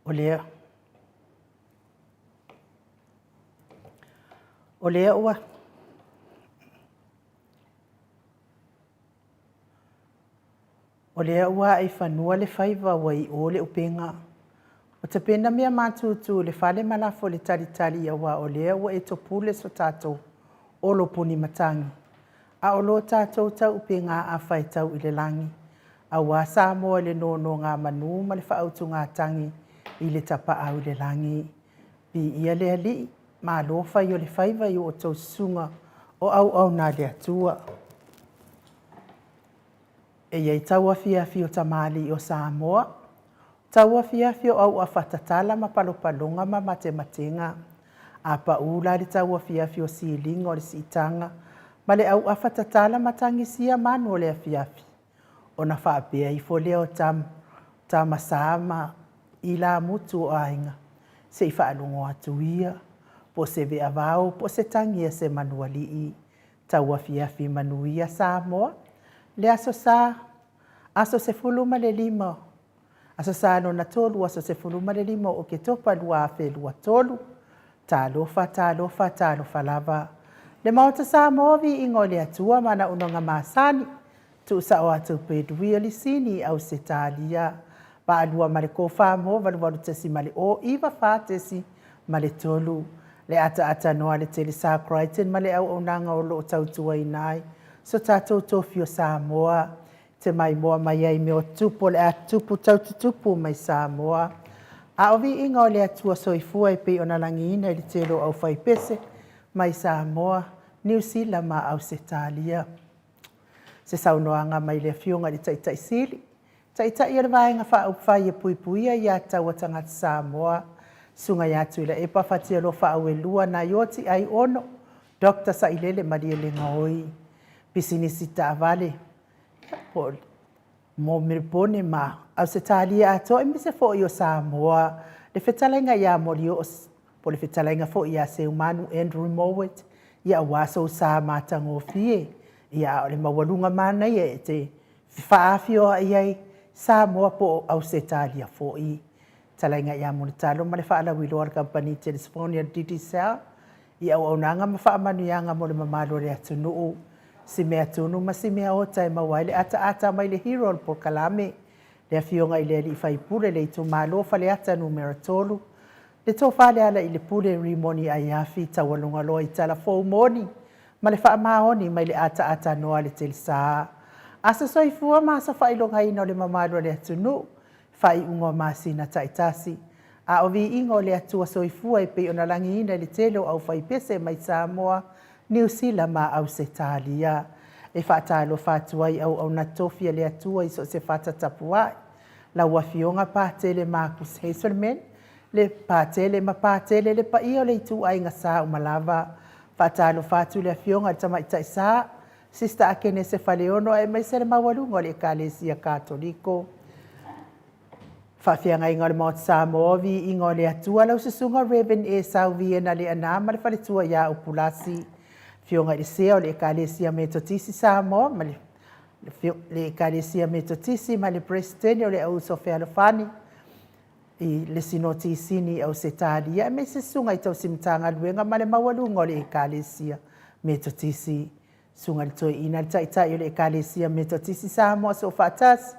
O lea ua. O lea ua ai whanua le whaiva wai o le upenga. O te pena mea mātutu le whale malafo le tari a wa o lea ua e topule so tātou o lo puni matangi. A o lo tātou tau upenga a whai tau i le langi. A wa sa moa le no ngā manu ma le whaautu ngā tangi i le tapa au le langi. Pi ia le ali ma lo whai o le whaiva i o tau sunga o au nā le atua. E iei taua fiafi o tamali o Samoa. Taua fiafi o au a whatatala ma palopalonga ma matematenga. A pa ula le taua fiafi o siilinga o le siitanga. Ma le au a whatatala ma tangisia manu o le fiafi. O na whaapea i fo leo tama sama i la mutu o ainga. Se i whaalungo atu ia. Po se vea vau, po se tangia se manuali i. Taua fiafi manuia Samoa. Le aso se fuluma le lima. Aso sa no na tolu, aso se fuluma le lima o ke topa lua a whelua tolu. Tā lofa lava. Le mauta Samoa vi ingo le atua mana unonga masani. Tu sa o atu pedui li sini au se talia. Pa alua male ko whamo, walu tesi male o iwa whātesi male tolu. Le ata noa le tele sa Crichton male au nanga o lo tautua inai. So tātou tōwhio Samoa, te mai moa mai ai meo tupo le a tupu taututupu mai Samoa. A ovi inga o le atua soifua i pe ona langiina i le telo au whaipese mai Samoa, New Zealand ma au se talia. Se saunoanga mai le fionga li taitai sili. Taitai i le vaenga wha whai e puipuia i a taua tangata Samoa. Sunga i atu ila e pawhatia lo wha au e lua na ioti ai ono. Dr. Sailele Maria Lengaoi. Pisinisi ta vale. Mo mirpone ma. Au se talia ato e mi se fo i o Samoa. Le whetalenga ia mori o po le whetalenga fo i a se umanu Andrew Mowat. Ia waso sa matango fie. Ia o le mawalunga mana ia e te whaafio ai Samoa po au se talia fo i. Talenga ia mori talo ma le whaala wiloa kampani Telefonia DDSL. Ia o nanga ma whaamanu ianga mo le mamalo le atunuu. Si mea tunu ma si mea ota e mawaile ata mai le hero po kalame. Le fionga i le li whaipule le itu malo fale ata numero tolu. Le tō whale ala i le pule rimoni ai afi tawalunga loa i tala fō moni. Ma le wha maoni mai le ata noa le telisa. Asa soifua ma sa whailonga ina o le mamalo le atunu. Whai ungo masina taitasi. A ovi ingo le atua soifua i pe ona langi ina le telo au whaipese mai Samoa. New Zealand ma au se talia. E whaatalo whatuai au na tofia le atua i so se whatatapuai. La wafionga pātele Marcus Hazelman. Le pātele ma pātele le pa iyo le itu ai nga sa umalava. Whaatalo whatu le afionga tama itai sa. Sista akene se whaleono e mai se le mawalungo le Kalesia Katoliko. Whawhianga inga le maot Samoa vi inga le atua lau susunga Reverend e sauvi na le anama le whaletua ia upulasi. Fionga i seo le Kalesia Metotisi Samoa, le Kalesia Metotisi ma le Presidente o le au Sofia Alofani. I le sinoti sini au se talia, me se sunga i tau simtanga luenga ma le mawalunga o le Kalesia Metotisi. Sunga le toi ina le taitai o le Kalesia Metotisi Samoa so whaatasi.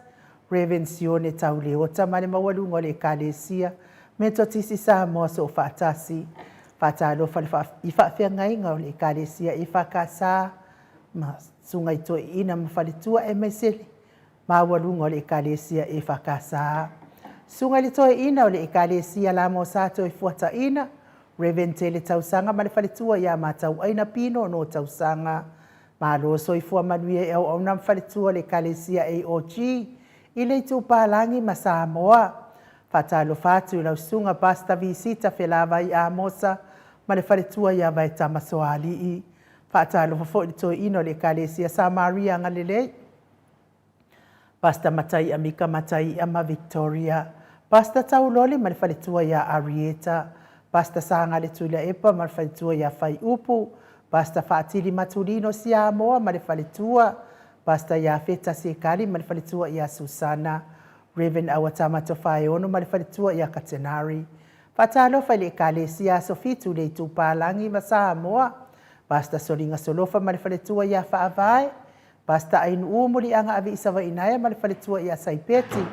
Revensione tau leota ma le mawalunga o le Kalesia Metotisi Samoa so whaatasi. Whaatalo i whawhianga inga o le Kalesia i whakasa ma sunga i toi ina ma whalitua e meisele ma walunga o le Kalesia i whakasa. Sunga i toi ina o le Kalesia la mo sato i fuata ina Revente le tausanga ma le whalitua ia ma tau aina pino no tausanga ma lo so i fua manuia e au nam whalitua le Kalesia AOG i le tupalangi ma Samoa. Whaatalo whatu lau sunga pasta visita whelava i Amosa ma le whaletua ia vai tamasoali i. Whaatalo whafo i toi ino le Kalesia Samaria ngalele. Pasta matai amika matai ama Victoria. Pasta tauloli ma le whaletua ia Arieta. Pasta sanga le tuila epa ma le whaletua ia Whai Upu. Pasta whaatili matulino si Amoa ma le whaletua. Pasta ia Feta Sekali ma le whaletua ia Susana. Reverend Awatama Tofai ono ma le faletua ia Katenari. Fatalo fa le ekalesia sofitu le tupalangi ma Samoa. Basta solinga solofa ma le faletua ia faavae. Basta ainu umuli anga avi isawa inaya ma le faletua ia Saipeti.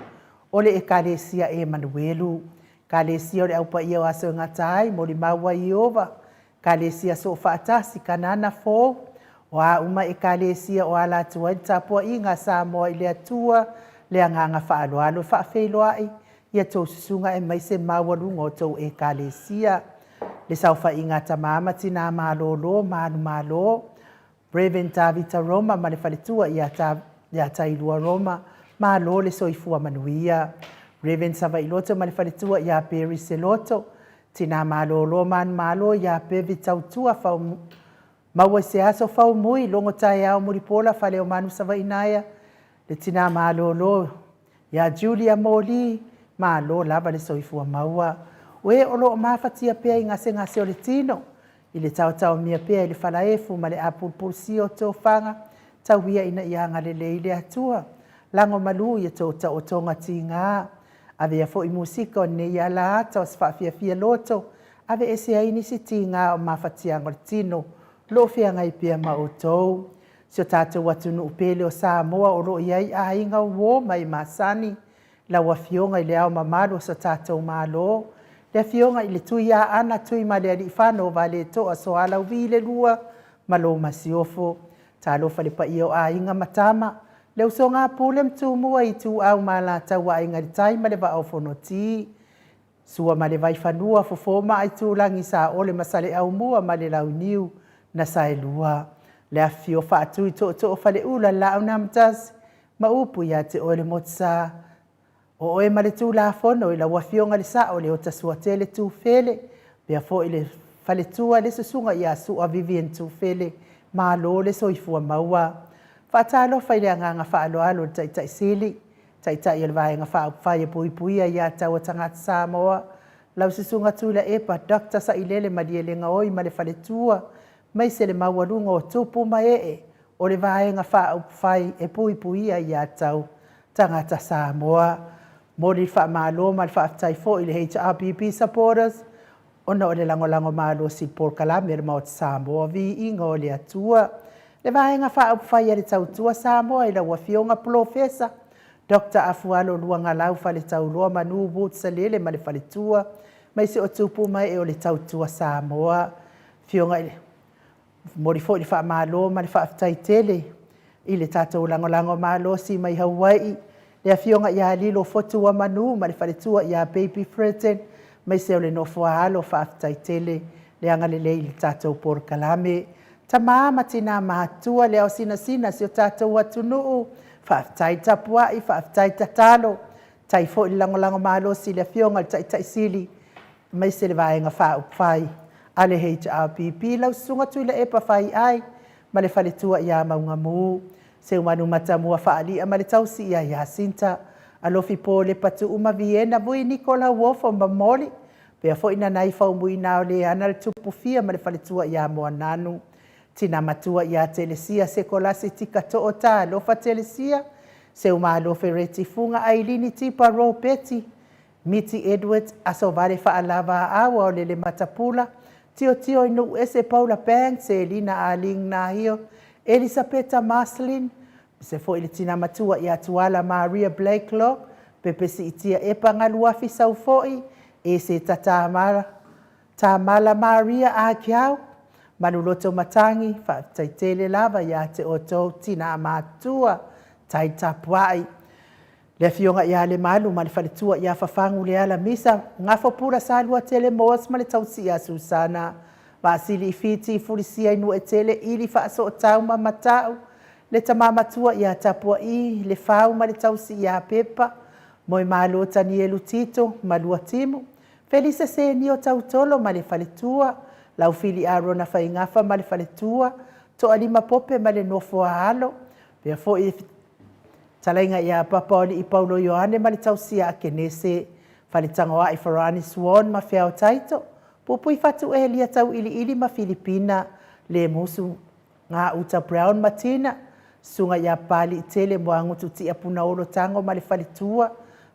O le ekalesia Emanuelu. Kalesia o le aupa ia o aso ngatai mo le maua Iova. Kalesia so faatasi kanana fo. O a uma ekalesia o ala tua i tapua inga Samoa i le atua. Le anganga whaaloalo whaafeiloai, ia tau susunga e mai se mawalunga o tau e kalesia. Le sauwha inga tamama tina malolo, manu malo, Reverend Tavita Roma, ma le whaletua ia tailua Roma, malo le soifua manuia. Reverend Savailoto, ma le whaletua ia Peri Seloto, tina malolo, manu malo, ia Pevi tautua, maua se aso whau mui, longo tai au muripola, whaleo manu Savainaya, le tina malolo ya Julia Moli malo lava le soifua maua we olo mafatia pea ngase o le tino i le tau mia pea i le falaefu ma le apulpulsio tofanga tauia ina ianga le leile atua lango malu ia tota o tonga tinga ave ia foi musika o nei ala ata o sfafia loto ave ese ai nisi tinga o mafatia o le tino lo fia ngai pea ma o tou. Sio tātou atunu upele o Samoa o roi ai a inga uo mai masani. La wa fionga i le au mamalo sa tātou malo. Le fionga i le tui a ana tui ma le ali whano va le to a so ala uvi le lua malo masiofo. Tā lofa le pa i o a inga matama. Le uso ngā pule mtu mua i tu au ma la tau a inga ritai ma le va au fonoti. Sua ma le vai whanua fofoma ai tu langi sa ole masale au mua ma le lau niu na sae lua. Le afio whaatui to whale ula la au namtas ma upu ia te oe le motsa. O oe ma le tū la fono i la wafionga le sa o le o tasua te le tū fele. Pea fo i le whale tua le susunga ia su a Vivian tū fele ma lo le soifua maua. Whaatalo whaile a nganga whaalo alo le taitai sili. Taitai i le vaenga whae pui pui ia tau tangata Samoa. Lau susunga tū la epa Dr. Sa ilele ma die le ngaoi ma le whale tua. Mai se le mawalunga o tupu mai o le vaenga whai e pui pui ia tau tangata Samoa. Mori wha malo ma le whaatai fo i le HRPP supporters. Ona o le lango malo si Paul Kalame le maot Samoa vi inga o le atua. Le vaenga whai a le tau tua Samoa i la wafionga profesa. Dr. Afualo luanga lau whale tau loa manu wutsa lele ma le whale tua. Mai se o tupu mai o le tau tua Samoa. Fionga ile. Mori fo le wha malo ma le whaatai tele. I le tātou lango malo si mai Hawaii. Le afionga ia lilo fotu wa manu ma le whaletua ia baby Fredden. Mai se o le nofo alo whaatai tele. Le anga le le tātou por Kalame. Ta maama tina mahatua le au sina si o tātou atunuu. Whaatai tapuai, whaatai tatalo. Tai fo le lango malo si le afionga le tai sili. Mai se le vaenga whaai. Ale HRPP lau sunga tui la epa whai ai. Ma le whaletua ia maunga mu. Se umanu matamua whaali a ma le tausi ia Jacinta. Alofi po le patu uma Viena vui Nicola Wolf o mamoli. Pea fo ina nai whau mui nao le ana le tupu fia ma le whaletua ia moa nanu. Tina matua ia telesia se kolasi tika to o tā lofa telesia. Se uma alofe reti funga ailini tipa ro peti. Miti Edwards aso vale whaalava awa o le matapula. Tio inu ese Paula Pang, se Elina Aling Nahio, Elisabetta Maslin, se fo ili tina matua i atuala Maria Blakelock, pepe si itia epa ngaluafi sau foi, e se tamala Maria Akiau, manuloto matangi, taitele lava ia te oto tina matua, taitapuai. Le fionga ia le malu ma le whaletua ia whafangu le ala misa. Ngafo pura salua tele moas ma le tausi ia Susana. Vasili i fiti i furisia inu e tele ili whaaso o tau ma matau. Le tamamatua ia tapua i le whau ma le tausi ia pepa. Moi malo Tanielu Tito ma lua timu. Felisa se ni o tau tolo ma le whaletua. Lau fili a rona whaingafa ma le whaletua. To alima pope ma le nofo a halo. Pea fo i talainga ia papa o i Paulo Ioane ma le tausia a kenese. Whaletangoa i Farani Swan ma whiao taito. Pupui fatu e lia tau ili ma Filipina. Le musu ngā uta Brown Martina. Sunga ia pali tele mo angutu ti apuna oro tango ma le whaletua.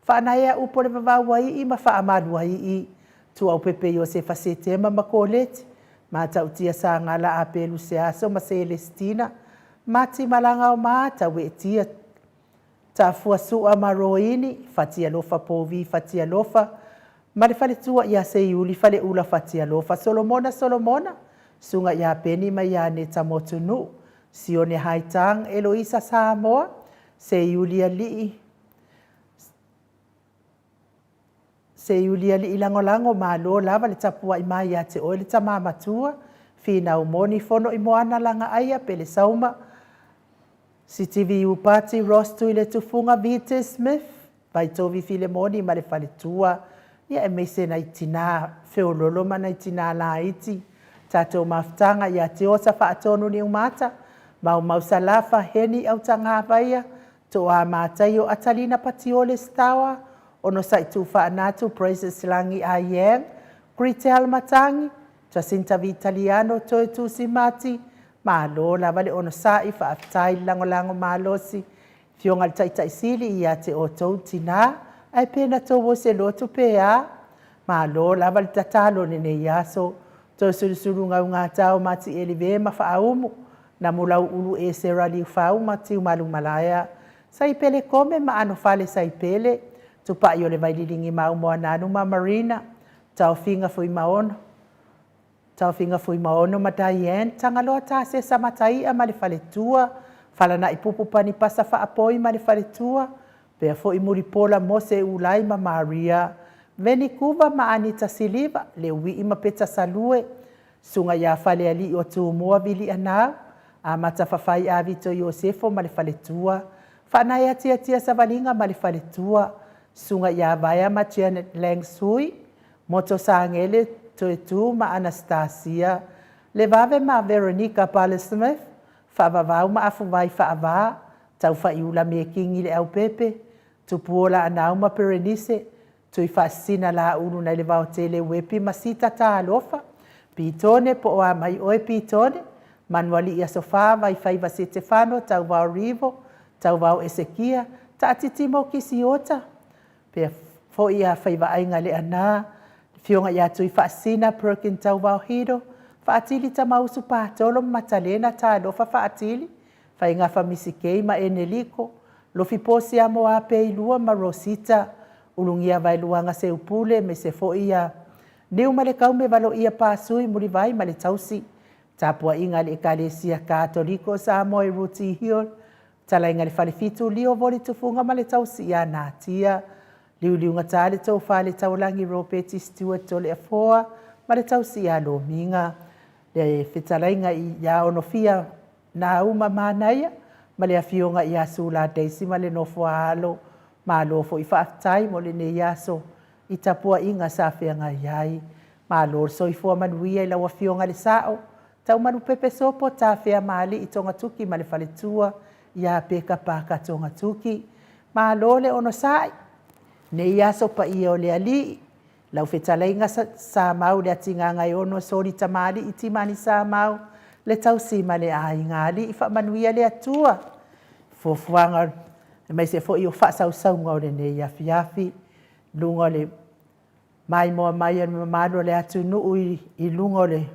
Whaanaya upo le wawai I ma whaamaruai I tu au pepe o se fasetema ma koleti. Ma tautia sa ngala a pelu se aso ma Celestina. Mati malanga o mata we tia ta fuasua maroini fatia lofa povi fatia lofa. Mare fale tua ia se iuli fale ula fatia lofa. Solomona. Sunga ia peni ma ia ne tamotunu. Sione haitang Eloisa Samoa. Se iuli ali. Se iuli ali lango malo lava le tapua I mai ia te oile tamamatua. Fina umoni fono I moana langa aia pele sauma. Si TV upati Ross tuile tufunga Vite Smith. Vai tovi file moni ma le fale tua. Ia me se na itina feololo ma na itina la iti. Tato maftanga ia te osa whaatonu ni umata. Mau mausalafa heni au tanga vaia. To a matai o atalina patiole stawa. Ono sa itu whaanatu praises langi a yang. Gritel matangi. Jacinta Vitaliano to tu si mati. Malo la vale ono sa I whaatai lango malosi. Fionga le taitaisili ia te o tau tina. Ai pena towo se lotu pea. Malo la vale tatalo nene iaso. To suru ngā tau mati elive ma whaaumu. Na mulau ulu e sera li whau mati umalu malaya. Sai pele kome ma ano fale sai pele. Tupa I o le vaililingi mau moa nanu ma Marina. Tau finga fui maono. Tau finga fui maono ma Diane. Tangaloa ta se sa matai a male fale tua. Fala na ipupu pani pasa wha apoi male fale tua. Pea fo I muripola mo se ulai ma Maria. Veni kuva ma Anita Siliva. Le ui ima peta salue. Sunga ia fale ali o tu mua vili anau. A mata whawhai a Vito Iosefo male fale tua. Whanai tia sa valinga male fale tua. Sunga ia vaya ma Janet Lang Sui. Moto sa angele to tu ma Anastasia. Le vave ma Veronica Palesmith. Whavavau ma afu vai whaava. Tau whaiula me kingi le au pepe. Tupuola anau ma Perenise. Tui whaasina la ulu na le vau tele wepi ma sita ta alofa. Pitone po o mai oe pitone. Manuali ia sofa vai whaiva se Stefano tau vau Rivo. Tau vau Esekia. Ta atitimo kisiota. Pea fo ia whaiva ainga le ana. Fionga ia tui whaasina Perkin tau vau Hiro. Whaatili ta mausu pātolo matalena ta alofa whaatili. Whainga whamisikei ma Eneliko. Lofi posi a moa pe ilua ma Rosita. Ulungia vai luanga se upule me se fo ia. Neu male kaume valo ia pasui muri vai male tausi. Tapua inga le ekalesia katoliko sa moe Ruti Hill. Tala inga le whalifitu lio voli tufunga male tausi ia nātia. Liuliunga tāle tau whale taulangi Robert Stewart tole a foa. Male tausi ia lo minga. Le whetalainga ia onofia na uma manaya. Male a fionga ia sula deisi male no fualo. Ma lofo I whaatai mo le ne iaso. I tapua inga sa whianga iai. Ma lor so I fua manuia I lawa fionga le sao. Tau manu pepe sopo ta whea mali I tonga tuki ma le whaletua. Ia peka paka tonga tuki. Ma lole ono sai. Ne iaso pa ia o le ali. Lau whetalainga sa mau le atinga ngai ono sori tamali I timani sa mau. Le tau sima le ai ngali I wha manuia le atua. Fofuanga mai se fo I o wha sau ngau le ne iafi. Lunga le mai moa mai anu mamalo le atu nuu I lunga le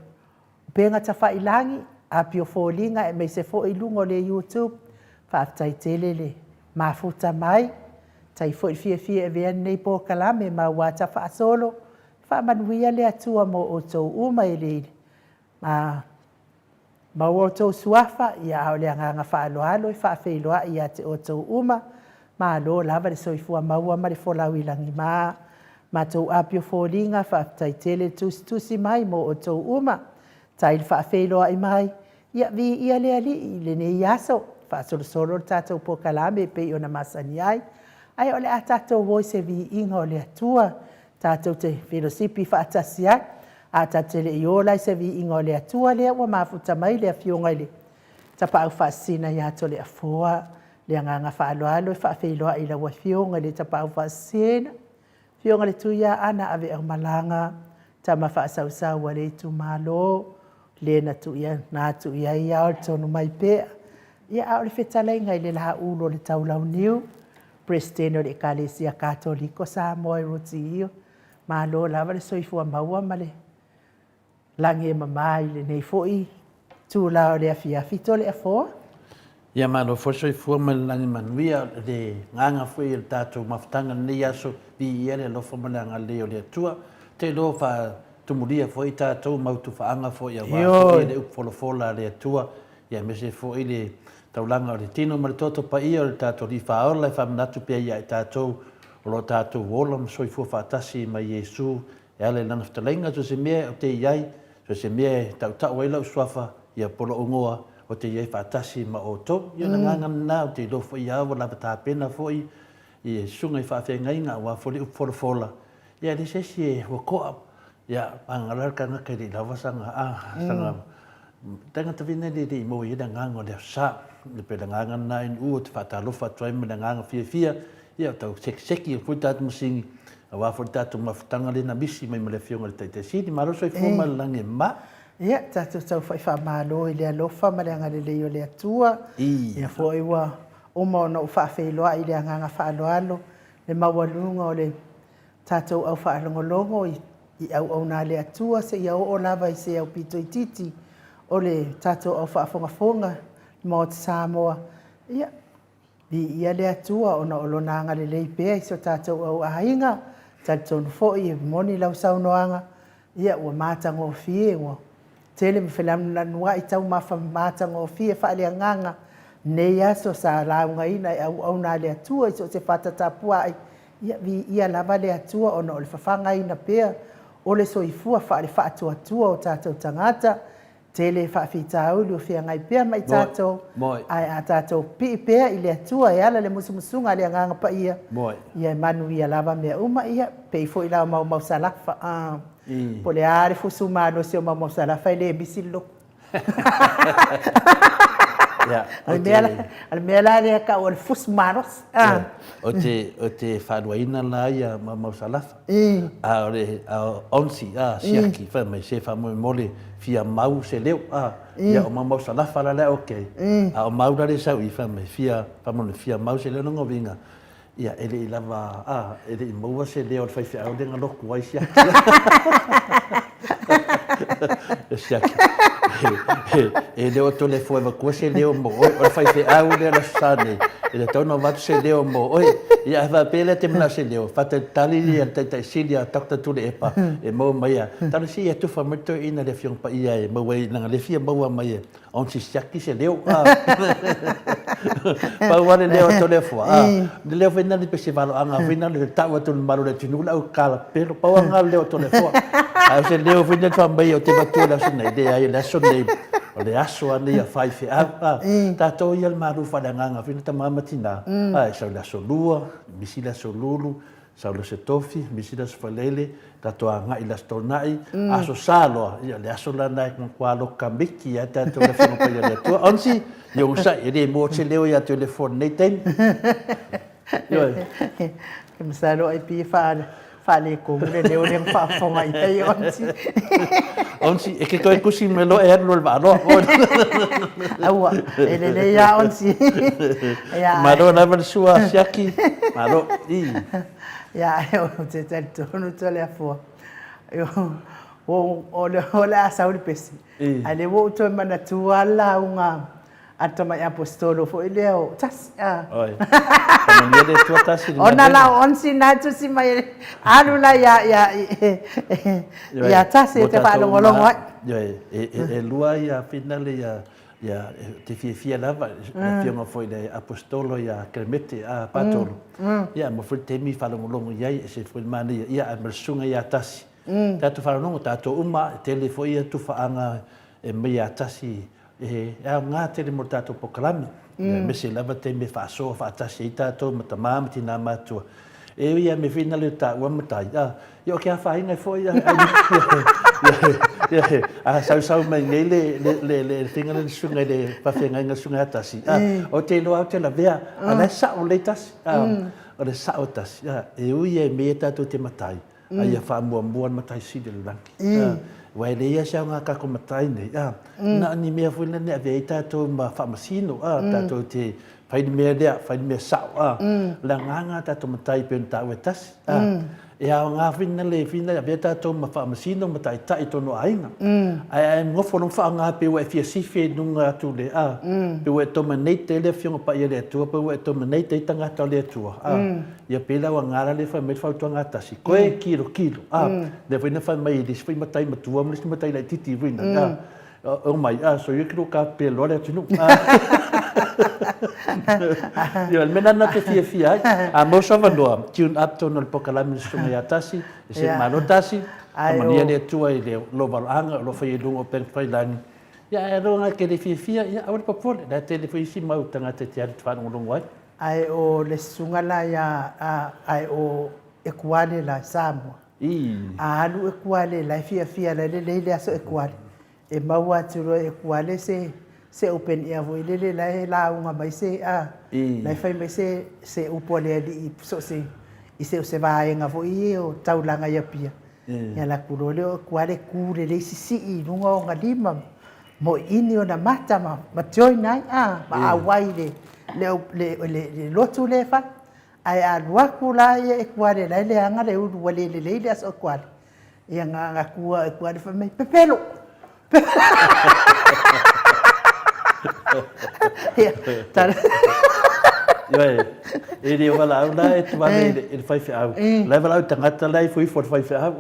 penga ta wha ilangi a pio fōlinga e mai se fo I lunga le YouTube whaaftai tele le mafuta mai tai fo I fia e vea nei po kalame ma wata wha solo wha manuia le atua mo o tau uma e le ma o tau suafa ia au le anganga wha aloalo I wha whailoa ia te o tau uma ma lo lava le soifua maua ma le folau ilangi ma tau apio fōlinga whaaftai tele tusi mai mo o tau uma tai le whaafeiloa I mai ia vi ia le ali I le ne iaso whaasolo tātou po kalame pe o na masani ai o le a tātou woi se vi inga o le atua tātou te filosipi whaatasi ai a tātou le iola se vi inga o le atua lea ua mafuta mai le afionga le tapa au whaasina ia to le afoa le anganga whaaloalo e whaafeiloa I la ua fionga le tapa au whaasina fionga le tuia ana ave au malanga tama whaasau wa le tu malo le na tuia na tuia ia o tonu mai pea ia au le whetalai ngai le laha ulo le taulau niu Presidente o le Ekalesia Katoliko Samoa Rutio. Malo lava le soifua maua ma le langi e mamai le nei foi tu la o le afiafi to le afoa. Ia malo fo soifua ma le langi manuia le nganga foi il tatou mafutanga nei aso vi ia le lofo ma le anga leo le atua. Te lo fa tumulia foi tatou mautu faanga foi ia wa foi le upolofola le atua. Ia mese foi le taulanga o le tino ma le toto pa ia o le tatou li faola e whamanatu pia ia e tatou o lo tatou wola ma soifua whaatasi ma Iesu e ale lana whatalenga so se mea o te iai so se mea tau tau eila uswafa ia polo ongoa o te iai whaatasi ma o to ia na nganga na o te lofo ia awa lava tāpena foi i sunga i whaafengai ngā wa foli upolofola ia le sesi e wakoa ia pangalarka ngaka i lava sanga tangata vina le mo ia da nganga o le sa le pela nganga na in u te whaatalofa tuai me le nganga fia ia tau seki o fui tatu musingi a wa fui tatu mafutanga le na misi mai mele fionga le taite sidi ma roso i fuma lange ma ia tatu tau fai whamalo i le alofa ma le anga le leo le atua ia fo iwa uma ona u whaafeiloa i le anganga whaaloalo le mawalunga o le tatou au whaalongolongo i au nā le atua se ia o lava i se au pito i titi o le tatou au whaafongafonga ma o te Samoa ia ia le atua ona olonanga le lei pea i so tatou au ahinga tatou foi e moni lau saunoanga ia ua matango fie ua tele me felam na nua i tau mafa matango fie whaaleanganga nei aso sa launga ina au na le atua i so te whatatapua ia lava le atua ona o le whawhanga ina pea o le soifua whaatuatua o tatou tangata tele whaafitau o whia ngai pea mai tātou ai a tātou pi pea i le atua e ala le musumusunga le anganga pa ia ia manu ia lava mea uma ia pei fo i lau mau salafa po le are fusu mano se o mau salafa i le bisilo al mea la le ka o le fusu manos o te wharuaina la ia mau salafa a ole onsi siaki wha mai se wha mole fia mau se leo ia o mau salafa la leo a o mau la le sau i wha mai fia mau se leo no ngovinga ia ele i lava ele i maua se leo fai fia au denga loku wai siaki siaki e leo tole foi va ko se leo mo o fai fia au le la sane ele tono va se leo mo oi ia va pele te mna se leo fata tali ia te silia takta tu le epa e mo mai tali si e tu fa merto ina le fiong pa ia e mo wei na le fia mo mai on si siaki se leo pa wale leo tole foi de leo vena le festival anga vena le tawa tu malu le tinu la kala pero pa wanga leo tole foi a se leo vena tu mai o te batu la sona idea ia la sona o le aso ani a fai fe tatou ia le maru falanganga fina tamamatina ai sa la solua misila solulu sa le setofi misila falele tatou anga ila stonai aso salo ia le aso la nai con qualo kambiki ia tatou le fino pa ia tu onsi yo sa ele mo se leo ia telefone nei ten yo ke msalo ai pi fale ko le leo le fa fonga i onsi e che coi così me lo erno il vano aua ele le ya onsi ya madonna per sua siaki mado ya o te tono tole a fo yo o le asauri pesi ale wo to mana tuala unga atama apostolo fo ileo tas oi come de tua tas ona la onsi na tu si mai alula ya tas te fa lo ngolongo yo e lua ya finale ya te fia lava fionga foi de apostolo ya cremete patolo ya mo foi temi fa lo ngolongo ya se foi mani ya amersunga ya tas tatu fa no tatu uma telefo ya tu fa anga e me ya tasi e ngā tere mo tātou pokalami. Me se lava te me whaasoa whaatasi i tātou matamāmiti nā mātua. E ia me whina leo tā ua matai. Ia o kia whainga fo ia. Sau mai ngai le whinga le sunga le whawhenga inga sunga atasi. O te loa o te la vea. A le sao le tasi. O le sao tasi. E ui e me tātou te matai. Ia whaamua mua matai sidi le rangi. Wai le ia sa nga ka ko matai nei na ni me fu ne ave tato ma famasino tato te fai me lea fai me sao la nganga ta to matai pe ta wetas e a nga fina le fina ya beta to ma fa masino matai tai to no ainga ai ngofo no fa nga pe we fi si fe nunga tu le pe we to manei te le fionga pa ye le tu pe we to manei te tanga to le tu ia pe la ngara le fa me fa to nga tasi koe kilo le fina fa mai dis fa matai matua mo le matai le titi vina oh my so yo creo que pe lo le tinu yo al menos na te fia a mo so va no tune up to no pokala mi sunga ya tasi se malotasi a mania le tu ai le lo valanga lo fa yedungo pen failan ya ero nga ke le fia ya a pa pole da te le fisi mau tanga te te fa no ngoi ai o le sunga la ya ai o ekwale la Samoa a alu ekwale la fia le aso ekwale e maua turo e kuale se open air vo ile la unga mai se la fai mai se upole di so se se vai nga vo i o taulanga ia pia ya la kulole o kuale kure le si lunga nga lima mo ini ona mata ma join nai ma awai le lotu le fa ai a luakula e kuale la le anga le u le aso kuale ia nga kuale fa mai pepelo Ele wala au na e tu vale e fai au. Leva lá o tangata lá e foi for fai au.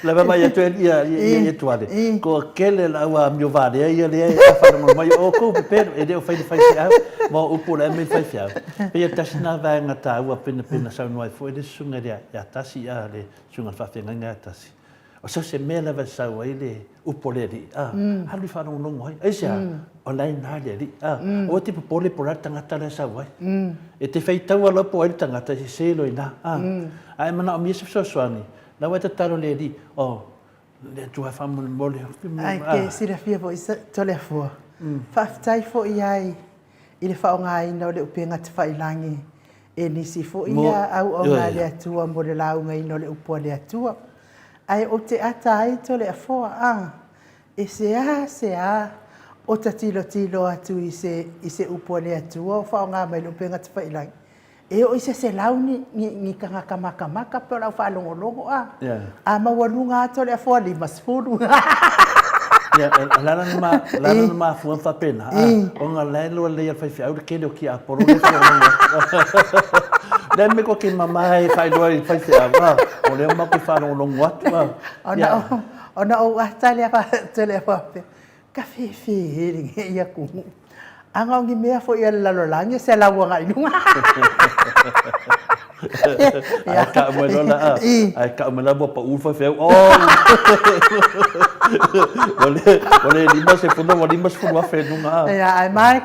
Leva mai e tu e tu vale. Ko kele lá o meu vale e ele e fa no mai o ko pero e deu fai au. Mo o pula me fai au. E tasna va ngata o pena sa no foi de sunga ya tasi ya le sunga fa fe nga tasi. O se me leva sa o ele o poleri halu fa no ngoi ai sia online na le o tipo pole por tangata le sa o e te feita o lo po tangata se lo ina ai mana o mi so swani na wa te taro le di o le tu fa mo mole ai ke si la fia vo to le fo fa tai fo ai ile fa nga ina le upenga te fa ilangi e ni si fo ia au nga le atua mo le lau ngai no le upo le atua ai o te ata ai to le afoa e se a o ta tilo atu i se upo le atua o fa nga mai lo penga te whailangi e o se lau ni kanga kamaka pe lau fa longo a mawalunga ato le afoa li masfuru lana ma fu fa pena o nga lelo le fa fi au ke do ki a poro le me ko ki mama e fai do fa fi au o le ma ki fa no longo atu ona o atale fa tele fa ka fi ia ku anga ngi me fo ia la lo lange se la wa ngai lunga ai ka mo lo la ai ka mo la bo pa u fa fe ole di mas e fundo di mas fundo fe nunga ya ai mai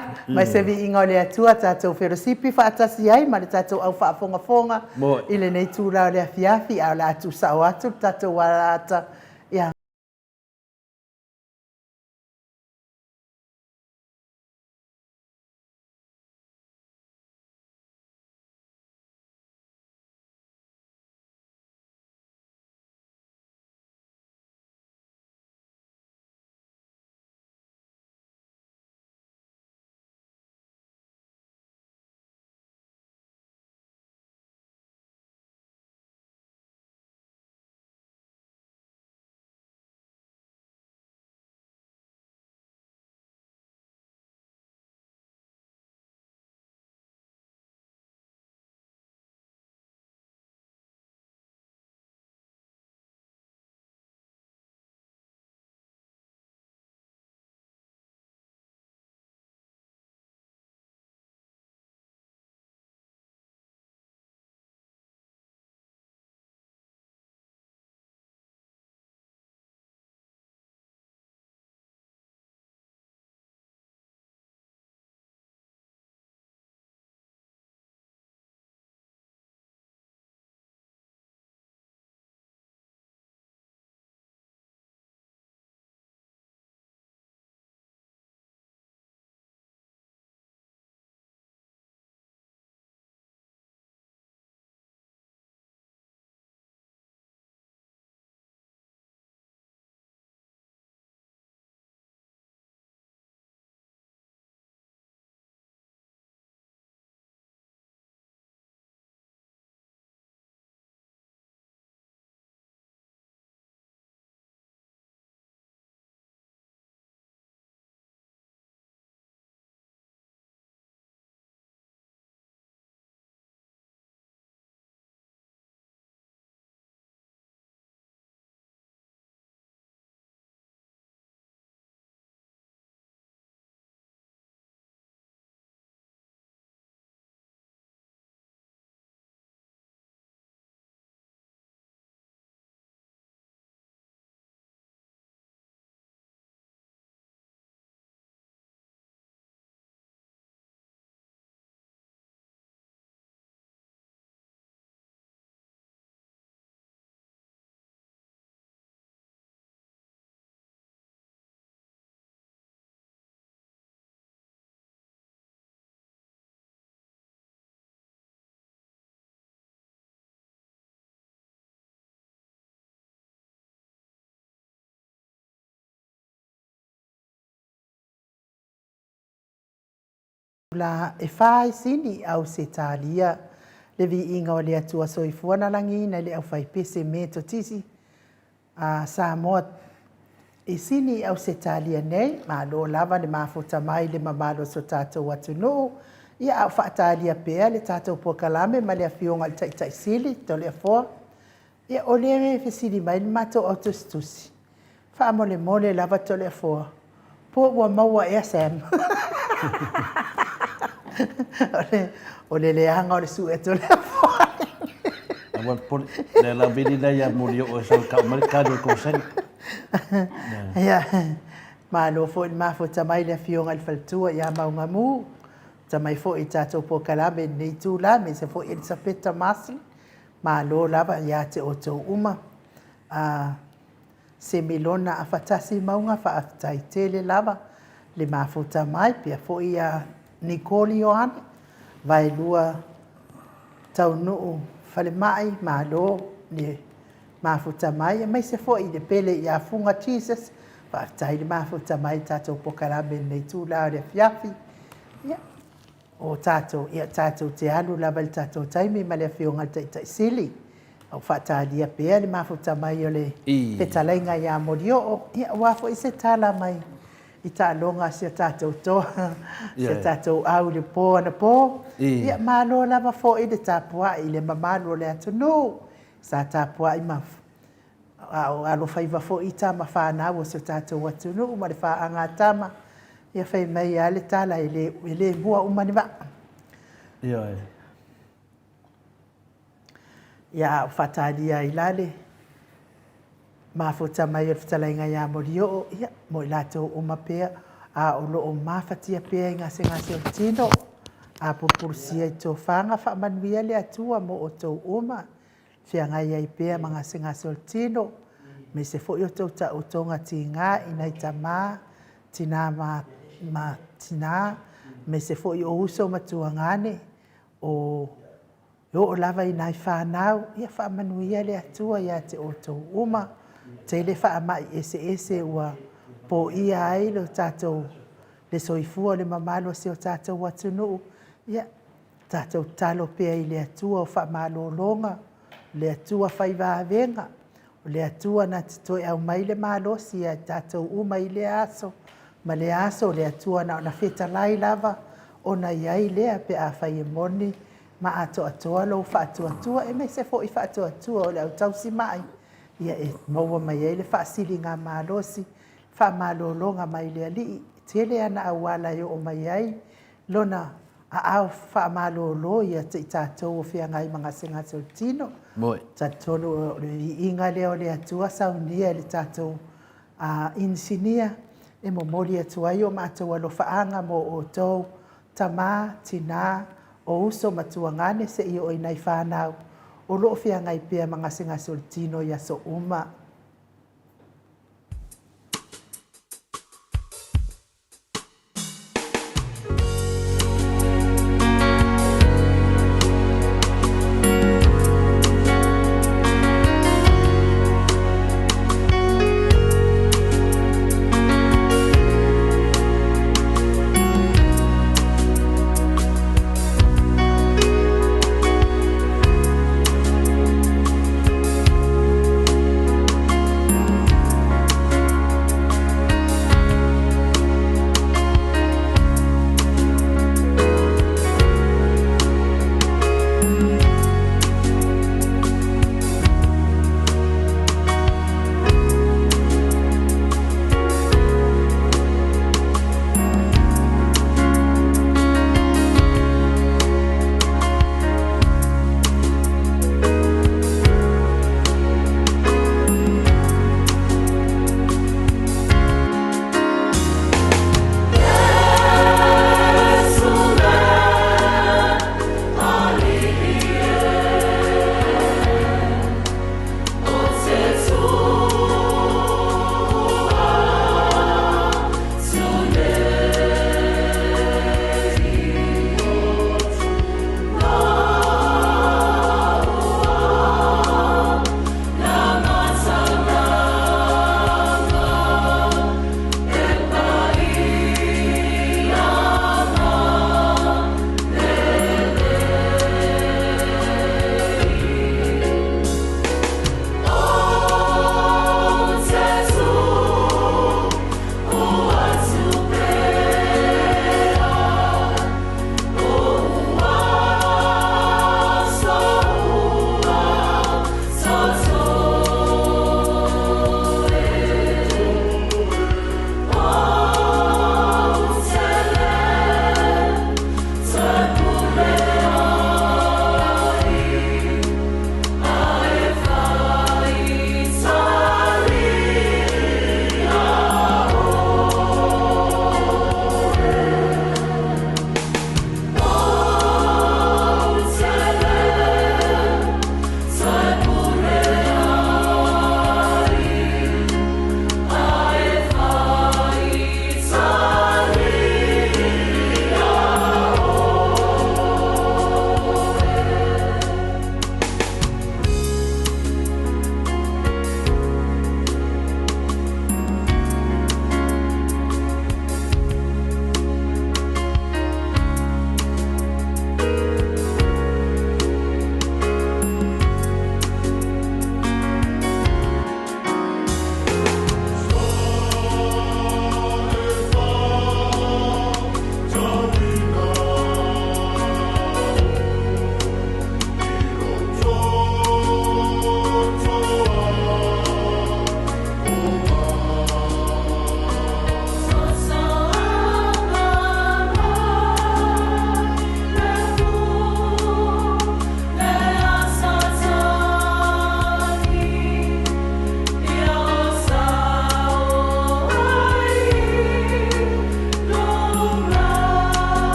se vi ingole atua tato fe recipe fa atasi ai ma tato au fa fonga ile nei tu la le fiafi ala tu sa o atu tato wala ya La e whai sini au se tālia le vi inga o le atua soifua na langi na le au whai pese me to tisi sa moa e sini au se tālia nei ma lo lava le mafuta mai le mamalo so tātou atu no ia au whaatālia pēa le tātou pokalame ma le awhionga le taitai sili to le afoa ia o le me fesili mai le mato au tustusi wha mole mole lava to le afoa po ua maua ea Sam o le anga o le su e to le afoa Awal pun le la bini na ya muri o sa ka mercado ko sen. Ia ma lo fo il mafo tamai le fionga le faltua ia maunga mu tamai fo i tatou po kalame nei tu la me se fo il sapeta masli ma lo lava ia te o tau uma se milona a fatasi maunga fa aftai tele lava le mafo tamai pia fo ia Nicole Johan vai lua tau nuu fale mai ma lo le mafuta mai mai se foi de pele ia funga Jesus fa tai le mafuta mai tatou pokalabe nei tu la le fiafi ia o tatou ia tatou te alu la bel tatou tai me male fionga tai sili au fa talia pe le mafuta mai ole petalenga ia morio ia wa fo se tala mai i tā longa se tātou toa, se tātou au le pō ana pō. Ia mālo lava fo i le tāpua i le mamalo le atunu. Sa tāpua i alo whaiva fo i tā mawhānau o se tātou atunu, ma le whaanga tāma. Ia whai mai a le tāla i le mua umani wa. Ia whatadia i lale. Mafuta mai o whatalainga ia morio ia mo i lato o mapea a o loo mafatia pea i ngase o tino a pupurusia i tō whanga whaamanuia le atua mo o tō uma whianga ia i pea ma ngase o tino me se fo i o tō ta o tonga ti ngā i nei ta mā tina ma tina me se fo i o uso matua ngane o lava i nai whanau ia whaamanuia le atua ia te o tō uma te le wha mai ese ua po ia ai lo tātou le soifua le mamalo se o tātou watunu ia tātou talo pea i le atua o wha malo longa le atua whaiva avenga le atua na te toi au mai le malo si a tātou uma i le aso ma le aso le atua na wheta lai lava o na iai lea pe a whai e moni ma ato atoa lo wha atua e mai se fo i wha atua o le au tausi mai ia e maua mai ai le whaasiri ngā mālosi, wha mālolonga mai le ali, tele ana awala yo o mai ai, lona a au wha mālolo ia te i tātou o whia ngai mga senga tau tino. Moi. Tātono i inga leo le atua saunia le tātou insinia, e mo mori atua i o mātou alo whaanga mo o tau, tamā, tina, o uso matua ngane se i o inai whanau. O loo whia ngai pia mga singa tino ia so uma.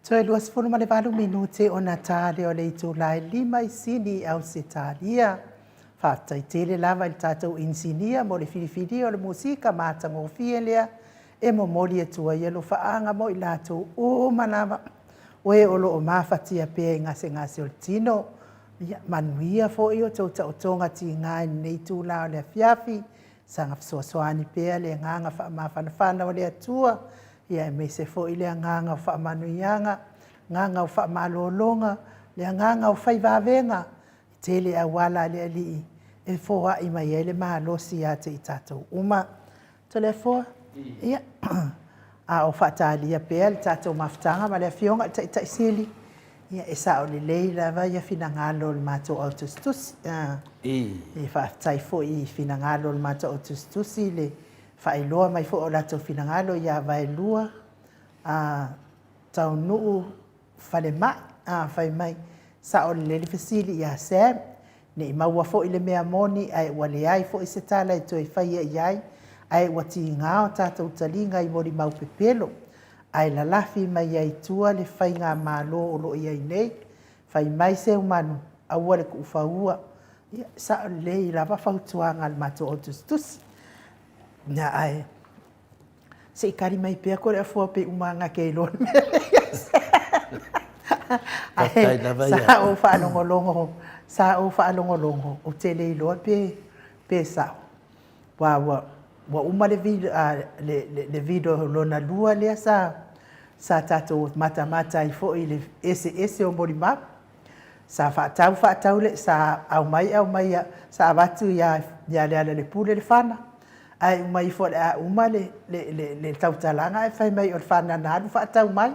Toe lua sifunu ma le valu minute o na tale o le itulai lima i sini au se talia. Whaaftaitele lava i tātou insinia mo le filifili o le musika mātangofie lea e mo mori e tua ielo whaanga mo i lātou o manama o e olo o mawhatia pēa i ngase o le tino. Manuia fo i o tauta o tonga ti ngai nei tūla o le fiafi sanga fsoasoani pēa le nganga whaamawhanawhana o le atua. Ia e mese fo i le nganga o whaamanuianga, nganga o whaamalolonga, le nganga o whaivavenga, tele a wala le alii, e foa i mai ele mahalosi a te i tātou uma. Tole foa? Ia. A o whaatalia pēa le tātou mawhtanga, ma le fionga i taisili. Ia e sa o le leila vai a finangalo le mātou autostusi. E whaatai fo i finangalo le mātou autostusi le whaeloa mai fo o lato finangalo ia vai lua tau nuu whale mai whai mai sa o le fasili ia Sam ne maua fo i le mea moni ai wale ai fo i se tala i toi whai ai ai wati ngao tātou talinga i mori mau pepelo ai la lafi mai ai tua le whai ngā mālo o lo i ai nei whai mai se umanu aua le ku whaua sa o le i lava whautuanga le mato o tustusi. Nga ai, se ikari mai pia kore a fua pe umanga ke ilo me. Sa o whaalongolongo, sa o whaalongolongo, o tele ilo pe sao. Wa uma le video lona lua lea sa tato mata i fo i le ese o mori map. Sa whaatau le, sa au mai, sa avatu ya le pule le whana. Ai mai fo a uma le tautalanga e fai mai o whana nāru whaatau mai.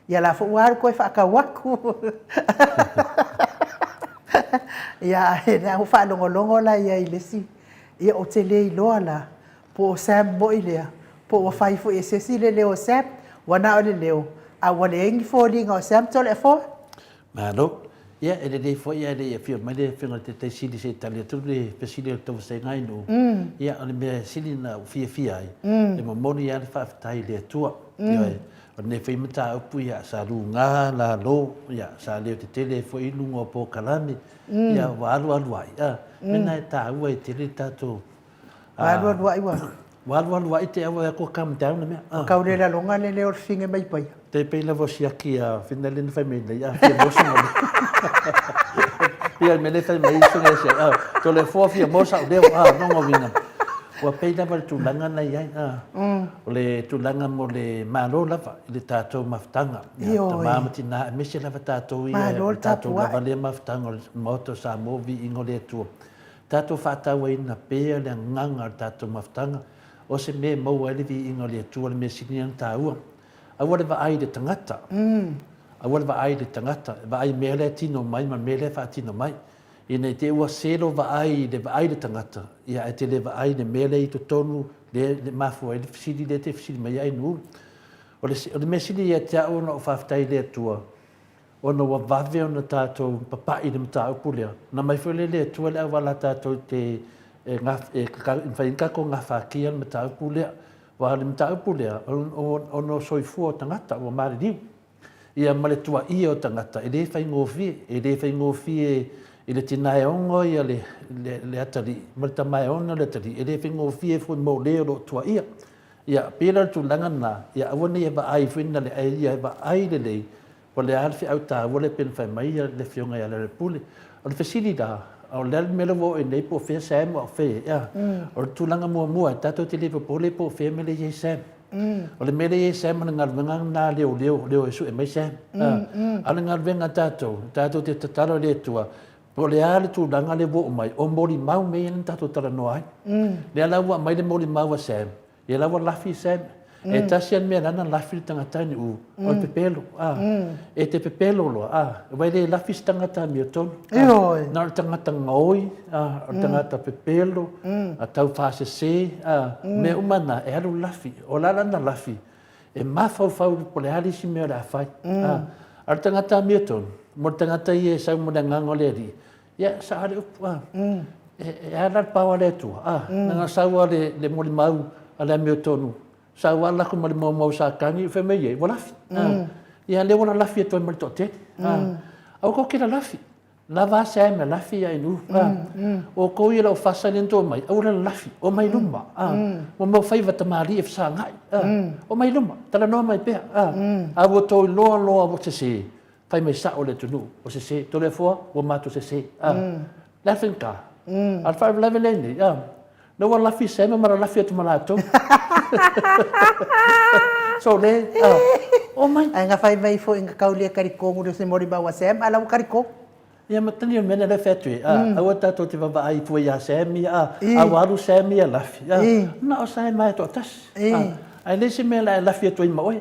Ia la fo uaru koe whaakawaku. Ia e nā ho whaalongolongo la ia i lesi. Ia o te lei loa la. Po o Sam mo i lea. Po o whai fo e sesi le leo Sam. Wana o le leo. A wale engi fo ringa o Sam tole e fo? Malo. Ia, e le fo ia le fio mai le fio te sili se talia tu le pesili to se ngai no. Ia o le me sili na fia ai. E mo moni ia le fa tai le tua. Ia o ne fai mata upu ia sa lu nga la lo ia sa le te tele fo i lungo po kalani. Ia wa alu ai. Mena e ta ua e tele tato. Alu ai wa. Walu ai te awa ko come down me. Kau le la longa le leo finge mai pai. Te pe la vosi aki a finale na família. Ia fia mosa mo. Ia me le fai mai sunga se. To le fo fia mosa o leo no ngovina. Wa pe la tu langa na ia. O le tu langa mo le malo lava le tato maftanga. Ia mama tina me se lava tato ia. Tato lava le maftanga moto sa movi ingole tu. Tato fata wa ina pe le nganga tato maftanga. O se me mau ele vi ingole tu le me sinian taua. A wale va ai de tangata. A wale va ai de tangata. Va ai mele tino mai, ma mele fa tino mai. Ina te ua selo va ai de tangata. Ia e te le va ai de mele i to tonu le mafu ai le fisili le te fisili mai ai nu. O le mesili ia te au na o whaftai le tua. O na wa vave o na tātou papai le mta upulea. Na mai fwele le tua le awala tātou te whainkako ngā whakia le mta upulea. Wa le mta upulea o no soifu o tangata o maririu. Ia male tua ia o tangata. E le whaingofie e le tinae ongo ia le atari. Male tamae ona le atari. E le whaingofie fui mo leo lo tua ia. Ia pēra tu langana. Ia awane ia ba ai whina le ai ia ba ai le lei. O le alfi au tā wale pen whai mai ia le whionga ia le pule. O le whesiri da. O le mele wo e nei po whea Sam o whea. O le tūlanga mua. Tātou te lewa po le po whea mele ye Sam. O le mele ye Sam ana ngarwenga nā leo e su e mai Sam. Ana ngarwenga tātou. Tātou te tataro le tua. Po le ale tūlanga le wo mai. O mori mau mei ena tātou tara no ai. Le alawa mai le mori mau a Sam. E alawa lafi Sam. E tasian mea nana lafi tangata ni u. O le pepelo. E te pepelo loa. Wai le lafi tangata mi o tonu. Nā le tangata ngoi. O tangata pepelo. A tau whase se. Me umana e alu lafi. O lalana lafi. E mawhau po le halisi mea le awhai. A le tangata mi o tonu. Mo le tangata i e sau mo le ngango le ri. Ia sa ale upu. E ala pawa le tua. Nanga saua le moli mau a le mi o tonu. Sa wala ko mali mau sa kangi fe me ye wala ia le wala lafi to mal to te au ko kila lafi la va se me lafi ai nu o ko ia lo fasa lento mai au la lafi o mai luma o mo fai va tamali e sa ngai o mai luma tala no mai pe a wo to lo wo se fai mai sa o le tunu o se to le fo o ma to se la finka al fa la veleni no wa lafi se me mara lafi tu malato so le o mai ai nga fai vai fo inga kaulia karikongu de se mori ba wa sem ala kariko ia matani o mena le fetui a o tato te vava ai tua ia semi a waru semi a lafi na o sai mai to tas ai le se me la lafi to i moi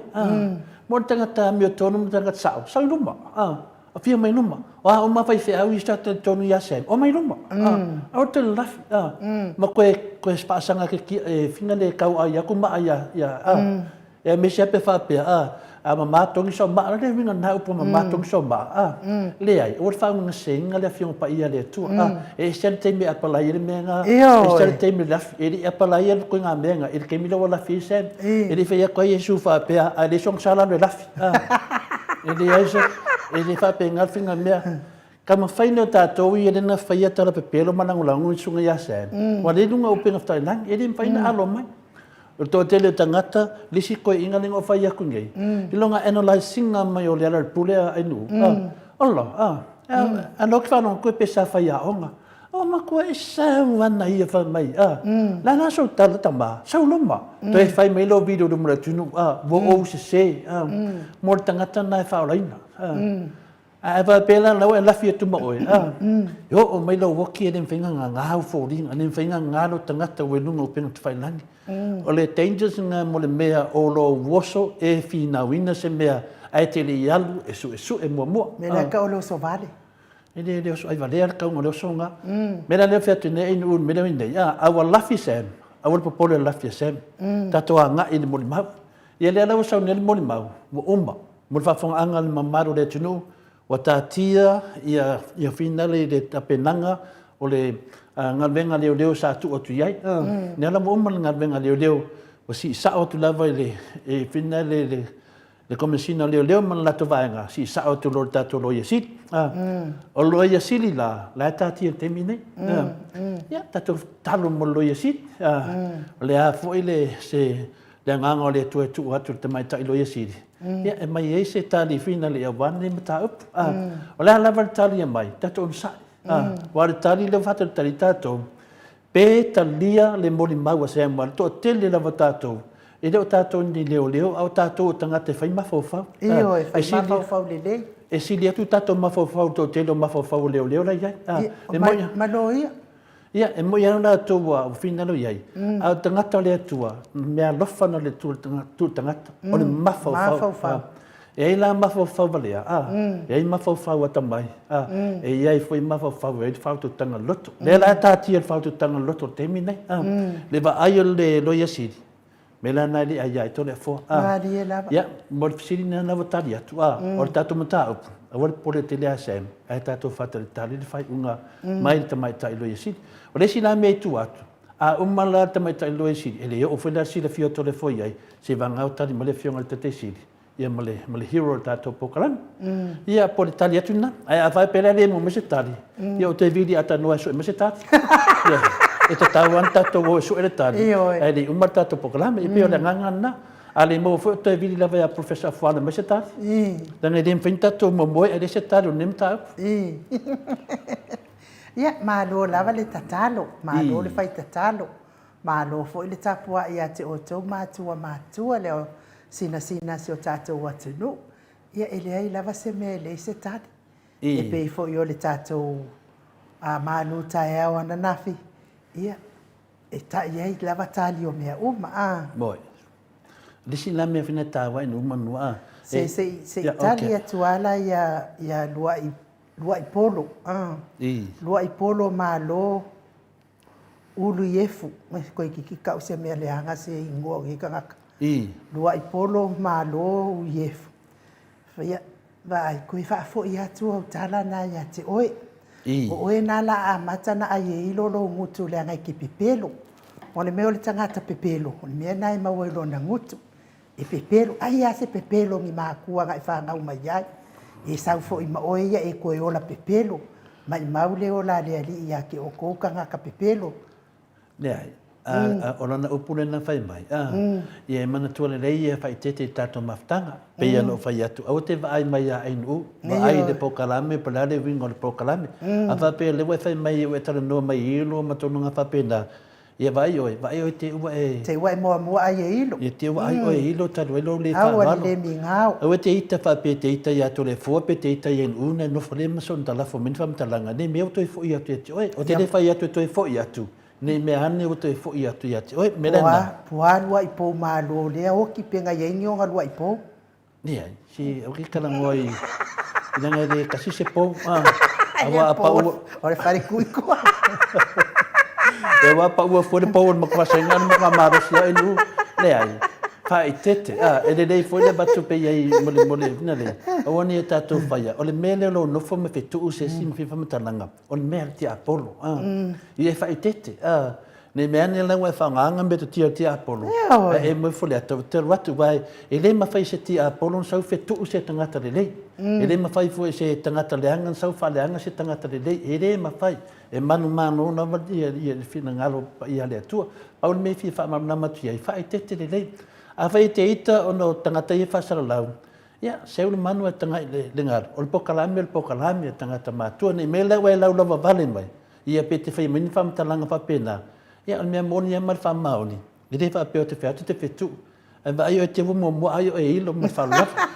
mo tangata mi o tonu mo tangata sao luma a fia mai luma o ma fai fe au ista te tonu ia sem o mai luma o te lafi ma koe spasanga ke finga le kau ai aku ma ai e me se pe fa pe a mama tongi so ma le vinga na upo mama tongi so ma le ai o fa un senga le fiong pa ia le tu e se te me apala ile menga e se te me la e apala ile ko nga menga e ke mi lo la fi sen e le fe ko yesu fa pe a le song sala le la e le ai e le fa pe nga finga me kama faina tatou i ele na faia tala pepelo manangulangu i sunga ia sen wa le lunga upenga ftai lang e le faina alo mai o to tele tangata lisi ko inga lengo fai aku ngai ilonga analyzinga mai o le ala pule ai nu Allah anok fa no ko pesa fai a onga o ma ko e sa wana ia fa mai la na so tala tamba sa luma to e fai mai lo video do mura tunu wo o se mo tangata na fa olaina a va pela la la fia tu mo yo o mai lo woki den finga nga hau folding anen finga nga lo tangata we lungo pen tu fai langi o le dangers nga mo le mea o lo woso e fina wina se mea ai te le yalu e su e mo me la ka o lo so vale e le so ai vale ka o lo so nga me la le fia ne in un me le ne ya a wa lafi sem a wa popole lafi sem tato nga i mo ma ye le la so ne mo ma mo umba mo fa fong angal mamaro le tunu wa tatia ia finale de tapenanga o le ngalvenga leo sa tu o tu yai ne la mo mal ngalvenga leo o si sa o tu lava e finale le commissioner leo man la to vaenga si sa o tu lo tato lo yesit o lo yesili la tatia temine ya tato talo mo lo yesit le a fo ile se le nganga le tu atu te mai tai lo yesili ya e mai ese tali finale a wan le mata up o la lava tali mai tato on sa wa tali le fata tali tato pe talia le moli mau se mo to tele lava tato e le tato ni leo au tato tanga te fai mafofa fai mafofa le e si le tu tato mafofa to tele mafofa leo la ya e mo ia ia e mo ia na to wa finalo ia au tanga le tua me alofa na le tu tanga o le mafofa e la mafofa valea e mafofa wa tamai e ia foi mafofa e fa tu tanga loto le la tati e fa tu tanga loto temine le va ai le lo ia si me la na li ai to le fo ia mo sili na na votari atu o tato mata awal pole tele asem ai tato fatal tali le fai unga mai tamai tai lo ia si o le sila me tu atu umala tamai tai lo ia si ele o foi la si le fio to le foi ai se vanga o tali male fio ngal tete si ia male hero tato pokalan ia pole tali atu na ai avai pele le mo mese tali ia o te vidi ata no so mese tali ia e te tawan tato o so ele tali ai le umar tato pokalan e pe o le nganga na ale mo fo te vidi la vai a professor fala mese tali dan e dem finta to mo mo e se tali nem ta ia malo lava le tatalo malo le fai tatalo malo fo le tapua ia te o to matua le sina si o tatou atunu ia ele ai lava se me le se tali e pe fo yo le tatou a malu tae au ana nafi ia e ta ia lava tali o mea uma boy disi la me fina tawa no manua se tali atuala ia lua i polo lua i polo malo ulu yefu ko ki ka o se me le anga se ingo ki ka lua i polo malo yefu ia vai ko fa fo ia tu o tala na ia te oe na la amata na ai ilo lo ngutu le anga ki pepelo o le meo le tangata pepelo o le mea nai maua ilo na ngutu e pepelo ai a se pepelo mi makua ga fa ngau mai ai e sau fo i ma o ia e koe ola pepelo mai maule ola le ali ia ke o ko ka ka pepelo le ai ona na upune na fai mai ia mana tu le ia fai tete tato maftanga pe ia no fai atu au te vai mai a inu ai de pokalame pela le wingo le pokalame a fa pe le fai mai e tala no mai ilo ma tonu nga fa pe na ia vai oi te ua e te ua mo ai e ilo ia te ua ai oi ilo talo ilo le fa au le mi ngau au te ita fa pe te ita ia to le fo pe te ita ia una no fo le ma son tala fo min fam talanga ne me to fo ia te oi o te le fai atu to fo ia tu ne me ane o te fo ia tu ia te oi me lena puan i po ma lo le o ki penga ye ngi o ngalua i po ne ai si o ki kala ngoi ina le kasi se po awa pa o le fari kuiko e wa pa ua fo le po ma kwa senga ma ma ro sia inu le ai fai tete e le dei fo le batu pe ai mole na le o ni ta to faia o le mele lo no fo me fe tu se sim fi fam talanga o le mele ti apolo i fai tete ne me ane la wa fa nganga me ti apolo e mo fo le to te watu vai e le ma fai se ti apolo so fe tu se tangata le e le ma fai fo se tangata le anga so fa le anga se tangata le e le ma fai e manu na va ia fina ngalo ia le tu au me fi fa ma ma tu ia fai tete le a fai te ita o no tangata i fa sala lau ia se ule manu e tanga le ngar o le pokalame e tangata matua ni me le wa lau lava vale mai ia pe te fai mini fam talanga fa pena ia me moni ia mar fa mauni i te fa pe o te fa te fetu e va ai o te mo ai o e ilo me fa lava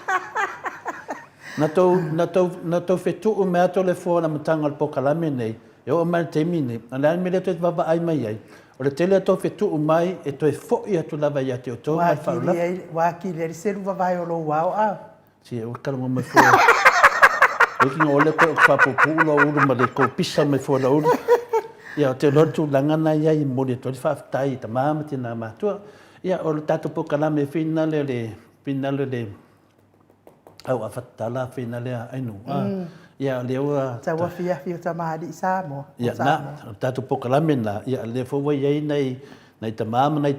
na to fetu o me ato le fo na mtanga le pokalame nei e o mai te mini ala me le te va ai mai ai o le tele to fetu o mai e to e fo ia tu lava ia te o to ai fa lava wa ki le se lu vai o lo wa a si o kala mo me fo o ki ole ko fa popu lo u ma le ko pisa me fo lo ia te lo tu langa na ia i mo le to fa tai ta mama ti na ma tu ia o tato po kala me finale le au a fatala finale ai no ia le o ta wa fia ta ma di sa mo ia na tato po kala me na ia le fo wa ia nei ta mama nei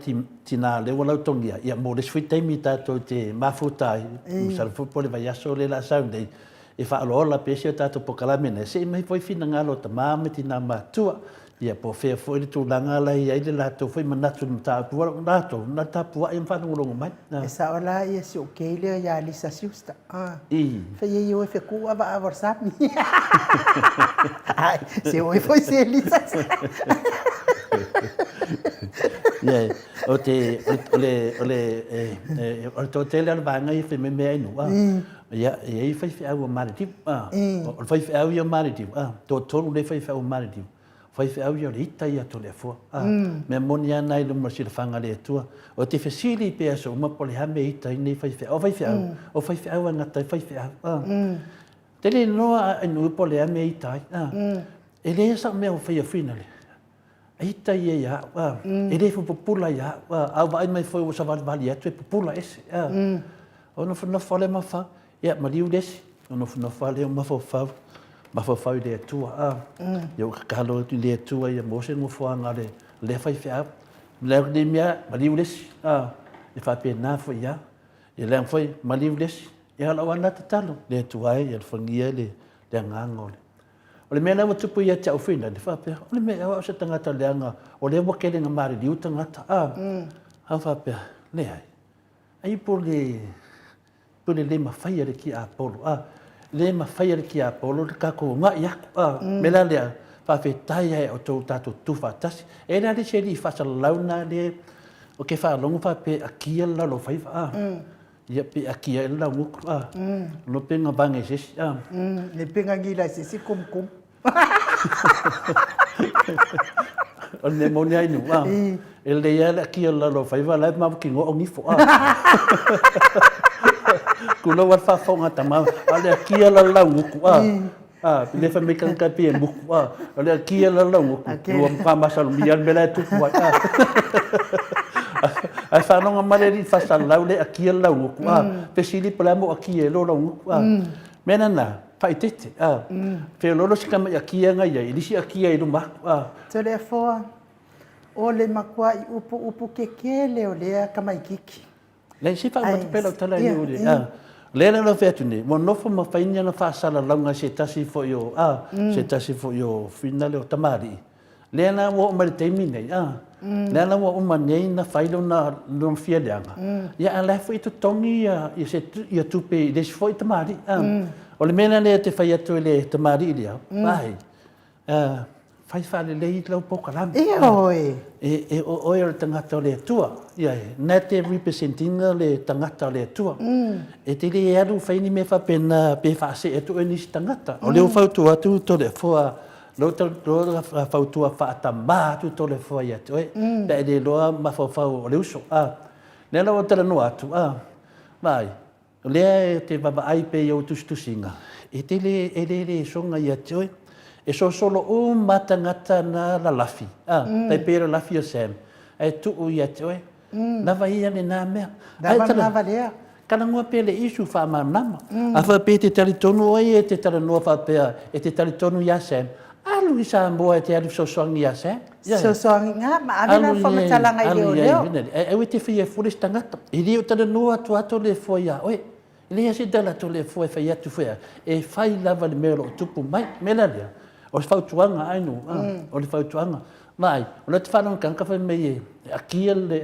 tina le wala tongia ia mo le sui mi tato te mafutai sa fo po le vai aso le la saundei e fa lo la pesi tato po kala me ne se mai foi fina ngalo ta mama tina matua ia po fe foi le tu langa la ia le la to foi manatu ta pu la to na ta pu ai fa ngolo mai e sa ola ia si o kele ia lisa siusta fe ia o fe ku ava whatsapp ai se o foi se lisa ia o te o to tele al banga i fe me me no ia e fai fe au mariti o fai fe au ia mariti to tonu le fai fe au mariti fai fe au ia ita ia to le fo me monia nai lo masil fanga le tua o te fesili pe aso uma pole ha me ita nei fai fe o fai fe au nga tai fai fe au tele no no pole ha me ita e le sa me o fai finale ita ia ia e le fo popula ia au vai mai foi o sa vali atu popula ese o no fale ma fa ia ma liu desi o no fale ma fa le tua yo kalo le tua ia mo se mo fo ngale le fai fa le de mia ma liu desi e fa pe na fo ia e le foi ma liu desi e ala wana talo le tua ia fangia le ngangole o le mena mo tupu ia tau fina le fa pe o le me o se tangata le anga o le mo kele ngamari liu tangata fa pe le ai por le mawhaia le ki a polo. Le mawhaia le ki a polo, le kako ngā iaku. Me la lea, whawhetai ai o tō tātou tuwha tasi. E la le se li whasa launa le, o ke whaalongo whape a kia la lo whaiva. Ia pe a kia la nguku. No penga bange sesi. Le penga ngila sesi kum. O ne moni ai nu. E le ia la kia la lo whaiva, lai mamu ki ngō o ngifo. Kulo wat fa fonga tama ale kia la la nguku le fa me kan ka pe buku ale kia la la nguku lo pa masal mian bela tu wa ai fa no ngama le fa sal la le kia la nguku pe sili plamo kia lo la nguku mena na fa itete fe lo lo skama kia nga ia ilisi kia i luma telefone o le makua i upu kekele o le kama ikiki Le si fa Ai, ma pelo tala ia, ni ia. le lo fetu ni mo no fo ma fa inya na fa sala longa se tasi fo yo se tasi fo yo finale o tamari le na wo ma te mi nei le na wo ma nei na fa ilo na no fia leanga ya ala fo itu tongi ya se ya tupe de fo tamari o le mena le te fa ya to le tamari dia vai fai fale le i lau poka lami. Ia oi. O e tangata o le atua. Ia e, nā te representinga le tangata o le atua. E te le aru whaini me whapena pe whaase e tu e nisi tangata. O leo whautu atu to le fua, lo whautua whaatamba atu to le fua i atu e. Da e le loa mawhau o le uso. Nea lau tala no atu. Vai, lea te baba aipe i au tustusinga. E te le songa i atu e. E so solo matangata na la lafi. Tai pera lafi o Sam. E tu u ia te oe. Nava ia le nā mea. Nava lea. Kana ngua pele isu wha manama. A wha pe te talitonu oe e te tala noa wha pea e te talitonu ia Sam. Alu i sa mboa e te alu sosoangi ia Sam. Sosoangi ngā, ma amina whamatalanga i leo leo. E ue te whia furis tangata. I rio tala noa tu ato le fua ia oe. Ile asi dala to le fua e whai atu whea. E whai lava le mea lo tupu mai. Mela lea. O le whautuanga ainu, o le whautuanga. Mai, o le te whanau kanka whai mei e akia le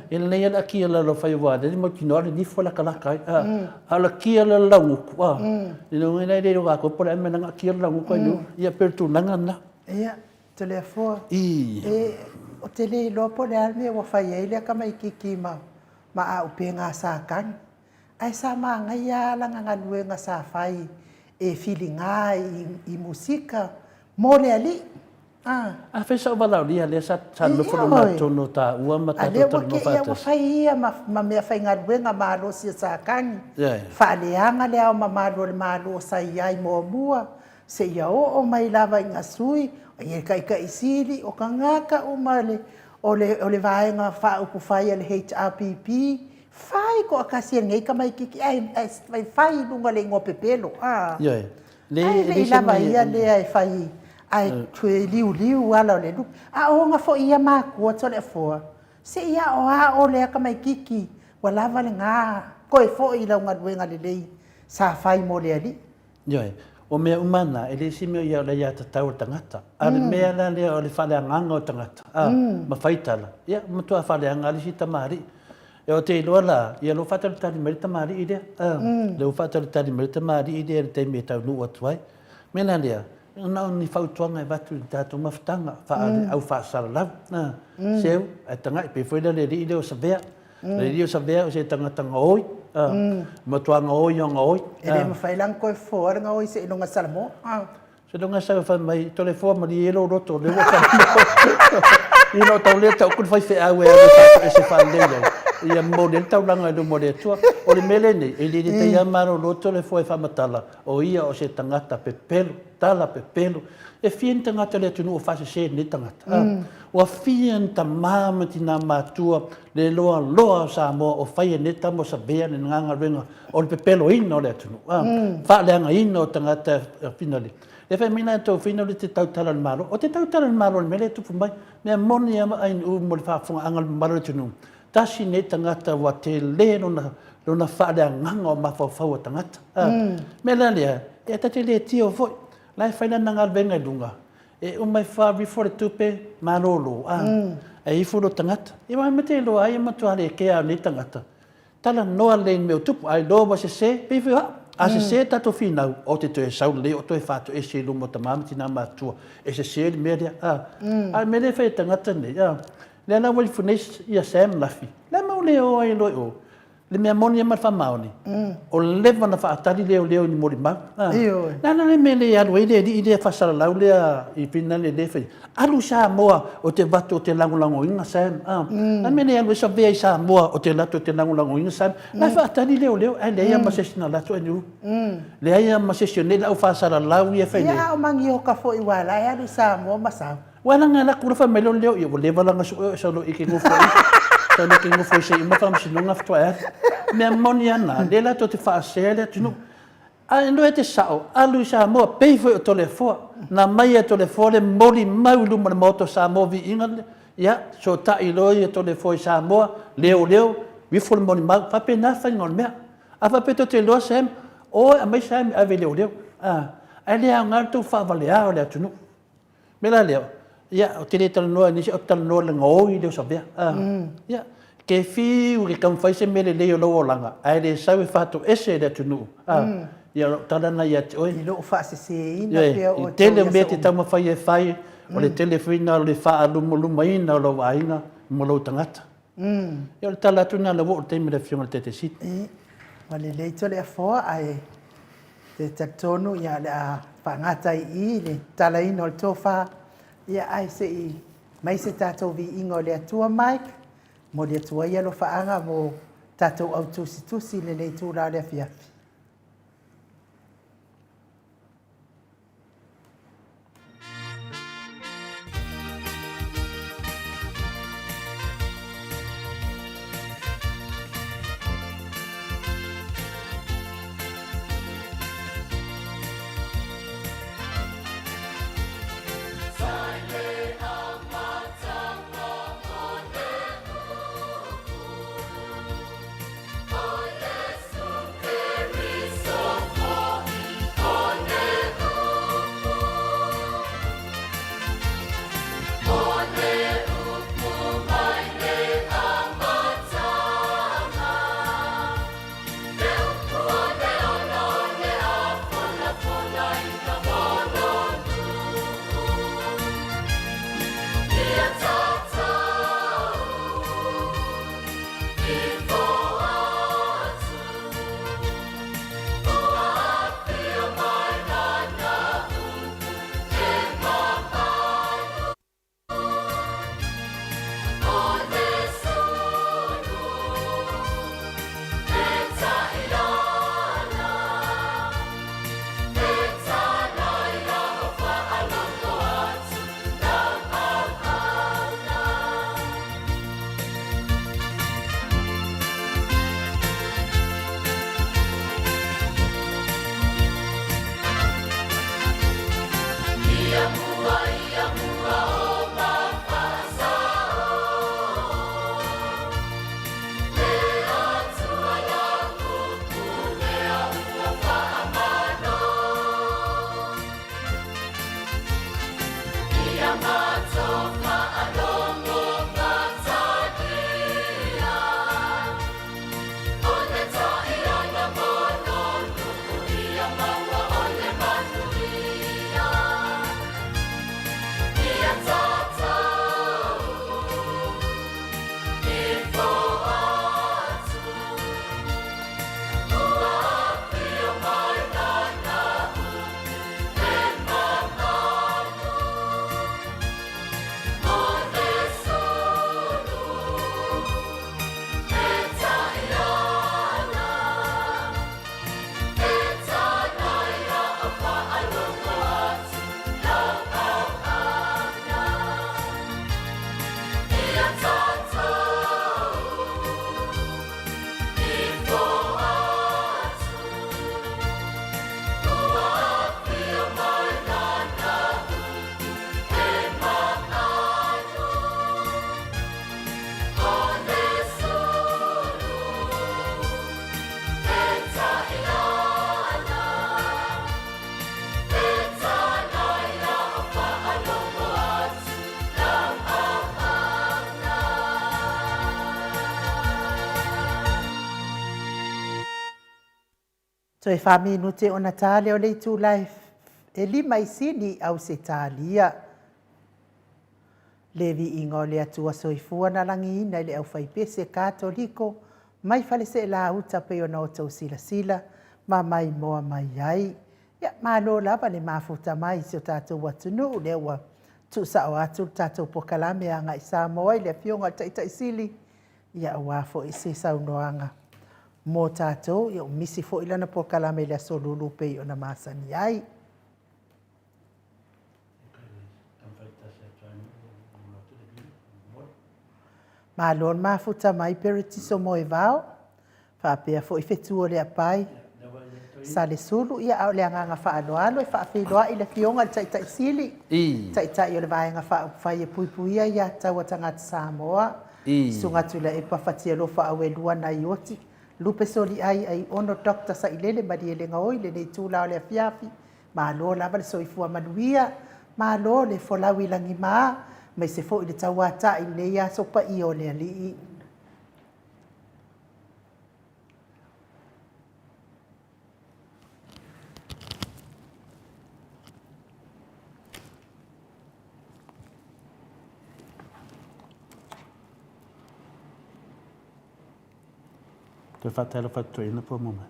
e le nei ala akia la lo whai wāde, ni mo kino ale nifo la kalaka ala kia la launguku, ni no ngai nei roga ko pora me nanga akia la launguku ainu, ia pertu nanga na. Ia, te lea fua. I. O te le lopo le alme wa whai eile ka mai kiki ma a upe ngā sākang. Ai sa maa ngai ala ngā nuenga sa whai. E whilinga i musika mo le ali. A whesa o walau lia le sa nufuru na tono ta ua mata to no fatas. Ia wa whai ia ma mea whai ngā ruenga mālo si sa kangi. Whaaleanga le au ma mālo le mālo sa iai mua mua. Se ia o mai lava i ngā sui. Ia ka isiri o ka ngaka o male. O le vaenga whaupu whai le HRPP. Fai ko akasia ngai ka mai kiki ai fai lunga le ngo pepelo le lava ia le ai fai ai tue liu ala le lu o nga fo ia ma ko to le fo se ia o le ka mai kiki wala vale nga ko fo i la nga duenga le lei sa fai mo le ali o mea umana e le simio ia le ia tatau tangata ale mea la le o le fale nganga o tangata ma faitala ia matua fale nganga le si tamari e o te iloa la, ia lo whataru tari merita maari i rea. Leo whataru tari merita maari i rea te me tau nu atuai. Mena lea, nao ni whautuanga e watu i tātou mawhitanga, whaare au whaasara lau. Seu, e tanga i pewhaila le ri i leo sa vea. Le ri o sa vea o se tangatanga oi. Matuanga oi o nga oi. E le mawhailang koe fōranga oi se ilonga salamo. Se longa sa wha mai, tole fōa mari elo roto, le wa salamo. Ino tau lea tau kun whai whi aue e se whaelele. Ia model tau langa do model tua o le mele nei e le te ia maro loto le foi fa matala o ia o se tangata pepelo tala pepelo e fien tangata le tunu o fa se ni tangata o fien ta mama tina matua le loa sa mo o fai ne tamo sa bea ne nganga renga o le pepelo ino le tunu fa le anga ino tangata finale e fa mina to finale te tau tala malo o te tau tala malo le mele tu mai me moni ama ai mo le fa funga angal malo tunu tasi ne tangata wa te le lona whaarea nganga o mawhawhau tangata. Mela lea, e tate le tio foi, lai whaina nanga venga lunga. E umai whaari fore tupe marolo. E ifuro tangata. E wai mate loa ai matuare ke a ne tangata. Tala noa le meo tupu, ai loa se, pewe ha. A se tato finau, o te toe sau le, o toe whato e se lumo ta mamiti na matua. E se le mea rea. Ai mele whai tangata ne, le ana wali funes ia Sam lafi. Le mau leo ai loi o. Le mea moni ama wha maoni. O lewa na whaatari leo ni mori mau. Nana le mele alu e le i le whasara lau lea i pina le whai. Alu sa moa o te watu o te langulango inga Sam. Na mele alu e sa vea i sa moa o te latu o te langulango inga Sam. Na whaatari leo ai le ia masesina latu anu. Le ia masesina le au whasara lau ia whai le. Ia o mangi o ka fo i wala e alu sa moa masau. Wala nga la kura fa melon leo yo le wala nga so lo ike ngofo. So lo ike ngofo se ima fa msi longa fto er. Me moniana le la to te fa sele tu no. A ndo ete sao alu sa mo pe fo to le fo na mai to le fo le moli mau lu mo moto sa mo vi inga ya so ta i lo to le fo sa mo leo vi fol mo ma fa pe na fa ngol me a fa pe to te lo sem o a mai sai a ve leo a le nga tu fa vale a le tu no me la leo ya o te le tal no ni o tal no le ngoi le so be ya ke fi u ke kam fa se me le le lo langa a le sa we fa to ese le tu no ya tala na ya oi I lo fa se ina pe o te le me te tama fa ye fai o le telefina le fa alu mulu mai na lo waina mo lo tangata ya le tala tu na le wo te me le fiona te sit wale le to le fo ai te tatonu ya le fa ngata I le tala ino to fa ya ai se I mai se tato vi ingo le tua Mike mo le tua ya lo fa anga mo tato au tusi le tu la le fiafi So e whaminute o na tāle o leitu lai e lima I sini au se tālia. Levi ingo le atua soifua na langi ina le au whaipese kātoliko mai whale se la uta pe o na o tau sila sila ma mai moa mai ai. Ia malo lava le mafuta mai se o tātou watunu le ua tu sa o atu tātou pokalame a ngai sa moa le fionga taitai sili. Ia wafo I se saunoanga. Mō tātou, ia o misi fo ilana po kalame le solulu pe o na masani ai. Ma lon mafuta mai peritiso mo e vao, whapea fo I fetua le apai. Sa le sulu, ia au le anganga whaanoalo e whaafiloa I le fionga taitai sili. Taitai o le vaenga whaai e pui puia ia taua tangata Samoa. Sunga tula e pafatia lo fa awe lua na ioti. Lupe soli ai ono dokta sa ilele madi ele ngoi le nei tula o le afiafi. Ma lo lava le soifua manuia. Ma lo le folawi langi maa. Mai se fo i le tauata i le ia sopa i o le alii. Te whatela whatuina po mama.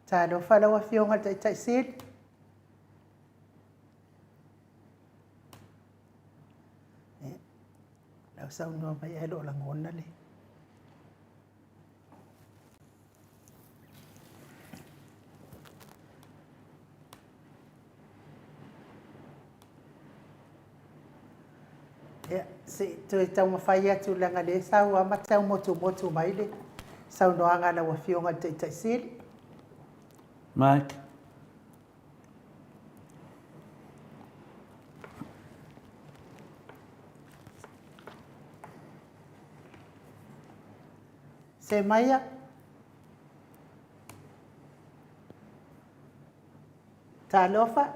Tano whala wa fionga tai siri. Lau sau noa mai e lo la ngona le. Se tu e tau mawhai atu langa le sau a matau motu mai le. Sau noa ngana wa fionga tai siri. Mike. Se maia. Ta lofa.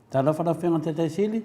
Ta lofa na whianga te taisili?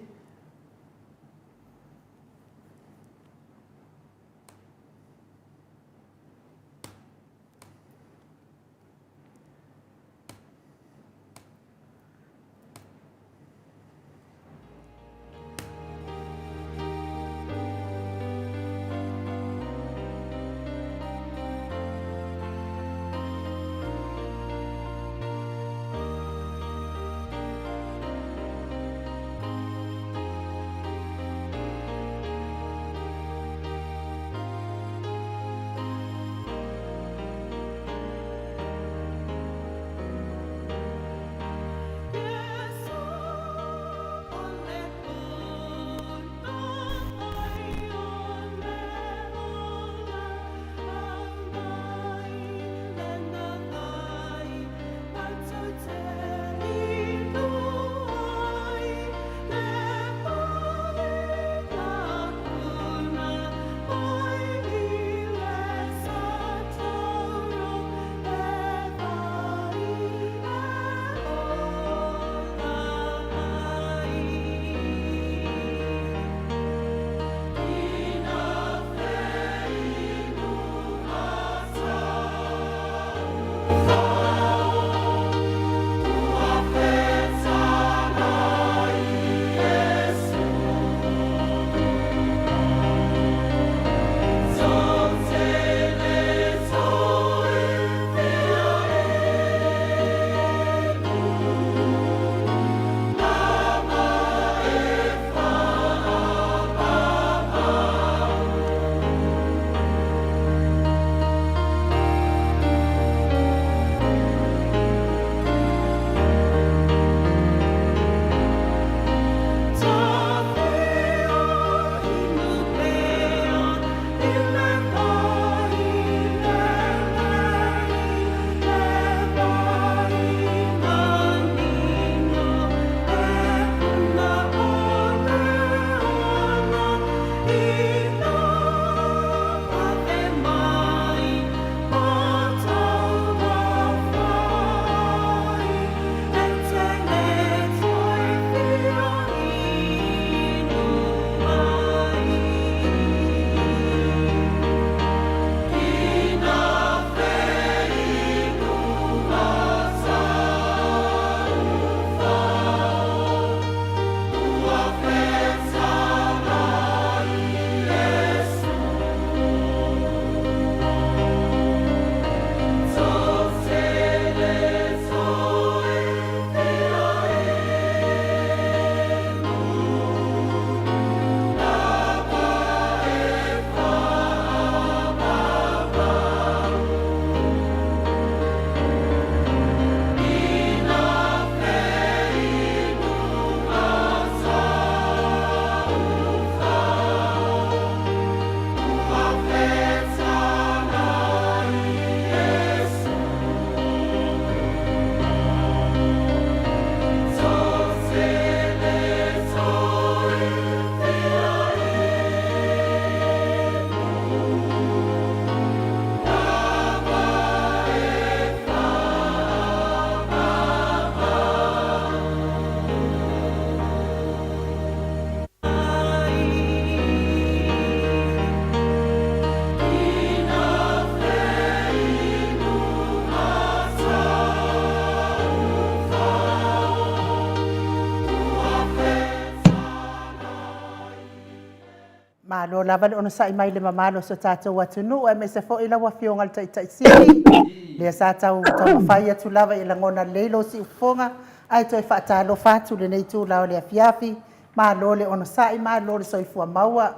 lo lava le ona sai mai le mamalo so tātou atunu e me se fo ila wa fionga tai tai siri le sa tau tau mawhai atu lava i langona leilo si ufonga ai toi whaatalo fatu le nei tū lao le afiafi ma lo le ona sai ma lo le soifua maua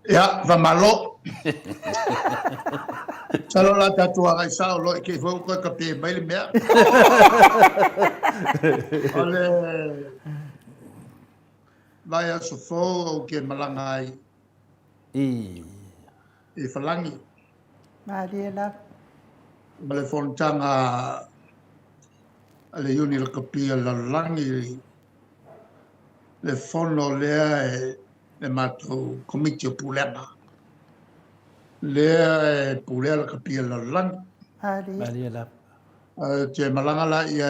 Ya, va malo. Salo la tatua kai sao lo ke fo ko ka pe mai le mea. Ole vai a so fo o ke malanga ai i falangi. ma la Male fontanga ale yuni le kapia la langi le fono le mato komiti o pulema. Le pulea ka pia la lang ali la te malanga la ia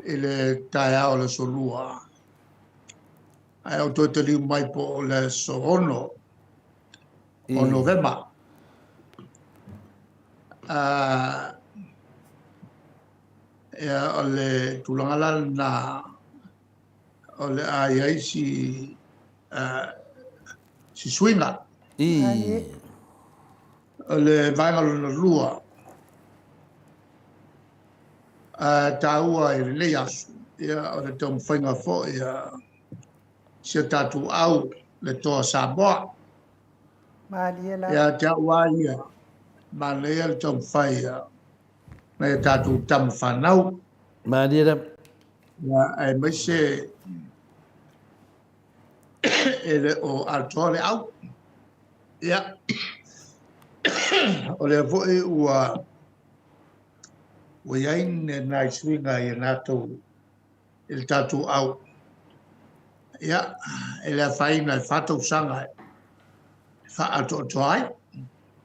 ile taia o le solua ai o te liu mai po le sono o novemba ia o le tulanga la na o le ai si swinga le vanga lo lua taua i le yasu ia o le tom whainga fo ia se tatu au le toa Samoa ma la ia taua ia ma lea le tom whaia me tatu tam whanau ma la ia ai maise ele o altore au ia o le foi ua iaine nai swinga i nato il tatu au ia ele faina fato sanga fa ato toai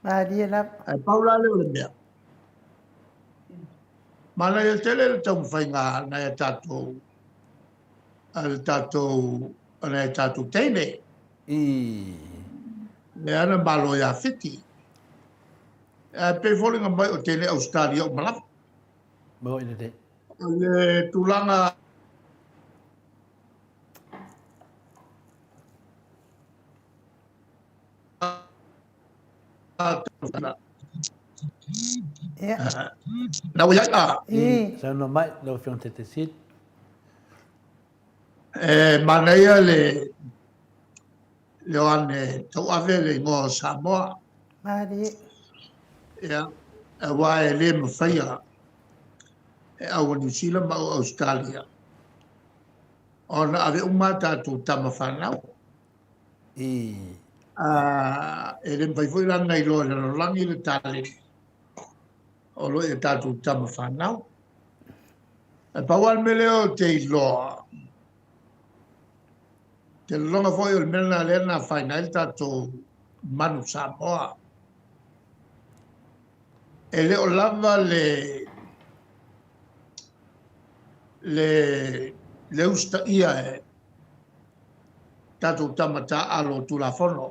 ma la ai paula le mea mana il tele le tom fainga na tatu al tatu na tatu tene le ana malo ya fiti pe volinga mai o tele Australia o malaf mo ina de le tulanga na wia sa no mai lo fion te sit manaya le ane tau ave le ngo Samoa ma ia wa le mafia au New Zealand ma Australia ona ave umata tu tamafanau ele vai foi lá na ilo le langi le tale o lo e tatu tamafanau e pawal meleo te ilo te longa foi o mena le na final tatu manu Samoa ele o lava le usta ia tatu tamata alo tulafono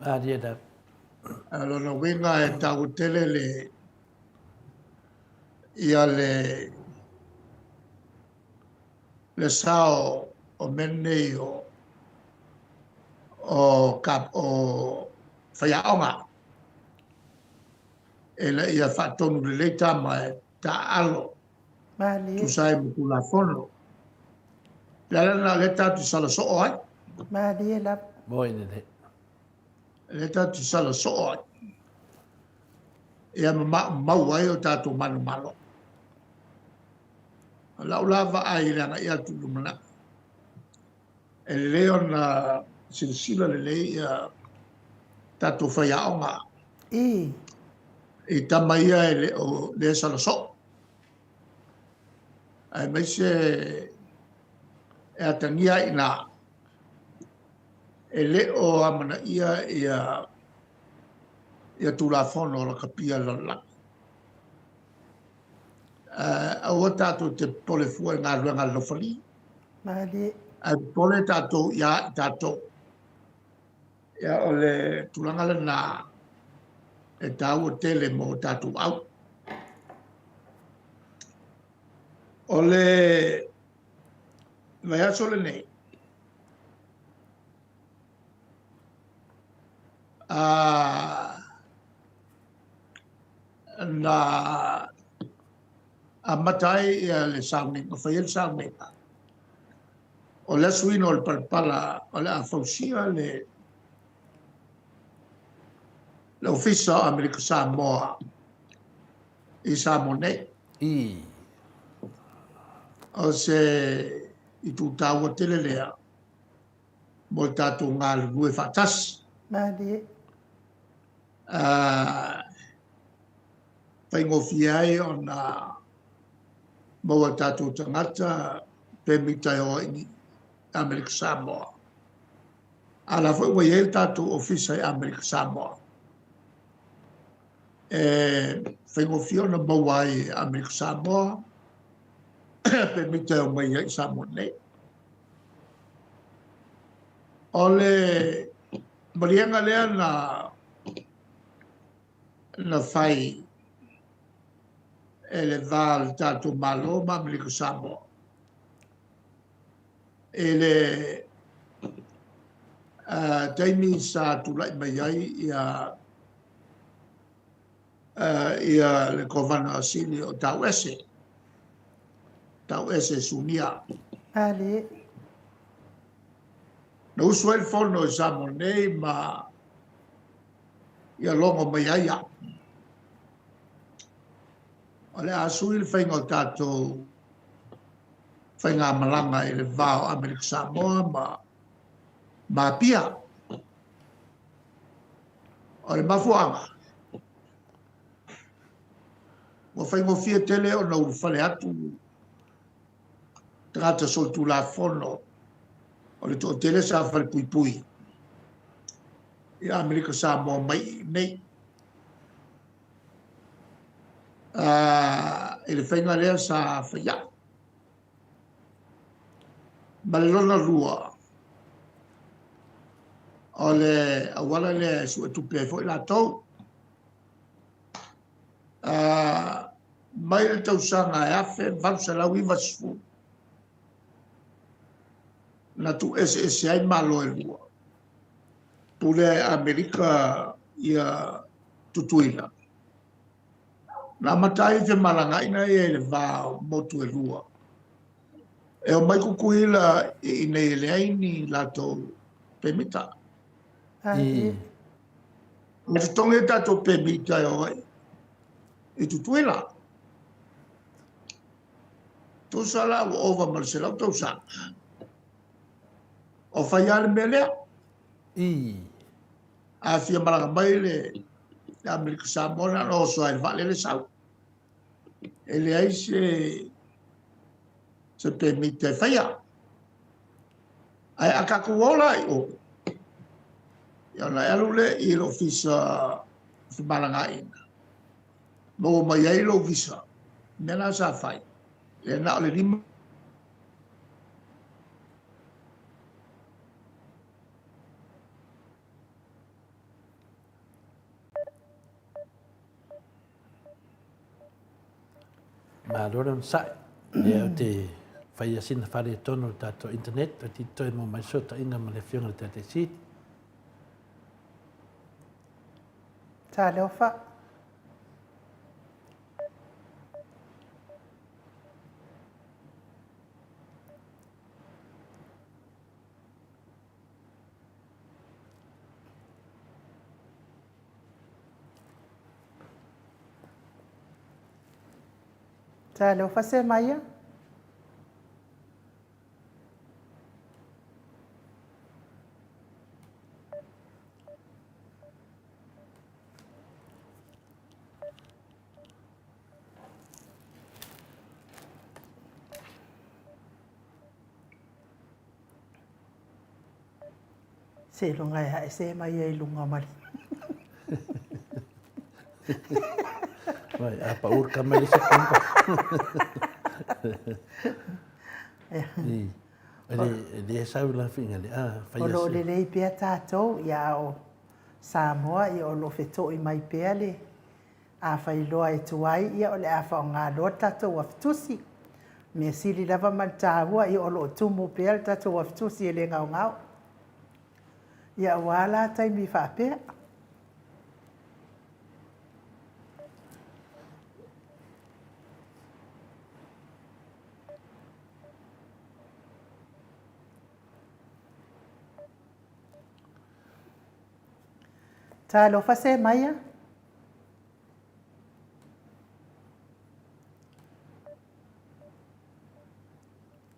la alo no winga e tau tele ia le sao o mene o kap o whaiaonga ele ia whatonu le leita mai ta alo ma tu sai mo la fono la leta tu sala so ai ma la mo ina de leta tu sala so ai ia ma wai o tatu manu malo la lava ai la ia tu lumana e leon silsila le ia tatu whaiaonga i tamaia le sala so ai mai se e atangia ina e le o amana ia tulafono o la kapia la a o tato te pole fua ngā ruanga lofali ma ai pole tato ia tato ia o le tulanga le na e tau o tele mo tato au o le vai aso le nei na a matai ia le sauninga, whai le sauninga. O le suino o le palpala, o le a fausia le ofisa o Amerika Samoa i Samoa nei. O se i tu taua tele lea mo tātou ngā lue whatasi. Mali. Whaingofia ai o na maua tātou tangata pe mitai o ini Amerika Samoa. Ala whai e tātou ofisa i Amerika Samoa. Whaingofia o na maua i Amerika Samoa pe mitai o mai i Samoa nei. O le marianga lea na whai e le vāle tātou malo ma Amerika Samoa. E le taimi sa tulai mai ai ia le kovana asili o tau ese sunia. Ali. Na usua il fono e Samoa nei ma ia longo mai ai a. O le asui le whainga o tātou whainga malanga i le vāo Amerika Samoa ma pia. O le mafuanga. O whainga fia tele o na urufale atu tangata soltu la fono o le to tele sa whare pui pui. I Amerika Samoa mai nei. E le whainga lea sa whaia. Ma le lona rua. O le awala le su e tupe e fwoi la tau. Mai le tausanga e afe, vausa lau iwa sifu. Na tu ese ai malo e rua. Tule Amerika ia tutuina. Na matai fe malangaina e le vāo motu e rua. E o mai kukuila i nei le aini lato pemita. O te tonge tato pemita e oi. I tutuila. Tūsala o ova marisela o tausanga. O whaiale me lea. A fia malanga mai le Amerika Samoa no so ai vale le sau. E le ai se permite whaia. Ai akakuola i o. Ia na alule i lo fisa malanga ina. Mo mai ai lo visa. Nena sa whai. Le na ole lima. Ma lora sai. Ia te whaia sina whare tono tato internet. O ti toi mo mai sota ina ma le whionga le tate sit. Tā leo wha. Tā leo wha se mai a? Se lunga e se mai e lunga mari. Vai, apa urka mai se kumpa. Ele sa la finga le o lo le lei pea tātou ia o Samoa i o lo feto i mai pea le a whailoa e tuai ia o le a whao ngā loa tātou aftusi. Me sili lava man tāua i o lo tumu pea le tātou aftusi e le ngau ngau. Ia wala taimi whapea. Talofa se mai a.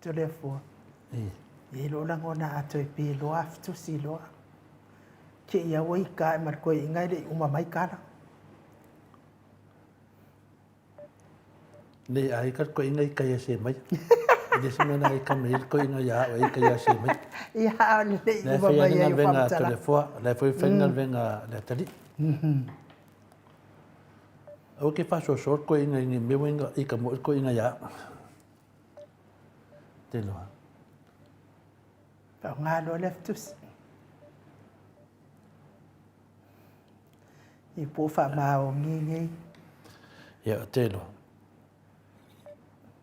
Telefua. E lo la ngona ato e pe lo aftu si lo. Ke ia wai ka e mar koe ingai le uma mai kara. Le ai ka ko ingai ka ia se mai. Le se mena ai ka me ko ingai ya ai ka ia se mai. Ia le Le uma mai ia e venga whamtara. telefua, le foi fenga venga le tali. O ke fa so so ko ingai ni me wenga i ka mo ko ingai ya. Te lo. Pa ngā lo leftus. I po wha mao ngi. Ya te lo.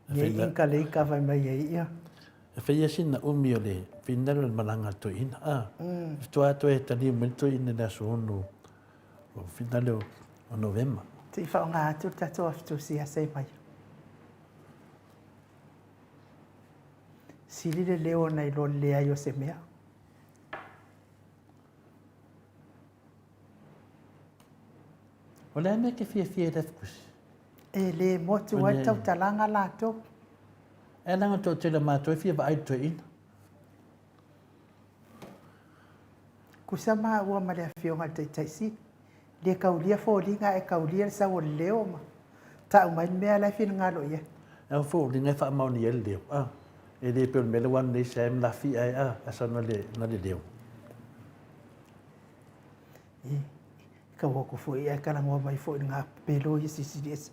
Ngi inka le ika vai mai e ia. E whaia sina umi o le whinaro malanga to ina. Tua to e tani mento ina na so ono o whinaro o novema. Te wha ngā atu tato aftu si a sei mai. Sili le leo nei lo lea yo se mea. O le ane ke fia refkusi. E le motu ai tau talanga lato. E nanga to te le mato e fia va ai to ina. Kusa maa ua ma le awhionga te taisi. Le kaulia fōlinga e kaulia sa o leo ma. Ta umai mea lai whina ngā lo ia. E o fō, li ngai wha mauni e le leo. E le peo mele wan nei se em la fi ai asa na le leo. Ka wako fo ia ka rangoa mai fo i ngā pelo i sisiris.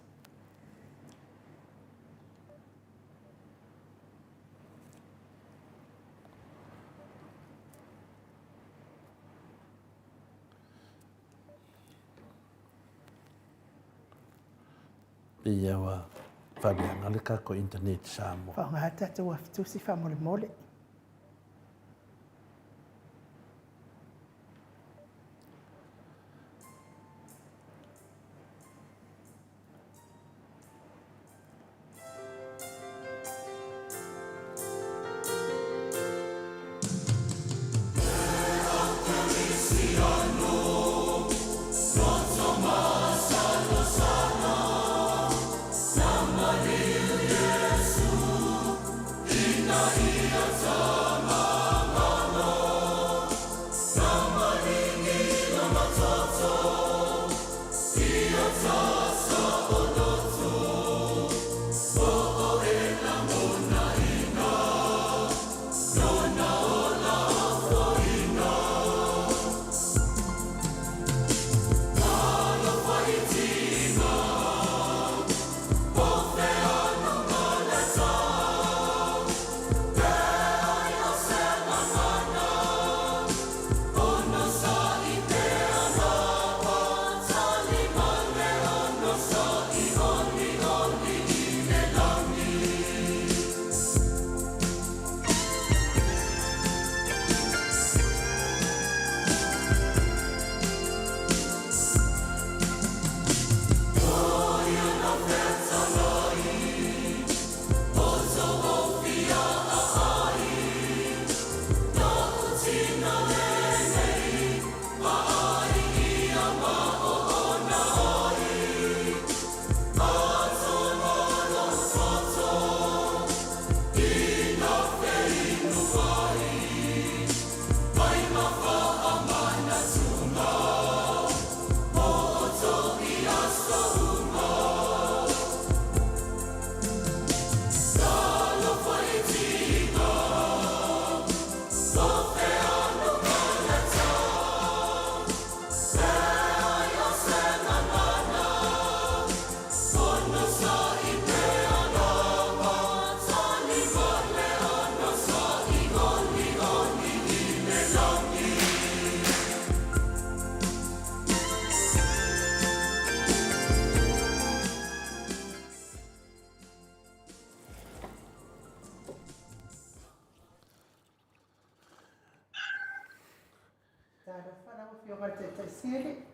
Ia wa whareanga le ka ko internet sa mo. Wha ngā tatu aftu si wha mole mole.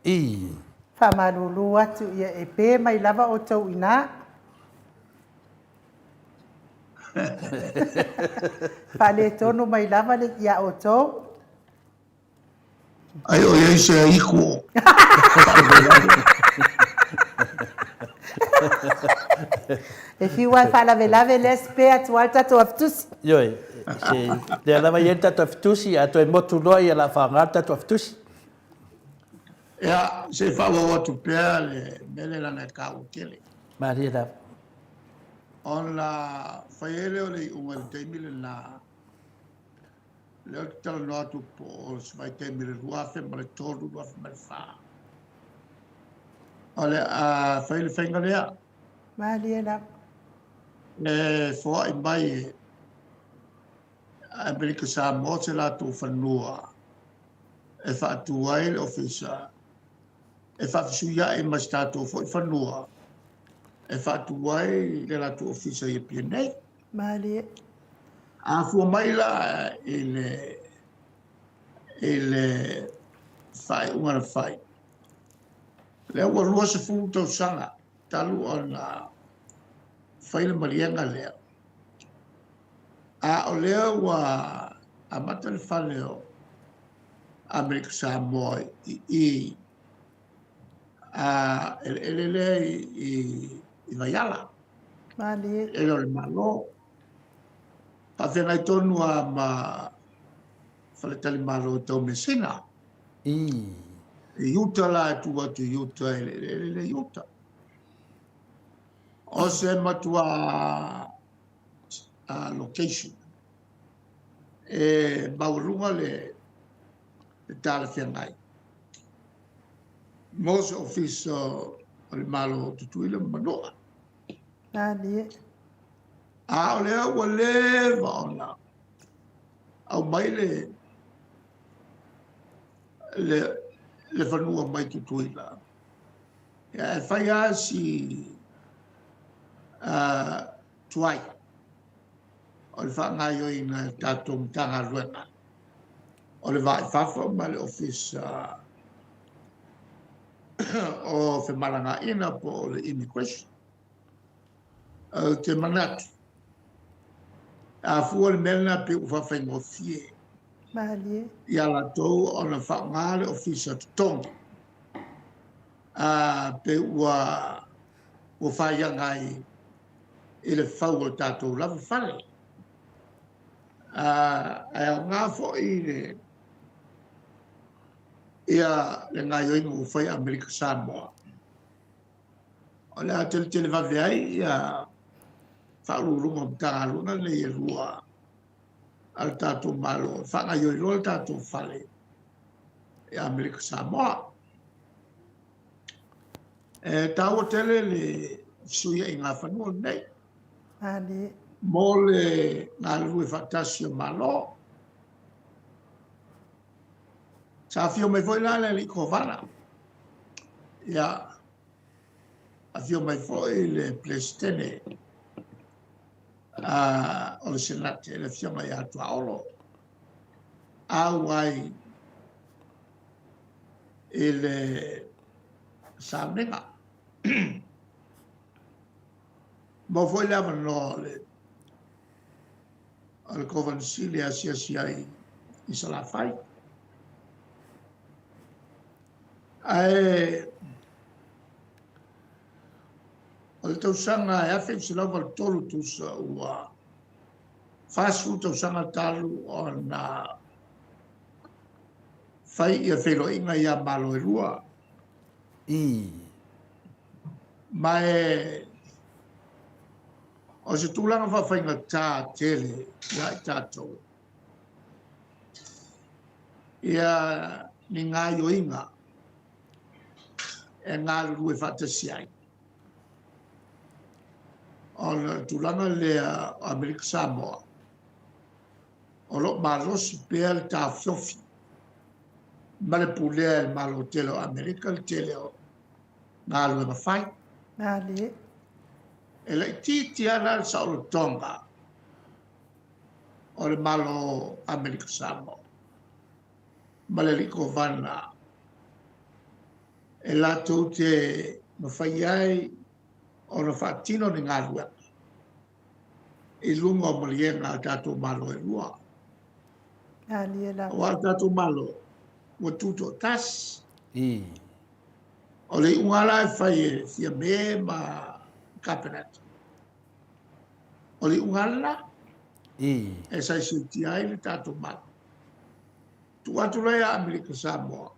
I. Whamaruru atu ia e pē mai lava o tau ina. Whale tono mai lava le ia o tau. Ai o ia se iko. E fi wai fa lave le spea tu alta to aftusi. Yoi, se le lava i tatou afitusi, a toi motu loa i la whanga tatou afitusi. Ia, se whawa tu pēr le mele lana kau kele. Maria da, On la whaiele o le unga le teimile na leo te tala noa tu po o svai teimile ruafe ma le tolu ruafe ma le wha. O le a whaile whainga lea, Maria la. le fua i mai e Amerika Samoa se la tu whanua. E whaatu ai le ofisa. E whaafisu ia e mas tātou fo i whanua. E whaatu ai le la tu ofisa i PNA. Maria. A fua mai la e le whai, unga na whai. Le ua rua se fu tau sanga, talu o na whaile marianga lea. A o lea ua amata le whale o Amerika Samoa i ele lea i Vaiala. Maria. Ele o le malo. Pa whengai tonu a ma whale tali malo tau mesina. i, Iuta la e tu atu iuta ele iuta. O se matua location. E maurunga le tala whengai. Mose office o le malo tutuile manoa. Maria. A o lea ua lewa ona. Au mai le whanua mai tutuila. Ia e whai a si tuai. O le whangai o ina tātou mtanga ruena. O le vai whawha ma le office o whemalanga ina po le immigration. Te manatu. A fua le mena pe u whawhaingo fie. Maria. Ia la tou o na whangā le office tutongi. Pe ua whaiangai i le whau o tātou lawa whale. E o ngā fo i le ia le ngā yoinga u whai Amerika Samoa. O le a tele vave ai ia whaururunga mtanga luna le i rua al tātou malo. Whanga yoiro al tātou whale i Amerika Samoa. E tāua tele le suia i ngā whanua nei. Maria. Mō le ngā rue whaktasio malo. Sa fio mai foi la le kovana. Ia a fio mai foi le plestene. O le senate le fio mai atu aolo. Awai ele samenga. Mo foi la no le covansile asia i sala fai. Ai o le tausanga e afe se lava le tolu tusa ua fasu tausanga talu o na fai ia whelo inga ia malo e rua. i, Mai o se tūlanga whawhainga tā tele ia i tātou. Ia ni ngā yoinga e ngā rue whatasiai. O na tūlanga lea Amerika Samoa. O lo marosi pēr le tā whiofi. Ma le pulea le malo tele o Amerika le tele o ngā rue mawhai. Maria. E le titi ana sa o tonga o le malo Amerika Samoa. Ma le liko vana e latou te mawhai ai o na whaatino ni ngā rua. I lunga o malienga a tātou malo e rua. Maria la. O a tātou malo ua tuto tas I. o le unga la e fai e fia me ma cabinet o le unga la I. e sai si ti ai le tato mal tu atu le a Amerika Samoa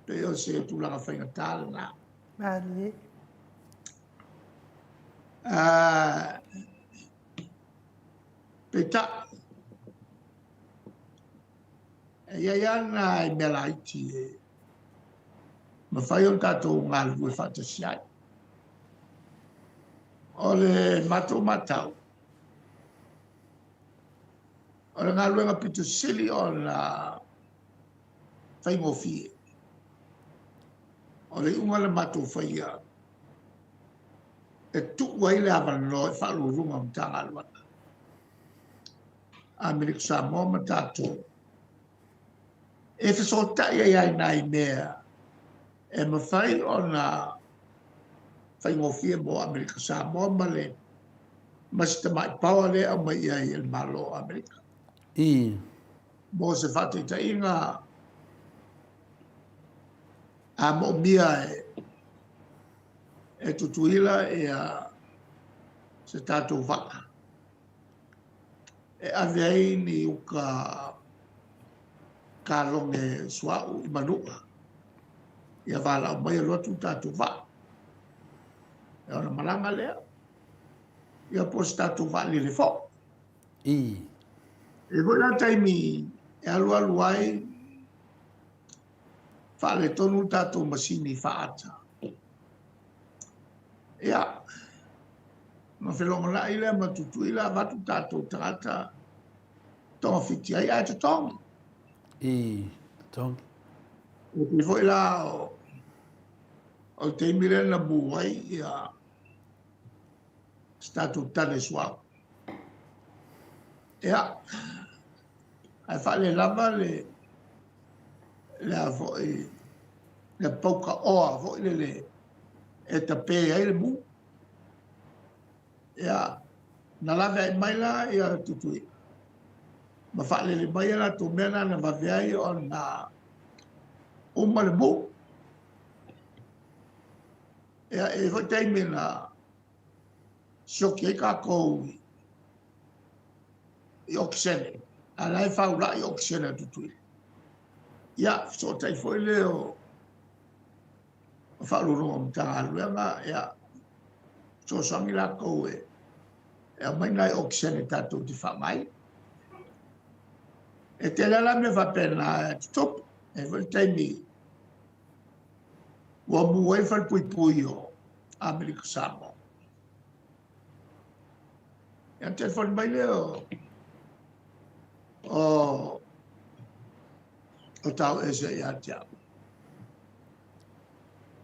pe o se tu la fai na tala na Ali. pe ta e ia na e mela iti e ma fai on tato ngal ue fata siai o le mato matau o le ngaluenga pitu sili o la fai ngofie o le unga le mato fai ia e tu wai le avano e falu runga mtanga alwa Amerika Samoa ma tato e te so ta ia nai mea e ma fai o na fai ngofie mo Amerika Samoa ma le ma si tamai pawa le au mai ia i el malo Amerika I. mo se fatu i ta inga a mo mia e tutuila e a se tato waka e avei ni uka kalonge suau i manuka ia vala o mai lotu tato waka e ona malanga lea ia po se tato waka li le fo I. e voi la taimi e alua luai fa le tonu tato masini fa ata ia ma felonga la ile ma tutu ila vatu tato tata tonga fiti ai ai te tonga I. Tong. o te foi la o te mire na buai ia statu tane sua ia ai fa le lava le avo le pauka o avo le e te pe ai le bu ia na lava ai mai la ia tutui ma fa le mai la tu mena na va viai o na uma le bu ia e foi te mena shoki ka ko i oksene ala e fa ula i oksene tutui ia so tai foi le o fa lu no ta luenga ia so sangi la ko e mai nai oksene tatu di fa mai e te la me va pena stop e vol taimi wa mu wai fa pui o Amerika Samoa e telefon mai le o tau ese ia tia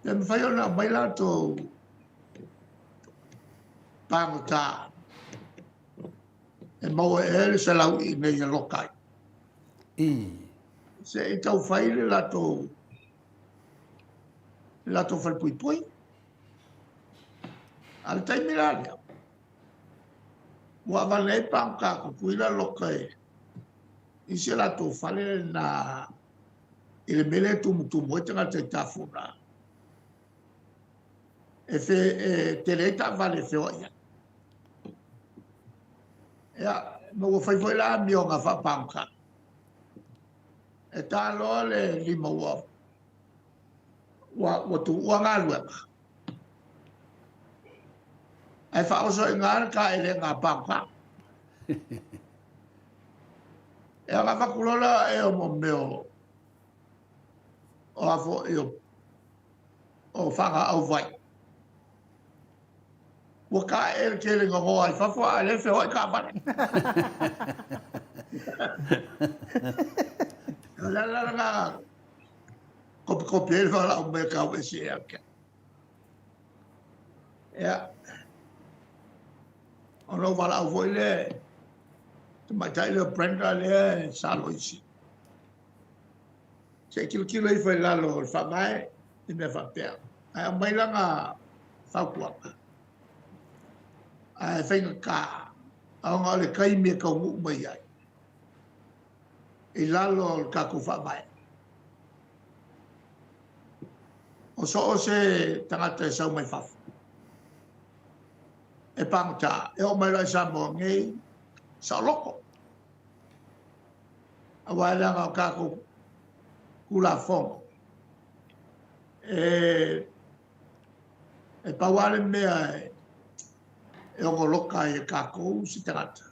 e me fai ona mai la to pangota e mau e ele se lau i nei lokai I. se i tau fai le lato fai pui al tai mirania wa vale pangka ko kuila lokai i se lato fale na ile mele tu mo tanga te tafuna e fe te leta vale fe oia ya no fai foi la mi nga fa pangka e ta lo le lima wa tu wa nga lua ai fa oso nga ka ele nga pangka e nga fa kulola e o meo o afo o fanga au vai wa ka el kele nga ho ai fa fo ale fe o ka ba la kopi el fa la o me ka o se ya ono wala au foi le te mai tai le prenda le sa lo isi se kilo i foi la lo fa mai e me fa pe ai mai la nga fa kwa ai fai ka au nga le kai me ka u mai ai i la lo ka ku fa mai o so o se tangata e sau mai fafu. E pangata, e o mai rai sa mo ngei, sa loko. A wailanga o kako kula fongo. E pawale mea e ongo loka e kako si tangata.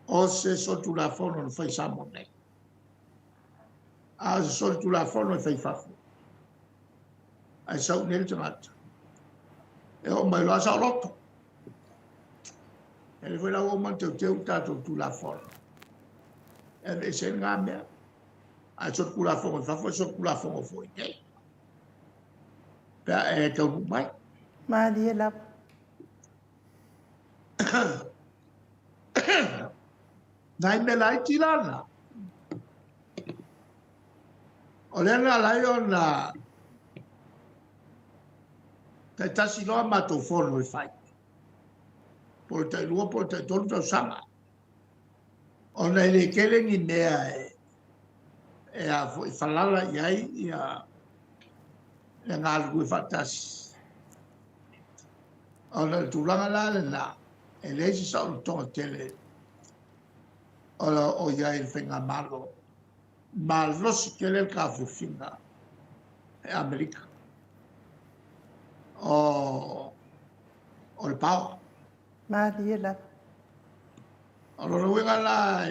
O se sotu la fono no fai sa mo nei. A se sotu la fono e fai fafu. Ai sau nere tangata. E o mai loa sa loto. E le foi la o man teu tato tu la fono. E se ngā mea. Ai sotu kula fongo e fafu, e sotu kula fongo foi nei. Pea e tau mai. Mali e lava. Nai me lai tirana. O lena lai o na tai tasi loa matou fono e fai. Po tai lua, po tai tonu tau sanga. O nei le kelengi mea e a fo i falala i ai i a e ngā lugu i fatasi. O nei tūlanga la le na e leisi sa o tonga tele o iai le whenga malo. Ma losi kele ka fufinga e Amerika. O le pao. Mali e lava. O lo wenga la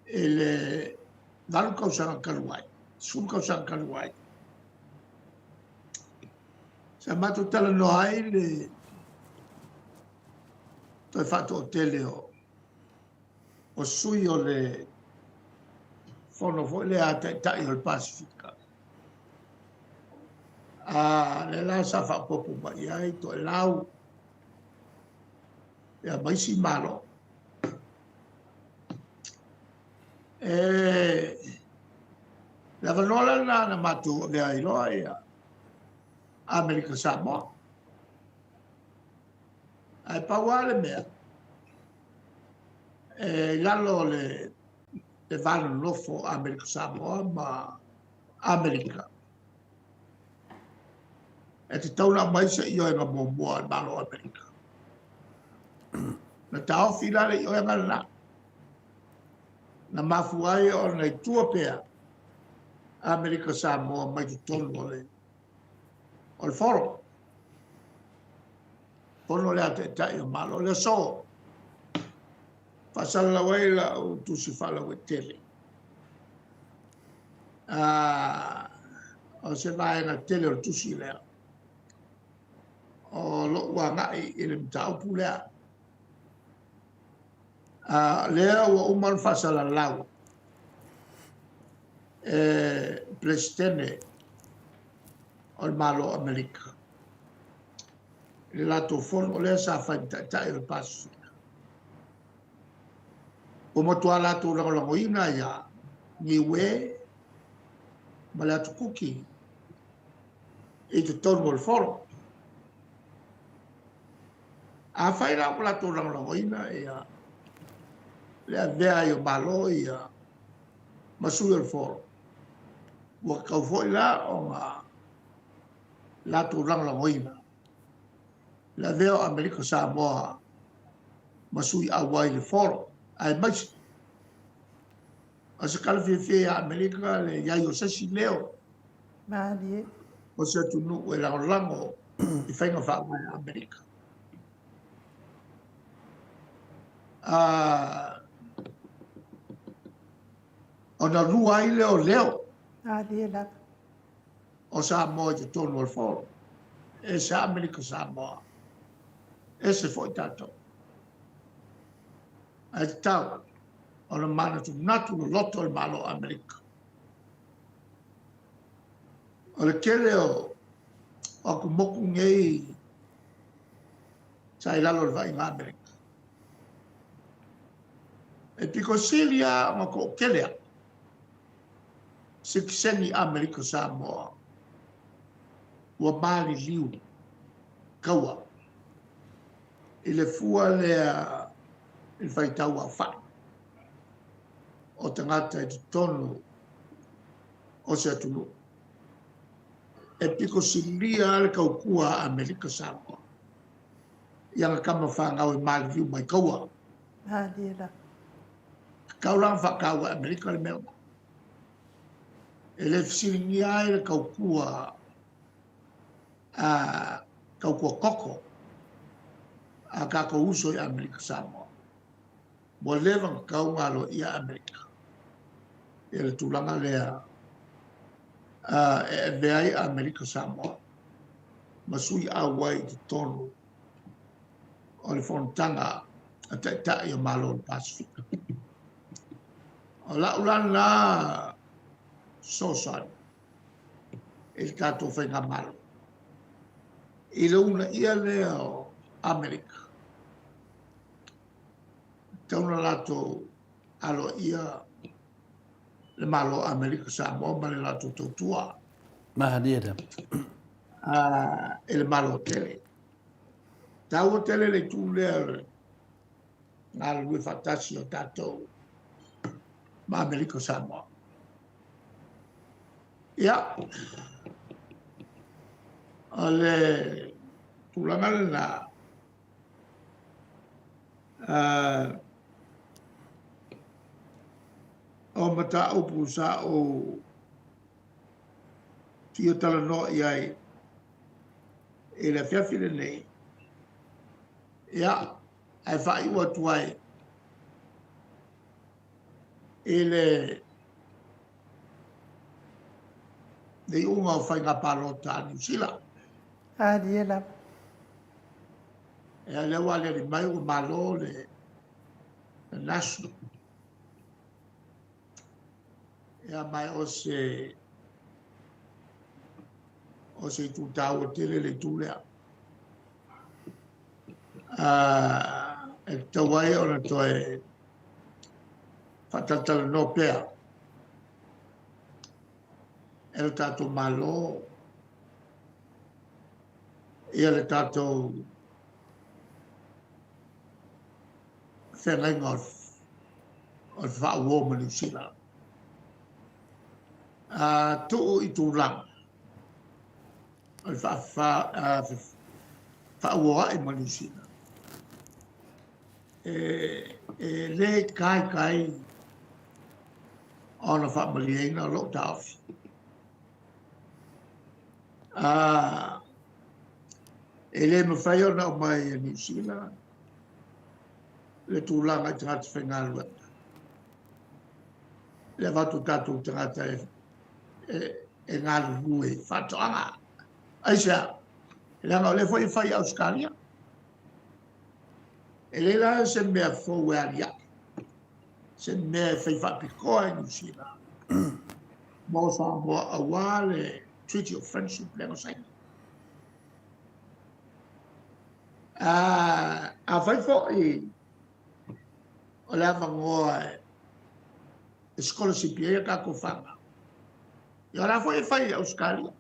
ele dalu kausanga kaluai. Sun kausanga kaluai. Sa matu tala no ai le toi fatto o tele o sui o le fono foi le a tai o Pacifica. A le la sa fa popo mai ai to lau. Ya mai si malo. La vanola na matu le ai lo ai America Samoa. Ai pawale mea. Lalo le vano lofo America Samoa ma America. E te tauna mai se io e nga momoa al malo America. Na tau filare io e nga na. Na mafu ai o nei tua pea America Samoa mai tu tonu o le foro. Pono le ate tai o malo le so. Pasal la waila o tu si fala o tele. O se vai na tele o tu si lea. O lo ua ngai i le mtau pulea. Lea ua uman fasala lau. Presidente o le malo Amerika. Le lato fono lea sa fai tai o pasu. O motua lato langoina ia niwe ma le atu kuki i te tonu o le foro. A fai la la to langoina ia le avea i o malo ia masu o le foro. Ua kau foi la o ngā la to langoina. Le avea o Amerika Samoa masu i awai le foro. Ai mais asa kalafefe a Amerika le iai o sasi leo. Mali. O se tunu e lango i whainga whaku Amerika. O na rua ai leo. Mali e lava. O Samoa te tonu al foro. E sa Amerika Samoa. E se foi tato. Ai tau, o na mana tu natu no loto al malo Amerika. O le kele o ku moku ngei sa ilalo le vai ngā Amerika. E piko silia ma ko kelea. Sikiseni Amerika Samoa. Ua mali liu kaua. I le fua lea il fai tau a whai. O tangata e tonu o se atunu. e piko silia le kaukua Amerika Samoa. Ia kama whangau e Maliu mai kaua. Hālia. Kaulang whakaua Amerika le mea. E le fisiringi ai le kaukua koko a kako uso i Amerika Samoa. Mo lewa kau ngalo i Amerika. E le tulanga lea e veai Amerika Samoa. Masui a wai ki tonu o le fontanga a tai o malo o Pasifika. O la ulan la sosan e tato whainga malo. I le una ia lea o Amerika. Tauna lato alo ia le malo Amerika Samoa ma le lato tautua. Mahaniera. E le malo tele. Tau tele le tu lea ngā lue whatasi o tātou ma Amerika Samoa. Ia. O le tūlanga le nā o mata upu sa o tio tala no iai e le fiafile nei. Ia, ai whai ua tuai e le unga o whai ngā pārota a New Zealand. Hālia. E a lewa le mai o malo le national. E a mai o se tūtau o tele le tūlea. E tawai o na toe whatatala no pea. E le tātou malo. E le tātou whengainga o whaua ma New Zealand. Tu'u i tūranga. O whaua ai ma New Zealand. E le kai ona whamalienga lo tāwhi. E le mawhai ona o mai a New Zealand. Le tūlanga i tangata whaingalua. Le watu tātou tangata e ngālu rue whatoanga. Aisea, e langa o le whai Australia. E le la se mea fōu e aria. Se mea whai whapikoa i New Zealand. Mo Samoa awa le Treaty of Friendship lengo saini. A whai fōi o le awangoa e scholarship e ka ko whanga. I ora fōi e whai Australia.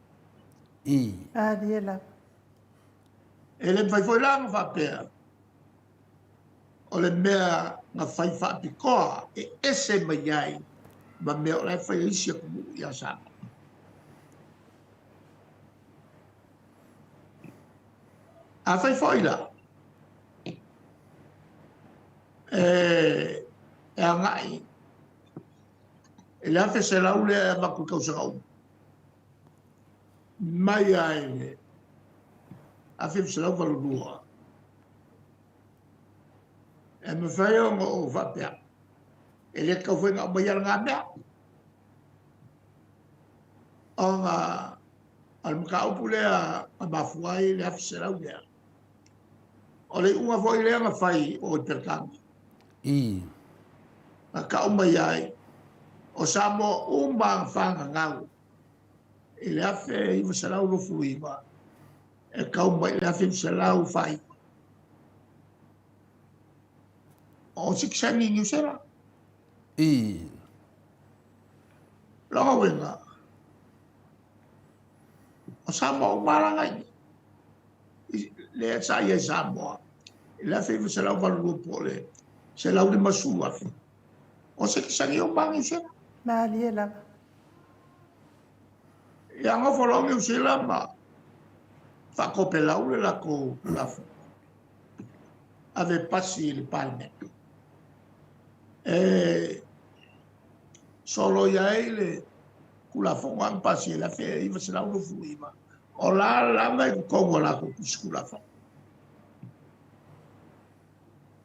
Hālia. E le whai fōi langa whapea. O le mea ngā whai whapikoa e ese mai ai ma mea o lai whai isia kumu i a sama. A whai whai la. E a ngai. E le awhi se lau le a maku kausangau. Mai ai le. A whi se lau walunua. E me whai o ngā o whapea. E le kau whenga o mai ala ngā mea. O ngā almuka upu lea a mafuai le awhi se lau lea. O le unga fwoi lea ngā whai o i perkangi. A ka o mai ai. O sa mo umang whanga ngau. E le awhi i wasalau lofu iwa. E ka o mai le awhi wasalau whai. O sikisani New Zealand. Longa wenga. O Samoa umarangai. Le sa ia Samoa. Le awhi se lau walu po le. Se lau le masu afi. O sikisani o mangi se. Hālia. Ia ngofo lo New Zealand ma whakopelau le lako kulafo. Ave pasi le Parliament. Solo iai le kulafo ngang pasi la fe iwa se lau fu iwa. O la mai kongo lako kulafo.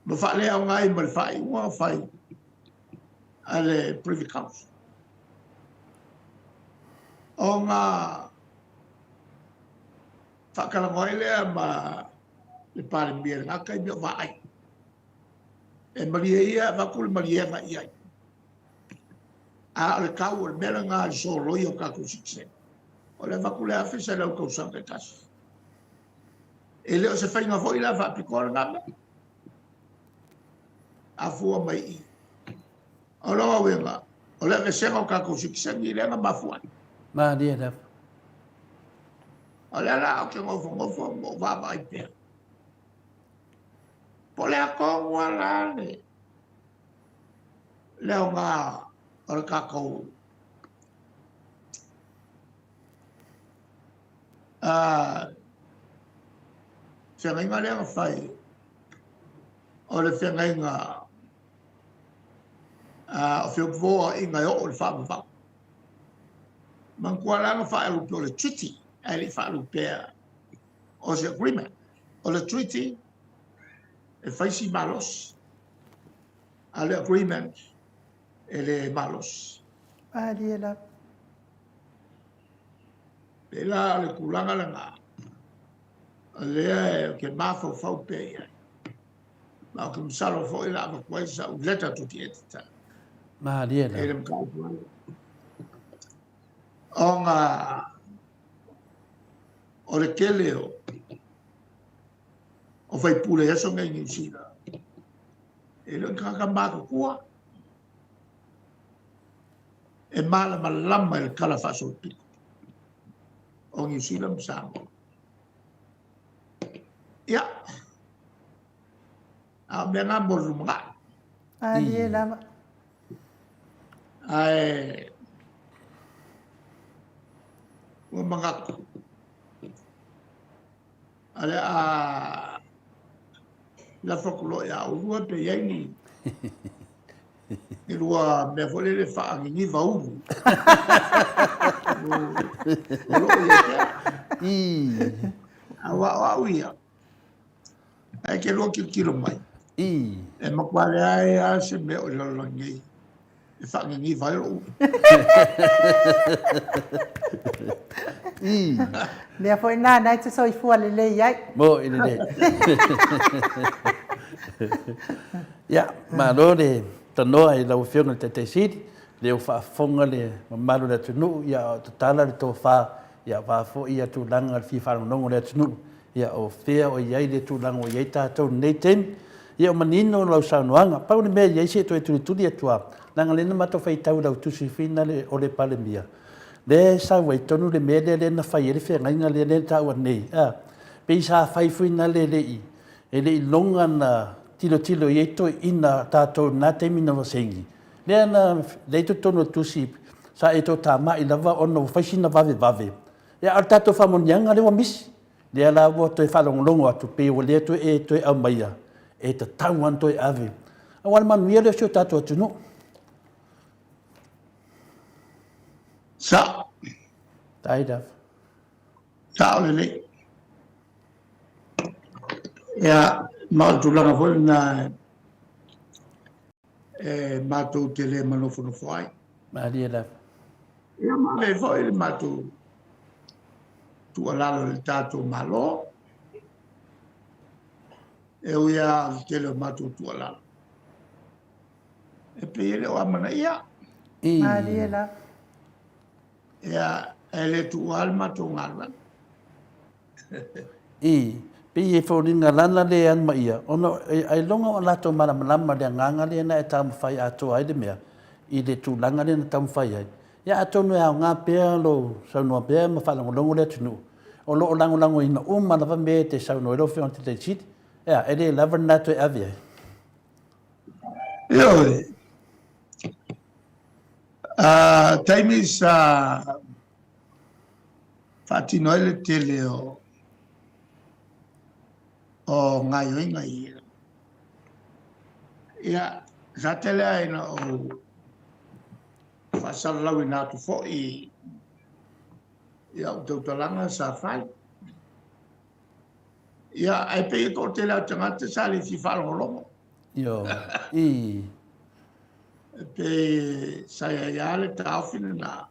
Ma fa le au ngai ma le fai ua fai ale Privy Council. O ngā whakalangoe lea ma le pare mia ngā kai mea waai. E maria ia, wakule maria ngā iai. A le kau o le mera ngā so roi o kako sikse. O le wakule a fisa lau kau sanke kasi. E leo se whainga foi la whapikora ngā mea. A fua mai i. O loa wenga. O le ke senga o kako sikse ni le ngā mafuan. Ma dia da. O le ala o ke ngofo mo wama i pia. Po le ako wala le. Leo ngā o le kakou. Whianga inga lea whai. O le whianga inga o whiokvoa inga o le whamawhau. Mangkua langa whaelupe o le treaty, e le whaelupea o se agreement. O le treaty, e whaisi malos. A le agreement, e le malos. Pādia la. E la le kulanga langa. A lea ke mafo fau pe ia. Ma o ke msalo fo ila ama kwaisa u leta tuti etita. Ma dia da. E le mkau o ngā o le kele o whai pule eso ngai New Zealand. E le kaka mako kua. E mala malama e le kala whaso piko. O New Zealand sango. Ia. A mea ngā moru mga. Pādia la. Ai. O mangako. Ale a la fokulo ya urua pe yaini. Ni rua me fole le fa ngi vauru. Awa uia. Ai ke lo kilo mai. E makwale ai a se me o lo ngi. E fa ngi vauru. Lea foi nā, nai te soi fua le lei ai. Mo ine de. Ya, ma lo de tanoa i lau whionga te sidi, leo whaafonga le mamaru le tunu, ia o te tala le tō wha, ia whaafo ia tūlanga le whiwharonongo le tunu, ia o whea o iai le tūlanga o iai tātou nei temi, ia o manino lau saunoanga, pau le mea iai se toi tuli atua, nanga lena mato whaitau lau tusi whina le o le pale mia. Le sa wai tonu le mele le na fai ele whenga inga le le tau nei. Pei sa whai fuina le i. E le i longa na tilo i eto ina tātou nā te mina wasengi. Le ana le ito tono tusi sa eto tā mai lava ono whaisina vave. E ar tātou whamonianga le wa misi. Le ala wa toi whalongolongo atu pe o le toi e toi au maia. E ta tauan toi ave. Awal manuia le sio tātou atu no. Sa. Taida. Sa ole le. Ya, mau tulanga foi na matou te le manofo no foi. Maria da. Ya ma le foi le matou. Tu alalo le tato malo. E o ya te le matou tu alalo. E pe ele o amana ia. Maria la. Ya, ele tu alma tu ngala. Pe e whauringa lana le an ma ia. Ono, ai longa o lato malama le nganga le na e tamu whai ato ai le mea. I le tūlanga le na tamu whai ai. Ia ato no au ngā pēr lo saunua pēr ma whalango le tunu. O lo o lango ina umana wa me te saunua ero whion te chiti. Ia, ele lava nato e avi ai. Yo, time is Whātino ele tele o ngai o ngai. Ia, sa tele aina o whasalau i nātu fo ia o tautalanga sa whai. Ia, ai pe i tō tele au tangata sa le si whalongolongo. Yo, Pe sa ia le tāwhina na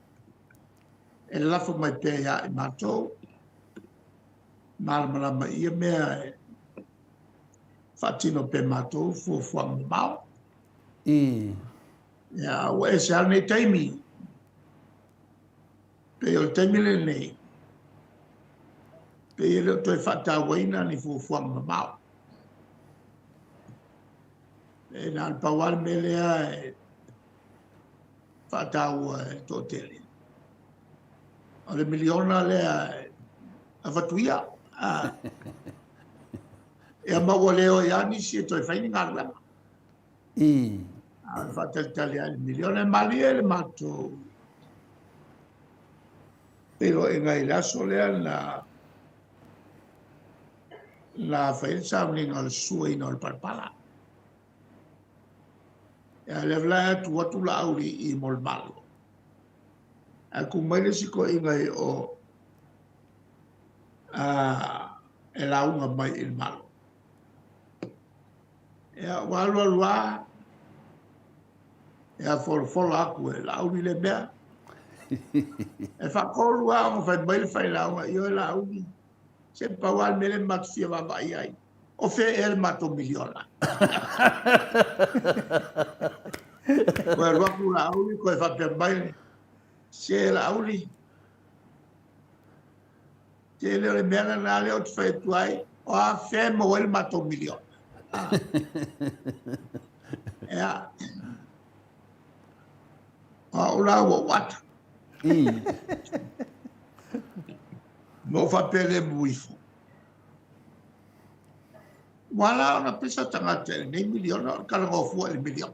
e lafo mai pe ia i mātou. Malamalama ia mea e whatino pe mātou fuafuang mau. Ia, ua e se al nei taimi. Pe o taimi le nei. Pe i leo toi whatawaina ni fuafuang mau. E nā pawar me lea e whatawa e tō tele. O le miliona lea a whatuia. E maua leo e anisi e toi whaini ngā rama. Whatatali a le miliona e mali e le mātou. Pero e ngai laso lea na whainsa mninga le sua ina o le parpala. E le vlaia tu watu la auri i mol malo. A ku maile siko ingai o e launga mai il malo. E a walua lua e a folo aku e launi le mea. E whakolu a o whai maile whai launga i o e launi. Se pawal mele matu fia wawai ai. O fe e le mato miliona. Koe ruaku launi koe whapea maile. Se launi. Se leo le mea na leo te whai tuai. O a fe mo e le mato miliona. Ea. O la ua wata. Mo whapele muifo. Wala ona pisa tangata e nei miliona o kalangofua le miliona.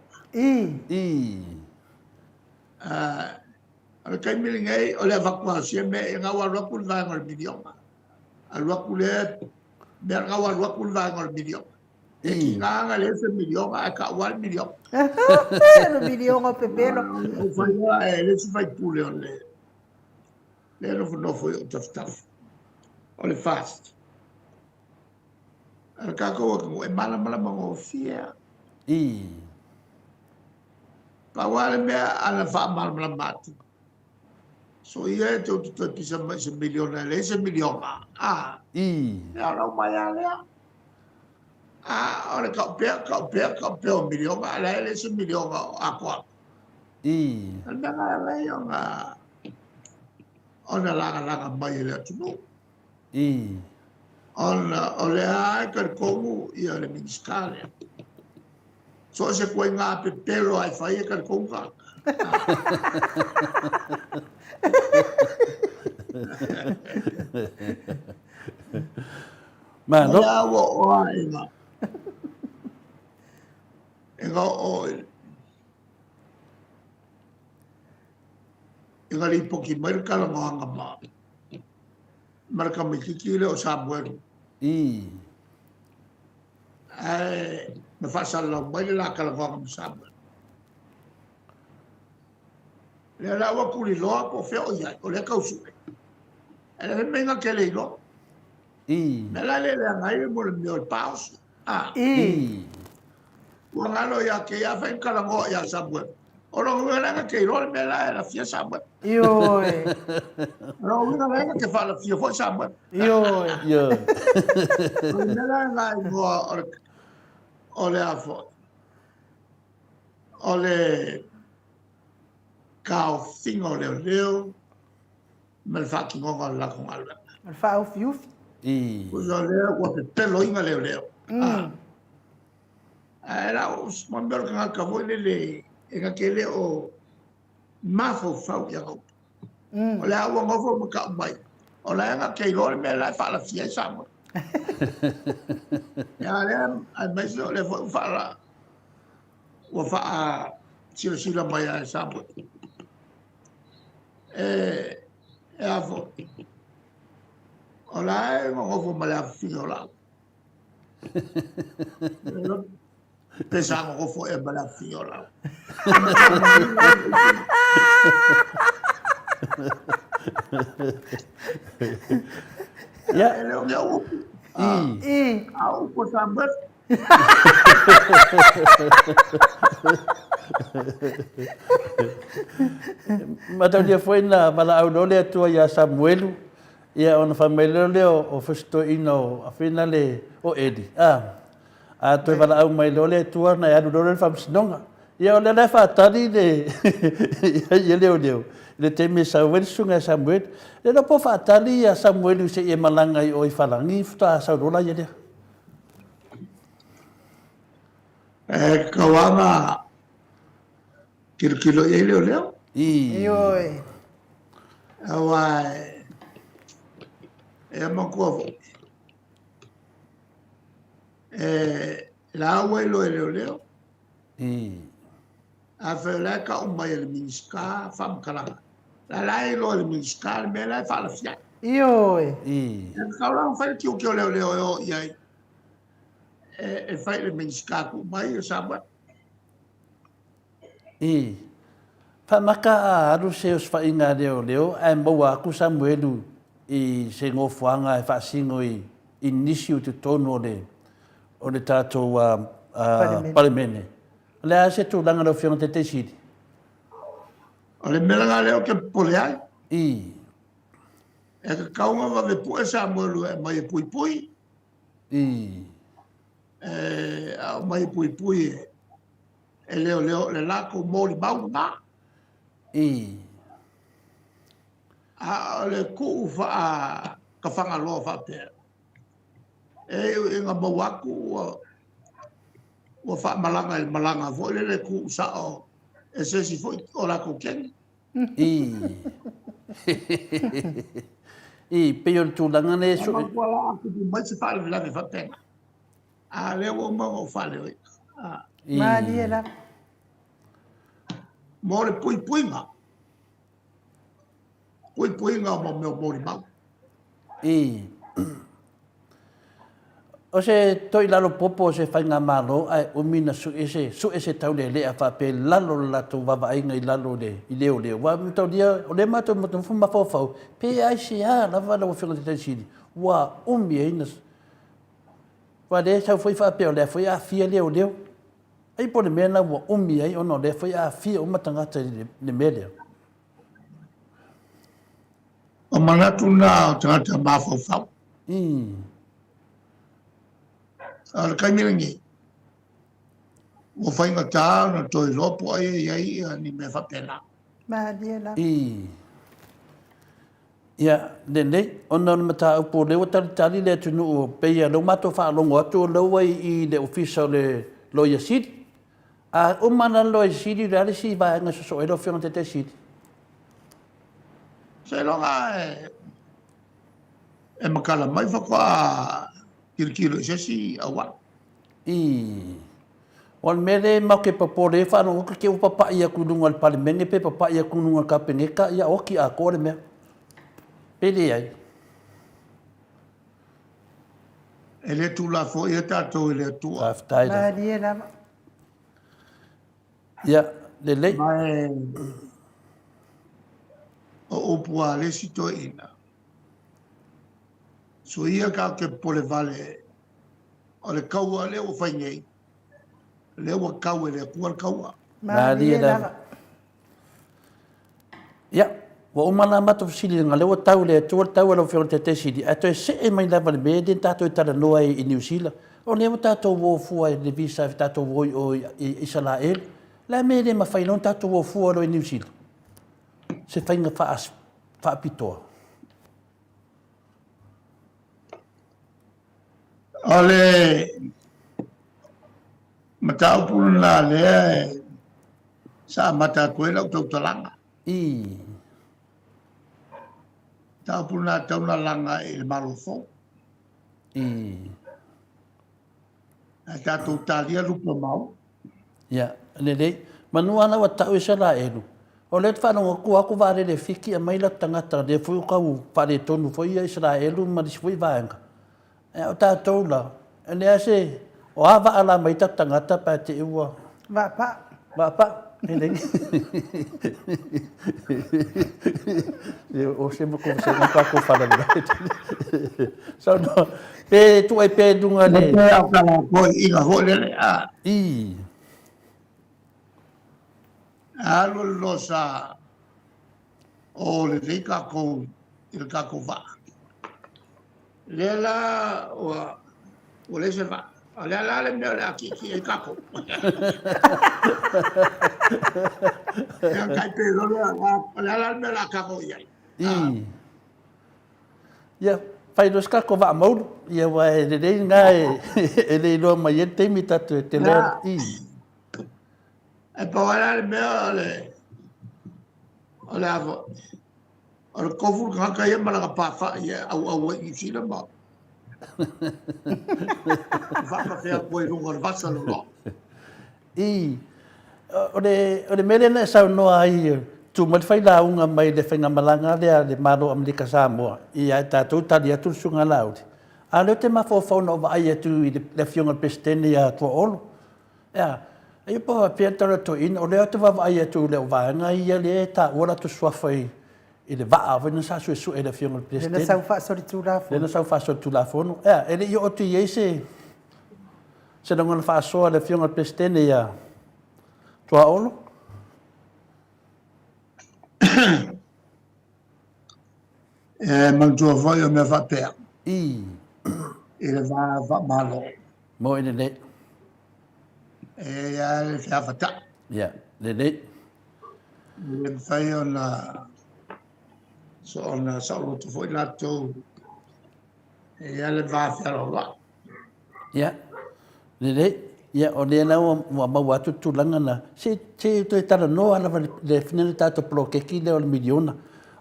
Ala kai milingai o le wakua sia me e ngawa ruaku le vanga le miliona. A ruaku le me ngawa ruaku le vanga le miliona. E ki nganga le se miliona a ka wal miliona. Le miliona o pepelo. O whaia e le si whai pule o le. Le nofo o tafutafu. O le fast. Ala kako e mala mango fia. Pa wale mea ala wha mala matu. So ia e te ututa pisa mai se miliona le se miliona. E ala mai alea. Ora ka pea o miliona ala le se miliona a kwa. Ala ala ia nga. Ona langa mai le tunu. Ona o le ai ka kongu ia le minskale. So se koe ngā pepelo ai whai ka konga. Mano. Ia o inga. Inga o inga li poki mai ka la nganga ma. Marka me kikile o Samuel. Me fasal la mai la ka la nganga Samuel. Le la wa kuli lo po fe o ia o le kausu. Ele me nga kele lo. Me la le ngai mo le mio paus. Wa ngalo ya ke ya fa ka la ngo ya Samuel. Ora nga nga ke lo me la fia Samuel. Yo. Ora nga nga ke fa la fia fo Samuel. Yo. Me la ngai mo ole afo. Ole kao fingo leo. Me fa ki ngo la con alba. Me fa o fiu. Uso leo ko pelo inga leo. Era os mamber ka ka le e ka kele o mafo fau ya ko. O le awa ngofo mo ka mai. O le nga ke lo me la fa la fia samo. Ya le ai mai so le fa la. Wa fa sila mai samo. E afo. la ngofo mala fio la pesa ngofo e mala fio la Ya. ele o meu I. au ko sambat Mata dia foi na mala au dole tua ya Samuelu. Ia ona famelo leo o festo ino a finale o Edi. A tu vala au mai lole tua na ya dole fam sinonga. Ia ole le fa tadi de ia leo. Le teme Samuel sunga Samuel. Le no po fa tadi ya Samuel se e malanga i o i falangi fta sa dola ia dia. kawanga kilo ele o leo Ioi. awai e makovo la welo ele leo a fela ka o mai le minska fam kala la lai lo le minska me la fa la fia Ioi. ka la fa ki o leo ia e fa le minska ku mai sa ba Whamaka a aru se os whainga leo, e maua aku Samuelu i se ngofuanga e whaasingo i inisiu te tono o le tātou parimene. Le a se tū langa no whionga te te siri. o le melanga leo ke pole ai I. e ka kaunga wa ve pu sa mo lu e mai pui pui a mai pui pui e leo le la ko mo li bau na a le ku fa ka fanga lo fa pe e nga mo waku o fa malanga vo le ku sa o e se si fo o la ko ken Pe yon tū langa ne su. ma ko la ku di mai se fa le la fa pe a le o mo fa le Mani e la. mo le pui pui nga mo le mau O se toi lalo popo se whainga malo ai umina su ese tau le lea whape lalo lato wawa ainga i lalo le i leo. Wa mitau dia o le mato mo tumfu mawhawhau pe ai se a lawa lawa whiunga te taisiri. Wa umi e inas. Wa le sau fwoi whape o le fwoi a fia leo. Ai po le mena wa umi ai ono le fwoi a fia o matangata le mea leo. o manatu na o tangata mawhawhau al kai mirangi o whainga tā na toi lopo ai ni me whapena Mani e la. Ia, nei, ona mata upo leo tali le tunu o peia lo mato whaalongo atu lo i le ofisa le loia siri. A umana loia siri rari si vai anga so e lo whionga te siri. se longa e makala mai whakua kirikiro si awa Wan mele mau ke papore whanau ka ke upapa ia kununga le palimene pe papa ia kununga ka pengeka ia oki a kore mea. Pele ai. e le tu la fo e tātou e le tua Aftaida. Mani e la. Ia, le. mai o opua le sito ina so ia ka ke pole vale o le kaua le o whaingei le o kau e le kua kaua Mani e la. Ia, wa umana mata fisili nga lewa tau le tuar tau ala whionga te tesiri. Ato e se e mai lava le mea den tato e tara noa i New Zealand. O lewa tato wo fua e le visa tato wo o Israel. La mea le ma whailon tato wo fua i New Zealand. Se whainga whaapitoa. ale matau pun la le sa mata koe lau tau talanga tau pun la tau na langa i le malofo a tātou tālia lupa mau Ia, lelei. Manua ana wa tau e sa la elu. O le whanonga kua aku wāre le whiki a maila tangata le fui kau whare tonu fui a Israelu ma disi fui vāenga. E o tātou la, e lea se, o hawa ala mai ta tangata pa te iwa. Vapa. Vapa, e lengi. O se mako se mako whara le. So no, pe tu ai pe dunga le. Pe au kala ko inga ho le a. I. Alo lo sa o le rika ko il ka ko va. Le la o le se va. Ale ala le me la ki e ka ko. Ya kai pe lo le ala me la ka ko ia. I. Ya, fai dos ka ko va mau, ia wa e le nga e le lo mai e te mi tatu e te le. I. E pa wala le mea ole avo. Ole kofu kaka ia mana ka pafa ia au i sila ma. Whaka whea koe runga le vasa lo. I. O le mele na sau noa ai tu mai fai la unga mai le whainga malanga le maro Amerika Samoa. I ai tātou tali atu sunga lauri. A leo te mawhau no wa ai atu i le fionga pestene a tua olo. Ia. Ai pa pia tara to in o leo te wa ai atu le wanga ia le ta ora tu swafai i le waa vena sa su e le fionga pestene. Lena sau wha sori tū rafo. Lena sau wha sori tū rafo. Ia. Ele i o tu iei se ngona wha soa le fionga pestene ia tua olo. Mantua foi o me fa pea. I. Ele va malo. Mo ine le. Ya le fia fata. Ya, le. Le fai ona sa lo tu foi lato. Ya le va fia lo. Ya. Le. Ya, o le na wa ma tu langa na. Se to tara no ala le finale tato pro ke ki le o miliona.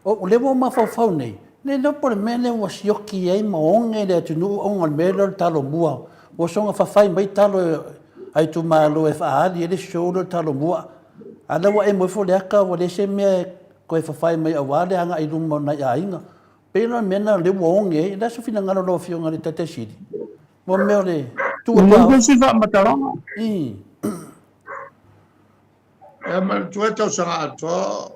O le mo ma fa nei. Ne no por mene wa sioki ai ma onge le tu no on melo talo mua. O songa fa fai mai talo ai tu malo e fa ali le show talo mua. Ala wa e mo fo le aka wa le se me ko e fa fai mai awale anga i lumo na ia inga. Pelo mena le onge da so fina ngalo lo fionga le tete sidi. Mo me le tu Não se vai matar não. I. É mas tu é teu santo.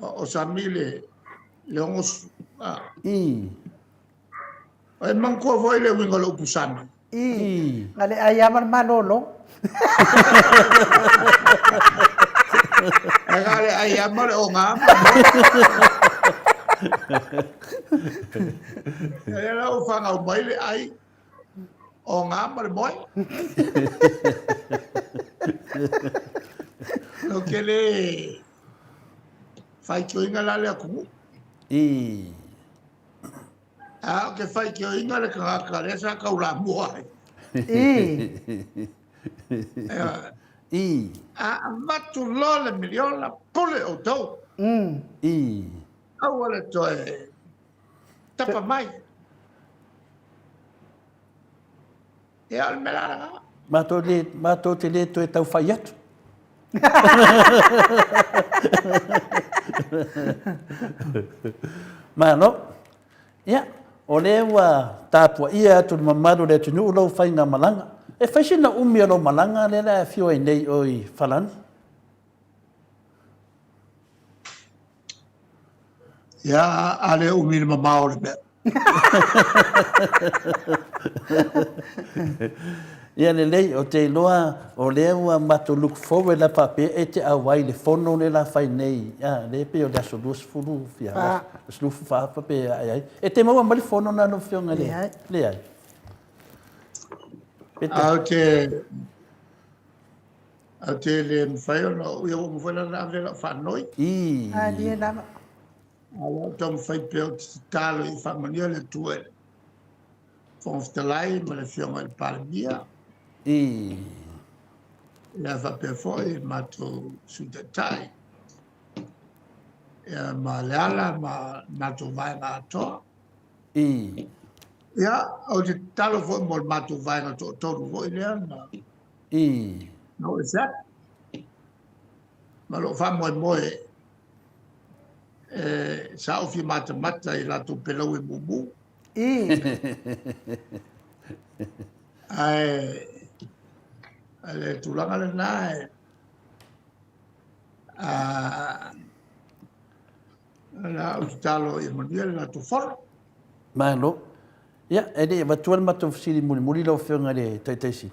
O samile leongos I. ai manko voi le winga lo pusana. I. Ngale ayaman manolo. Agale ai amare o ngam. Era o fanga o baile ai o ngam mar boy. Lo que le fai que inga la le aku. I. Ah, que fai que inga le ka sa ka ula mo ai. I. I. A matu lo le milion la pole o tau. I. Au ale to e tapa mai. E al melara. Ma to te le to e tau fai atu. Ma no. Ya, o le wa tāpua ia atu mamaru le tunu ulau fai ngā malanga. E fai sina umi alo malanga le la fio e nei oi falani. Ya ale umi mamao le. Ia le lei o te loa o le ua mato look forward la pape e te awai le fono le la fai nei. Ia le pe o le aso lua sifuru fia. Slufu fa pape ai ai. E te maua mali fono na no fionga le. Le ai. Au te le mwhai o no ua o mwhai na ave la whanoi. I. Ali e lama. Ala tau mwhai peo te talo i whamania le tue. Fongftalai ma le fionga i Palmia. I. Le whape foi mato sutatai. Ma le ala ma mato vai ngā toa. I. Ia, au te talo foi mo mato vai ngā toa toru foi lea na. I. No, is that? ma lo fa moe sa o fi mata i la tu pelau e bubu I. le tulanga le nae la utalo i manuel la tu for Malo. Ya, ede batuan matu sili muli lo fionga le taitaisi.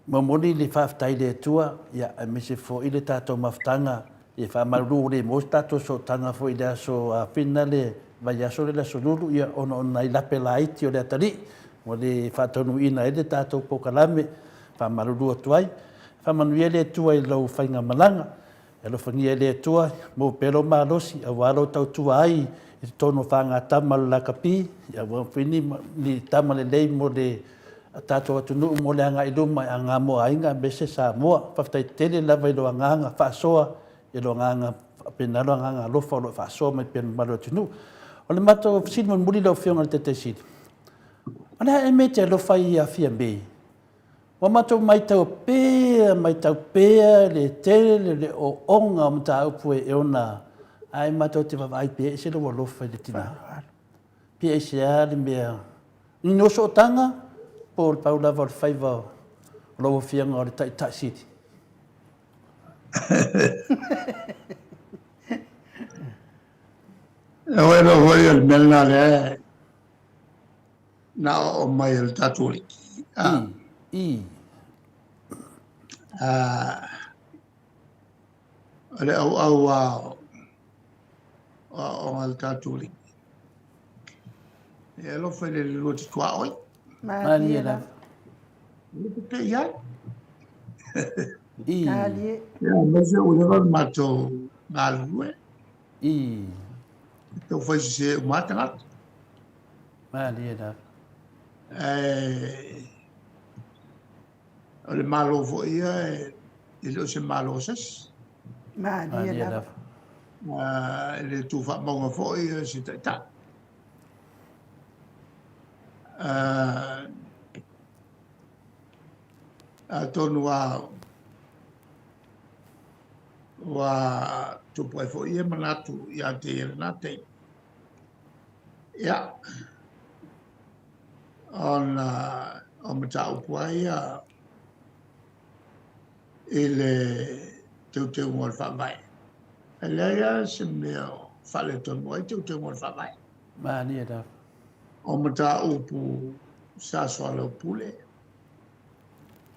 Mamoni le whaftai le tua, ya, a me se fo i le tātou maftanga, e whamaru le mo tātou so tanga fo i le aso a whina le, vai aso le aso lulu, ia ona i lape la iti o le atari, mo le whatonu ina e le tātou pokalame, whamaru atuai, whamanuia le tua i lau whainga malanga, e lo whangia le tua, mo pero malosi, a waro tau tua ai, e tono whanga tama la kapi, ia wawhini ni tama le lei mo le tātou atunu mo le anga i luma e anga mo ainga bese sa moa, whaftai tele lava i lo anganga, whaasoa, i lo anganga, penalo anganga lofa o lo whaasoa mai penu malo atunu. O le mato sini mo muri lau whionga le te sini. Ana e me te lofa i a fia mei. Wa mato mai tau pēa, le tele, le o onga o mta upue e ona, ai mato te wawai pēa, se lo lofa i le tina. Pēa i se a le mea. Ni noso o tanga, po le pau lava o le whaiva o loa whianga o le tai siti. e wero hoi o le melna le na o mai el taturi I. le au o al taturi e lo fai le lo ti tua oi Mani e la. lo pe ya I. Kali. ya me se o le va mato ngalue I. to fai se mata Mani e la. o le malo fo ia e lo se malo ses Mani e la. le tu fa monga fo ia se ta a tonu wa tu poi fo ia manatu ia te nate ia on mata upuai ele te ngol fa mai ele ia se meo fale tonu ai te ngol fa mai Mani e la. o mata upu sa swalo pule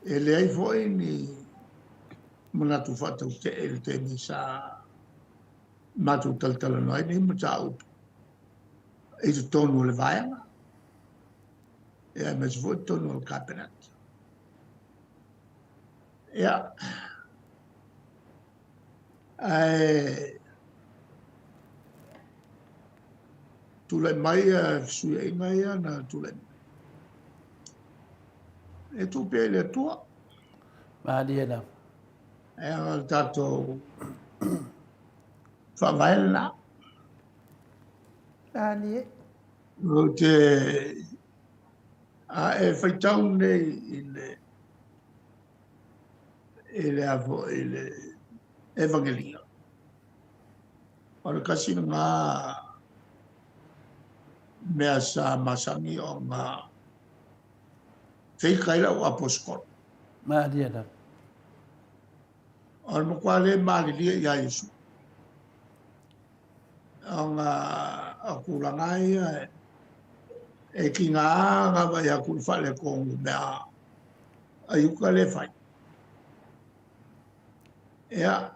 ele ai foi ni manatu fatu te el te ni sa matu tal no ni mata upu e tu tonu le vai e mas foi tonu o capenat ya ai tu le mai su e mai na tu le e tu pe le tua Mani e la. e al tato fa vai la Kali. o te e fai tau nei ile avo ile evangelia o le kasi nga mea sa masangi o nga fei kaila o aposkol Mani e la. o le makwale malilia ia Yesu o nga akulangai e ki ngā ngā vai a kuru whale kongu mea a yuka le whai. Ea,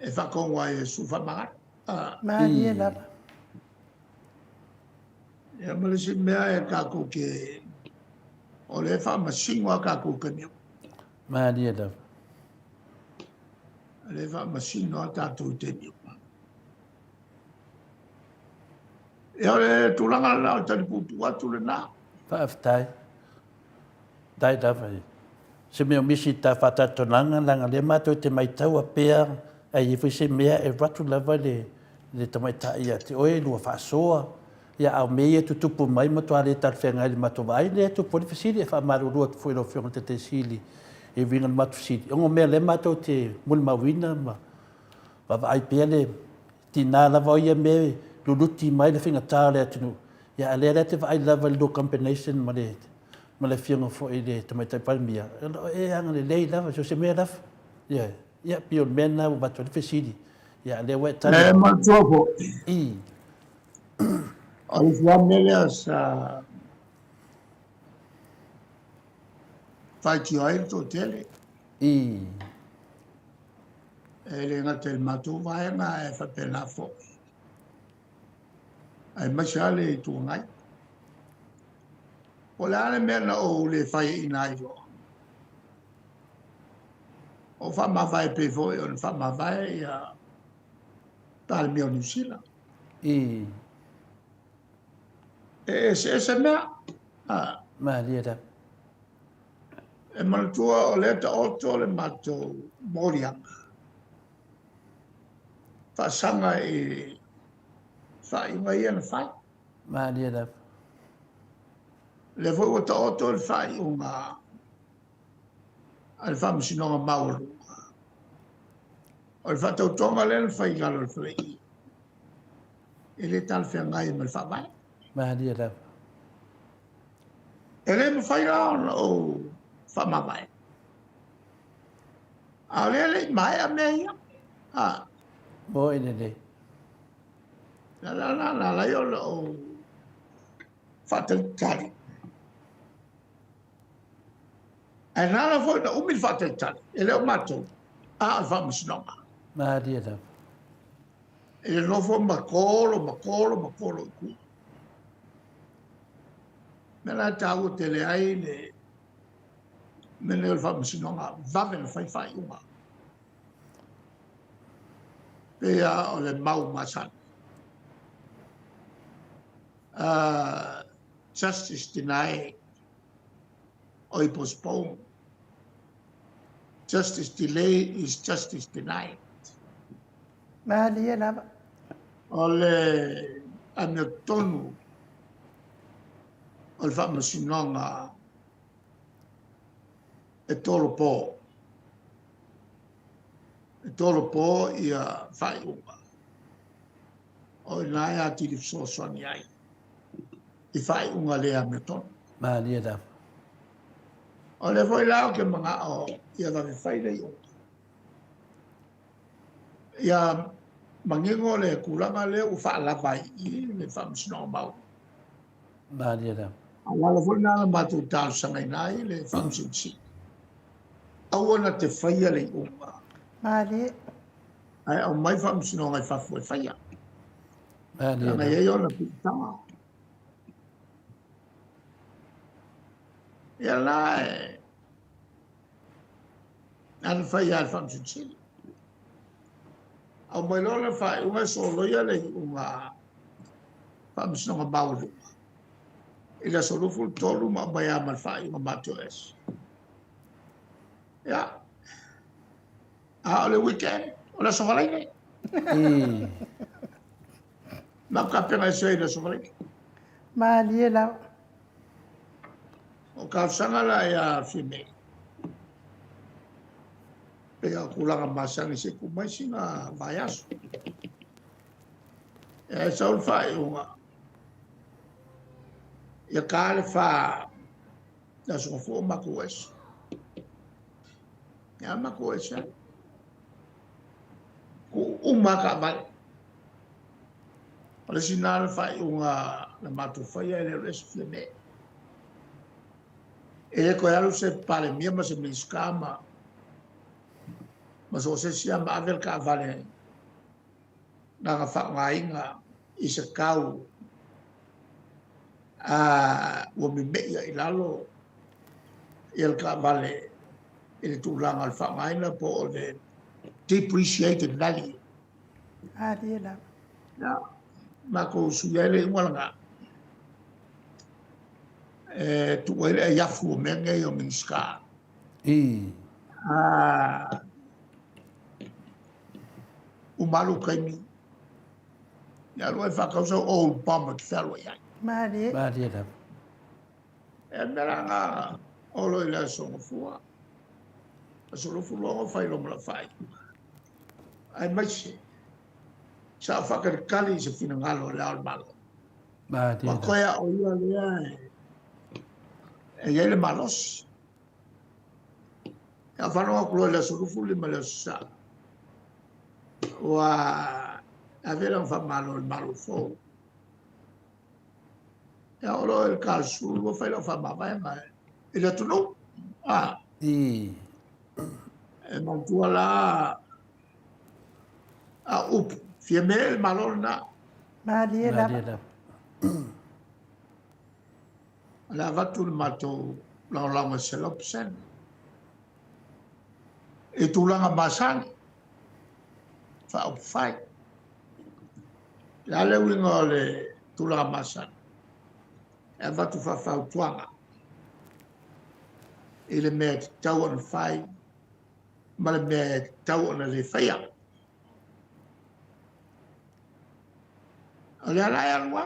e whakongu a Yesu whamangat. Mani e la. Ea malisi mea e kako ke o le whamasingo a kako ke miu. Mani e la. Le whamasingo a tātou te miu. E ole tūranga la o tani putu atu le nā. Whaaftai. Dai dawai. Se meo misi ta whatatonanga langa le mato te mai tau a pēr a i se mea e ratu lava le tamaitai a te oe lua whaasoa ia au mei tu tupu mai mo toa le tar whenga le mato vai le tu poli fasili e wha marurua tu fuiro whionga te te sili e vinga le matu sili. Ongo mea le mato te muli mawina ma wa ai pia le tina lava o ia me luluti mai le whinga tā le atinu. Ia a le te wa ai lava le do combination ma le whionga fo i le tamaitai palmia. E anga le lei lava so se mea lava. Ia pio mena o mato le fasili. Ia le wet tani. E matuapo. I. O le fua mele sa fai tio ai to tele. I. E le ngate il matu vai nga e fa pena fo. Ai mashale i tu ngai. O le ale mena o le fai inai fo. O fa ma vai pe fo o fa ma vai a tal mio New Zealand. I. Se mea. Ma lia E manatua o le ta oto le mato morianga. Whasanga i whainga ia na whai. Ma lia da. Le fwoi o ta oto le whai o ngā al whamisinonga mauru. O le whatautonga le le whai ngalo le whai. E le tal whengai me le whawai. Ma lia da. E le me whai rao o whamawai. A le mai a mea ia. Mo ine ne. La lai o whatautari. E nana foi na umi whatautari. E leo matou. A whamisinonga. Ma lia da. E le nofo makolo i ku. Mena tau te le ai le mene o whamisinonga. Vave na whai unga. Pea o le mau masana. Justice denied or postponed. Justice delayed is justice denied. Malia lava. O le anatonu o le whamasinonga e tolo pō. E tolo pō ia whai unga. O i nai ati li fsoswani ai. I whai unga lea me tonu. Ma lia da. O le foi lao ke mga o ia da whai rei unga. Ia mangingo le kulanga le u whaalawai i le whamisinonga mau. Ma lia da. Ala foi nā matu tāu sangai nai le whamisinsi. Awana te whaia le unga. Malia. Ai au mai whamisinonga i whafu e whaia. Ma lia Nga da. iei ona pitanga. Ia la e ana whaia le whamisinsi. Au mai lona whai unga so loia le unga whamisinonga mauru. Ila solufu tolu ma mai amal whai unga matio es. Ia. A le weekend, o la somalai. I. Ma ka penga se la somalai. Malia lava. O ka sanga la ya fime. Pega kulanga masangi se kumai singa vaiaso. E saul fai unga. Ia kale fa la sofu maku es. Ya maku es. Ku umaka vai. Ole sinala fai unga na matu fai ele resfleme. E ko alu se pare mia ma se miskama. Ma so se sia ma avel ka vale. Na nga fa ngainga i se kau. Wa mi meia i lalo. Il ka vale. Ele tu langa al fa ngaina po o le depreciated value. Malia lava. Ya, mako suyele ngwalanga. Tu ele yafu menge yo minska. I. Umalu kaimi. Ya lo fa ka so o pam te fa lo ya. Mali. Maria da. E mera nga o lo ila so fua. So lo fu lo fa lo mala fai. Ai mai sa fa ka kali se fina ngalo le al malo. Maria Wa da. koya o ia le e ele malos. Ya fa no ko le so fu le mala sa. Wa aveva fa malo fo. Ya olo el caso, lo fai lo fa mamma ma il tu no. Ah, I. e non tu la a up fieme il malona Mali Maria la. da. la va tu il mato la ma se lo psen. E tu la masan fa up fai. La le wingo le tu la masan. E va tu fa tuanga. Il me tau on fai. Ma le me tau on le fai. Ole ala ya lwa.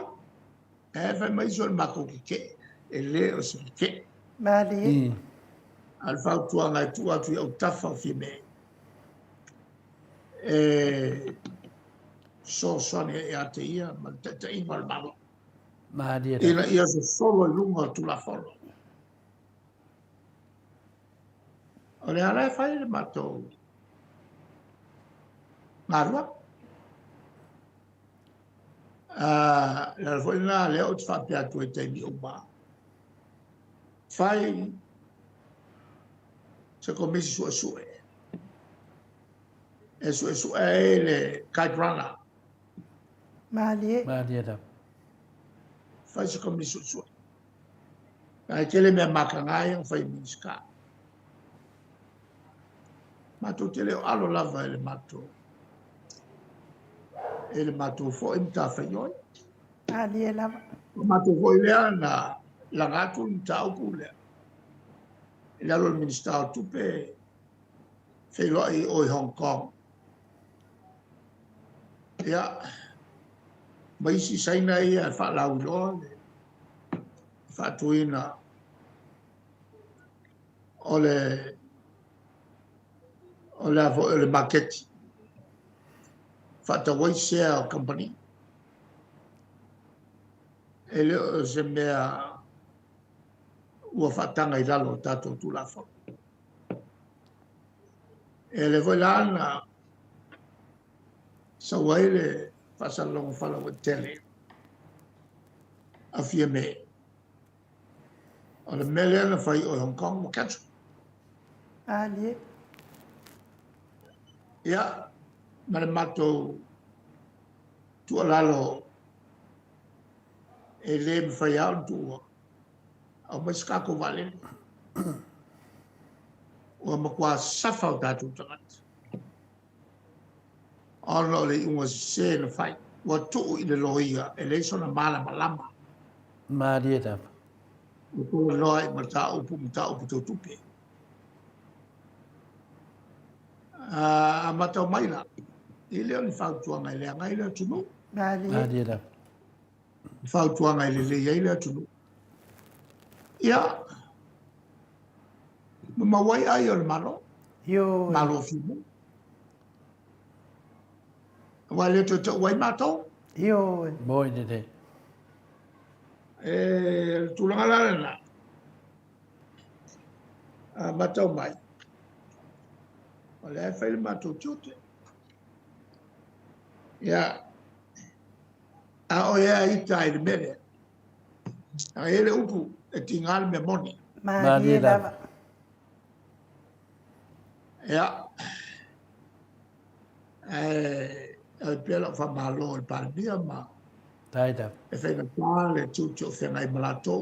E fa mai so ma ko ke. E le o se ke. Mali. I. Al fa tuanga tu atu o tafa fieme. E so sono e ate ia, ma te inval malo. Maria E da. la ia so solo lungo tu la folo. O le ala e fai le mato. Marua. La foi na le o tfa pe atu e te mi uma. Fai se komisi su e. E su e le kaiprana. Mali. Maria da. Fai se komisi su. Ai tele me makangai o fai minska. Mato tele o alo lava ele mato. Ele mato fo imta faioi. Mali la. Mato fo ile na la gato imta o kule. Ele alo minister tupe fei loi o Hong Kong. Ya mai si saina ia fa lau lo fa tuina ole avo le market fatto voi share company e le se mea ua fatanga i lalo tato tu la fo e le voi lana sa waile fasa long fala wa tele a fie me o le mele na fai o Hong Kong mo katsu Mali. ya mare mato tu lalo e le fai au tu au mas kako vale o ma kwa safa o tatu tangat ono le unga se na fai wa tu i le loia e le sona mala malama Maria da. o ko loi mata upu to tupe a mata mai la i le on fa tu nga le ngai le tu no Mali. Maria da. fa tu nga le ye le tu no ya ma wai ai o malo Yo. malo fi wa le to wai mato Yo. Boy de de. e tu la la a mata mai o le fa il mato tute ya a o ya i tai mele a ele upu e tingal me moni Mali la. ya e pela fa malo il palmia ma Tai da. e fa na pale tu fe ngai malato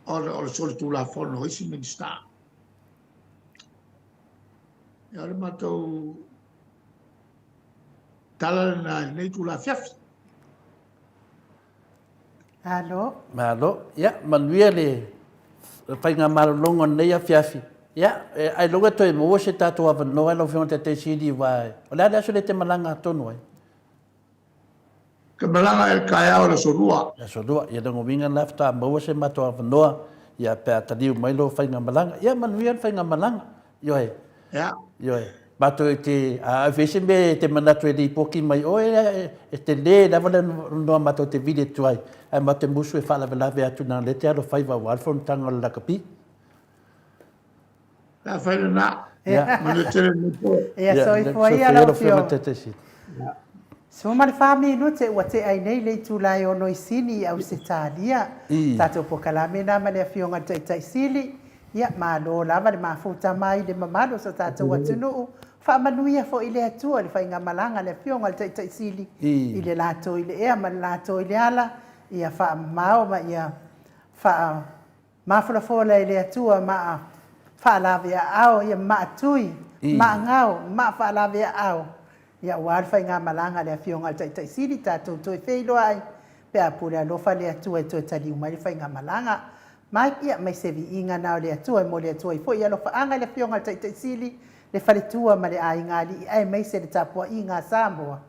o sol tu la fono isi minsta ya le mato tala na nei tu la fiaf Alo. Malo. Ya, manuia le. Pai ngā maralongo nei a fiafi. Ya, ai longa toi mo se tato ava no ai lo fiona te sidi vai. O le aso le te malanga tonu ai. Ke malanga e kaya o le sonua. Ya so dua ya dango winga lafta maua se mato avanoa ya pe ataliu mai lo fainga malanga ya manuia fainga malanga yo e Ya. yo e bato te a vese me te manatu e di poki mai o e te le lava le no mato te vide tuai ai mato musu e fala vela ve atu na le te alo faiva wa alfon tanga la kapi La faina na. ya Manu tere ni po. Ia soifoia lau fio. tesi So ma le fami no te ua te ai nei le tūlai o noi sini au se tālia. Tātou po kalame nā mane a fionga tai sili. Ia mā lo lava le mafuta mai le mamado sa tātou atunu. Wha manuia fo ile atua le whainga malanga le fionga le tai sili. I le lato i le ea ma le lato i le ala. Ia wha mao ma ia wha mafula fola i le atua ma wha lawe a ao ia ma atui. Ma ngau ma wha lawe a ao. Ia wār whai ngā malanga le fionga tai siri tātou toi wheilo ai. Pea pule alofa le atua e toi tali umari whai ngā malanga. Mai ia mai sevi inga nao le atua e mo le atua i fo i alofa anga le fionga tai siri. Le whare tua ma le a inga li ai mai se le tapua i ngā Samoa.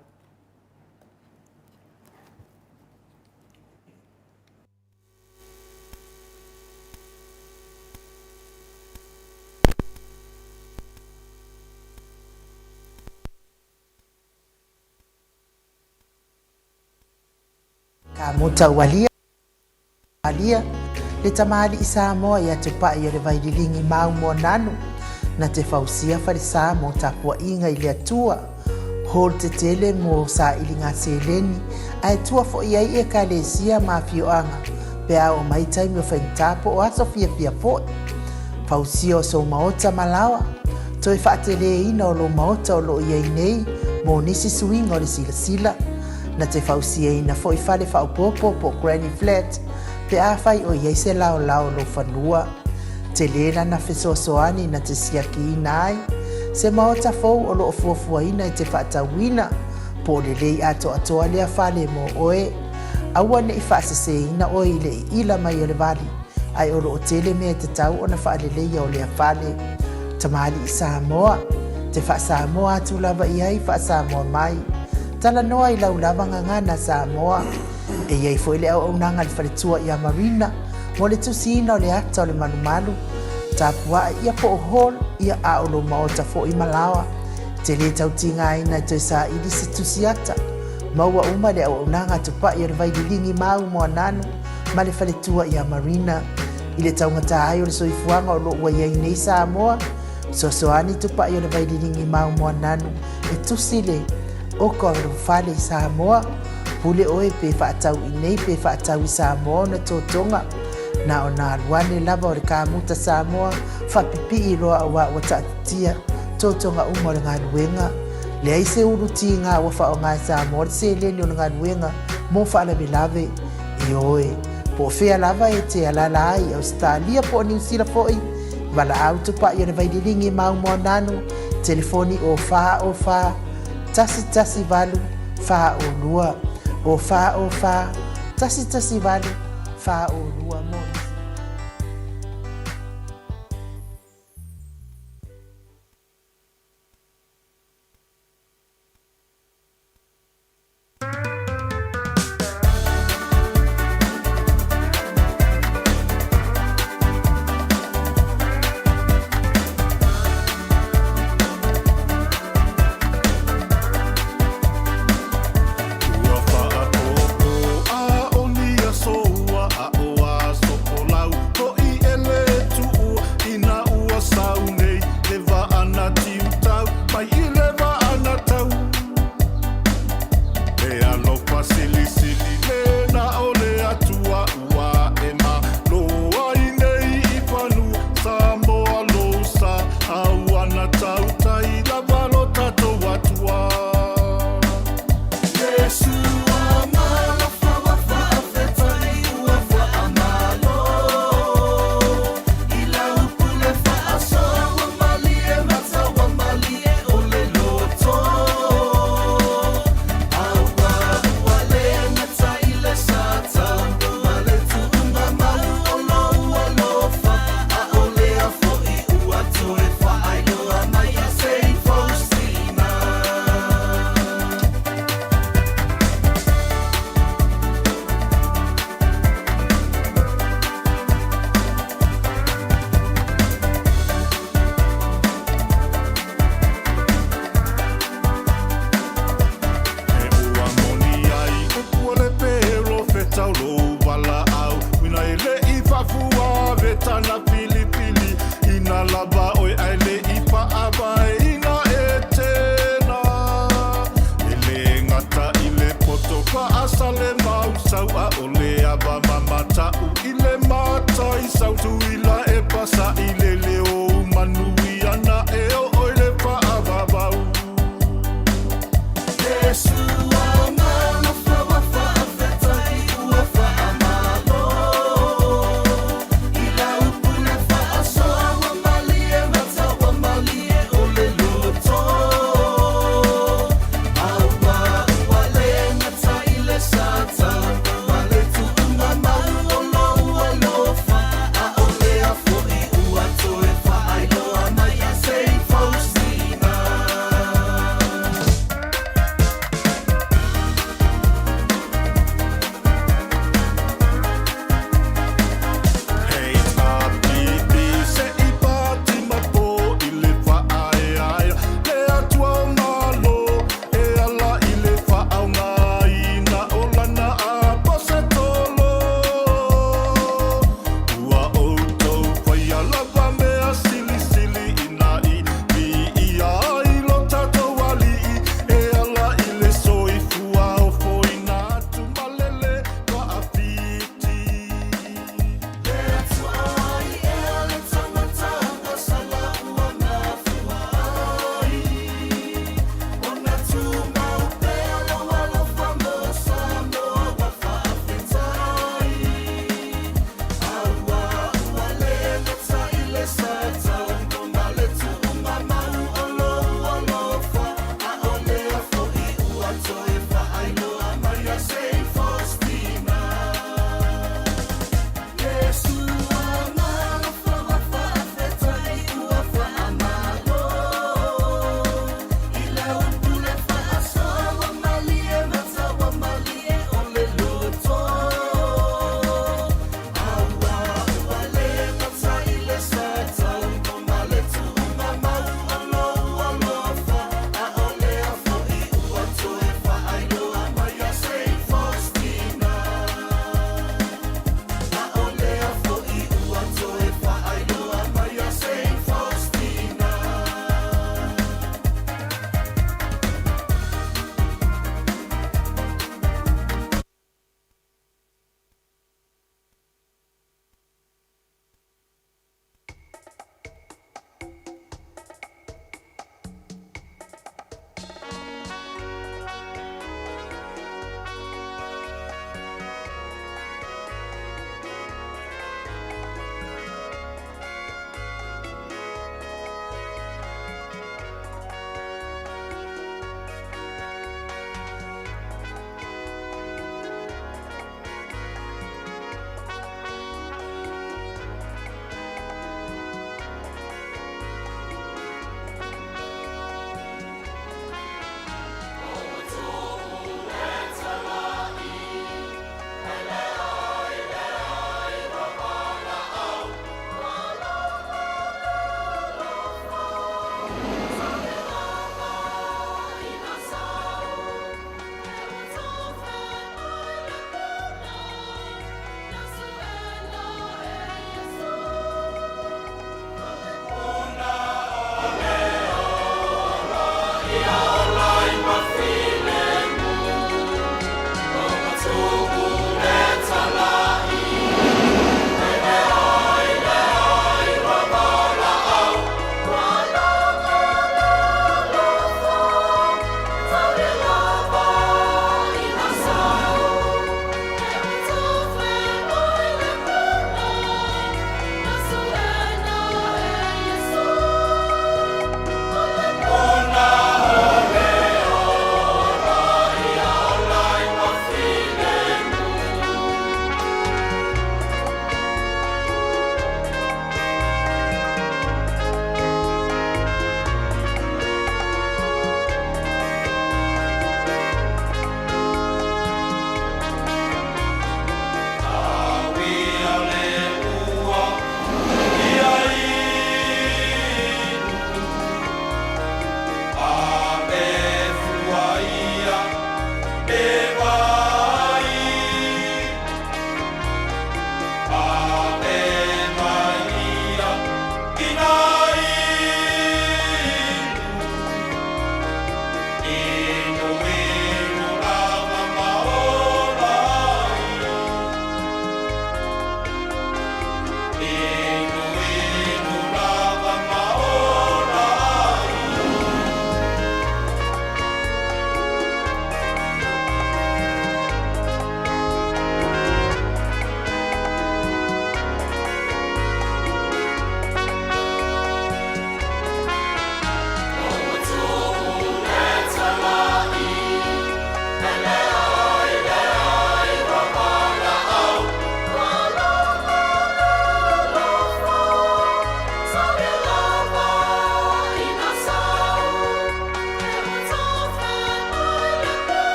Ka mota walia le tamali i Samoa ia te pai o le vaililingi mau mo nanu na te fausia fare Samoa tapua inga i le atua hol te tele mo sa ilinga seleni ai tua fo iai e ka le sia ma fioanga pe au mai taimi o whaintapo o aso fia fo fausia o so maota malawa toi whaatele ina o lo maota o lo iai nei mo nisi suinga o le sila na te fausia ina fo i fale whaupopo po Granny Flat pe a fai o iei se lao lo whanua te lena na fesoasoani na te siaki ina ai se maota fou o lo fuafua ina i te whaatawina po le lei atoa lea fale mo oe aua ne i whaasese ina oe i le ila mai o le vali ai o lo o tele mea te tau o na whaalelei o lea fale tamali i Samoa te Samoa atu lava i ai Samoa mai tala noa i lau lava ngangana Samoa e iei foi le au nanga le wharetua i a Marina mo le tusina o le ata o le manumalu tapua ia po hol ia a o lo maota fo i malawa te le tautinga ina te sa ili se tusiata maua uma le au nanga tupa i o le vaililingi mau mo nanu ma le wharetua i a Marina i le taungata ai o le soifuanga o lo ua iei nei Samoa soani tupa i o le vaililingi mau mo nanu e tusile o ko fale i Samoa pule oe pe whaatau i nei pe whaatau i Samoa na tōtonga na o nā ruane lava o le kāmuta Samoa whapipi i roa a wa taatia tōtonga uma le ngā ruenga le aise uruti ngā wafa o ngā Samoa le se leni o ngā ruenga mo whaalawe lave i oe po whea lava e te alala ai Australia po New Zealand foi wala au tupa i o le vaililingi mau mo nanu telefoni o wha tasi valu wha o lua o wha tasi valu wha o lua mo Ua wha a o a o ni a soa a o a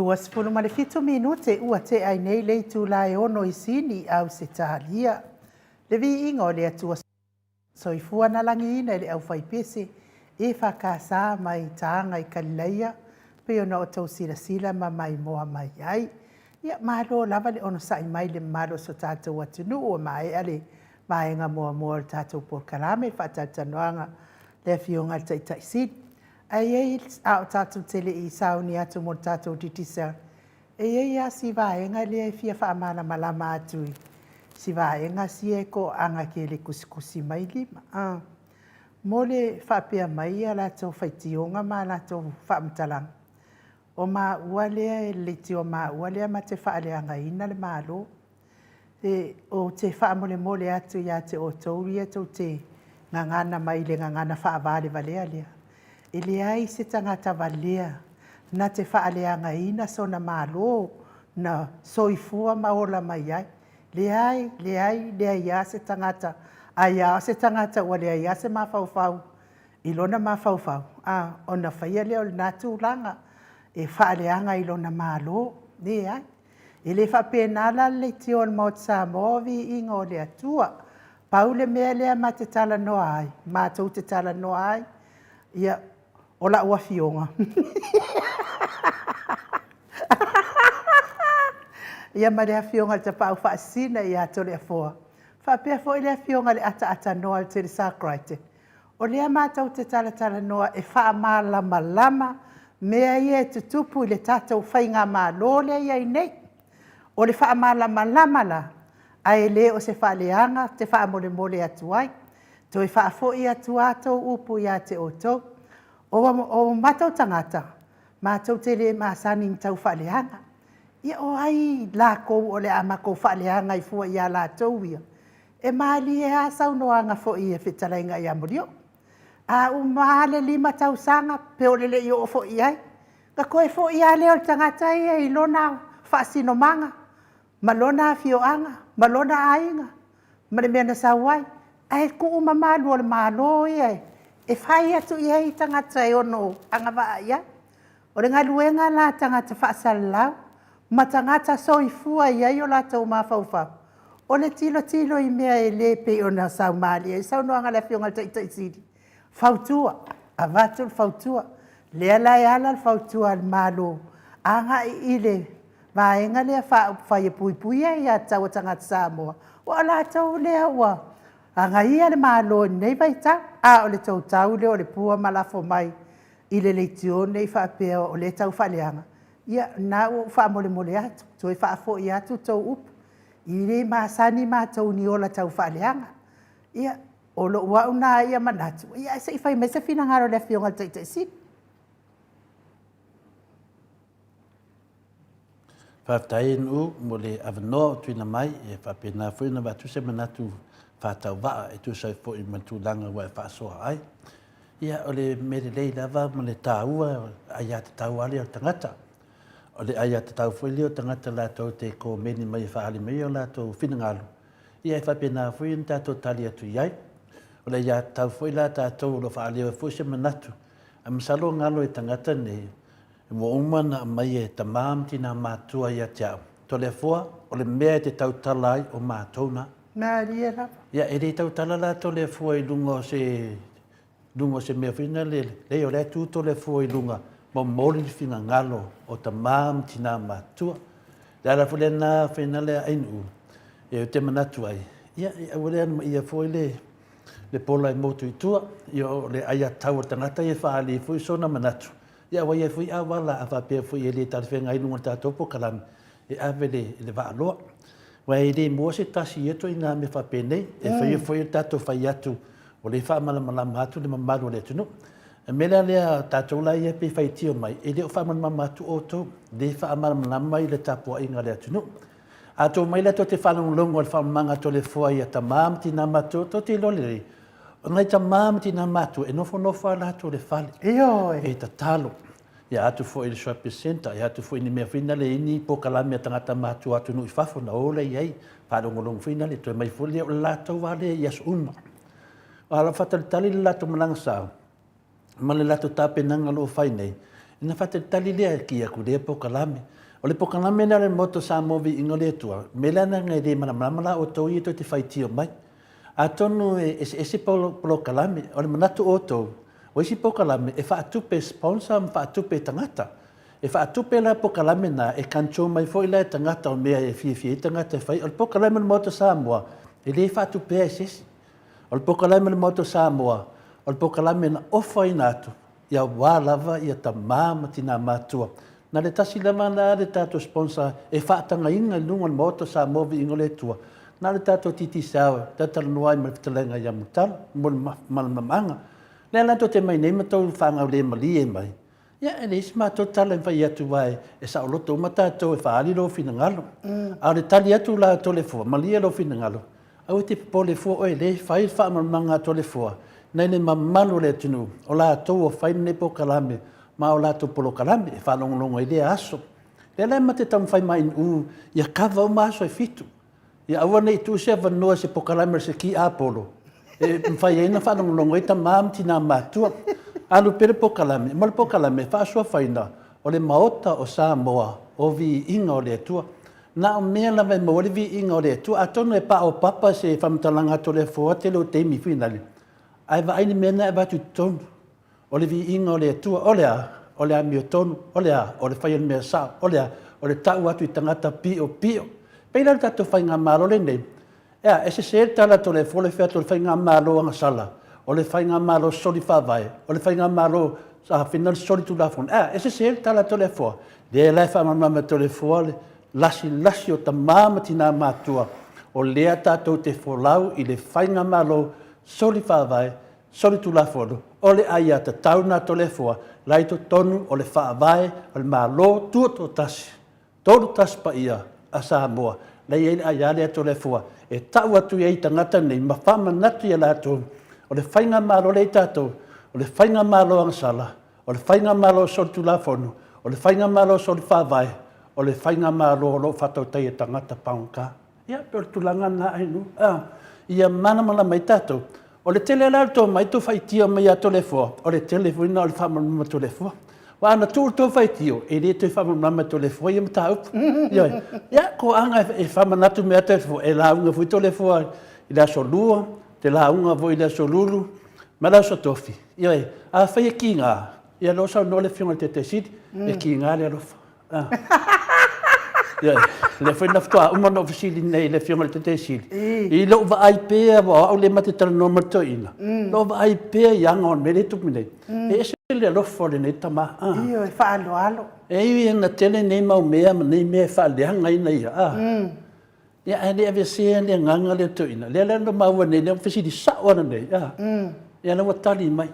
ua sefulu ma le fitu minute ua te ai nei le tūlai ono I sini au se talia. Le vi inga o le atua soifua na langi ina le au whaipese e whakasā mai tāanga I kalileia pe ona o tau sila ma mai moa mai ai. Ia malo lava le ono sai mai le malo so tātou atunu o mai ale maenga moa le tātou por kalame whatatanoanga le fionga taitaisini. Ai a o tātou tele I sauni atu mo tātou titisa. Ai a si vaenga le fia whaamana malama atui. Si vaenga si e ko anga ke le kusikusi mai lima. Mo le whapea mai a lātou whaitionga ma lātou whaamtalang. O ma ua lea le tio ma ua lea ma te whaaleanga ina le malo. O te whaamole mole atu ia te o tauri atu te ngangana mai le ngangana whaavale valea lea. Ele ai se tangata valea na te whaaleanga ina so na malo na soifua maola mai ai. Le ai ia se tangata. Ai a se tangata ua lea ia se mawhauwhau. Ilona mawhauwhau. Ona whaia leo le nātu langa. E whaaleanga ilona malo. Ne ai. Ele whapenala le tio le maut sa movi ingo le atua. Paule mea lea ma te tala noa ai. Ma tau te tala noa ai. Ia ola ua fionga. Ia marea fionga te pau whaasina ia to le afoa. Whapea fo ile fionga le ata noa le te sakraite. O lea ma tau te tala noa e wha lama mea ia te tupu le tātou whainga mā lole ia I nei. O le wha lama la, ai le o se whaaleanga, te wha mole atu ai. To I wha fo I atu atou upu ia te o tau. O matau tangata, mātou te le māsani tau whaaleanga. Ia o ai lākou o le amako whaaleanga I fua ia lātou ia. E maali e asau noanga fo I e whitalainga I amurio. A umale lima tau sanga pe o lele I o fo I ai. Ka koe fo I ale o tangata I lona whaasino manga. Malona fioanga, malona ainga. Mane mea na sawai. Ai ku umamalu o le malo I e whai atu I tangata I ono angawaa ia. O le ngaluenga la tangata whaasalau. Ma tangata soifua I o la tau mawhauwhau. O le tilo I mea e le pe o na sau mali. E sau noanga le fionga taitaisiri. Fautua, a vatul fautua. Lea lai ala fautua al malo. Anga I le vaenga lea whaia pui ia tau o tangata Samoa. O ala tau lea ua. Anga ia le malo nei vai tau. O le tau lea o le pua malafo mai. I le leitio nei whapea o le tau whaleanga. Ia na o whaamole atu. Toi whaafo I atu tau upu. I le maasani mātou ni ola tau whaleanga. Ia o lo ua una ia manatu. Ia se I whai mesa fina ngaro le fionga taitaisini. Whaftai nu mo le avanoa o tuina mai e whapena whuina watu se manatu whatau waa e tu sai fo I matulanga wa e whaasoa ai. Ia o le mere lei lava mo le tāua ai a te tau ale o tangata. O le ai a te tau whuili o tangata lātou te ko meni mai whaali mai o lātou whinangalu. Ia e whapena whuina tātou tali atu iai. O le ia tau whuila tātou lo whaali o whuise manatu. A masalo ngalo e tangata nei. Mo umana mai e tamam tina mātua ia te au. To le fua, o le mea te tau talai o mātouna. Nā ria rapa. Ia e re tau tala la to le fua I lunga se mea whina le o le tu to le fua I lunga. Mo mori whina ngalo o tamam tina mātua. Le ara fule nā whina le ainu. E o te manatu ai. Ia e awale anu ia fua le pola I motu I tua. Ia o le aia tau o tangata I whaali fui sona manatu. Ia wai e fui awala a whapea fui e le tarwhenga I lunga tātou po kalami. E awe le waaloa. Wai le mua se tasi eto I ngā me whapea nei. E whai e fui tātou whai atu. O le whaamalamalama atu le mamaru le tunu. E mele lea tātou lai e pe whai tio mai. E le o whaamalamalama atu o tō. Le whaamalamalama mai le tāpua inga le tunu. A tō mai le to te whanonglongo le whaamanga to le fua I a tamam tina matu to te lolere. O ngai tamam tina matu e nofo ala to le whale. E ta talo. Ia atu fo I le shopping center. Ia atu fo I ni mea whina le ini po kalami a tangata matu atu nui whafo na ole iei. Whanongolongo whina le toi mai fuli o lātou wale I as uma. O ala whatalitali le lātou malanga sao. Ma le lātou tāpenanga lo whai nei. ina whatetali lea ki aku lea pokalame. O le pokalame na le moto sa movi ingo le tua. Me lana ngai le manamala o tau i to te whaitio mai. A tonu ese pokalame, o le manatu o tau. O isi pokalame e whaatupe sponsor ma whaatupe tangata. E whaatupe la pokalame na e kancho mai fo ila e tangata o mea e fie tangata e whai. O le pokalame le moto Samoa e le whaatupe e sesi. O le pokalame le moto Samoa o le pokalame na ofa ina atu. Ia wā lava ia ta māma tina mātua. Na le tasi lama na le tātou sponsor e whaatanga inga lunga moto sa movi ingo le tua. Na le tātou titi sawa, tātala nuai ma fitalenga ia mutala, mo le mamanga. Le alato te mai nei matou whanga le mali e mai. Ia e le isi mātou tala e whai atu wai e sa o loto uma tātou e whaali lo fina ngalo. A le tali atu la tole fua, mali e lo fina ngalo. Au te pole fua oe le whai whaamamanga tole fua. Nei le mamalo le tunu, o la tau o whai ne po kalame, ma o la tau polo kalame, e whalongolongo i le aso. Le lai ma te tamu whai mai u, ia kawa o maaso e fitu. Ia awa nei tu se wanoa se po kalame se ki a polo. E mwhai eina whalongolongo i ta maam tina mātua. Alu pere po kalame, ma le po kalame, whaasua whaina, o le maota o Samoa, o vi inga o le atua. Na o mea lawa e mawale vi inga o le atua, a tonu e pa o papa se whamtalanga to le fua te lo teimi whinali. Ai va aini mena e watu tonu. O le vi inga o le atua, o le a mio tonu, o le whai mea sa, o le tau atu I tangata pio. Peila le tatu whai ngā mālo le nei. Ea, e se tala to le fole whea to le whai ngā mālo anga sala. O le whai ngā mālo soli whawai. O le whai ngā mālo whinal soli tu lafon. Ea, e se tala to le fua. Le lai whamamama to le fua le lasi o ta māma tina mātua. O lea tātou te wholau I le whai ngā mālo soli whawai, soli tu lafon. O le aia ta tauna to le fua. Lai to tonu o le whawai, o le mālo tua to tasi. Tolu tasi pa ia. A Samoa, nei e aia lea to le fua. E tau atu i tangata nei, ma whama natu ia lātou. O le whainga mālo le tātou, o le whainga mālo angsala, o le whainga mālo soli tu lafonu, o le whainga mālo soli whawai, o le whainga mālo o lo whatau tei e tangata paunka. Ia, pero tulanga na ainu. Ia manamala mai tātou. O le tele lātou mai tu whaitia mai a to le fua. O le telefoina o le whamanuma to le fua. Wa ana tu to whaitio, e le te whamanama to le fua, ia mta upu. Ia, ko anga e whamanatu mea te fua, e la unga fui to le fua, I la solua, te la unga vo I la solulu, ma la so tofi. Ia, a whai e ki ngā, ia lo sa no le fionga te sidi, e ki ngā le alofa. Ia, le fai naftoa, umano ofisili nei le fionga te sidi. I lo va ai pea, au le mate tala no mato ina. Lo va ai pea, yanga on me le tupi nei. E le alofa le nei tama. Iyo, e whaalo. E iwi na tele nei mau mea, ma nei mea whaaleanga ina ia. Ia, e le avesea le nganga le tuina. Le no maua nei, le ofisili sawana nei. Ia na watali mai.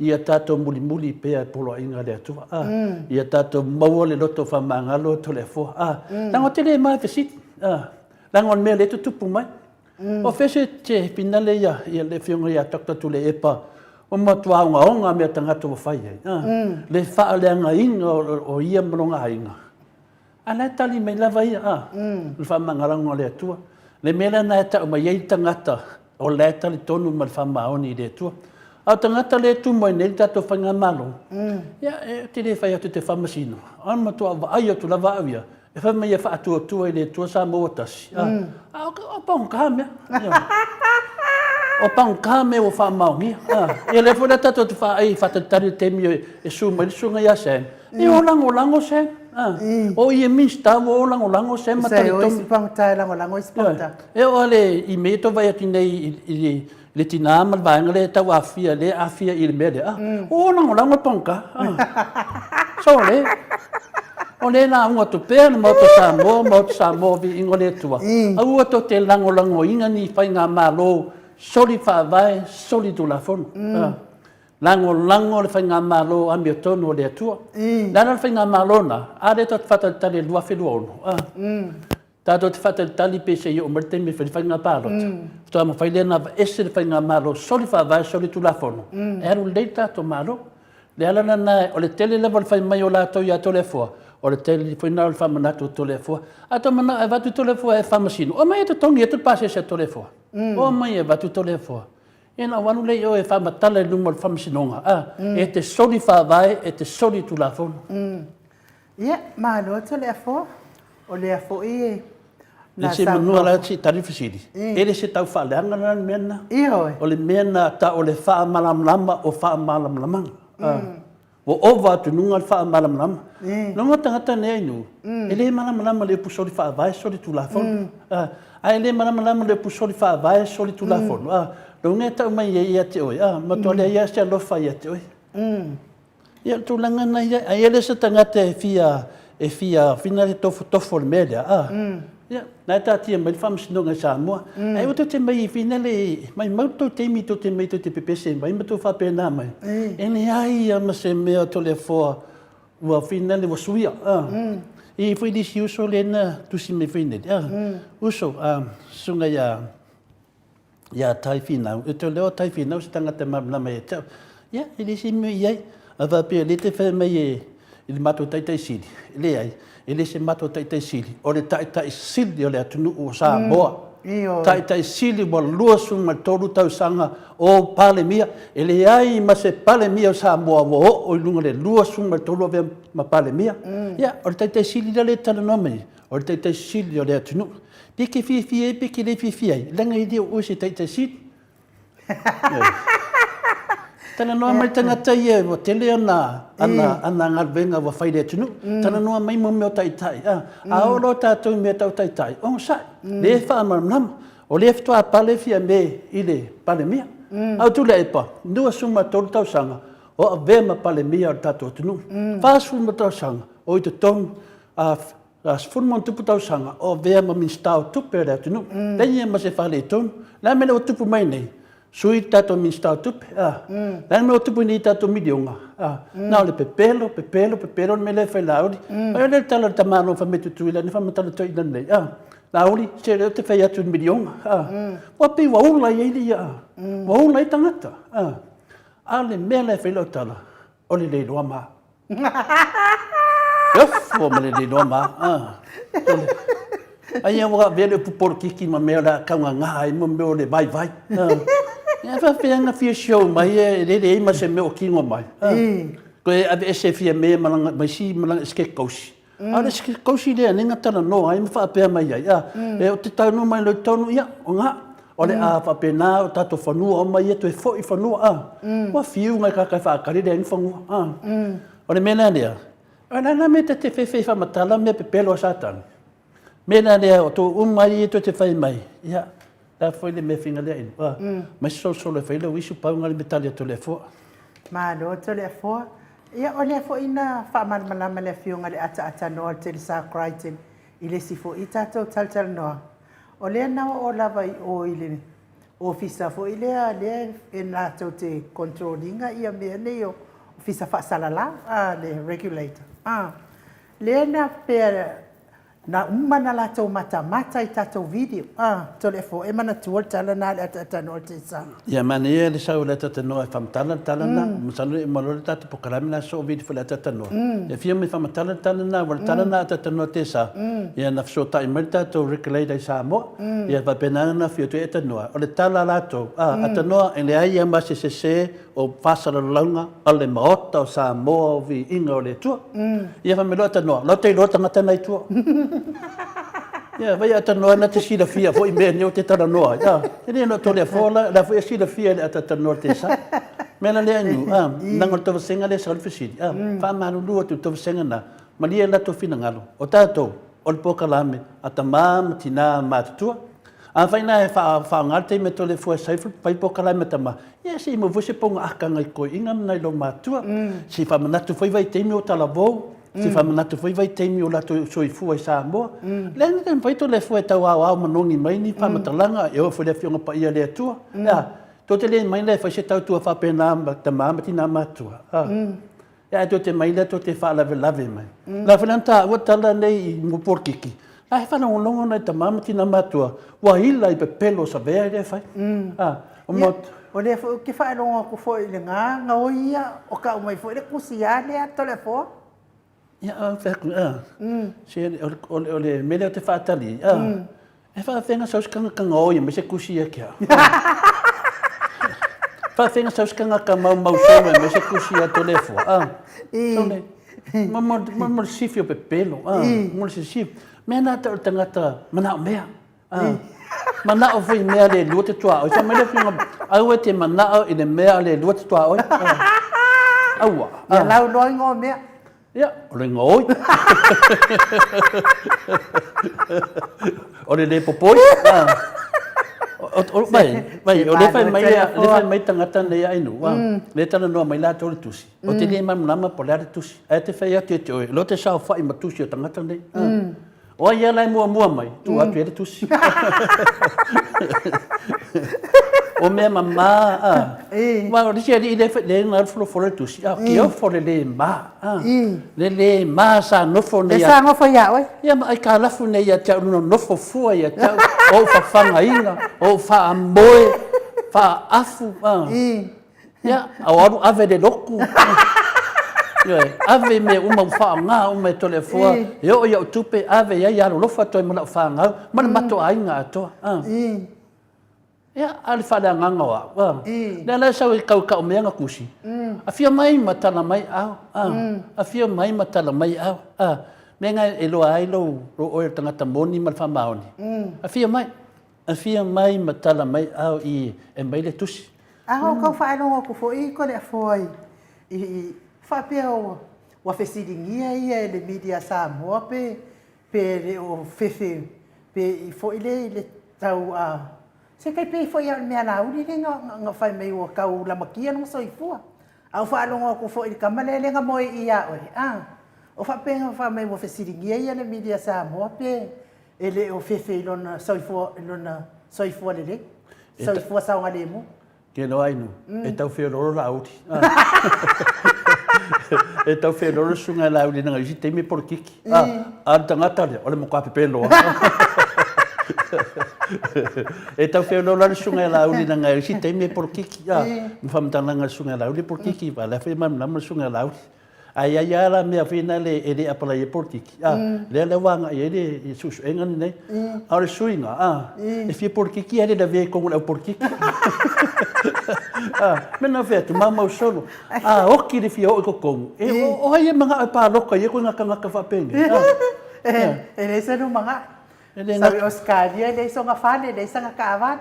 Ia tātou muli pea polo inga le atua. Ia tātou maua le loto whamangalo to le fua. Lango tele mai fesiti. Lango mea le tutupu mai. O fese te pinale ia le fionga ia takta tu le epa. O matua onga mea tangata wa whai. Le whaaleanga inga o ia mronga inga. Ana tali mai lava ia. Le whamangarango le atua. Le mea na e tau mai ei tangata. O le tali tonu ma le whamaoni le atua. Au tangata le tu moi nei tato whainga malo. Ia, te le whai atu te whamasino. An matua wa ai atu lava awia. E whamai e whaatua tua I le tua sa moatasi. O paunga mea. O paunga mea o whamaongi. E le fwena tato te whaai whatatari te mio e suma i sunga ia sen. E o lango sen. O I e minsta o lango sen matari tomi. Se o isi pangta e lango isi pangta. E o ale I me to vai ati nei I le tina mal vaenga le tau afia I le mele. O lango paunga. So le. O le na unga tu pēr na moto Samoa vi ingo le tua. Au ato te lango inga ni whai ngā mālo soli whawai, soli tu la fonu. Lango le whai ngā mālo a mea tonu o le atua. Lana le whai ngā mālo na, a le tot whatatali lua whenua ono. Tātou te whatatali pese I o marte me whai ngā pālota. Toa ma whai lena ese le whai ngā mālo soli whawai, soli tu la fonu. E aru le tātou mālo. Le alana na o le tele lewa le whai mai o lātou I ato le fua. O le tele foi na le whamanatu to le fua. Ato mana e watu to le fua e whamasino. O mai e to tongi e to pase se to le fua. O mai e watu to le fua. Ena wanu lei o e whamatala e lunga le whamasinonga. E te soli whawai, e te soli tu la whonu. Ia, malo to le afo. O le afo i E se manua la si tarifisiri. Ele se tau whaaleanga na mena. Ioi. O le mena ta o le wha malamlama o wha malamlamanga. O ova tu nunga le wha malamlama. Nonga tangata ne ainu. Ele malamlama le pusori whaavai soli tu la whonu. Ai le malamlama le pusori whaavai soli tu la whonu. Nonga tau mai e ia te oi. Matua le ia se alofa ia te oi. Ia tu langa na ia. Ai ele se tangata e fia fina le tofo le mea. Ia, nai tātia mai whamasinonga sa mua. Ai o te mai fina le, mai mautou teimi to te mai to te pepese, mai matou whapena mai. Ene ai ama se mea to le fōa ua fina le wasuia. I fwoi disi uso le na tusi me fina. Uso, sunga ia tai fina. E to leo tai fina, usi tangata mamlama e tau. Ia, e disi me iai. A whapea le te whai mai e le matou taitai siri. Le ai. Ele se mato taitai sili. O le taitai sili o le atunu o Samoa. Taitai sili mo lua sunga toru tau sanga o Palemia. Ele ai ma se Palemia o Samoa o lunga le lua sunga toru o ma Palemia. Ia, o le taitai sili le tala nome. O le taitai sili o le atunu. Pike fie, pike le fie. Langa i dio o se taitai sili. Tana noa mai tangata ia o tele ana ngalwenga wa whaire tunu. Tana noa mai mo meo taitai. A oro tātou mea tau taitai. O sai, le wha maramnama. O le ftoa pale fia me i le pale mia. Au tula e pa, nua suma tolu tau sanga. O a vema pale mia o tātou tunu. Whaasuma tau sanga. O i te tonu a sfurmon tupu tau sanga. O vema min stau tupu e reo tunu. Lenye ma se whale i tonu. La mele o tupu mai nei. Sui tato min stau tupe. Lan me o tupu ni tato midionga. Nā o le pepelo me le whai lauri. Ai o le tala tamano wha metu tuila ni wha matala toi nan nei. Lauri, se reo te whai atu midionga. Wapi waula i eili ia. Waula i tangata. A le mea le whai lau tala. O le leiloa maa. Iofo ma le leiloa maa. Ai e waka vele puporo kiki ma mea la kaunga ngā i mo meo le vai. Ia whawhianga fia show mai e rere ma se meo kingo mai. Koe ave e se fia mea mai si malanga ske kausi. Ara ske kausi lea nenga tana no, ai ma whapea mai ai. E o te taunu mai loi taunu ia, o ngā. O le a whapea nā o tato whanua o mai e to e fo i whanua. Wa fiu ngai kakai whaakari lea ni whanua. O le mena lea. Ana me te whewhi whamatala mea pepelo a satana. Mena lea o tō umai e to te whai mai. Ia. La foi le me finga le inu. Mas so le foi le wisu paunga le metalia to le fo. Ma do to le fo. Ia o le fo ina fa malama le fiunga le ata no te sa crichton. Ile si fo ita to tal no. O le na o lava i o ile. Ofisa fo ile le en to te controllinga ia me ne o ofisa fa salala le regulator. Le na per na umana la tau mata i tātou video. To le fo, e mana tuol tala nā le ata no te sa. Ia mani e le sau le tata noa e whamatala na. Masano e malo le tata pokarami na so video for le tata noa. E fia me whamatala na, wale tala na tata noa te sa. Ia na fso tai mai tātou rekaleida i Samoa. Ia wapenana na fio tu e tata noa. O le tala lato, ata noa e le aia masi se o whasara launga o le maota o Samoa o vi inga o le tua. Ia whamelo ata noa, lo te ilo tangata nei tua. Ia, vai ata noa na te sila fia, fo i mea neo te tara noa. Ia, e rea no tole a fola, la fo i sila fia le ata noa te sa. Mena le anu, nango le tawasenga le sa fisiri. Wha maru lua tu tawasenga na, ma lia la to fina ngalo. O tātou, o le pokalame, ata māma tina mātutua. A whaina e whaangarte me tole fua saifu, pai pokalame tama. Ia, si mo vuse ponga aka ngai koe inga mnai lo mātua. Si whamanatu whaiwai teimi o talavou. Si whamanatu whaiwai teimi o lato soifua i Samoa. Lena ten whaito le fua e tau au manongi mai ni whamatalanga, e o whare fionga pa ia le atua. Ia, to te le mai le whaise tau tua whapena ta māmati nā mātua. Ia, to te mai le to te whaalave lave mai. La whananta, ua tala nei i muporkiki. Ai whanongonongo nei ta māmati nā mātua. Wa hila i pe pelo sa vea i le whai. O le fo ke whaeronga ko fo i le ngā oia, o ka umai fo i le kusia le ato le fo. Ia, whaku, o le mele o te whaatali. E whaafenga saus kanga oia, me se kusia kia. Whawhenga sauskanga ka mau saua me se kusi a tole fua. Tole. Mamor sifi o pepelo. Mamor se sifi. Mea nā tau tangata mana o mea. Mana o fui mea le lua te tua. O sa mele whiunga au e te mana o i le mea le lua te tua. Aua. Ia lau loi ngō mea. Ia, o le ngoi. O le popoi. Vai, o le fai mai tangata nei ainu. Le tana noa mai la tole tusi. O te le manama po le tusi. E te whai atu e te oe. Lo te sao whai ma tusi o tangata nei. O ia lai mua mai. Tu atu e le tusi. O mea mamā. Wa o risi ali i le ngā rufolo le tusi. Ki ofo le mā. Le mā sa nofo nei. Le sa ngofo ia oi. Ia ma ai ka lafu nei a tau no nofo fua ia tau. O whawhanga inga. O whaamoe. Whaafu. Ia, au aru ave le loku. Ave me uma whaanga, uma tole fua. Eo ia utupe ave ia ia lofa toi mana whaanga. Mana mato ainga atoa. Ia, ali whale nganga wa. Nea lai sau i kau meanga kusi. A fia mai matala mai au. A fia mai matala mai au. Menga e loa ai lo oe tangata moni mal whamaoni. A fia mai matala mai au i e mai le tusi. Aho kau whaelonga ku fo i kone a foi. I whapea o wa fesiringia ia le media Samoa pe le o fefe pe i fo i le tau a se kai pe fo ia mea lauri le nga whai mei o kau lamakia no soifua. Au whaelonga ku fo i kamalele nga moe ia oi. O whapea nga wha mei o fesiringia ia le media Samoa pe ele o fefe ilona soifua le le. Soifua saunga le mo. Ke no ainu, e tau whiororo lauti. E tau whiororo sunga lauti nga isi teime por kiki. A tangata le, ole mo kape pelo. E tau whiororo sunga lauti nga isi teime por kiki. Mwhamtana nga sunga lauti por kiki, pa le whi mamnama sunga lauti. Ai ala mea whina le e le apala i por kiki. Le wanga i e susu engani nei. Aore suinga, e whia por kiki e le vei kongu lau por kiki. Mena whea tu mamau solo. Oki le whia oi ko kongu. O hai e mga e pāroka, i e koe ngaka whapenge. E le se no mga. Sabi Oscaria, e le so nga whane, le sa nga kaawan.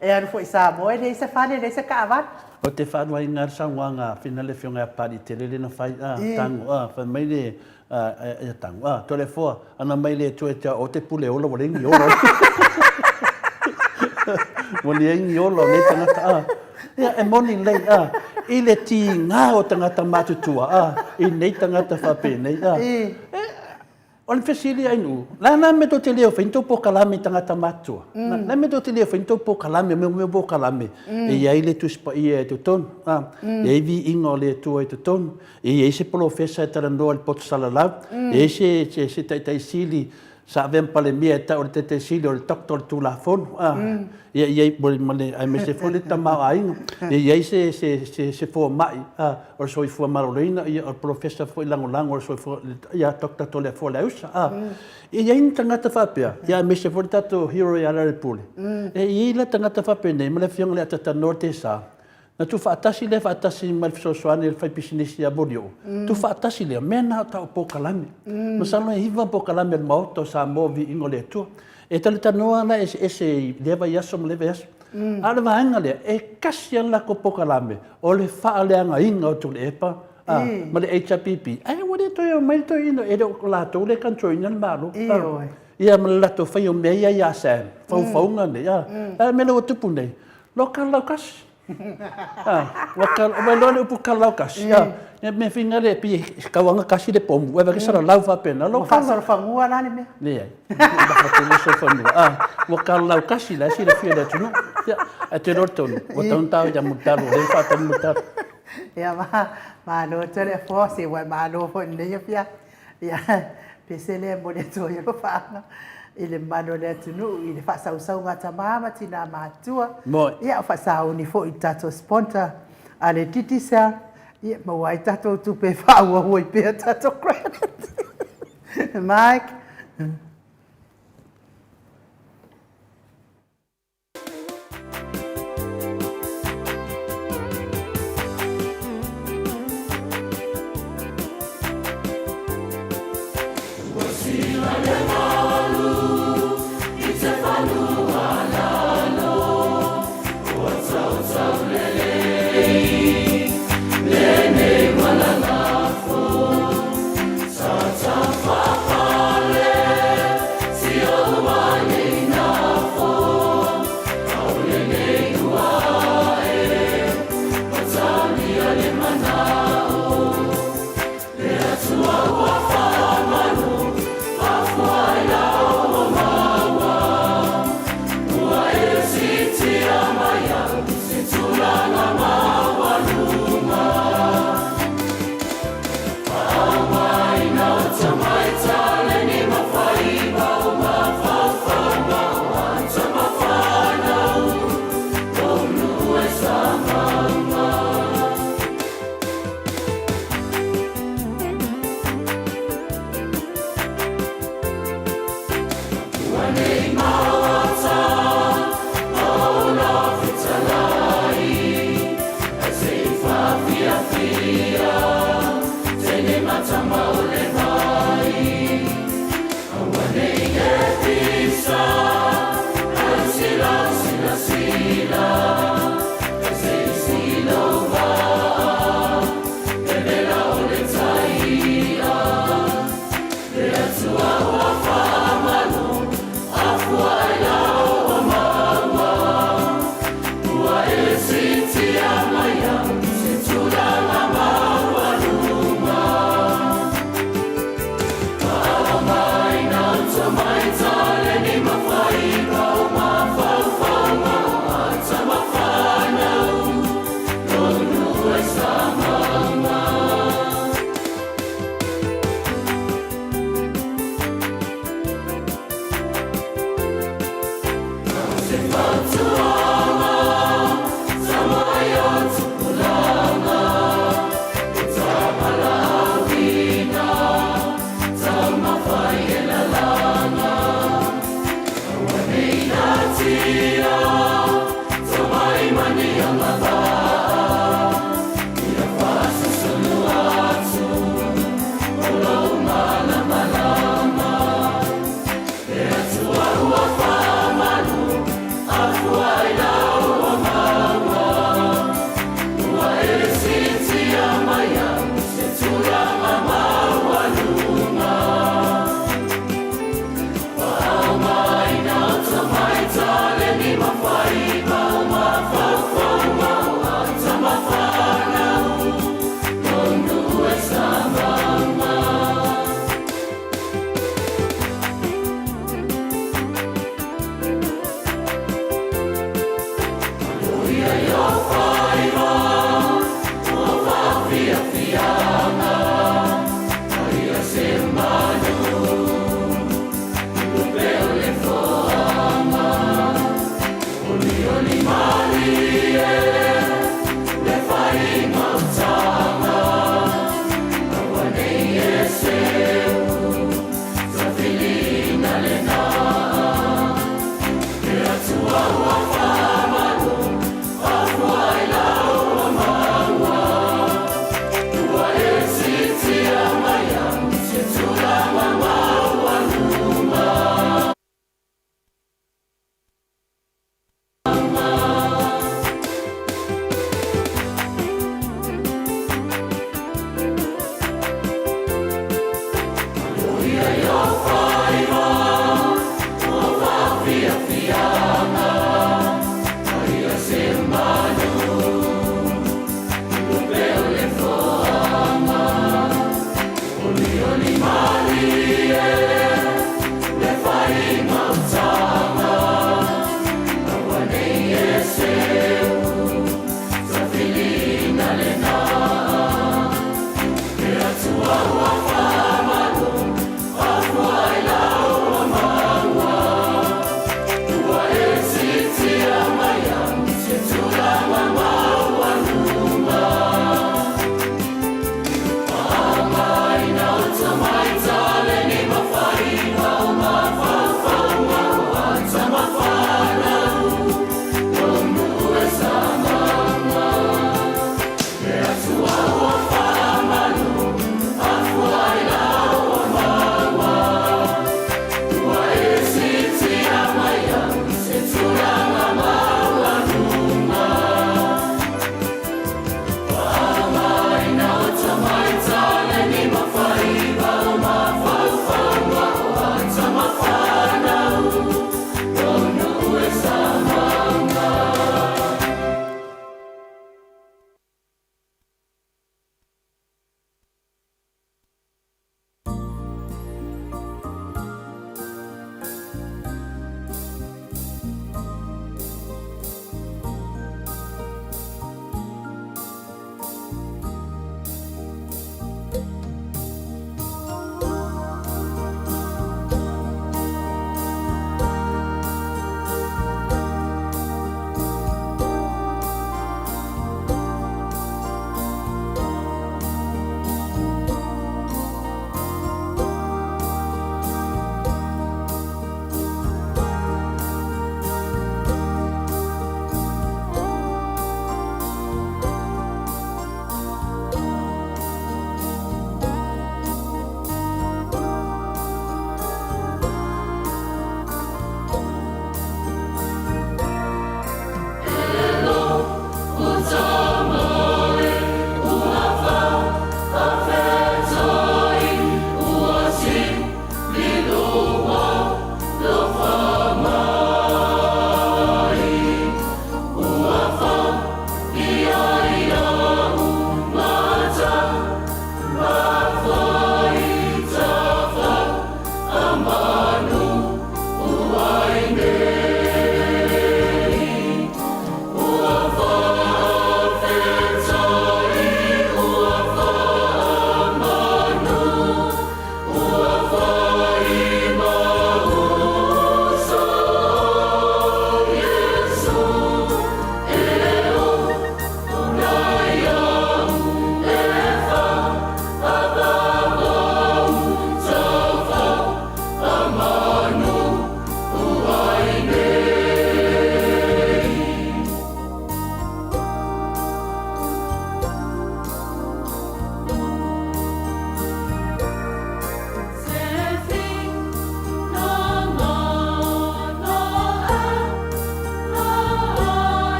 E anu fo i Samoa, e le sa whane, le sa kaawan. O te whanua i ngā sangwanga, whina le whionga pari te lele na whai, tango, wha mai le, tango, tole fua, ana mai le tue te o te pule ola, wale ingi ola. Wale ingi ola, ne tangata, e moni lei, i le ti ngā o tangata matutua, i nei tangata whape nei, o le whesiri ainu, nā me to te leo whainto po kalame tangata matua. Nā me to te leo whainto po kalame, me po kalame. E iai le tuspa i e tu tonu. E iwi inga o le tua e tu tonu. E iai se profesa e tara noa le poto salalau. E se tai sili sa avempale mia e tau le te sili o le tokto le tūla fonu. E iai mole ai me se fone tamau ainga. E iai se fua mai. O soi fua maroreina, o profesa fua lango-lango, o soi fua ia tokta tole fua le usa. E iai tangata whapea. Ia me se fone tato hero i ala le pule. E iai la tangata whapea nei, ma le whionga le atata norte sa. Na tu whaatasi mal fisosoane le whaipisinisi a Borio. Tu whaatasi le, mena tau po kalame. Masalo e hiva po kalame le maoto sa movi ingo le tua. E tale tanoa na ese lewa iaso ma lewa iaso. Ale vaenga le, e kasi an lako po kalame. O le whaaleanga inga o tu le epa. Ma le HRPP. Ai, wale toi o mai toi ino, e le o lato le kanto ina le maro. Ia ma le lato whai o mea ia sam. Whauwhaunga ne, ia. Me le o tupu nei. Lo kalau kasi. Mai loa le upu kalau kasi. Me whina le pi kawanga kasi le pomu. Ewa ke sara lau whapena. Mo whasara whangua nani mea? Ne ai. Whakatele so whanua. Mo kalau kasi la si le whia le tunu. A te rotonu. O tau ya mutaru. Le whatanu mutaru. Ia ma lo tole fo se wa ma lo fo ne ia ia pesele mo le to ia whaanga. I le mano le tunu, i le whaasau ngata mama tina mātua. Ia o whaasau ni fo i tato sponta a le titisa. Ia maua i tato tupe whaua hoi pia tato credit. Mike. Ni mafai, ma, ma, fa, fa, ma.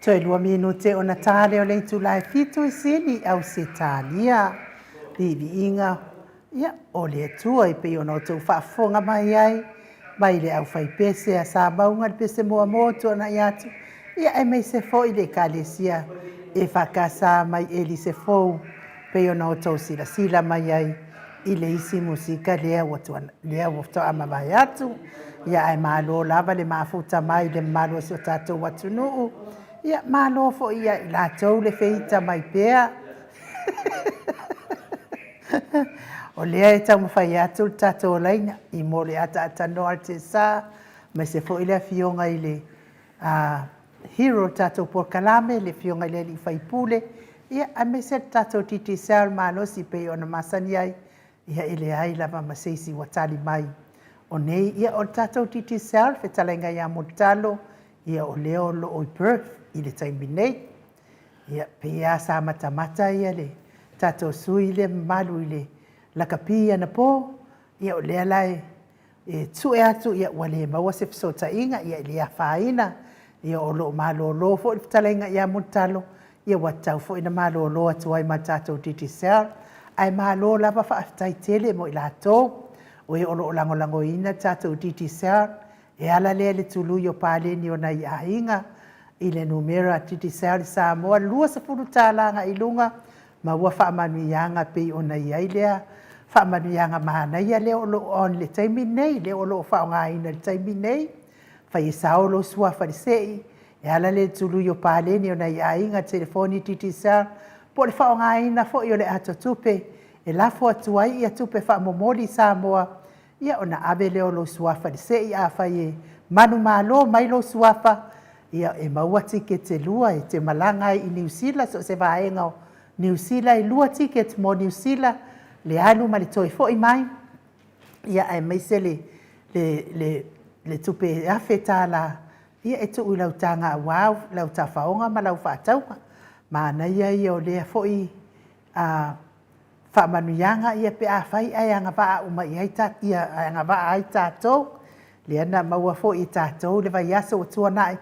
Toi lua minute o na tale o le tulai fitu I sini au se talia. Bibi inga. Ia, o le tua I pe o no tau whaafonga mai ai. Mai le au whai pese a sa maunga le pese mua moto na iatu. Ia e mei se fo I le kalesia. E whakasa mai e li se fo. Pe o no tau sila sila mai ai. I le isi musika lea watu ama mai atu. Ia e malo lava le mafuta mai le malo si o tatou watu nuu. Ia malo fo ia I lātou le feita mai pea. O lea e tau mawhai atu tatou laina. I mo le ata noa te sa. Me se fo ile fionga I le hero tatou por kalame. Le fionga ile li whaipule. Ia a me se tatou titi sal malo si pe ona masani ai. Ia ile ai lava maseisi watali mai. O nei ia o tatou titi sal fe talenga ia motalo. Ia o leo lo o birth. I le taimi nei. Ia pe ia sa mata ia le tatou sui le malu I le lakapia na po. Ia o lea lai e tue atu ia wale maua se fisota inga ia le whaina. Ia o lo malo lo fo I talenga ia motalo. Ia watau fo ina malo lo atu ai ma tatou titi sel. Ai malo lava whaafitai tele mo I lātou. O e olo lango ina tatou titi sel. E ala lea le tulu yo pale ni o na ia inga. I le numera titi sel Samoa. Lua sa puru tālanga I lunga. Ma ua whaamanuianga pe o na ia lea. Whaamanuianga mahana ia leo lo on le taimi nei. Leo lo whaonga ina le taimi nei. Whai sao lo sua wharisei. E ala le tulu yo pale ni o na ia inga telefoni titi sel. Po le whaonga ina fo I o le ato tupe. E lafo atuai ia tupe whaamomoli Samoa. Ia o na abe leo lo suafa di se ia whai e manu malo mai lo suafa. Ia e maua tike te lua e te malanga I New Zealand. So se vaenga o New Zealand I lua tiket mo New Zealand. Le alu ma le toi fo I mai. Ia e meise le tupe e afe tala. Ia e tu ui lau tanga a wau, lau ta whaonga ma lau whaatauka. Ma na ia o lea fo I whaamanuianga ia pe a whai ai anga waa uma I haita ia anga waa ai tātou. Le ana maua fo I tātou le vai asa o tuanai.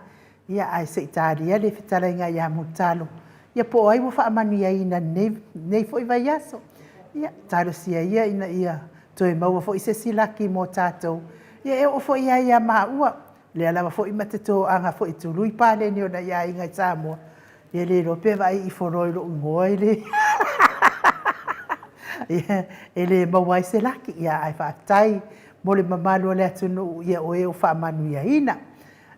Ia ai se itaria le whitarenga ia mutalo. Ia po ai mo whaamanuia ina nei fo I vai aso. Ia talo sia ia ina ia. Toi maua fo I se silaki mo tātou. Ia e o fo ia maua. Le alawa fo I mateto anga fo I tului pale ni o na ia inga I Samoa. Ia le rope vai I foroi lo ngoi le. Ele mawai se laki ia ai whaatai mo le mamalu le atunu ia o e o whaamanuia ina.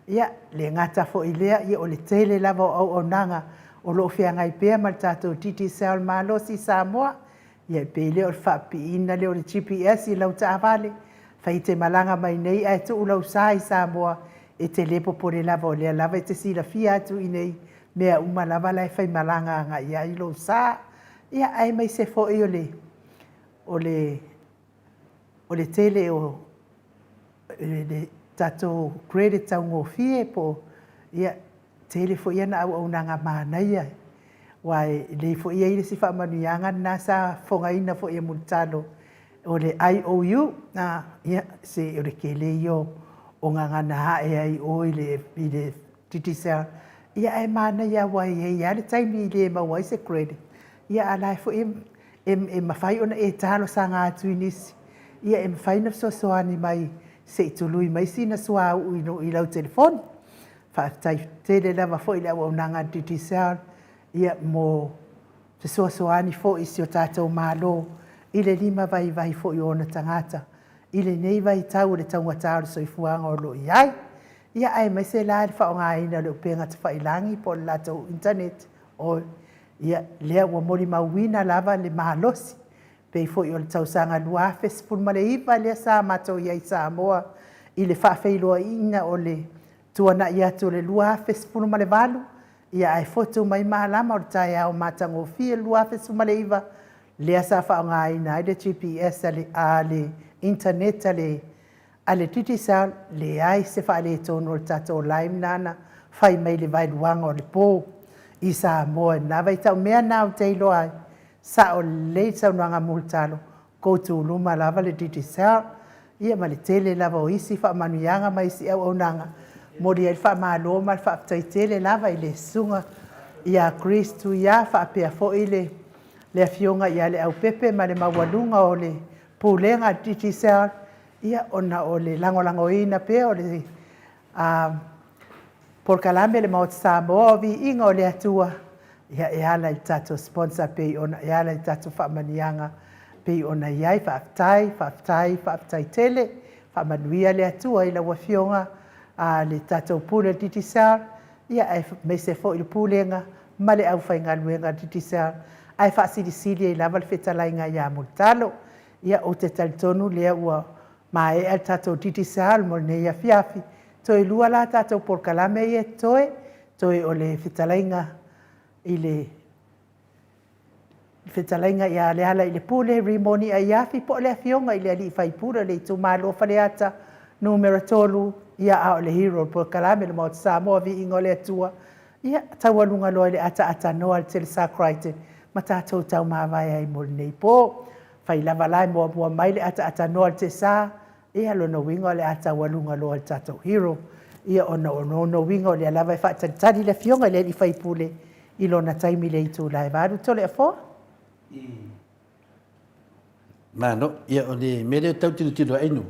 Ia le ngata fo I lea ia o le tele lava o nanga o lo whianga I pēr ma tātou titi sal malo si Samoa. Ia pe le o le whaapi ina le o le GPS I lau taavale. Whai te malanga mai nei ai tu ulau sa I Samoa e te lepo po le lava o lea lava e te sila fia atu I nei mea uma lava lai whai malanga nga ia I lo sa. Ia ai mai se fo I o le tele o le tatou credit tau ngofie po ia tele fo ia na au nanga mana ia wai le fo ia ile si whaamanuianga na sa whongaina fo ia multalo o le IOU na ia se o le kele io o ngangana hae ai o ile titisa ia e mana ia wai ia le taimi le mawai se credit ia alai fo e mawhai ona e talo sa ngā tuinisi. Ia e mawhai na soani mai se I tului mai sina sua au I lau telefoni. Whaatai tele lava fo I lau au nanga titi sal. Ia mo te soani fo I si o tātou malo. I le lima vai fo I ona tangata. I le nei vai tau le taunga tāru so I fuanga o lo I ai. Ia ai mai se lai whaonga ina le upenga te whailangi po le latou internet o ia lea ua mori mauina lava le mahalosi. Pei fo I o le tausanga luafe sipun ma le iwa lea sa matou ia I Samoa. I le whaafeiloa ina o le tuana ia to le luafe sipun ma le valu. Ia ai foto mai mahalama o le tai au matango fie luafe sipun ma le iwa. Lea sa whaonga ina ai le GPS a le internet a le titisal le ai se whaale tono le tatou laim nana. Whai mai le vailuanga o le pō. I Samoa na vai tau mea nau teilo ai sa o le tau nanga multalo koutu luma lava le titi sa ia ma le tele lava o isi whaamanuianga mai si au nanga mo lia i whaamalo ma whaaptaitele lava i le sunga ia Kristu ia whaapea fo i le afionga ia le au pepe ma le mawalunga o le pulenga digital ia ona o le langolango ina pe o le por kalame le maot Samoa vi inga o le atua ia e ala i tato sponsor pe ona e ala i tato whaamanianga pe ona iai whaaptai tele whaamanuia le atua i la wafionga le tato pule digital ia e me se fo i le pulenga ma le au whaingaluenga digital ai whaasilisili e lava le whetalainga ia multalo ia o te talitonu lea ua ma e al tatou digital mo nei a fiafi toe lua la tatou por kalame e toe o le whetalainga i le whetalainga ia le ala i le pule rimoni a iafi po le afionga i le ali whaipura le tu malo whaleata numero tolu ia a o le hero por kalame le maot Samoa vi ingo le atua ia taualunga loa le ata noa le tele sakraite ma tatou tau mawai ai mo nei po fai lava lai mua mai le ata noa le te sa ia lona winga le ata walunga loa le tatou hero ia ono winga le lava i whaatari le fionga le li fai pule i lona taimi le itu lai vadu tole a fo Mano, ia o le mele tau tilo ainu.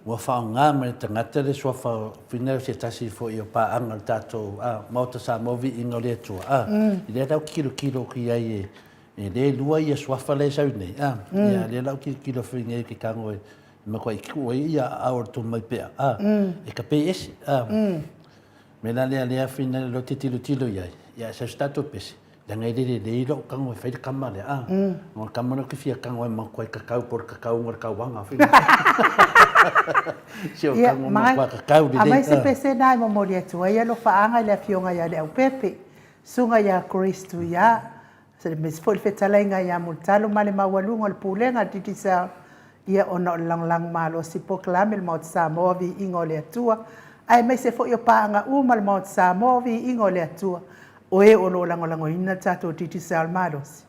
Ua whao ngā mele tangata le sua whao whinau se tasi fo i o pāanga le tātou mauta sa movi inga le atua. I le rau kilo ki ai e le lua ia swafa le sau nei. Ia le rau kilo whinau ki kango e makua i kua ia aor tu mai pea. E ka pe esi. Mena lea whinau lo te tilo iai. Ia sa stato pesi. Da ngai le ilo kango e whaida kama le Ngor kamana ki fia kango e makua i kakau por kakau ngar kauanga whina. Sio kango makua kakau le. A mai se pese nai mo mori atua ia lo whaanga le fionga ia le au pepe. Sunga ia Kristu ia. Se le mesi fo le whetalainga ia multalo ma le mawalunga le pulenga ditisa ia ona o lang malo si poklame le maot Samoa vi ingo le atua. Ai mai se fo i o paanga uma le maot Samoa vi ingo le atua. O e o lo lango ina tato titi salmados.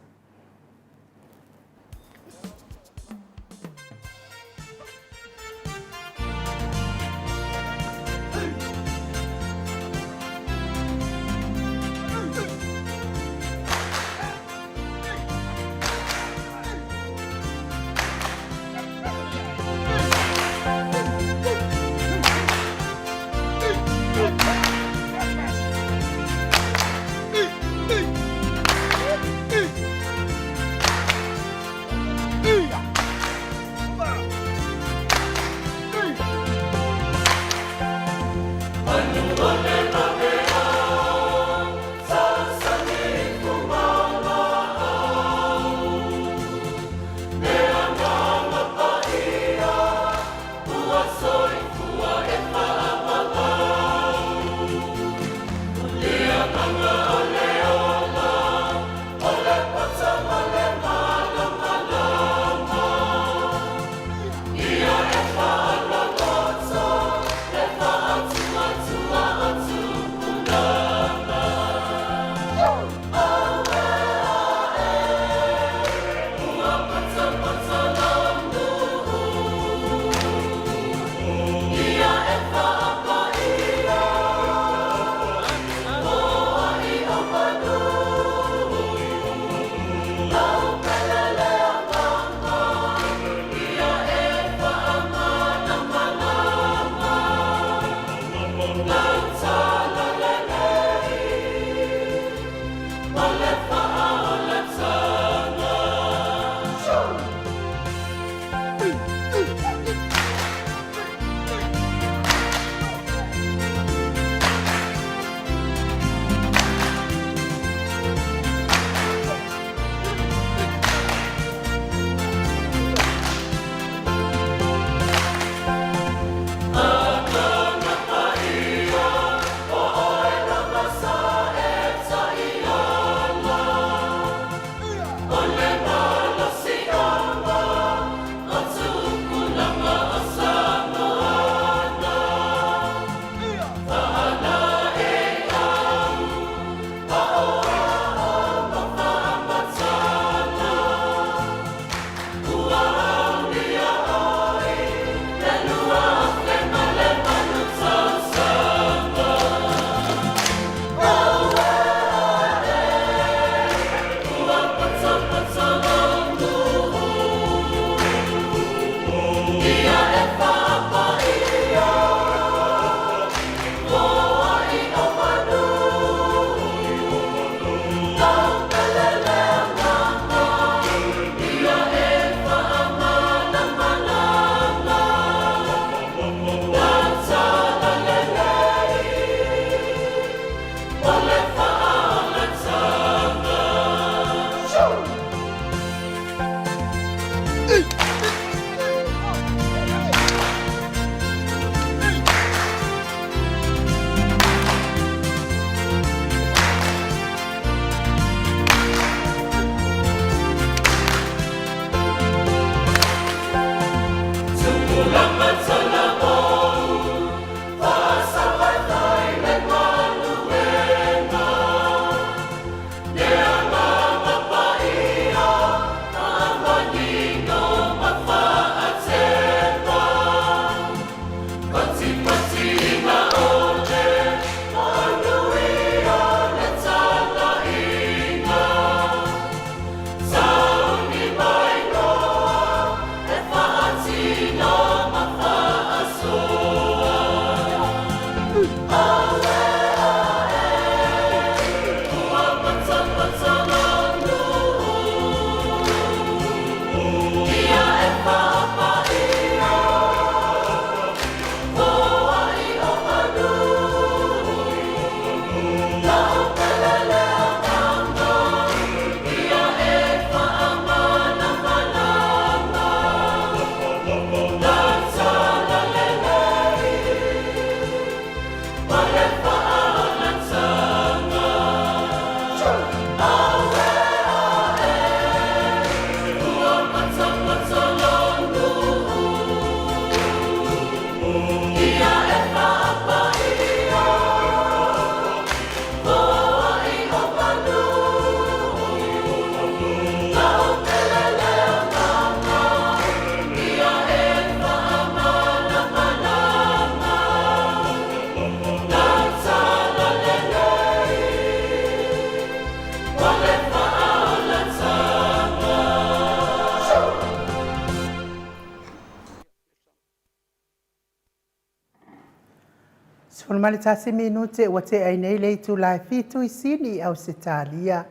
male tasi minute ua te ai nei lei tu lai fitu I sini au se talia.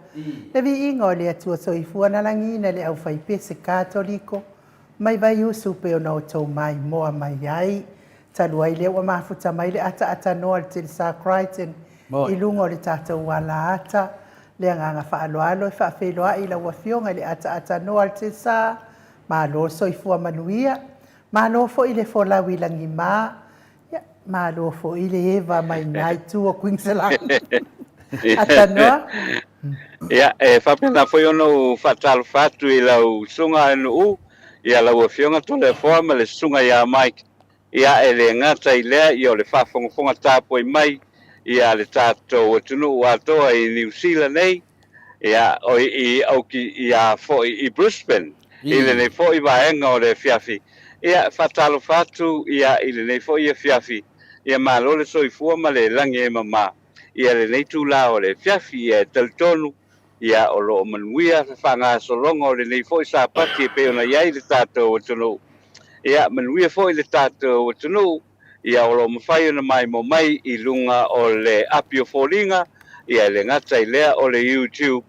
Le vi ingo le atua soifua na langina le au faipe se katoliko. Mai vai usu pe ona o tau mai moa mai ai. Talu ai le ua mafuta mai le ata noa le te sa Crichton. I lungo le tātou wala ata. Le anganga whaaloalo e whaafeloa I la ua fionga le ata noa le te sa. Malo soifua manuia. Malo fo I le folawi langi maa. Malo fo I le eva mai nai tua Queensland. Ata noa? Ia, whapena foi ono whatalo whatu I lau sunga anu u. Ia lau a fionga tole foa ma le sunga ia mai. Ia e le ngata I lea I o le whafonga tāpo I mai. Ia le tātou atunu u atoa I New Zealand nei. Ia o I auki ia fo I Brisbane. I le nei fo I vaenga o le fiafi. Ia whatalo whatu ia I le nei fo I fiafi. Ia malo le soifua ma le langi e mama. Ia le nei tūla o le fiafi ia taltonu. Ia o lo manuia whanga solonga o le nei fo I sāpati e peona iai le tātou atunu. Ia manuia fo I le tātou atunu. Ia o lo mawhai ona mai mo mai I lunga o le apio fōringa. Ia le ngata I lea o le YouTube.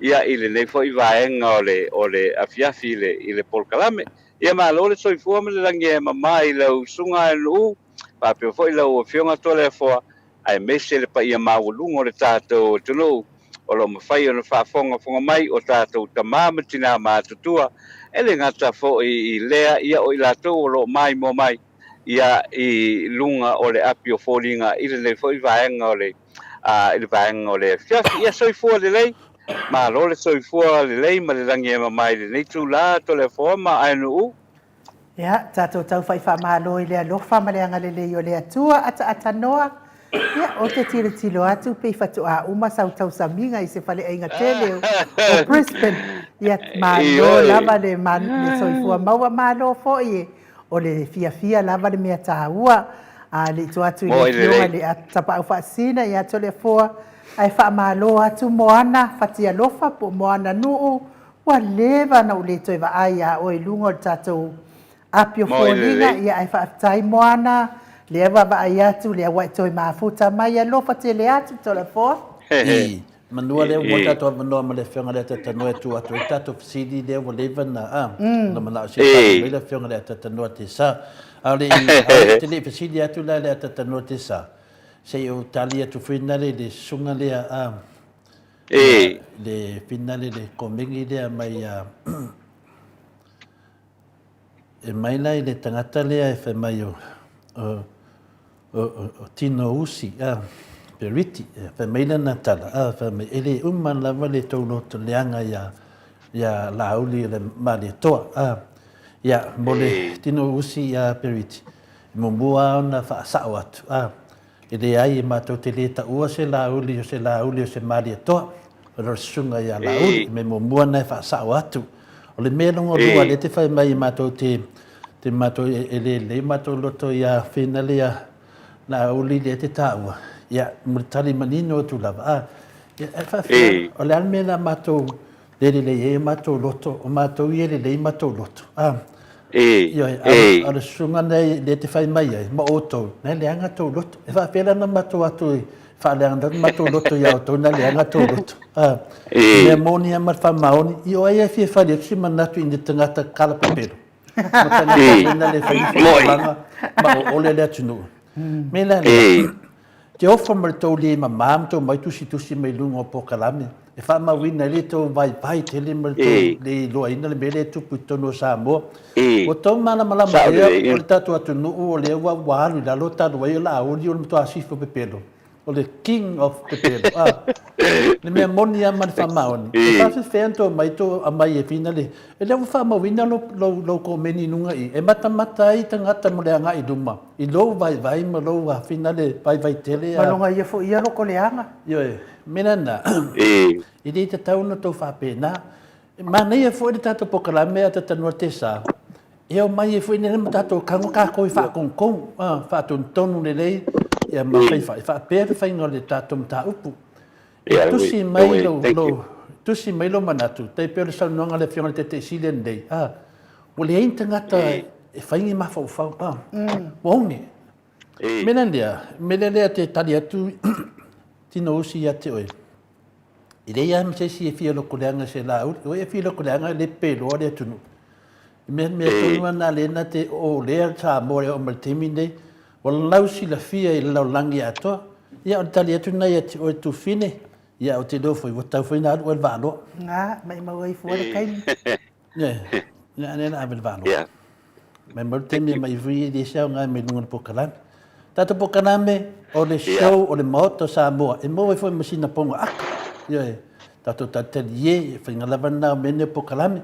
Ia I le nei fo I vaenga o le afiafi I le polkalame. Ia malo le soifua ma le langi e mama I lau sunga e nuu. Papio fo I lau o fionga tole foa. Ai mese le pa ia mawulunga o le tātou atunu. O lo mawhai ona whafonga mai o tātou tamama tina mātutua. E le ngata fo I lea ia o I lātou o lo mai mo mai. Ia I lunga o le apio fōringa I le nei fo I vaenga o le vaenga o le fiafi. Ia soifua le lei. Ma lo le soifua le lei ma le langi e mamai le nei tūla to le foa ma ainu u. Ia, tātou tau whai whamalo I le alofa ma le angale lei o le atua ata noa. Ia, o te tira tilo atu pei whatu a uma sau tau saminga I se whale ainga tele o Brisbane. Ia, malo lava le soifua maua malo fo I o le fia lava le mea tāua. Le tu atu I le fionga le atapa au whaasina I ato le foa. Ai whaamalo atu moana whatia lofa po moana nuu. Wa lewa na ule toi wa aia o I lungo tātou apio fōringa. Ia ai whaatai moana. Lea wa ai atu lea wai toi mafuta mai a lofa te le atu to le foa. Manua leo mo tātou manua ma le whionga lea tatanoa tu atu I tātou fasidi lea wa lewa na na mana o se tātou le whionga lea tatanoa te sa. Ale te le fasidi atu lea tatanoa te sa. Se o talia tu finale de sunga lea le finale de komengi lea mai e mai lai le tangata lea e whai mai o tino usi periti e whai mai na tala whai mai ele uman lava le tauno to leanga ia lauli le mali toa ia mole tino usi periti mumbua ona wha sao atu e le ai mātou te le taua se lauli o se mali atoa. O sunga ia lauli, me mua nei whaasao atu. O le mea longa lua, le te whai mai mātou te mātou e le mātou loto ia whina lea lauli le te taua. Ia, muritari manino tu lava. O le alme la mātou le e mātou loto, o mātou i le mātou loto. Ala sunga nei le te whai mai ai, ma oto, nei le anga tau loto. E whaapela na mato atu i whaaleanga na mato loto i auto, nei le anga tau loto. Mea moni a mat whamaoni, i o ai e fia whare, si manatu i ni tangata kalapapero. Ma tangata ina le whaifanga, ma o ole le atunu. Me la le, te ofa ma le tau le ma mamto, mai tusi mai lunga o pokalame. E whamawina le tau vai te le ma le loa ina le mele tupu tono Samoa. O tau mana malama ea, o le tatu atu nuu o le ewa walu, la lo tatu wai o la aoli o le mtua asifo pepelo. O le king of pepelo. Le mea moni a mani whamaoni. E whafi whento mai to a mai e fina le. E leo whamawina lo ko meni nunga i. E mata i tangata mo le anga i duma. I lo vai ma lo a fina le vai tele. Malonga ia fo ia loko le anga. Ioe, mena na. I dei te tauna tau whapena. Ma nei e fo i tatu pokalame a tatanua te sa. E o mai e fo i nere matato kango kako i whakongkong. Whatontonu le lei. Ia ma whapea whainga le tato mta upu. E tusi mai lo manatu. Tei peo le salunanga le whionga te Silian Day. O le ein tangata e whaingi mawhau. Wongi. Mena lea te tali atu tino usi ate oe. I reia me se fia loko leanga se la uri. Oe fia loko leanga le pelo o le atunu. Mea tonu ana lena te o lea sa more o maltemi nei. Wala lausi la fia i lau langi atoa. Ia o tali atu nei ate oe tu fine. Ia o te lofo i watau whaina alu o el valo. Ngā, mai maua i fuare kaini. Ia, nena avel valo. Mai maltemi mai vui i siau ngai me lunga pokalame. Tata pokalame o le show o le moto sa moa. E moa i foi masina ponga aka. Ia, tata tatali e, whainga lavana o mene pokalame.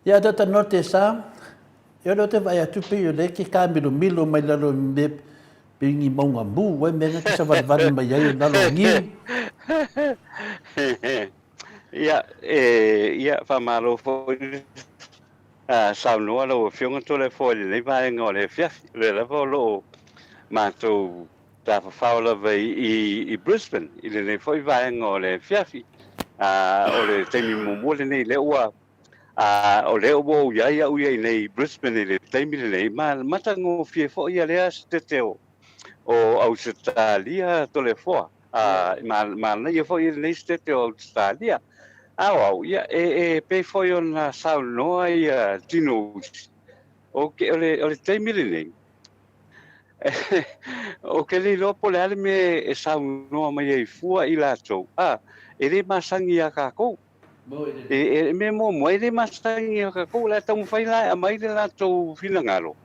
Ia tata no te sa, ia no te vai atu pe o le ki ka milo mai lalo me pingi maunga mu, wai menga kisa varvani mai ai o lalo ngi. Ia, whamaro foi saunoa lo fionga tole foi le vai ngore fiafi, le lavo lo mātou tāwhawhawala vai i Brisbane, i le nei foi vai ngore fiafi, o le teimi mumole nei le ua, o le o iai au iai nei Brisbane i le teimi le nei, mata ngō fie foi ia lea te teo o Australia tole foa, nei ia foi i le nei te teo Australia, au ia pe foi ona saunoa ia tino o le teimi le nei. O ke le lopo le ale me e saunoa mai ai fua i lātou. E le masangi a kākou. E me mo e le masangi a kākou la tau mwhai lai a mai le lātou whilangaro.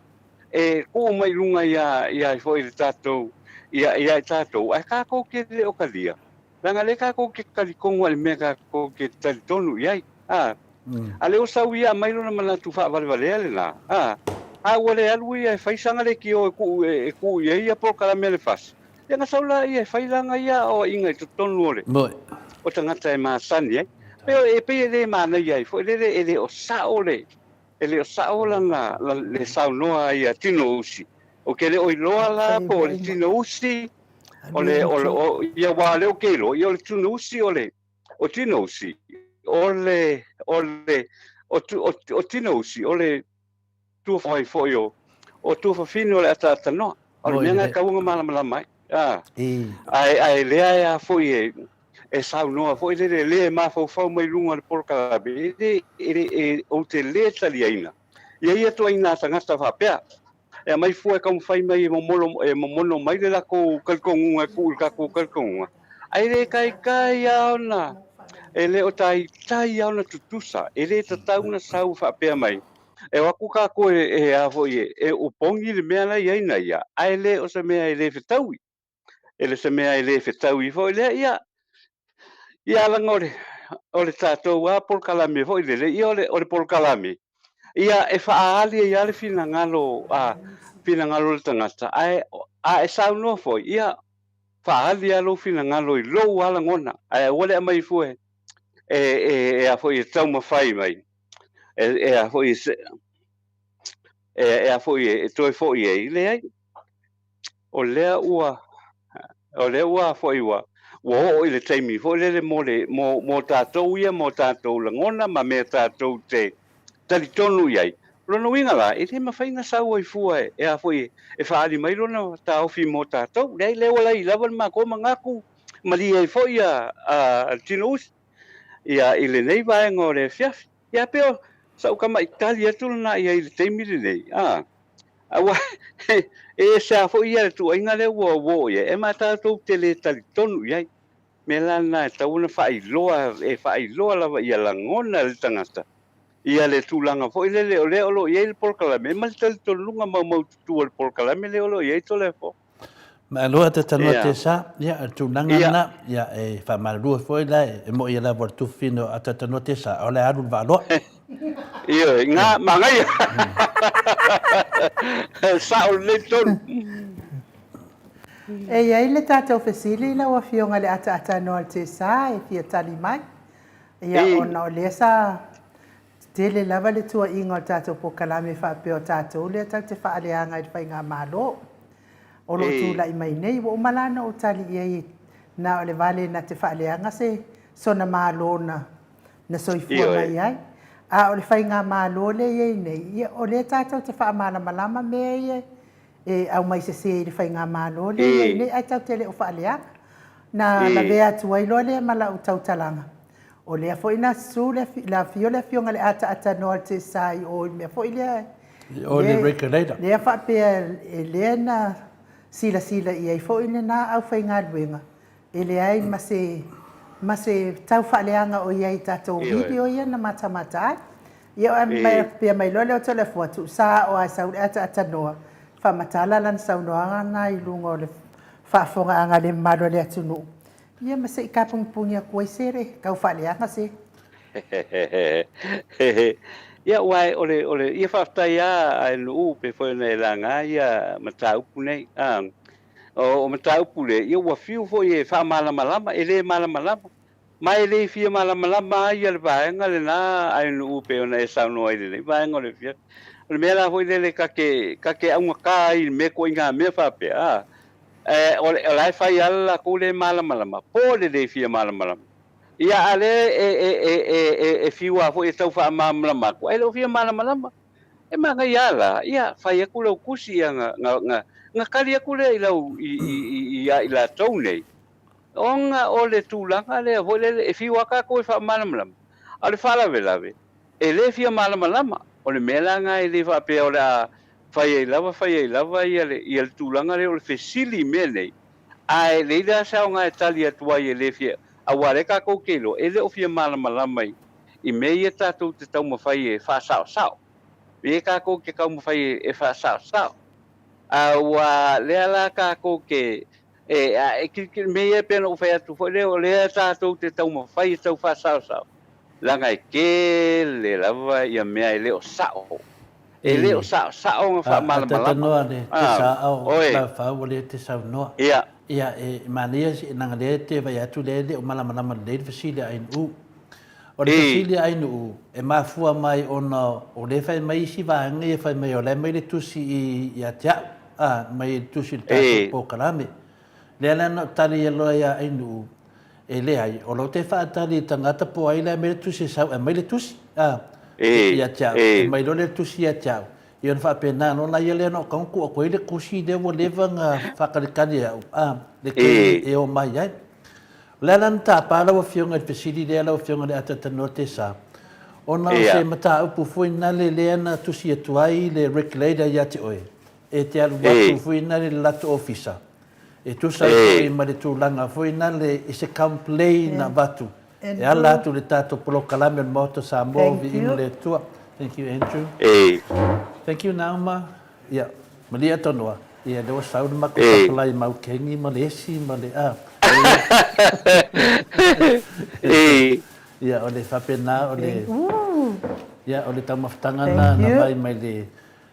E ko mai lunga ia i foi le tātou, ia i tātou. A kākou ke le o kalia. Langa le kākou ke kalikongo ale mea kākou ke talitonu iai. A le o sau ia mai lona manatu wha valevale ale na. Wale alu ia e whaisanga le ki o e ku ia po kalame le fas. Ia nga saula ia e whailanga ia o inga i tutonu ole. O tangata e maasani ai. Peo e pe le mana ia i fo ele o sa ole. Ele o sa ola na le saunoa ia tino usi. O ke le oiloa la po le tino usi. Ole ia wale o keilo. Ia o le tino usi ole. O tino usi. Ole o tino usi ole tu foi o tu fa fino le ata no o menga ka unga mala mai ai le ai foi e sa no foi le ma fo mai lunga por cada be e o te le taliaina ia to ina sanga sta fa pe e mai foi ka fai mai mo mono mai le ko kalkonga ku kalkonga ai le kai ona ele o tai ona tutusa ele tatauna sau fa pe mai e waku ka ko a foi e o pongi le mea la ia ia ai le o se mea le fetaui ele se mea le fetaui foi le ia la ngore o le tatou a por kalame foi le ia o le por kalame ia e fa ali ia le fina ngalo le tangata ai e sau no foi ia fa ali alo fina ngalo i lo ala ngona ai ole mai foi e a foi tau mafai mai e a foi a foi e toi foi e le ai o le ua foi ua o le taimi foi le mo tātou ia mo tātou langona ma me tātou te talitonu iai lona winga la e te mawhainga sau ai fua e a foi e whaari mai lona tāofi mo tātou le wala i lawa ma koma ngaku mali ai foi a tinous ia i le nei vaenga o le fiafi ia peo sau kama Italia tula ia i le teimi le nei awa e sa fo ia tu inga le wo ia e mata tu te le talitonu ia me lana tauna fai loa la ia langona le tangata ia le tulanga fo le o ia le porkalame mal talitolunga mau tu le porkalame le o ia to le fo ma loa te tano te sa ia tulanga na ia e fa malua fo la e mo ia la vortu fino ata tano te sa o le aru valo ia nga mangai sa o le ton E iai le tātou whesili la ua fionga le ata noa te sa e fia tali mai. Ia ona o lea sa tele lava le tua inga o tātou po kalame whapeo tātou lea tau te whaaleanga i whainga malo. O lo tu la i mai nei wa umalana o tali iai na o le vale na te whaaleanga se sona malo na soifua mai ai. A o le whainga malo le iai nei. Ia o lea tātou te wha malama me iai e au mai se i le whainga mālo le nei ai tau tele o whaaleanga. Na vea tuai loa le mala o tau talanga. O lea fo ina su la fio le fionga le ata noa te sai o mea fo i lea. O le regulator. Lea whapea e lea na sila i ai fo ina na au whainga luenga. E lea ai ma se tau whaaleanga o iai tatou video ia na mata ai. Ia o mai pia mai loa leo telefua tu sa o ai sau le ata noa. Whamatala lan sau noa nga i lunga o le whaafonga anga le malo le atunu. Ia ma se i kapungi a kua sere, kau whaaleanga se. Ia wai ole ia whaftai ai nuu pe foi nei langa ia mataupu nei. O mataupu le ia ua fiu foi e whamalama e le malama. Mai le fia malama ia le vaenga le na ai nuu pe ona e sau noa i le vaenga le fia. Ole mea la foi le kake aunga ka i me ko inga me whapea. Ole lai fai ala ko le malama. Po le fia malama. Ia ale e fiwa fo e tau fa malama ko ele fia malama. E manga iala ia fai aku lo kusi nga kali aku le i la tau nei. Onga ole tulanga le fo le e fiwa ka ko fa malama. Ale fala velave. E le fia malama. Ole melanga e le fa pe ola fai lava ia le tulanga le o le fesili mele ai le da sa nga Italia tua ia le fia a ware ka ko kelo ele o fia malama mai I me ia tatu te tau mawhai e wha sao e ka ko ke kau mawhai e wha sao a wa lea la ka ko ke me ia pena o whai atu fo leo lea tatu te tau mawhai e tau wha sao langa e ke le lava ia mea e leo sao e leo sao nga wha malama lama. Noa ne te sao la whau le te sao noa. Ia e mania si nanga le te vai atu le o malama lama le fasile ain u. O le fasile ain u e mafua mai ona o le fai mai si vanga e fai mai o le mai le tusi I atea mai tusi le tato po kalame. Le ala no tali e loa ia ain u e le ai o lo te wha tali tangata po ai le mai le tusi sao e mai le tusi. Ia tau, mai lole tusi ia tau. Ion fa pena no la yele no kan ku ko ile kusi de wo levanga fa kalikani le ke e o mai ai. La lan ta pa la wo fionga de sidi de la wo fionga de ata note sa. Ona se mata upu fu na le na tusi e tuai le regulator ya te oe. E te alu wa fu na le lato officer. E tu sa e ma de tu langa fu na le se complain na batu. E ala tu le tato polo kalame moto sa mo vi le tua. Thank you, Andrew. Thank you, Nauma. Yeah, malia tonoa. Yeah, there was sound ma ko play mau kengi malesi male Yeah, ole fapena ole. Yeah, ole tamaftanga na mai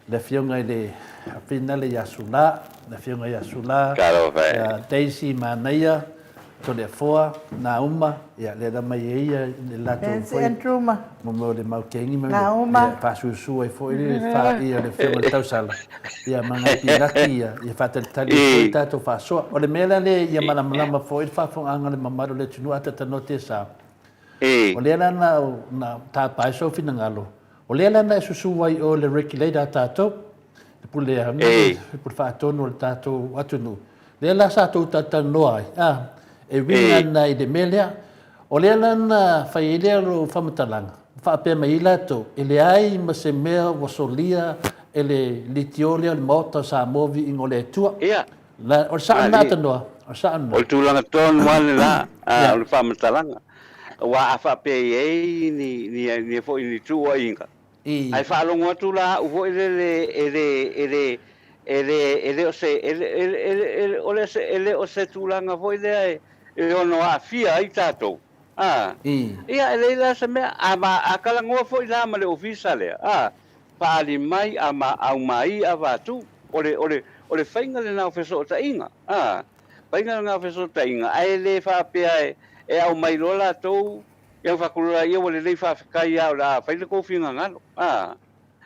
le fionga le apina le yasula, le fionga yasula. Ya Daisy Manaya. To le foa na uma ia le da mai ia le lato foi mo le mau kengi mo fa su e foi le fa ia le fe mo tau sala ia manga piraki ia fa tali foi tato fa so o le mela le ia malama foi fa fo anga le mamaro le tunu ata tanote sa o le na ta pa so fina ngalo o le na su wai o le regulator tato pour le pour fa tono le tato atunu le la sa to tata noi e winga na I de melea o le lana fai ele ro famatalanga fa pe mai lato ele ai ma se mea wasolia ele litiolia le mota sa movi ingole tua la o sa na tano o sa no o tulanga ton wale la o le famatalanga wa fa pe ni fo ni tua inga ai fa longo tu la o ele o se tulanga foi de e ono a fia I tatou ia ele la se mea a kalangoa foi la ma le ofisa lea pa ali mai au mai a vatu ole whainga le nao feso ta inga whainga le nao feso ta inga ai le wha pia e au mai lola tou ia whakurura ia wale le wha whikai au la whaile kofinga ngalo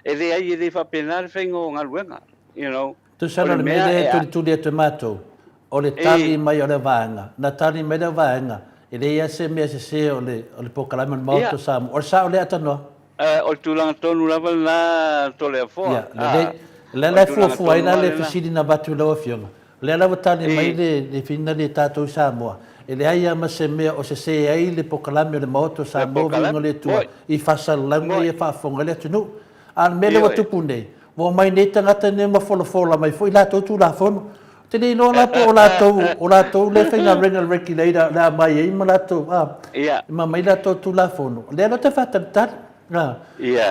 e le ai e le wha pena le whainga o ngaluenga you know tu sana le mele tu le tomato o le tali mai o le vanga na tali mai le vanga e le ia se mea se o le pokalame mauto sa o sa o le atano o tulanga tonu lava na tole fo le Le la fu ai la le fisili na batu lo fionga. Le la tani mai le fina le tatou Samoa. E le ai ama se mea o se ai le pokalame le moto Samoa vingo le tua. I fasalanga i whaafonga le tunu. An mele wa tupu nei. Mo mai nei tangata ne mawholofola mai fo i la tautu la fono. Te nei no la po o la tau le whainga renal regulator la mai e ma la tau. Ma mai la tautu la fono. Le la te whatatari. O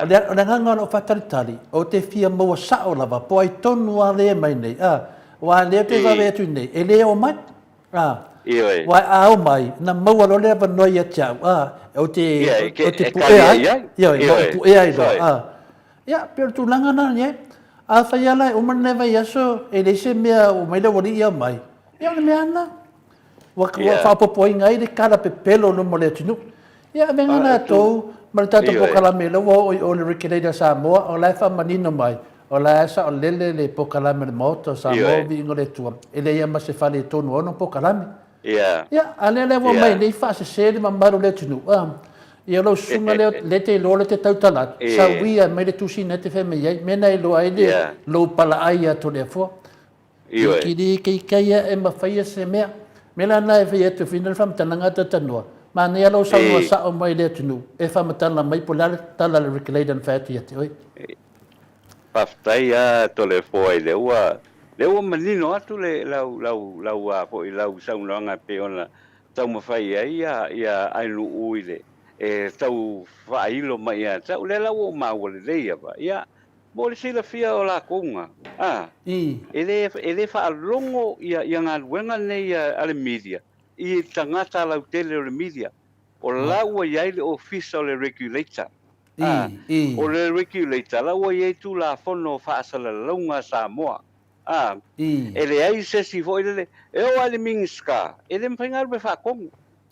le nganga o whataritari, o te fia maua sao lava, po ai tonu a le mai nei. Wa le te wawe atu nei, e le o mai. Wa ao mai, na maua lo le ava noi a tiau. O te pu e ai. Pu e ai lo. Ia, pero tu langa na nye. A whai ala, o man newa i aso, e le se mea o mai le wari ia mai. Ia o le mea ana. Wa whapopo i ngai le kara pe pelo no mo le atinu. Ia, venga na tau, ma tata pokalame lo o le regulator Samoa o la fa manino mai o la sa o lele le pokalame le moto Samoa vi ngole tua e le ia ma se fale tonu ono pokalame ia ale le mai nei fa se ma maru le tunu ia lo sunga le te lo le te tautala sa wia mai le tusi nete fe me ia mena i lo ai le lo pala ai to le fo ki di kai e ma fa ia se mea mela na e fa tu final fam tananga tanua ma ne alo sa no sa o mai le tunu e fa matala mai polale tala le regulator fati ate oi paftai a to le foi le ua manino atu le lau a po i lau sa unanga pe ona tau mafai ia ai lu uile e tau failo mai a tau le lau ma wole le ia ba ia mo le sila fia o la kunga ele fa longo ia nga wenga nei ale media I tangata lau tele o le media o laua iai le ofisa o le regulator o le regulator laua iai tu la fono faasala launga Samoa e le ai sesi fo ele e o ale mingiska ele mpengaru be whaakongu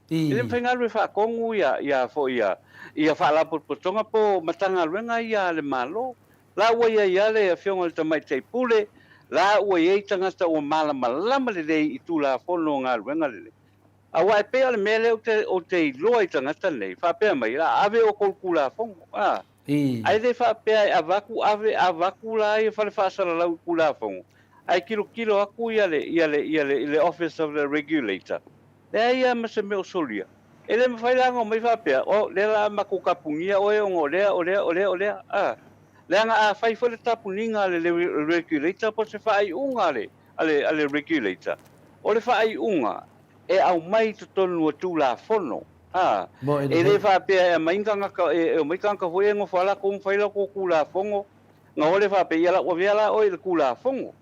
ele mpengaru be whaakongu ia fo ia whaala potonga po matanga luenga ia le malo laua iai ale a fionga le tamai teipule laua iai tangata o malama le lei I tu la fono ngā luenga le awa e pea le mele o te loa I tangata nei, wha pea mai la, ave o kolkula fongo, ai le wha pea avaku la I whale whaasara lau kula fongo, ai kilo aku ia le Office of the Regulator, le ai masa me o solia, e le mawhai langa mai wha pea, o le la mako kapungia o e ongo lea, le anga a whai whale tapuninga le Regulator po se whai unga ale Regulator, o le whai unga, e au mai to tonu tu la fono e le fa pe e mai kanga e mai kanga ho e ngo fala ko faila ko kula fongo nga ole fa pe yala o viala o le kula fongo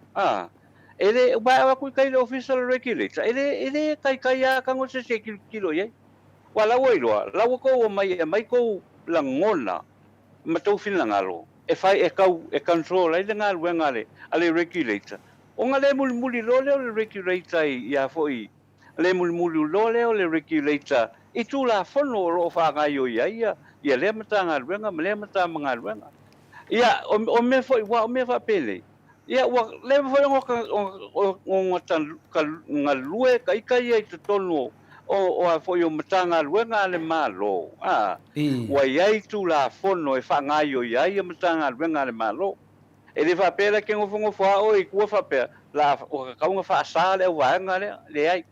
e le ba ku kai le official regulator e le kai ya kango se kilo ye wala o ilo la ko mai ko la ngona ma to fin la ngalo e fai e control ai nga ngale ale regulator o ngale muli lo le regulator ya foi le mulmulu lo leo le regulator I tu la fono ro fa ga yo ia le matanga luenga le matanga luenga ia o me foi wa me fa pele ia wa le foi o ngatan ngalue kai ai te tonu o foi o matanga luenga le malo wa ia tu la fono e fa ga yo ia matanga luenga le malo e le fa pele ke ngo fa o I ku fa pe la o ka nga fa sa le wa nga le ai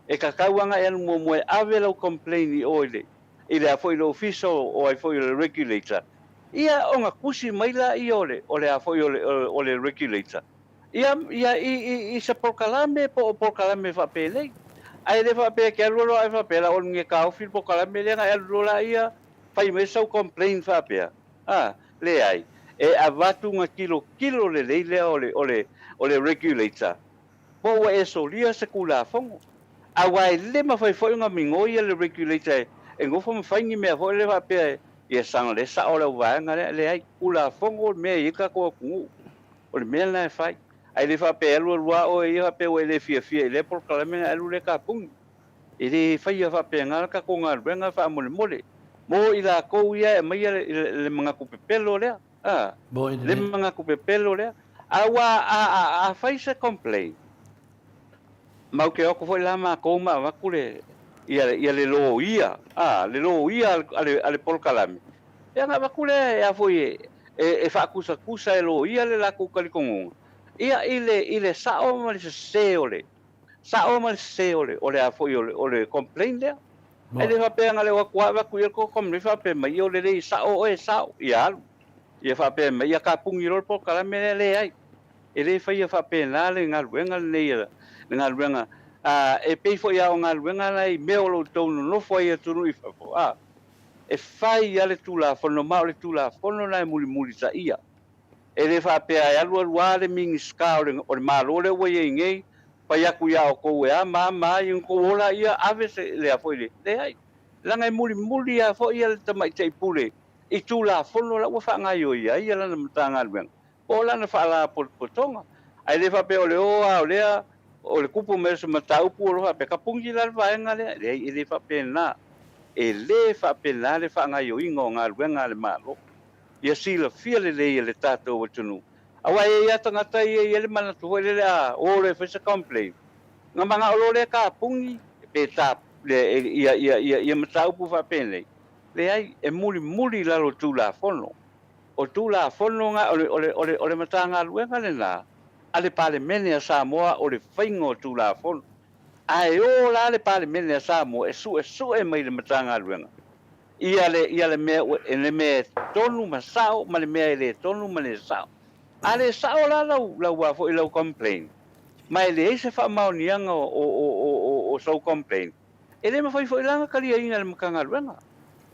e ka kauanga e mo ave lo complain oile ile a foi lo official o ai foi le regulator ia o nga kusi maila I ole a foi ole regulator ia I se proclame fa pele ai le fa pe ke lo ai fa pela o nge ka ofil proclame le nga lo la ia fai me so complain fa pe le ai e avatu nga kilo le ole regulator po e solia se kula fongo awa le ma fai foi nga mingoia le regulator e ngofo ma fai me ho le va pe e sang le sa ola wa nga le ai kula fongo me I ka ko ku o le me na fai ai le fa pe lo wa o I fa pe o le fia le por kala me alu le ka pung e le fai fa pe nga ka ko nga nga fa mo I la ko ia mai le mga ku pelo le le mga ku pelo le awa a fai se complain mau ke oko foi lama ko ma vakule ia le lo ia ale polkalami ia nga vakule ia foi e whaakusa e lo ia le laku kalikongonga. Ia ile sao ma le se ole. Sao ma le se ole a foi ole complain lea. E le whapea ngale waku ia ko kom le whapea mai i ole rei sao e sao i alu. Ia whapea mai ia ka pungi rol po kalame le ai. E le whaia whapea nā le ngaluenga le ia. Le ngaluenga e pei fo ia o ngaluenga nei meo lo tonu no fo ia tunu i whapea. E whai ale tula whono mao le tula whono nai muli sa ia. E le whapea e alua le mingi ska o le malo le wai e ngei. Pai aku ia o kou e a maa i ko ola ia ave se le a foi le ai. Langa e muli a fo ia le tamai tei pule. I tula whono la ua whaangai o ia lana matanga luenga. O lana whaala potonga. Ai le whapea o le oa o lea o le kupu me se mataupu o loha pe kapungi la vaenga lea. E le whapea na. E le whapea na le whaangai o ingo ngā luenga le malo. Ia sila fia le le tātou watunu. Awa e ia tangata ia le mana tuho le a o le whesa complain. Ngā mga o le ka pungi pe tā ia mataupu whapea nei. Le ai e muli lalo tūla whono. O tūla whono ngā o le matanga luenga le nā. Ale pale mene a Samoa o le whaingo tūla whono. Ai o la le pale mene a Samoa e su e mai le matanga luenga. Ia le mea tonu ma sao ma le mea le tonu ma le sao. Ale sao la lau a fo i lau complain. Ma ele se fa maunianga o so complain. Ele ma fai fo ilanga kalia inga le makanga luenga.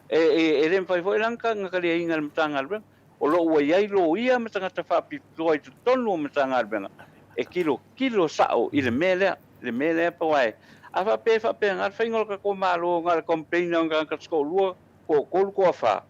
Ele ma fai fo ilanga kalia inga le matanga luenga. O lo ua iai lo ia matanga ta fa pitoa i tonu o matanga luenga. E kilo sao i le mele pa wai. A fa pe ngā whaingol ka ko malo ngā complain ngā ka skolua ko ko fa.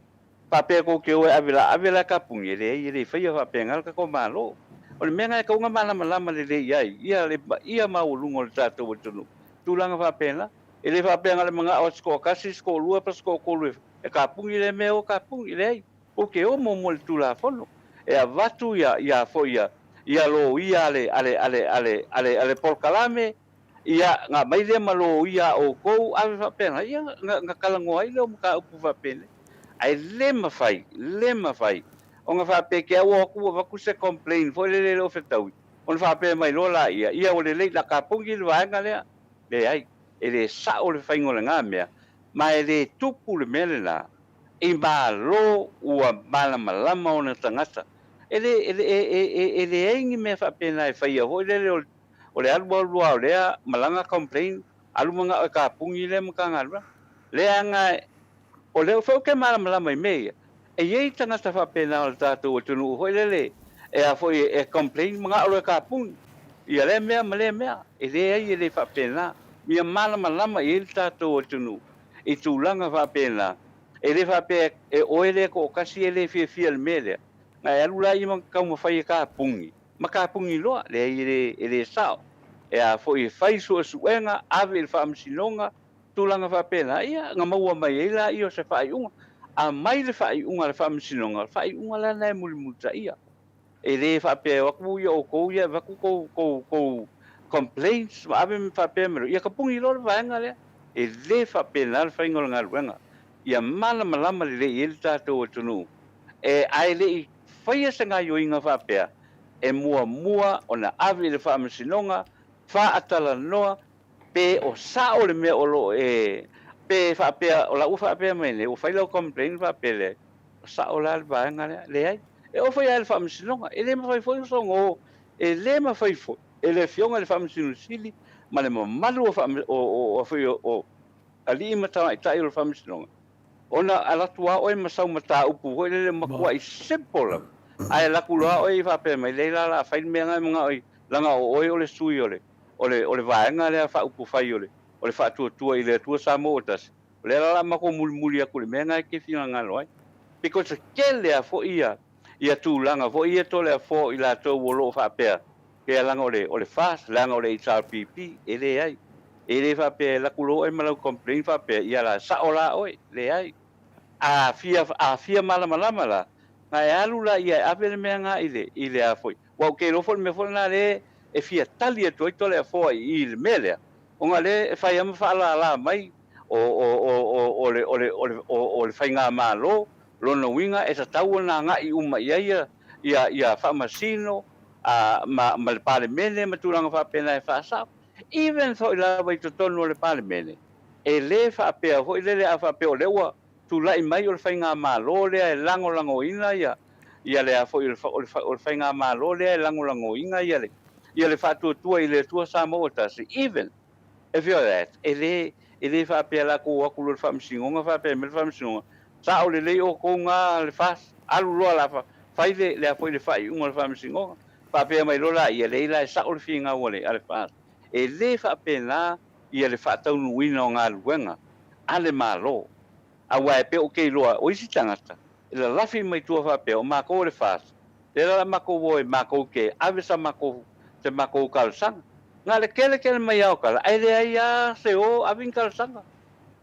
Pape ko ke o avila ka pungi le fai fa pengal ka ko malo o le menga ka nga malama le ia maulungo le tato tunu tulanga fa pena ele fa pengal mga o sko kasi sko lua pas ko lu e ka pungi le meo ka pungi le o ke o mo le tula fono e avatu ia fo ia lo ia ale por kalame ia nga mai le malo ia o ko ave fa pena ia nga kalango ai le ka upu fa pena. Ai lema fai. O nga whape ke au aku waku se complain fo le lo fetaui. O nga whape mai lola ia o le la ka pungi le waenga lea. Le ai, e le sa o le whaingo le ngā mea. Ma e le tupu le mele na. I ma lo ua malama o na tangata. E le eingi mea whape na e whaia ho o le alua o lea malanga complain. Alu mga o ka pungi le mga ngā. Lea nga o leo fau ke malama i mea. E iei tangata whapena o le tātou o tunu hoi lele. E a foi e complain mga alo e ka pungi. Ia le mea ma le mea. E le ai e le whapena. Mia malama i le tātou o tunu. I tūlanga whapena. E le whapea e oe le ko kasi e le fia le mea. Ngai alula i mga kauma whai e ka pungi. Ma ka pungi loa le ai e le sao. E a foi whai sua suenga ave le whaamsinonga. Tūlanga whapena. Ia ngā maua mai e la i o se whai unga. A mai le whai unga le whaamsinonga. Whai unga la nei mulimuta ia. E le whapea waku ia o kou ia waku kou complaints. Ma ave me whapea mero. Ia ka pungi lor vaenga lea. E le whapea na le whaingola ngā ruenga. Ia malama le i le tātou o tunu. E ai le i whaia se ngā yoinga whapea. E mua o na ave le whaamsinonga. Whaatala noa. Pe o sa o le mea o lo e pe whapea o la u whapea mene o whailau complain whapea le o sa o la le vaenga le ai e o whai ale whaamsinonga e le ma whai fwoi songo e le ma whai fwoi e le fionga le whaamsinu sili ma le mamalu o whai o ali i matawa i tai o le whaamsinonga ona alatua o e masau mata upu hoi le makua i simple ai lakuloa o i whapea mai le la whai mea ngai mga oi langa o oi o le sui o le vaenga le fa upu fai o le fa tua i le tua Samoa tas le la mako muli aku le menga ke fina ngalo ai because kele a fo ia tu langa fo ia to le fo i la to wo fa pe ke langa o le fast langa o le HRPP ele ai ele fa pe la kulo e malo complain fa pe ia la sa ola oi le ai a fia malama la ngai alu la ia a pe menga ile a foi wa ke lo fo me fo na le e fia tali e to le fo i le mele o ngale e fai am fa la mai o le fainga malo lona winga e tatau na ngai uma ia whamasino ma le palemene ma tūranga whapena e whaasau. Even so i lawa i totonu le palemene. E le whapea hoi le a whapea o lewa tu lai mai o le whainga malo lea e lango ina ia le a foi o le whainga malo lea e lango ina ia le whātua i le tua Samoa tasi. Even if you're that, e le whapea la ko aku le whamsingonga whapea me le whamsingonga. Sa o le o ko ngā le whas alu loa la whaile le a foi le whai unga le whamsingonga. Whapea mai lola ia le ila e sa o le whingā ua le a le whas. E le whapea na ia le whātaunu wina o ngā luenga. Ale malo. Awa e pe o kei loa o isi tangata. E la lafi mai tua whapea o mako le whas. Le la mako woe mako ke avisa mako te mako kalsanga. Ngā le kele mai au kala. Ai le aia se o avin kalsanga.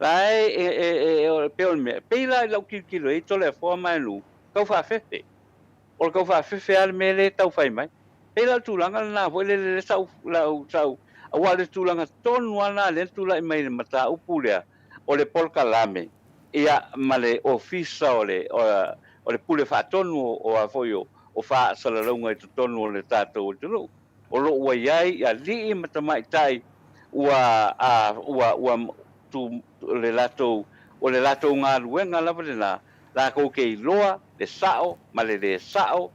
Lai e pe o me. Peila i lau kilo e tole a fua mai nu. Kau whawhewe. O kau whawhewe ale me le tau whai mai. Peila tūlanga na hoi le sau sau. Awa le tūlanga tonu ana le tūla i mai le mata upu lea. O le polka lame. Ia male ofisa o le pule whaatonu o a foio o wha salaraunga i tonu o le tātou o tulu. O lo ua iai ia lii matamai tai ua tu le latou o le latou ngā luenga lava le nā. La kou kei loa, le sao, ma le sao,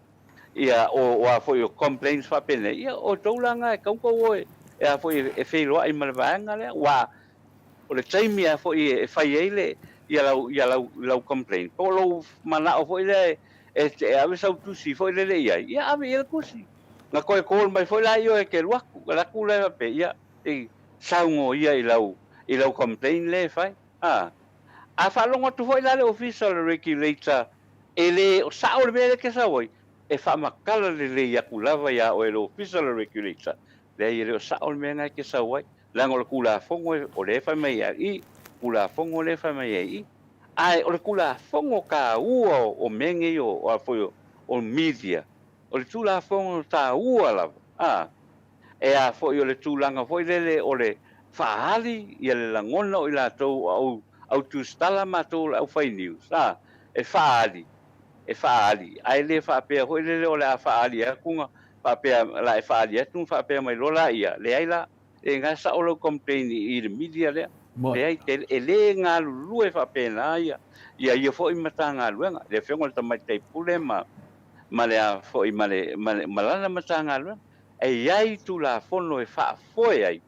ia o a foio complaints whapene. Ia o taulanga e kaukau oe. E a foio e wheiloa i malawaanga lea. O le taimi a foio e whai eile. Ia lau complain. Po lau mana o foi le e ave sau tusi foi le ia. Ia ave ia kusi. Na koe kol mai foi la io e ke luaku. La kula pe ia e saungo ia i lau complain le fai. A whalonga tu foi la le official regulator e le o sao le mele ke sawai. E whamakala le ia kulava ia o le official regulator. Le ia le o sao le mele ke sawai. Lango le kula fongo o le fai mai i. Kula fongo le fa mai ai ai o le kula fongo ka ua o menge o a foi o media o le tula fongo ta ua la e a foi o le tulanga foi le o le faali ia le langona o ila tou au tu stala ma tou au fai news e faali ai le fa pe foi le o le faali a kunga fa pe la faali tu fa pe mai lola ia le ai la e nga sa o lo complain i le media le le ele ngā lulu e whapena ia fo i mata ngā luenga le whengo le tamai tei pule ma le a fo i malana mata ngā luenga e iai tu la fono e whaafoe ai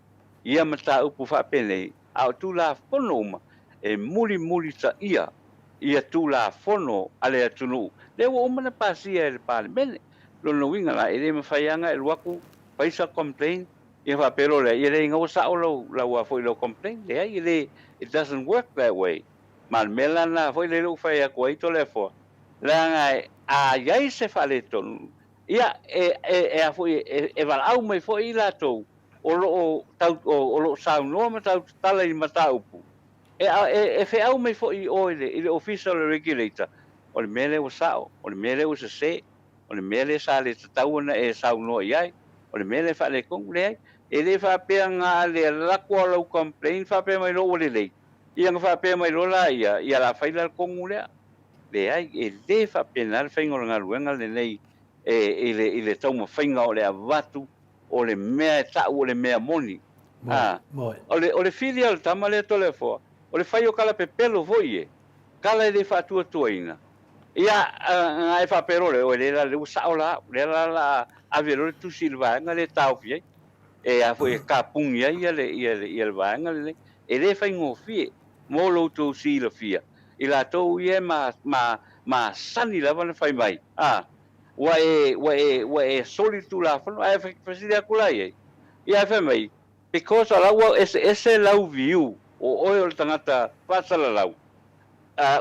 ia mata upu whapene au tu la fono uma e muli ta ia tu la fono ale atunu le wa umana pasia e le pale mene lono winga la ele mawhaianga e luaku paisa complain ia fa pero le ia le ngau sa o la foi lo complain le ai le it doesn't work that way mal melana foi le lo fai a ko ito le fo la ngai a ia se fa le ton ia a foi e val au mai foi la to o lo sa no ma tau tala i mata upu e fe au mai foi o le official regulator o le mele o sao o le mele o se o le mele sa le tau na e sa no ia o le mele fa le kong le e le fa pe nga le la ko lo complain fa pe mai lo le ia nga fa pe mai lo la ia la fa la kong le ai e le fa pe na fa ngol nga luenga le nei e le tau ma fa nga o le avatu o le mea ta o le mea moni o le filial tama le telefo o le fa yo kala pe pelo voie kala le fa tu ina ia nga fa pero le o le la le sa o la la avelo tu silva nga le tau fi e a foi kapung ia le vanga le e le fai ngofie mo lo to si la fia i la to ie ma sani la van fai mai wa e soli tu la fo e fasi da kulai ia fai mai because ala wa ese lau view o oil tangata pasala lau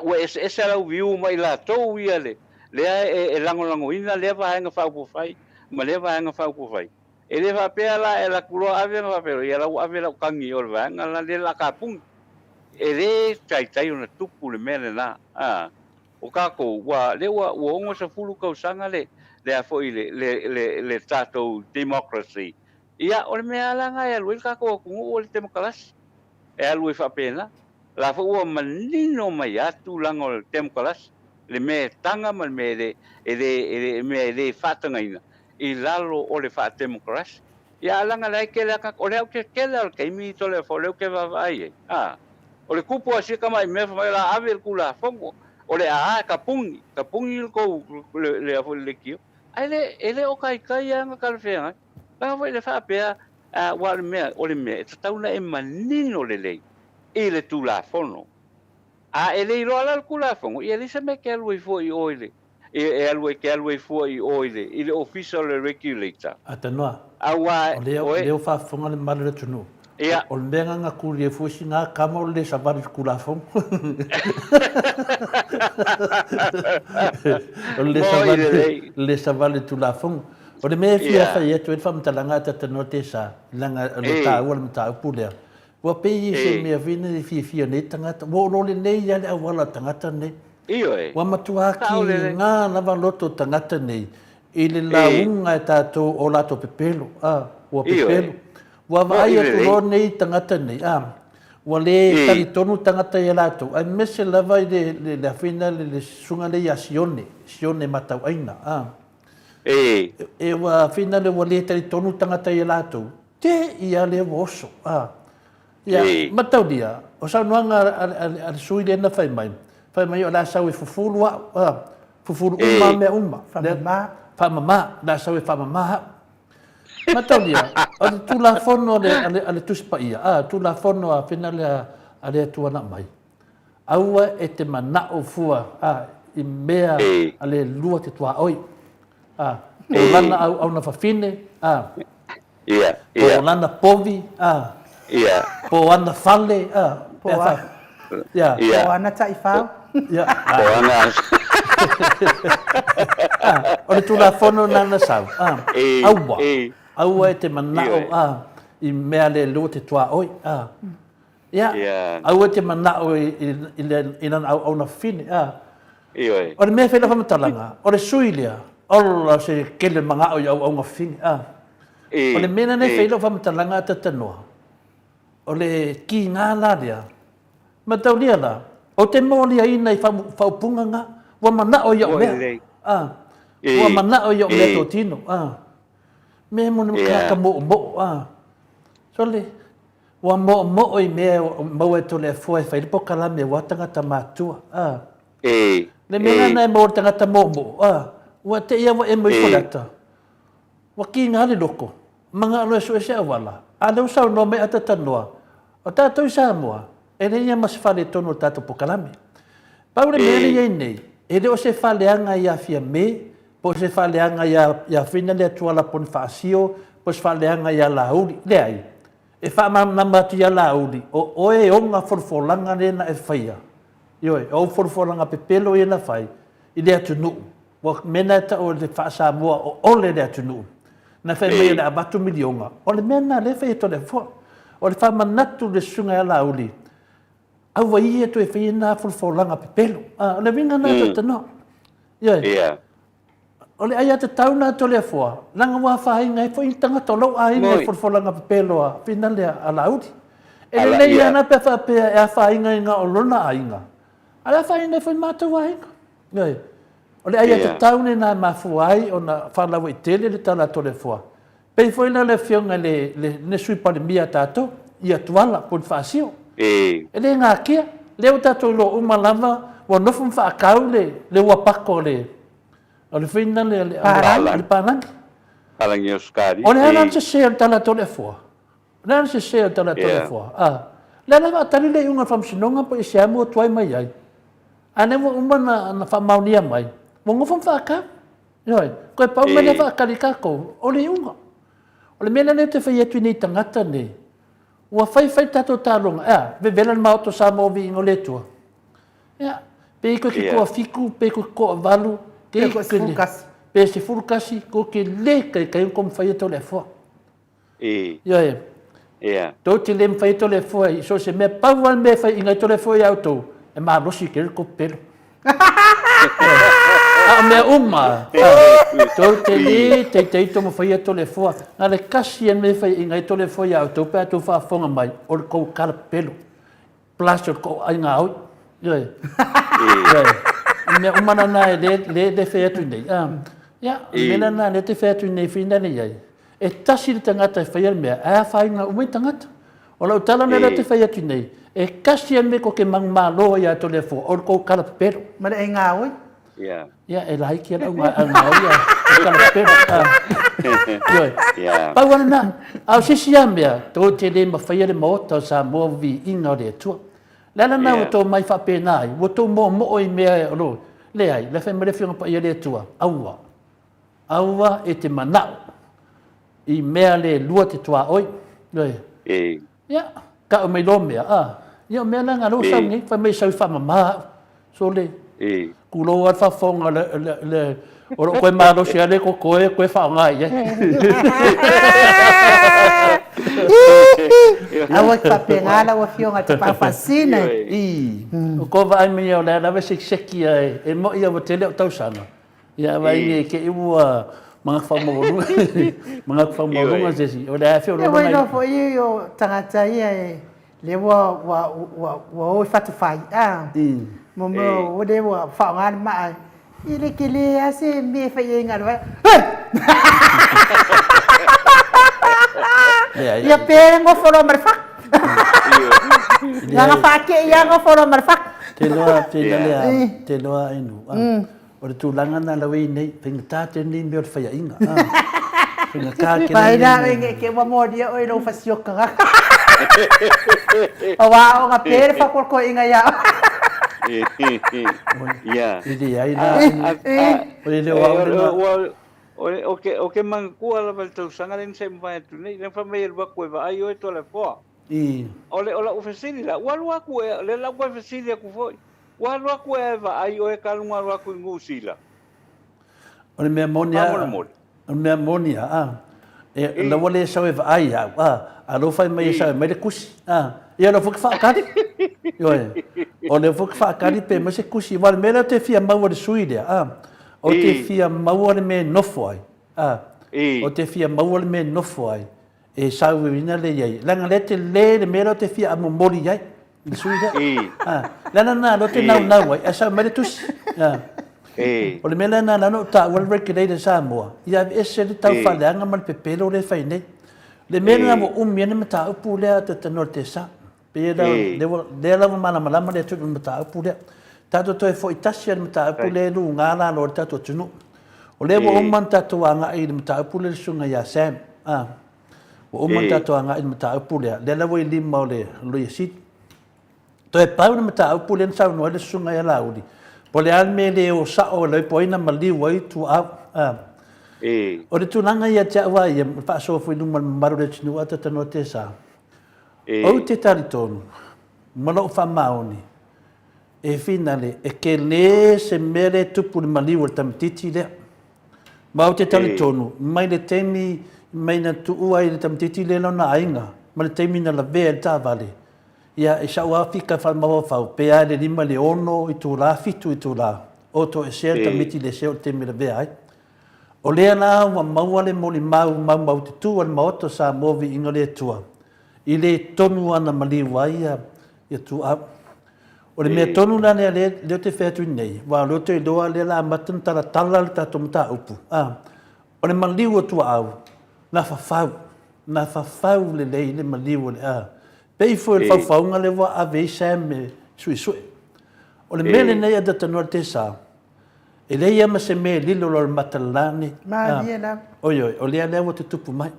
wa ese lau view mai la to ia le e lango ina le va hanga fa ku fai ma le va hanga fa ku fai ele va pela ela kulo ave va pero ia la ave la kangi o va ngala le la kapung ele tai una tupu le mele na o ka ko wa le wa ngo se fulu ka usanga le a foi le tato democracy ia o le me ala nga ia lu ka ko o le democracy e alu fa pena la fo o manino mai atu lango democracy le me tanga ma me le whatangaina I lalo o le wha demokrasi. Ia alanga lai ke lea o leo ke lea ke imi to le fo leo ke vavai o le kupu a sika mai me fa la ave le kula fongo o le a kapungi ko le a le kio ai le ele o kai anga kalfenga pa foi le fa pe wa le me o le me tauna e manino le I le tula fono a ele ro ala le kula fongo ia le se me ke lui foi oile e alue ke alue foi oile I le official regulator Atanoa. awa O leo whaafonga le mara le tunu. Ia. O le menga ngā kuri e fusi ngā kama o le savali kula fong. O le savali tula fong. O le mea fia whai etu e whamtalanga tatano te sa. Langa le tā ua le mta upulea. Wa pei se mea vina i fia nei tangata. Wa role nei ale awala tangata nei. Iyo e. Wa matua ki ngā lava loto tangata nei. I le launga e tātou o lato pepelo. Ua pepelo. Wa vai atu ro nei tangata nei. Wa le tari tonu tangata i lato. Ai mese lava I le awhina le sunga le ia sione. Sione matau aina. E wa awhina le wa le tari tonu tangata i lato. Te ia le woso. Ia matau dia. O sa nuanga al sui le na whai mai. Whai mai o la sau e fufuru a. Fufuru uma me uma. Whamama, la sau e whamama. Matau dia, o le tula fono ale tuspa ia. Tula fono a whina le tuana mai. Aua e te manao fua I mea ale lua te tua oi. O lana au na whawhine. O lana povi. Po ana whale. Po ana tai whao. Po ana. O le tula fono nana sau. Aua e te manao I mea le lua te tua oi. Aua e te manao I nana au na whine. O le mea whena whamatalanga. O le sui lea. O se kele mangao I au na whine. O le mena ne whena whamatalanga tatanoa. O le ki ngā la lea. Matau lia la. O te mōlia ina I whaupunga ngā. Wa manao I au mea. Wa manao I au mea tō tino. Me mo ni ka mo. So le. Wa mo I mea mau e to le fua e whai po kala me wa tangata mātua. Le mea nei mo tangata mo. Wa te ia wa e mo I whanata. Wa ki ngā le loko. Manga alo e so e se awala. Ale usau no me ata tanoa. O tātou I Samoa. E le ia mas whale tono tātou po kalame. Pau le mea le nei. E le o se whaleanga I a fia me. Po se whaleanga I a whina le tuala pon whaasio. Po se whaleanga I a lauri. Le ai. E whamamatu I a lauri. O oe onga forfolanga rena e whaia. Ioe, o forfolanga pepelo I na whai. I le atu nuu. Wa mena ta o le whaasamoa o ole le atu nuu. Na whai mea le abatu milionga. O le mena le whai to le wha. O le whamanatu le sunga I a lauri. Au wa ia to e whai na forfolanga pepelo. O le vinga na to tano. Ioe. O le aia te tauna to le fua. Langa wa whainga e fwoi tangata lau ainga e forfolanga pepelo a whina le a lauri. E le nei ana pe whapea e a whainga inga o lona ainga. A le whainga e fwoi mātou ainga. O le aia te taune nā mafuai o na whalawa I tele le tala to le fua. Pei fwoi na le whionga le sui pale mia tātou. Ia tuala pon whaasio. E le ngā kia. Leo tātou lo umalama wa nofum whaakau le wapako le. O le whina le pārangi. Parangi o skari. O le hanan se sea tala tole fua. Le hanan se sea tala tole fua. Le hanan atari le unga whamsinonga po I se amu o tuai mai ai. Ane mo umana na whamaunia mai. Mo ngofam whaaka. Ioi. Koe pau mele whaakari kako. O le unga. O le mele ne te whai etu nei tangata nei. Ua whai tato tāronga. Ve velan maoto sa movi ingo le tua. Pe ko ki koa fiku, pe ko koa valu. Pe se furukasi, ko ke le kai kom whai to le fua. Ia. Tau te le mwhai to le fua, so se mea pauan me whai ingai to le fua I autou. E maa rosi ke ko pelo. A mea uma. Tau te le, te ito mo whai to le fua. Nga le kasi an me whai ingai to le fua I autou, pe atu whaafonga mai, o le kou kara pelo. Plus o kou ai ngā oi. Me umana na le fe tu nei. Ya, mena na le te fe tu nei fina nei ai. E tasi le tangata e whaia mea, a whainga umei tangata. O lau tala ne le te whaia tu nei. E kasi me ko ke mangma loa ia to le fo, o ko kala pero. Ma le ngā oi? Ya, e lai ki ana ngā ia, o kala pero. Ioi. Pau ana na, au sisi a mea, tō te le ma whaia le maota sa mua vi inga o le atua. Lana na o tō mai whapena ai, o tō mo i mea o lo. Le ai, le whai mare whiunga pa ia le atua, aua. Aua e te manao. I mea le lua te tua oi. Ia, ka o mai lo mea. Ia mea na ngā lo sau ni, whai mai sau whamama. So le, kulo at whafonga le, o ro koe maro si ale ko koe whaongai. Awa whapenga la wa whiunga te pawhasine. O ko vai me o le lawe seki ai, e mo ia wa te leo tausana. Ia vai nge ke iwa mga whamorunga sesi. O le awhio rona ngai. E waino fo i o tangata ia e le wa oi whatawhai. Mo o le wa whaonga maa. I le ke le ase me whai inga rwa. Ia pēre ngō whoro marwhak. Ngā whake ia ngō whoro marwhak. Te loa enu. O le tūlanga nā lawe nei, whenga tāte nei mea o le whaia inga. Whenga kāke nei. Paina ke wamoria oi rau whasioka ngaka. O wā o ngā pēre whakorko inga ia. Ia. Iri ai nā. O le leo au. O ke mangkua la val tau sanga len se mwa tu nei le fa mai el wa ko va ai o to le fo. O le ofesili la wa wa ku le la wa ofesili ku foi. Wa wa ku va ai o e kalunga wa ku ngusila. O le mea monia. E la wale sa e va ai a lo fai mai sa mai le kusi. Ia lo fuki whaakari. O le fuki whaakari pe ma se kusi wale mea te fia maua le sui lea. O te fia maua le me nofo ai. O te fia maua le me nofo ai. E sau e wina le iai. Langa le te le mera o te fia amo mori iai. I sui da. Lana nā lo te nau ai. A sau mere tusi. O le mera nā lano ta wal regulator sa moa. Ia ese le tau whaleanga man pepelo le whai nei. Le mera nā mo umiane ma ta upu lea te tanor te sa. Pera le lawa mana malama le tuku ma ta upu lea. Tato toi fo itasi al mata apule lu ngala lo tato tunu. O le wo umman tato anga i mata apule sunga ya Sam. Wo umman tato anga i mata apule le la wo lima le lo yesit. Toi pau na mata apule sa no le sunga ya laudi. Po le alme le o sa o le poina mali wai tu a. O le tunanga ya cha wa ya fa so fu numa maru le tunu ata tano te sa. O te taritonu. Malo fa maoni. E finale e ke le se mere tupu le maliu le tamatiti lea. Mau te tali tonu, mai le temi, mai na tuu ai le tamatiti le na ainga, ma le temi na la vea le tāwale. Ia e sa ua fika wha mawa whau, pe ai le lima le ono i tū la, fitu i tū la. O to e sea le tamiti le sea o temi le vea ai. O lea na wa maua le moli mau te tū al maoto sa movi inga le tua. I le tonu ana maliu ai ia tū au. O le mea tonu la nea leo te whea tui nei. Wa leo te doa le la matan tala tala le tato mta upu. O le maliu o tua au. Na whawhau le lei le maliu o le a. Pei fo le whawhaunga le wa a vei sam me sui sui. O le mele nei a datanua te sa. E lei ama se me lilo lo le matalane. Ma lia na. Oi, o lea lea wa te tupu mai.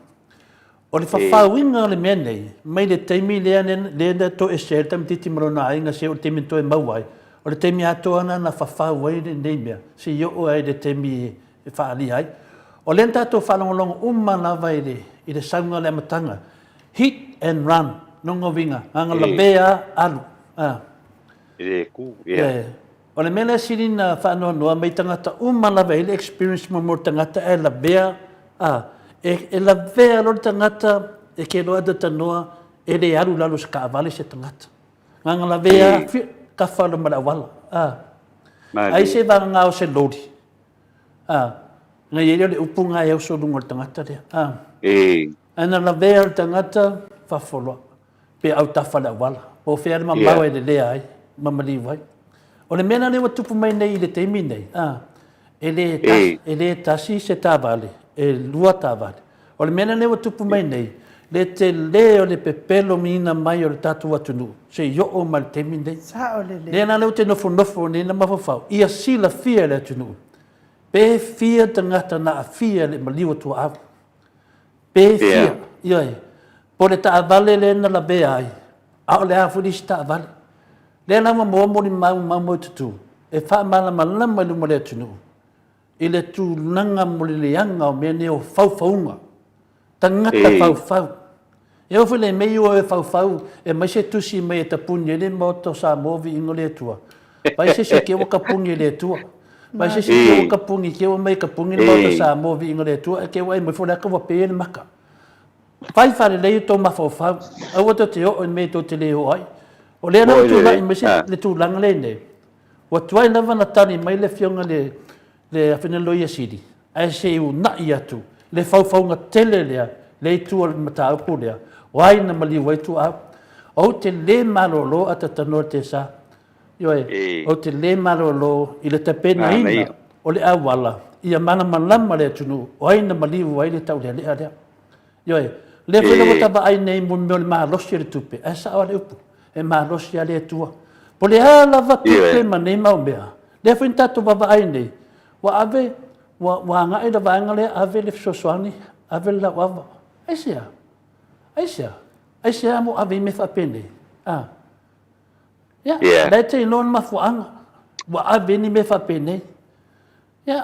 O le whawhauinga le mea nei, mai le teimi lea ne to e se tam titi marona ainga se o teimi to e mauai. O le teimi atoa na whawhau ai le nei mea, se yo ai le teimi e whaali ai. O le ntato whalongolongo umana vai i le saunga le amatanga. Hit and run, nongo winga, anga la bea alu. O le mele sirina whanoa noa mai tangata umana vai le experience mo tangata e la bea e la vea lo tangata e ke loa da tanoa e le aru lalo se ka avale se tangata. Nganga la vea ka whalo mara wala. Ai se vanga ngao se lodi. Nga yere le upunga e uso lungo tangata rea. Ana la vea lo tangata whawholoa. Pe au tawhala wala. O whea ma mau e le lea ai. Mamali vai. O le mena le wa tupu mai nei le teimi nei. E le tasi se tāwale, e lua tāwale. O le mena le wa tupu mai nei, le te leo le pepelo mina mai o le tatu atunu. Se yo o ma le teimi nei. Sa o le le. Le na leo te nofo nei na mawhawhau. Ia sila fia le atunu. Pe fia tangata na a fia le maliwa tua au. Pe fia. Ioi. Po le tāwale le na la bea ai. Ao le afu di si tāwale. Le na mo ni mau tutu. E wha malama luma le atunu. I le tūlanga mo le leanga o mea neo faufaunga. Tangata faufau. E ofu le mei o e faufau, e mai se tusi mai e tapuni, e le moto sa movi ingo le tua. Pai se ke o kapungi le tua. Pai se ke o kapungi, ke o mai kapungi le moto sa movi ingo le tua, e ke o e mai fona ka wape e le maka. Pai whare lei tō mafaufau, au ato te o mei tō te leo ai. O le anau tūlanga, mai se le tūlanga le ne. Wa tuai lava na tani mai le fionga le Awhenaloia City, ai se u nai atu, le faufaunga tele lea, le tua mata upu lea, wai na mali waitu au, o te le malolo ata tanoa te sa, o te le malolo i le tapena ina, o le awala, ia mana malama le tunu, wai na mali wai le tau lea lea lea. Le whena wataba ai nei mo le mahalosi le tupe, ai sa awa le upu, e mahalosi a le tua. Po le lava tupe ma nei mau mea, le whena tatu baba ai nei, wa ave wa nga ida vanga le ave le sosoani ave la wava aisia mo ave me fa pene le te non ma fuanga wa ave ni me fa pene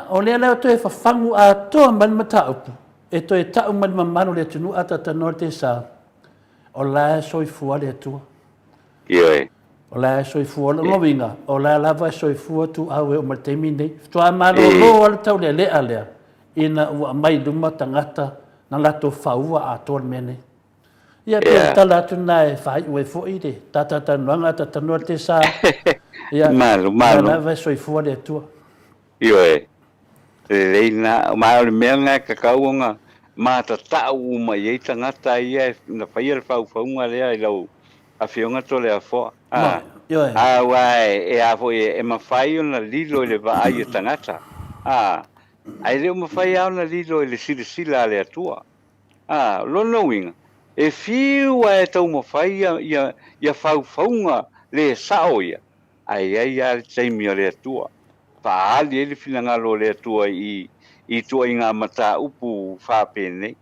o le to e fa fangu a to man mata upu e to e ta man manu le tunu ata ta norte sa o la soi fu le tu o la soifua le movinga o la lava soifua tu awe o matemi nei tua malo lo al tau le lea ina ua mai luma tangata na lato faua a tol mene ia pe tala tu nai fai ue fo ide tata tanuanga tata no te sa ia malo la lava soifua le tua leina ma le menga kakauanga ma ta tau ma ye tangata ia na fai el faunga le ai lau a fionga tole a fo wai e a fo e ma fai ona lilo le va ai tangata ai le ma fai ona lilo le sila le atua lo knowing e fiu e tau ma fai ia faunga le saoia ai ia taimi le atua pa ali le finanga lo le atua i tua inga mata upu fa pene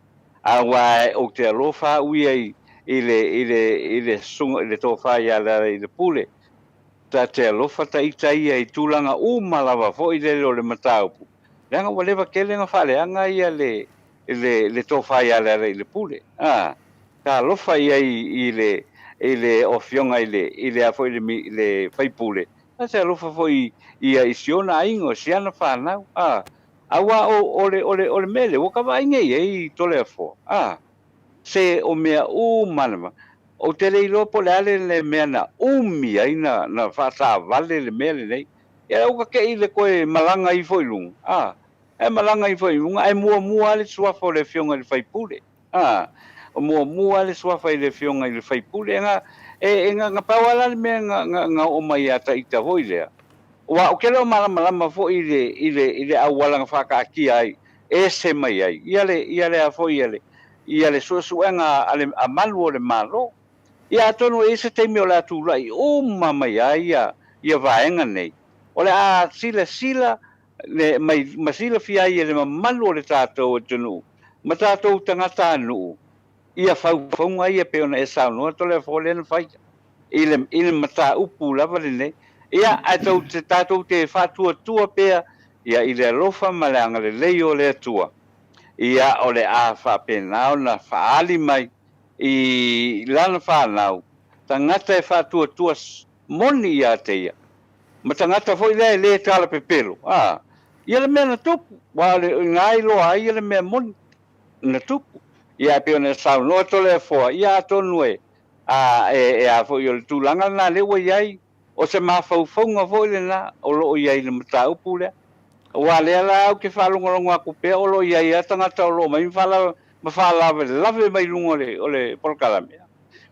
wai o te alofa ui ai ile sunga ile tofa ya la ile pule ta te alofa ta itai ai tulanga malava fo ile le mataupu langa waleva kele nga fale anga ia le tofa ya la ile pule ta alofa ia ile ofionga ile afo ile fai pule ta te alofa fo ia isiona ingo siana fa na awa ole mele o ka vai ngai tole fo se o mea manama o te leilo po le ale le mea na umi ai na whata vale le mea le nei ia uka ke i le koe malanga i foi lunga e malanga i foi lunga e mua le suafa o le fionga le faipule o mua le suafa i le fionga i le faipule nga pawala le mea nga o mai ata ita hoi lea wa o ke leo malama fo i le awala nga whaka ai e se mai ai ia le a foi ia le suasuanga a malu o le malo ia tonu e se teimi o le atulai mai ai ia vaenga nei o le sila le masila fia ia le malu o le tātou tunu ma tātou tangata anu ia faufunga ia pe ona e saunoa to le fole na fai ile mata upu lava le nei ia te tātou te whatua pea ia ile lofa malanga le leio le atua ia o le a whapenao na whaali mai i lana whanau tangata e whatua moni ia te ia ma tangata foi le tala pepelo ia le mea na tupu wa le ngai loa ia le mea moni na tupu ia pe ona sau no to le fo ia tonu e a foi o tulanga na le wa iai o se mafaufunga foi le na o lo iai le mataupu le wa le la o ke falunga ku pe o lo ia tangata o lo mai fala lave mai lungo le o le porkalame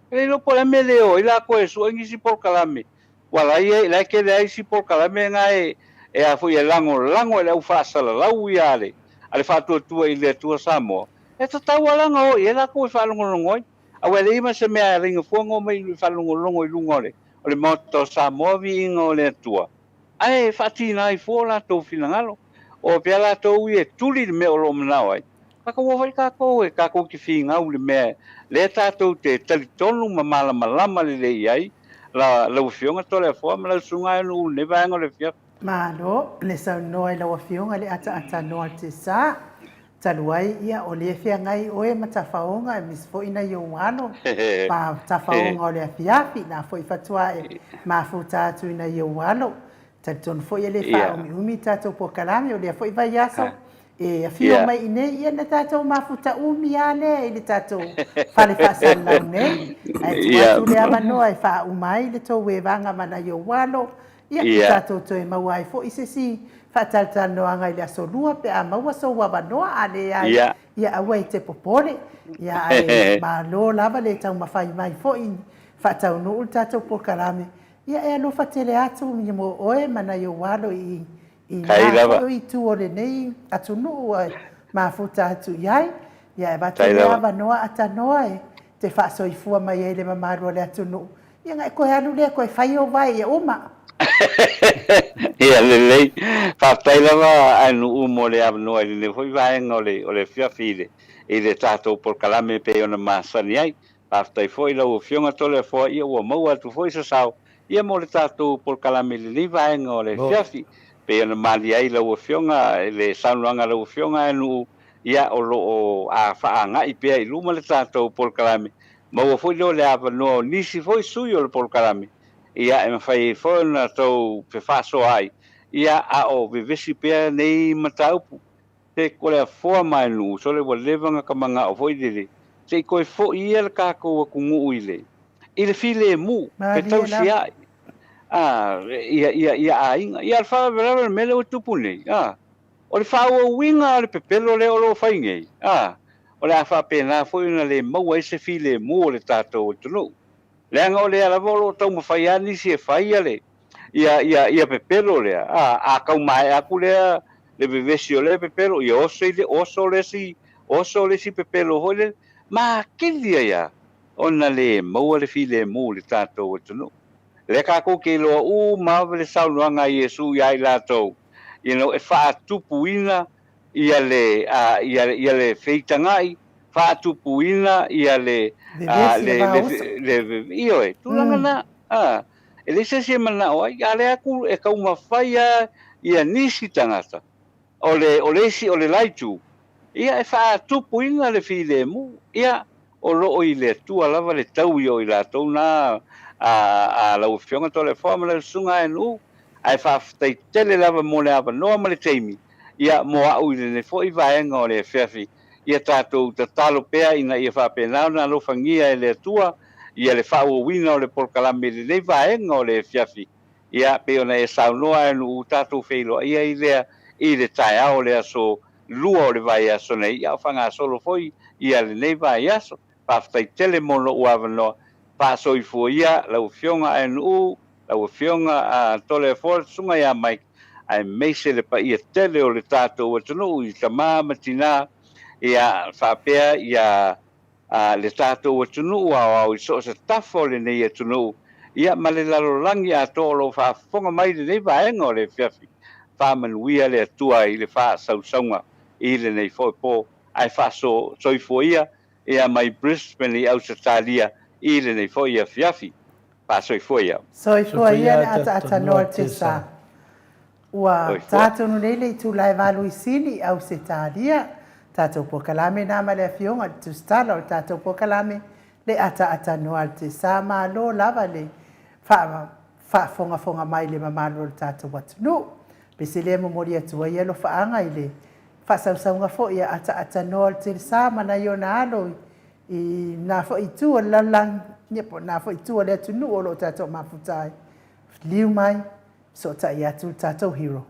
le lo por me le o ila ko su ngi si porkalame wala ia la ke le si por kala me ngai e a fu ia lango e le fa sala lau ia le ale fa tu i le tu Samoa e ta wala ngo ia la ko fa longo ngoi a wele ima se me a ringa fuango mai fa longo i lungo le o le moto Samoa vi ngo le tua ai fa tina i fo la to fina ngalo o pe la to i tuli me o lo mnao ai ka ko vai ka ko ki finga u le me le ta to te tali tonu malama le ai la fionga tole fo ma la sunga no ne va ngo le fia Malo, le sa noa la wafionga le ata noa te sa. Taluai ia o le fia ngai oe matafaonga e misfo ina yo wano. Pa tafaonga o le afiafi na fo i fatua e mafuta atu ina yo wano. Taton fo ia le fa umi tato po kalami o le fo i vai aso. E afio mai ine ia na tato mafuta umi ale i le tato fale fa lau ne. Ai tu le amanoa e fa umai le to we vanga mana yo wano. Ia tato to e mawai fo i se si fataltano anga i le asolua pe a maua so wabanoa ale ai ia awai te popole ia ai malo lava le tau mawhai mai fo i fatau nuu tato po kalame ia e alo fatele atu mi mo oe mana yo walo i nā i tu o le nei atu nuu mafuta atu iai ia e batele wabanoa atanoa e te whaasoifua mai e le mamaru le atu nuu ia ngai koe anu lea koe whai o vai e uma ia le fa tailava anu mo le avno le foi vai o le fia file e le tato por kalame pe ona masani ai fa tai foi lo fionga tole fo ia o mo atu foi sa sao ia mo le tato por kalame le vai o le fia fi pe ona mali ai lo fionga le sanuanga lo fionga anu ia o lo a fa nga i pe i luma le tato por kalame mo foi lo le avno nisi foi suyo por kalame ia e fai fo na to pe faso ai ia a o vivesi pe nei mataupu te kole fo mai nu so le levanga ka manga o foi dele te ko fo ia ka ko kungu ile file mu pe tau si ai ia ai ia fa vera mele o tupune o le fa o winga le pepelo le o lo fai ngai o le fa pena foi na le mau ese file mu le tato tu le nga ole ala volo tau mafai ani si e fai ale ia pepelo le a kau mai aku le bevesi ole pepelo ia oso le si pepelo hole ma kilia ia ona le mau le file mu le tato tunu le ka ko ke lo ma le sauluanga Yesu ia i lato e fa tupuina ia le feitangai fa tupuina ia le io e tu langa na ele se mana o ale aku e ka uma faia ia nisi tangata ole laitu ia e fa tupuina le file mu ia o lo i le tu lava le tau i la tona a la ufionga tole forma le sunga enu ai fa tai tele lava mo le ava no le teimi ia mo au le fo i vaenga o le fefi ia tatou tatalo pea ina ia whapena na lo fangia e le tua ia le whao wina o le porkalame le nei vaenga o le fiafi ia pe ona e saunoa e nu tatou feilo ia i le tae ao le aso lua o le vai aso nei ia o whanga solo foi ia le nei vai aso paftai tele mono uavanoa paso i fua ia lau fionga e nu lau fionga a tole for sunga ia mai ai meise le pa ia tele o le tatou atunu i tama matina ia whapea ia le tātou atunu au i so se tafo le nei atunu ia ma le lalolangi a tōlo whafonga mai le nei vaenga o le whiawhi whamanuia le atua i le wha sausaunga i le nei fōipo ai whaso soifo ia mai Brisbane i au sa tālia i le nei fōi a whiawhi wha soifo ia le ata noa te sa ua tātou nei le tu lai valu i sini au se tālia tātou po kalame nā ma le fionga tu stala o tātou po kalame le ata noa te sa ma lo lava le fa fonga mai le mamalo le tātou watunu pese le momori atua ia lo faanga i le fa sausaunga fo ia ata noa te sa mana yo na alo i na fo i tu lalang nyepo na fo i tu le atunu o lo tātou mafutai liu mai so ta ia tu tātou hero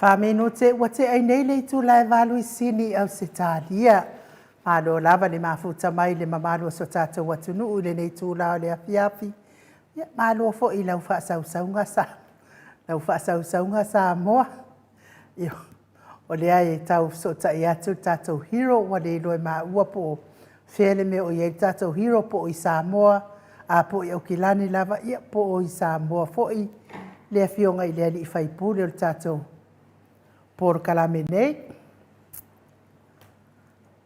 Whameno te ua te ai nei le tu lai walu I sini au se tālia. Malo lava le mafuta mai le mamalo so tātou atunu le nei tu lao le afiafi. Ia malo fo I lau whaasaunga sa. Lau whaasaunga sa moa. Io. O le ai tau so ta I atu tātou hero wa le loe maa ua po. Whele me o iei tātou hero po I Samoa. A po I Okilani lava ia po I Samoa fo I. Le afionga I le ali I whaipule o tātou. Por kalame nei.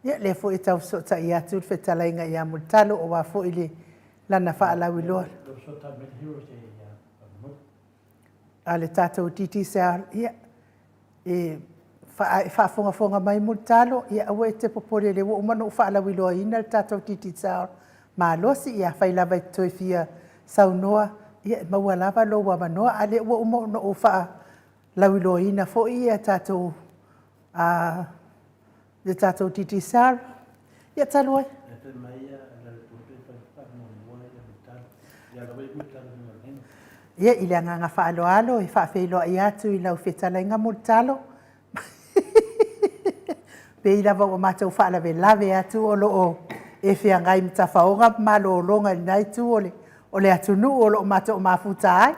Ia le fo I tau so ta I atu whetalainga I amutalo o wa fo I le lana whaalawi loa. A le tātou titi sea ia. E whaafonga mai mutalo. Ia awe te popore le wo umano whaalawi loa ina le tātou titi sea. Ma losi ia whailava I toi fia saunoa. Ia maua lava lo wa manoa. A le wo umano o lawi loa ina fo ia tātou le tātou titi sar. Ia taloi. Ia I le anganga whaaloalo e whaafeiloa I atu I lau whetalainga mutalo. Pe I lava o mātou whaalawe lawe atu o loo e whiangai mtawhaonga malo o longa I nai tu o le atu nu o loo mātou o mafuta ai.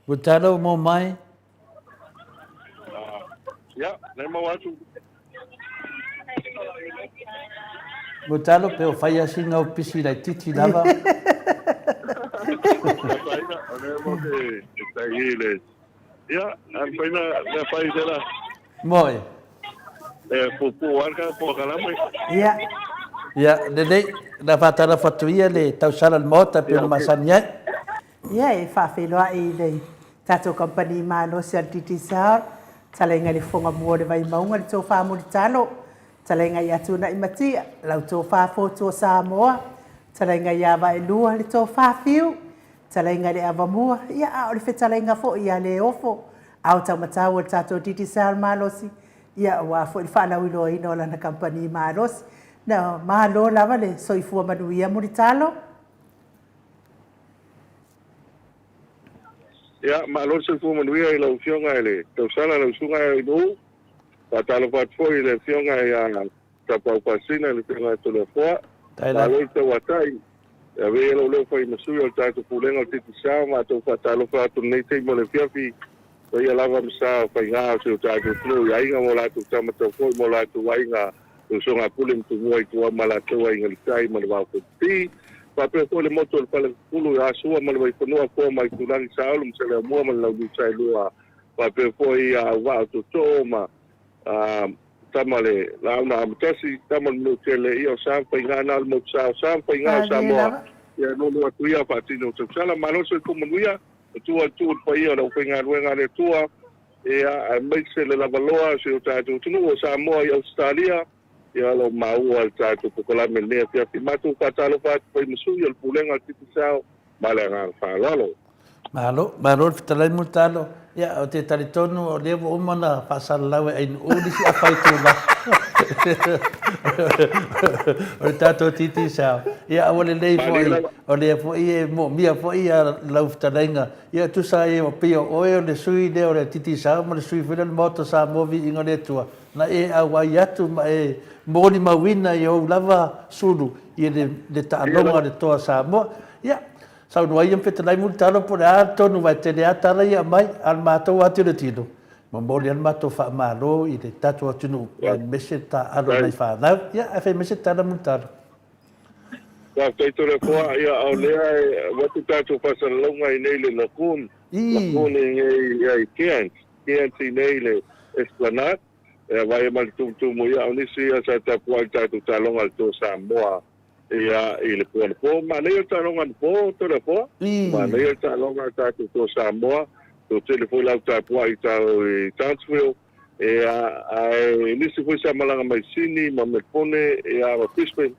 Butalo mo mai. Ya, nei mau atu. Butalo pe o fai asinga o pisi lai titi lava. Ya, an paina na fai dela. Moi. Pupu arka po kalama. Ia. Ia, le na fatala fatuia le tausala mota pe o masanya. Ia e whaafeiloa I le tātou company malo se al titi sar. Talainga le fonga mua le vai maunga le tō whaamuri talo. Talainga I atuna I matia. Lau tō whaafoto Samoa. Talainga I awa e lua le tō whaafiu. Talainga le awa mua. Ia a o le whetalainga fo ia le ofo. Au tau matau le tātou titi sar malosi. Ia wa fo I whaanau ilo ino o lana company malosi. Na malo lava le soifua manuia muri talo. Ya, malo se fu manuia I lau fionga ele. Tau sala lau sunga I nu. Patalo pat foi le fionga I tapau pasina le fionga tole foa. Malo I te watai. Ya ve elo leo foi masui o tātou pulenga o titi sao. Ma tau patalo fa atu nei te mo le fiafi. Foi lava msa fai ngā o se o tātou flu. Ya inga mo latu tamatau foi mo latu wainga. O songa pule mtu mua I tua malatua inga li tai ma le wau ti. Pape ko le moto le pale kulu ya sua ma le vai konua ko mai tulangi saulu msele mua ma le lau sai lua. Pape ko I wa to toma tamale launa amtasi tamal no tele I o sampa inga na mo sampa inga samoa. Ya no no tuia patino to sala malo se komunia tua tu pa ia no penga ruenga le tua e a mai se le lavaloa se o tatu tunu o Samoa I Australia. Ia lo mau al tātou pokola me lea pia ki matu katalo pat pai musui al pulenga titi sao male ngar whalalo. Malo fitalai mutalo. Ia o te taritonu o lewo umana whasala lawe ai uri si a whai tūla. O le tātou titi sao. Ia awale lei fwoi. O le fwoi e mo mia fwoi a lau fitalainga. Ia tusa e o pia oe o le sui le o le titi sao ma le sui whina le moto sa movi inga le tua. Na e awai atu ma e mōni mawina I o lava suru I le taanonga le toa Samoa. Ia, sau nuai am whetalai muri talo po le tonu vai te le atara ia mai al mātou atu le tino. Ma mōni al mātou wha mālo I le tatu atunu mese ta alo nei whanau. Ia, a whai mese tala muri talo. Ka teitore koa ia au lea e watu tātou whasalalonga I nei le lakun. Lakun I Cairns I nei le Esplanade. E vai mal tumu ia o nisi ia sa tapu ai tātou talonga le tō Samoa ia I le po ma nei o talonga le po tōre po ma nei o talonga tātou tō Samoa tō telefoi lau tapu ai tāu I Townsville e nisi fui sa malanga mai sini ma me pone e a Brisbane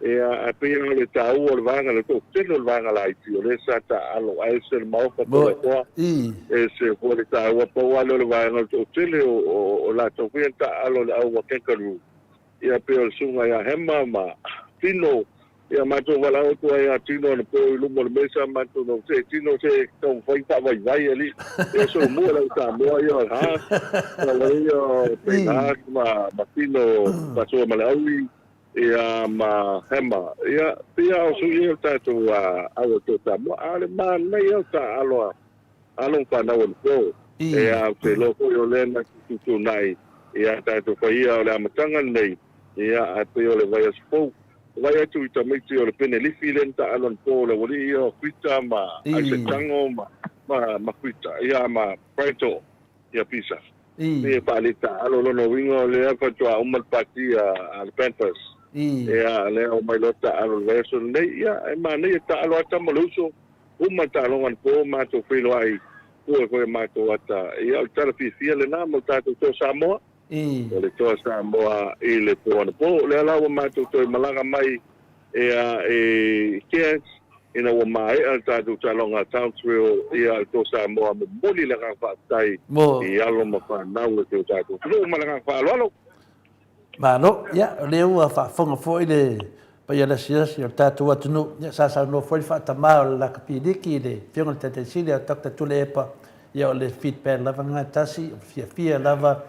a pe le tau o le vanga le to tele le vanga la iti o le sa ta alo ai se le mau ka to ko e se ko le tau o po alo le vanga to tele o la to ku ta alo le au ke karu ia pe o sunga ia hema ma tino ia ma to wala o to ia tino le po lu mo le mesa ma to no se tino se to foi pa vai ali e so mo la ta mo ia ha la ia pe ma tino pa so ma la ia ma hema ia pia o su ia tatu a to ta mo ale ma nei o ta alo pa na o po ia te lo ko yo le na tu nai ia tatu fa ia o le matanga nei ia a pe o le vai spo vai tu ta me ti o le penelifi le ta alo po le woli ia kuita ma a se tango ma kuita ia ma preto ia pisa ia pa le ta alo no wingo le fa tu a umal pati a Panthers ia le o mai lota alo verso nei ia e ma nei ta alo ata maluso uma ta alo an po ma to filo ai ko ma to ata ia o tala fia le na mo ta to Samoa le to Samoa i le po le ala o ma to malanga mai e kies ina o mai al ta to longa Townsville ia to Samoa mo moli le ka fa tai i alo ma fa na o to ta to lo malanga fa lo Mano, ya, leu a whaafonga foi le paia la siasi o tātou atunu. Ya, sa no foi whaatamao la kapidiki le whionga le tatesili a takta tule epa. Ia o le feedback lava ngai tasi, fia lava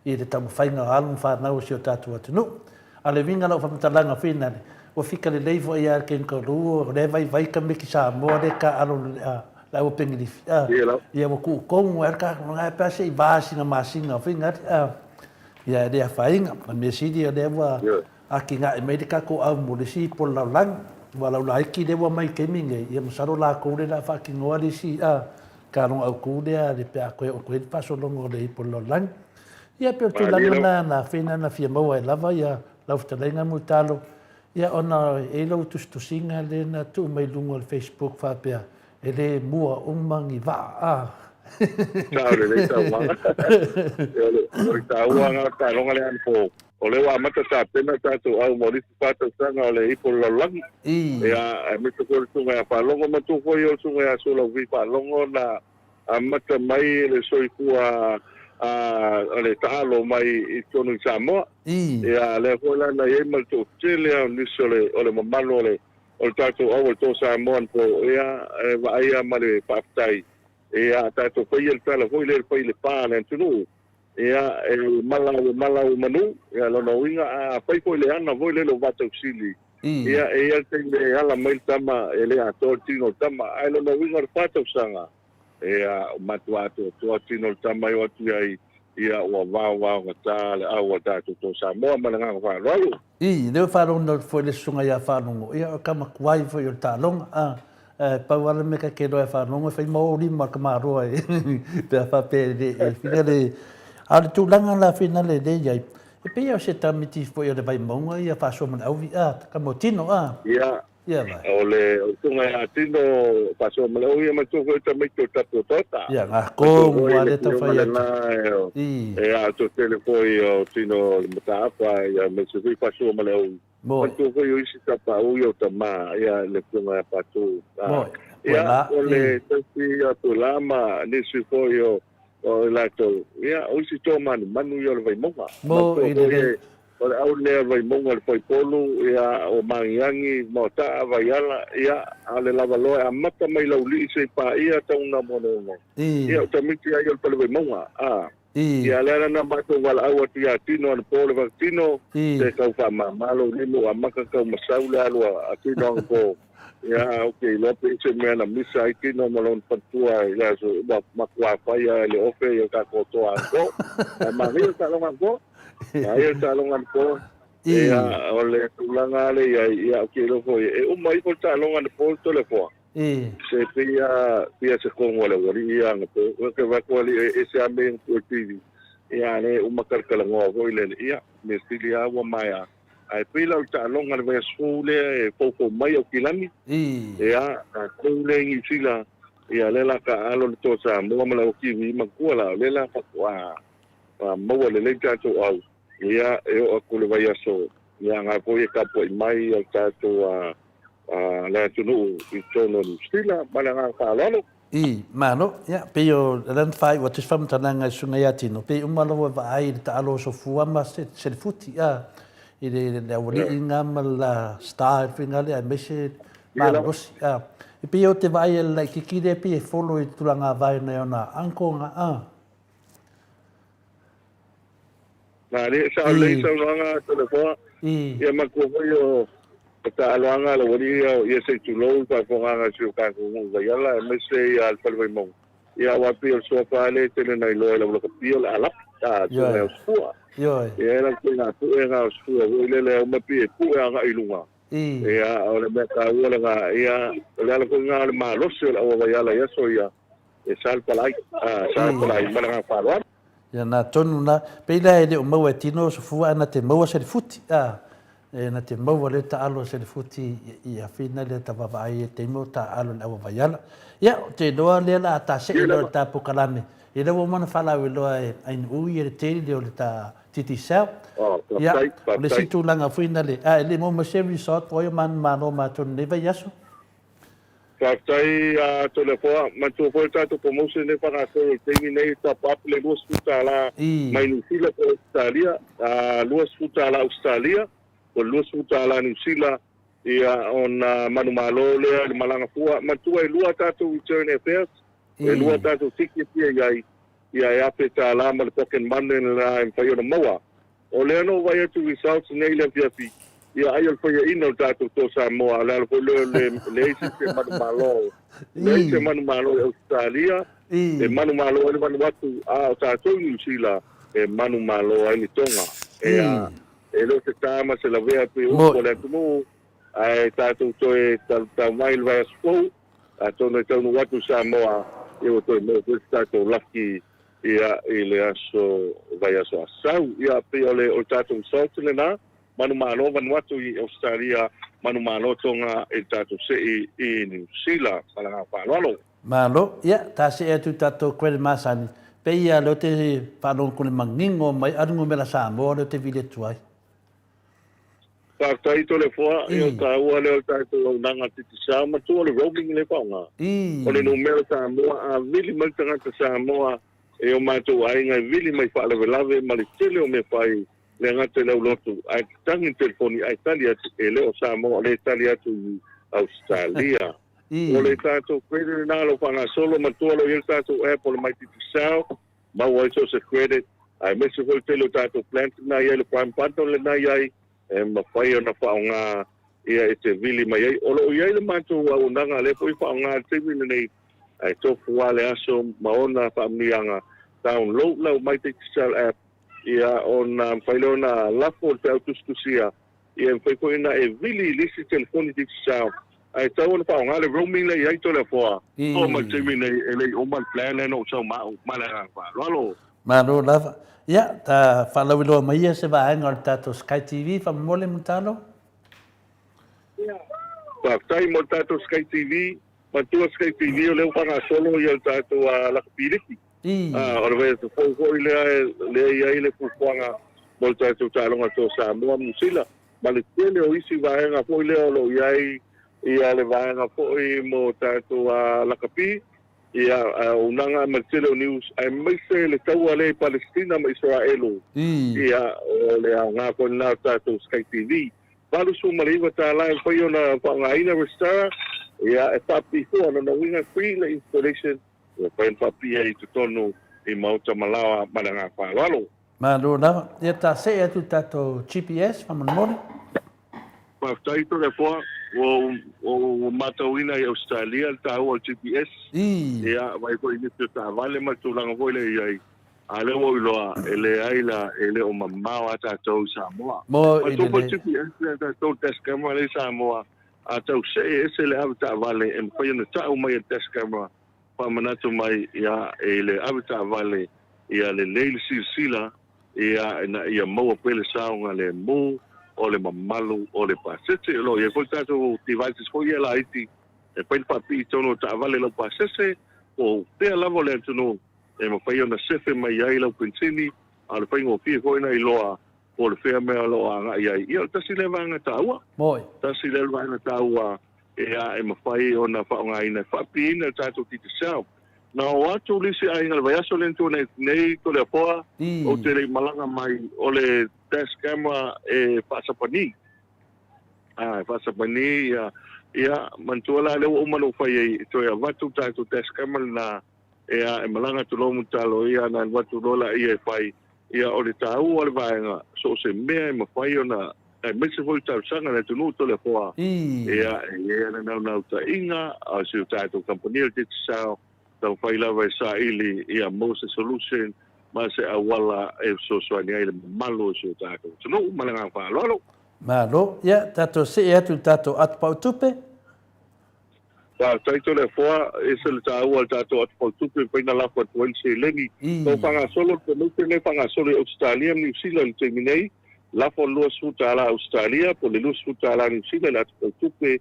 i le tamu whainga o alum whanau si o tātou atunu. A le vinga lau whamatalanga whina le. O fika le leivo ia ken ka ruo, le vai ka miki sa moa le ka alo la o pengilifi. Ia o ku kongu erka, ngai pase i vasi na masinga whina. Ia dia fainga ma me sidi dia wa aki nga medica ko au mo le si por la lang wala la iki de wa mai keminge ia masaro la ko le la fucking ngoli si ka no au ku de de pe ko ko pa so longo le por la lang ia pe tu la na fina na fia mo la va ia la ufta lenga mutalo ia ona e lo tu singa le na tu mai lungo le Facebook fa pe ele mua mangi va Claro, le está guanga. Le está guanga, está longa le anfo. O le wa mata ta pena ta tu au mo rifu pata sanga o le ipo lo langi. Ia, me to ko tunga ya pa longo ma tu ko yo tunga ya solo vi pa longo na mata mai le soifua le talo mai i tonu Samoa. Ia, le ko la na ye mal to tele ni sole o le mamalo le o tatu au to Samoa po ia va ia male paptai. Ia tato pai el tala foi le pai le pa na tunu ia e malau manu ia lona winga a pai foi le ana foi le lo vata usili ia ia te le ala mai tama ele a tino tama ai lona winga vata usanga ia matua to tino tama yo tu ai ia o va ngata le au tato to Samoa malanga fa rolo le fa no foi le sunga ia fa no ia kama kwai foi o talong pa wala me ka ke do fa no fai mo ri ma ka maro e pe fa pe e fina le al tu langa la fina le de ia e pe ia se tamiti fo ia le vai mo ia fa so man au vi ka mo tino ia va ole tunga ya tino fa so man au ia ma tu ko ta me to ta tota ia nga ko wa le ta fa ia e a to telefoi o tino le mata fa ia me se fa so man au mo tu ko yo isi ta pa u yo ta ma ia le tunga pa tu ia ole tasi ya tu lama ni si ko yo o la to ia o si to manu yo le vai monga mo ile o au le vai monga le polu ia o mangiangi mo ta vai ala ia ale la valo a mata mai la uli se pa ia ta una mono ia ta miti ia yo le vai monga ia lera na mato wala au atu ia tino an pole vaktino te kau wha mamalo limo a maka kau masaule alu a tino an po ia ok lope se mea na misa ai tino malon patua ia so makua whaia le ofe ia ka kotoa an po a mahia talong an po mahia talong an po ia ole tulanga ale ia ok lofo e umai ko talong an po tole po se pia se kongo le wari ia ngapo ke va ko le ese amben ko tv ia le umakar kala ngo ko ile ia me stilia wa maya ai pila o ta longa le skole e popo mai o kilami ia ko le ngi sila ia le la ka alo to sa mo mala o kiwi makula le la fa wa mo le le ta to au ia e o ko le vai so ia ngā po e kapo i mai au tātou le atunu i tono New Zealand, mana ngā whālalo. I, mano, ia, pe o ran fai wa tis fam tananga sunga ya tino. Pe umalo wa ai ta alo so fua ma se futi a. I le wali inga la star finga le a mese maros a. I pe o te vai la kikire pe follow i tulanga vai na ona ankonga a. Na le sa le sa nga telefona. Ia makuwa ta aloanga la wali ia se tulo pa fonga su ka ko vai ala me se al palvai mo ia wa pio so pa le tele na lo la ko pio ala ta so e sua yo ia la ko na tu e ga sua le le ma pio ku e ga ilunga ia ole me ka wala ga ia le ko nga ma lo se la wa vai ala ia so ia e sal palai mana ga fa ro ia na tonu na pe la ele o mau e tino so fu ana te mau se futi a e na te maua le ta alo se le futi i a fina le ta wawai e te mo ta alo le awa vaiala. Ia, te doa le la ta se e loa ta pukalame. E lewa mana whala ue loa e ain ui e le teri leo le ta titi sao. Ia, le situ langa fuina le. E le mo se resort po yo man mano ma tonu le vai aso. Whaktai tole foa, mantua foa tātou promotion e whakatau e teimi nei ta papu le luas futa la mai New Zealand po Australia, luas futa la Australia, o luas futa la New Zealand, ia on manu malo lea le malanga fua, mantua e lua tātou return affairs, e lua tātou tiki pia iai, ia e ape tā la ma le poken mane la e mwhai ona maua. O lea no vai atu results nei le fiafi, ia ai al whaia ina o tātou tō Samoa, le alpo le eisi se manu malo, le eisi manu malo e Australia, e manu malo e manu watu o tātou New Zealand, e manu malo ai ni tonga. E lo te tāma se la vea pe upo le atumu, ai tātou toe tau mai le vai askou, a tono e taunu watu Samoa, e o toe mo te tātou laki ia i le aso vai aso asau, ia pe o le o tātou sautile na, manu malo Vanuatu i Australia, manu malo tonga e tātou se i New Zealand, kalanga whālalo. Malo, ia, tā se e tu tātou kwere masani. Pe ia leo te whanong kone mangingo mai arungu mera Samoa leo te vile tuai. Whaktai tole foa, i o tā ua leo tātou au nanga titi sao, ma tō le roaming le whaonga. O le numero Samoa, a vili mai tangata Samoa, e o mātou ainga vili mai whaalawelawe, ma le tele o me whai, le ngata lau lotu, ai tangi telefoni, ai tali atu, e leo Samoa, le tali atu i Australia. O le tātou credit nalo whanga solo, ma tualo i tātou Apple mai titi sao, ma wai so se credit, ai mese hoi telo tātou plant na iai, le prime panton le na iai, e ma whai ona whaonga ia e te vili mai iai. Olo iai le mātou au nanga, le poi whaonga te vili nei, ai tofu wale aso, ma ona whaamianga, download lau mai titi sao app, ia on whailona lafo te autuskusia, ia whaikoina e vili lisi telefoni tiki sao, ai tau ana whaonga le roaming le iai tole foa, o ma timi nei e lei oman plan e no sau mao, malanga wha, lalo. Malo lava. Ia, ta whalawiloa mai ia se vaenga o le tātou Sky TV, whamole mutalo? Whaktai mo tātou Sky TV, matua Sky TV o leo whanga solo i al tātou lakapiriki. O le vea te whauhoi lea iai le fuwhanga mo le tātou tālonga tō Samoa Musila. Ma le tele o isi vaenga fwoi leo lo iai ia le vaenga fwoi mo tātou lakapi. Ia unanga ma tele o news ai maise le taua le Palestina ma Israelo. Ia o le ngā kona tātou Sky TV. Palu su maliwa tā lai whai ona whangaina restara. Ia e papi hua na winga free le installation. Ia whain papi e tu tonu i mauta malawa malanga whalalo. Malo lava. Ia tā se e tu tātou GPS, whamanmore? Whaktaito le fua. O matauina i Australia ta o GPS ia vai ko ini ta vale ma tu langa voi le ai ale o loa ele aila ele o mamma ta to Samoa mo to po GPS ta to test camera le Samoa a to se ese le avta vale en foi na ta o mai test camera pa manatu mai ia ele avta vale ia le leil sila ia na ia mo pele saunga le mo o le mamalu o le pasese lo ye ko tātou devices ko ye la iti e pai papi tono ta vale lo pasese o te lavo le tono e mo pai ona sefe mai ai lo pensini al pai ngo fi ko ina i loa po le fea mea lo anga iai. Ia tasi le vanga taua. Moi. Tasi le vanga taua e mawhai o na whaonga ina whapina tātou ki te sao. Nā o atu lisi ai ngā vai aso lentu nei to le poa o te rei malanga mai o le dash camera e whaasapani. Whaasapani ia mantua la leo o manu whai e toi a watu tātou dash camera na e malanga tu lomu talo ia na watu rola ia e whai ia o le tāu o le vaenga so se mea e mawhai o na e mese foi tau sanga na tunu to le poa ia na nau ta inga a si o tātou kampania te sao tau whai lawa e sa ili ia Mose Solution ma se awala e so soani ai le malo si o tātou tunu malanga whaalolo Malo, ia, tātou se e atu tātou atu pau tupe taito le foa e se le tāua le tātou atu pau tupe paina lafa tuan se lengi tau whangasolo te nuke ne whangasolo Australia New Zealand te minei lafo lua suta ala Australia po le lua suta ala New Zealand atu pau tupe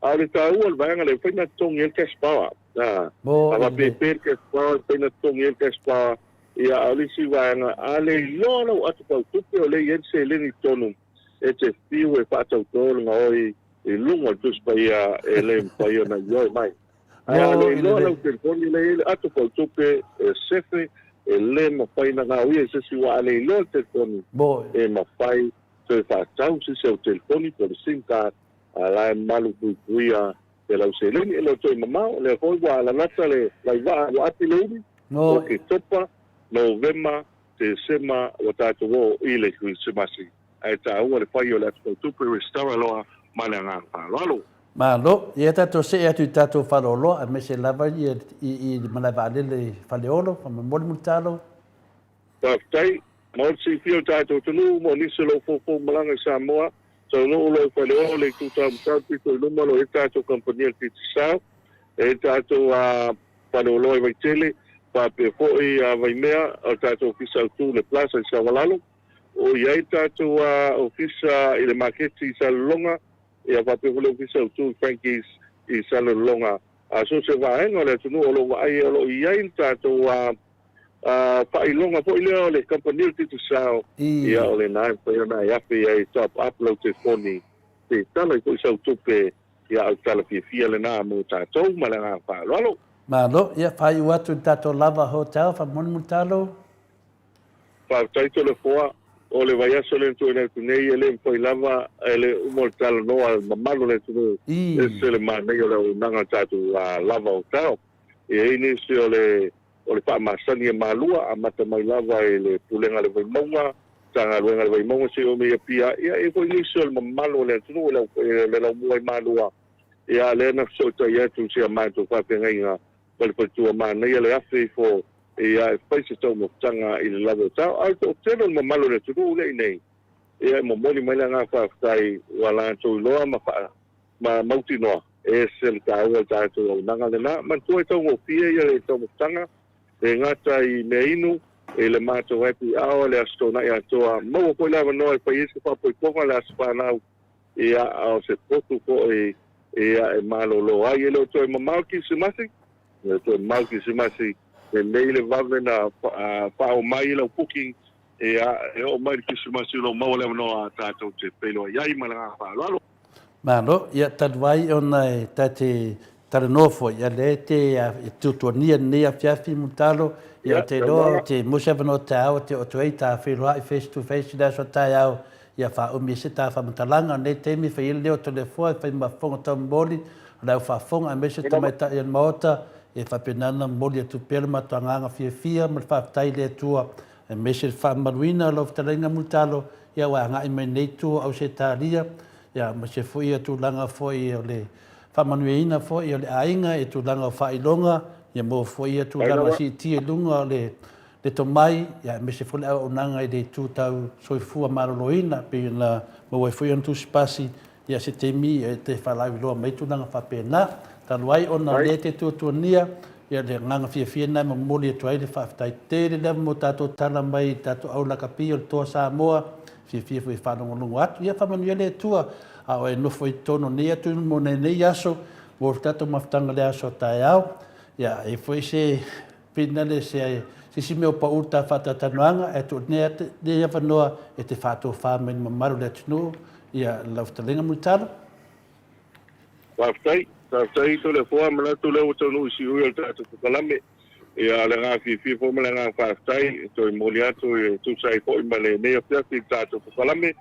a le tāua le vayanga le paina tongi el cash power awa pepe cash power paina tongi el cash power ia a lisi vayanga a le iloa atu pau tupe o le yen se lengi tonu e te fiu e whaatau tōru ngā oi e lunga tus paia e le paia na ioi mai. Ai le iloa lau telefoni le atu pau tupe e sefe e le mawhai na ngā ui e sesi wa le iloa telefoni e mawhai so e whaatau sisi au telefoni po le SIM card a la e malu kuikuia e lau se leni e lau toi mamau le hoi wa ala nata le lai waa wa ati le uri o ke topa November te sema o tātou o i le kui semasi. Ai tāua le whai o le atu pau tupe restaura loa mana ngā whālalo. Malo, ia tātou se atu tātou whalolo, a me se lava i mana wālele whaleolo, whamamori mutalo. Tātai, maotsi whio tātou tunu, mo nise lo fōfō malanga i Samoa, tau no ulo i whaleolo le tūtā mutau pito i lumalo e tātou kampania ki te sao, e tātou whaleolo i waitele, pāpe fōi vai mea, o tātou kisa utu le plaza i Sawalalo, o iai tātou ofisa i le maketi i Salolonga, e a whapehule ofisa utu Frankies i Salolonga. So se vaenga le tunu o lo ai o lo iai tātou whailonga po i leo le kampanil titu sao, ia o le nai whaiona i api ai top upload te foni, te tala i kuisa utupe, ia au tala fia le nā mo tātou, ma le ngā whaaloalo. Malo, ia whai uatu tātou lava hotel, whamoni mutalo. Whaitaito le foa, o le vai aso le tu nei nei ele foi lava ele umortal no al mamalo le tu ese le manei o le nanga tatu lava o tao e ini se o le pa masani malua a mata mai lava ele pulenga le vai monga tanga le vai monga se o me pia e foi ni se o mamalo le tu le la mo malua e a le na so to ia tu se mai to fa penga inga per tu manei le afi fo e a paise tau mo tanga i le lava tau ai to telo mo malo le tu le nei e mo moli mai nga fa tai wala to loa ma mauti no e sel ka o ta to nanga le na man to to mo pie ia le to mo tanga e ngata i meinu e le mato happy hour le astona ia to mo ko lava no e paise fa po ko la spana e a se potu ko e malo lo ai le to mo malki simasi e to malki simasi e leile vave na whao mai lau puking e o mai kisimasi lo mau leo noa tātou te pelo iai malanga whaaloalo. Malo, ia tadwai o nei tate taranofo, ia le te tutuania nia fiafi mutalo, ia te loa te musevano te au te o tuei ta whiroa i face to face da so tai au, ia wha umi se ta whamatalanga, nei temi whaile leo tole fua, whai mafonga tau mboli, rau whafonga, a mese te mai ta ian maota, e whapenana moli atu pere matuanganga fia ma whaftai le tua e mese whamaruina lo whatarenga mutalo ia wa ngai mai nei tua au se tāria ia ma se fui atu langa foi o le whamanuina foi o le ainga e tu langa o whailonga ia mo foi atu langa si tia lunga le tomai ia mese fui au nanga i le tu tau soifua maroloina pe na mo e fui antu spasi ia se temi e te whalai loa mai tu langa whapena taluai ona le te tuatuania ia le nganga fia nai ma moli atu ai le whaftai tere le mo tātou tala mai tātou au laka pia o le toa Samoa fia fui whanongonongo atu ia whamanuia le tua a o e nofo i tono nei atu mo nei aso mo tātou maftanga le aso tai au ia e fui se pina le se sisi mea o paulu ta whatatanoanga e tu nea whanoa e te whātua whāmeni mamaru le tunu ia lautalenga multalo. Waftai to le fua mana to le utonu isi ui ta tu kalame ia le nga fi fo mana nga waftai to i molia to tu sai ko i male ne fia ti ta tu kalame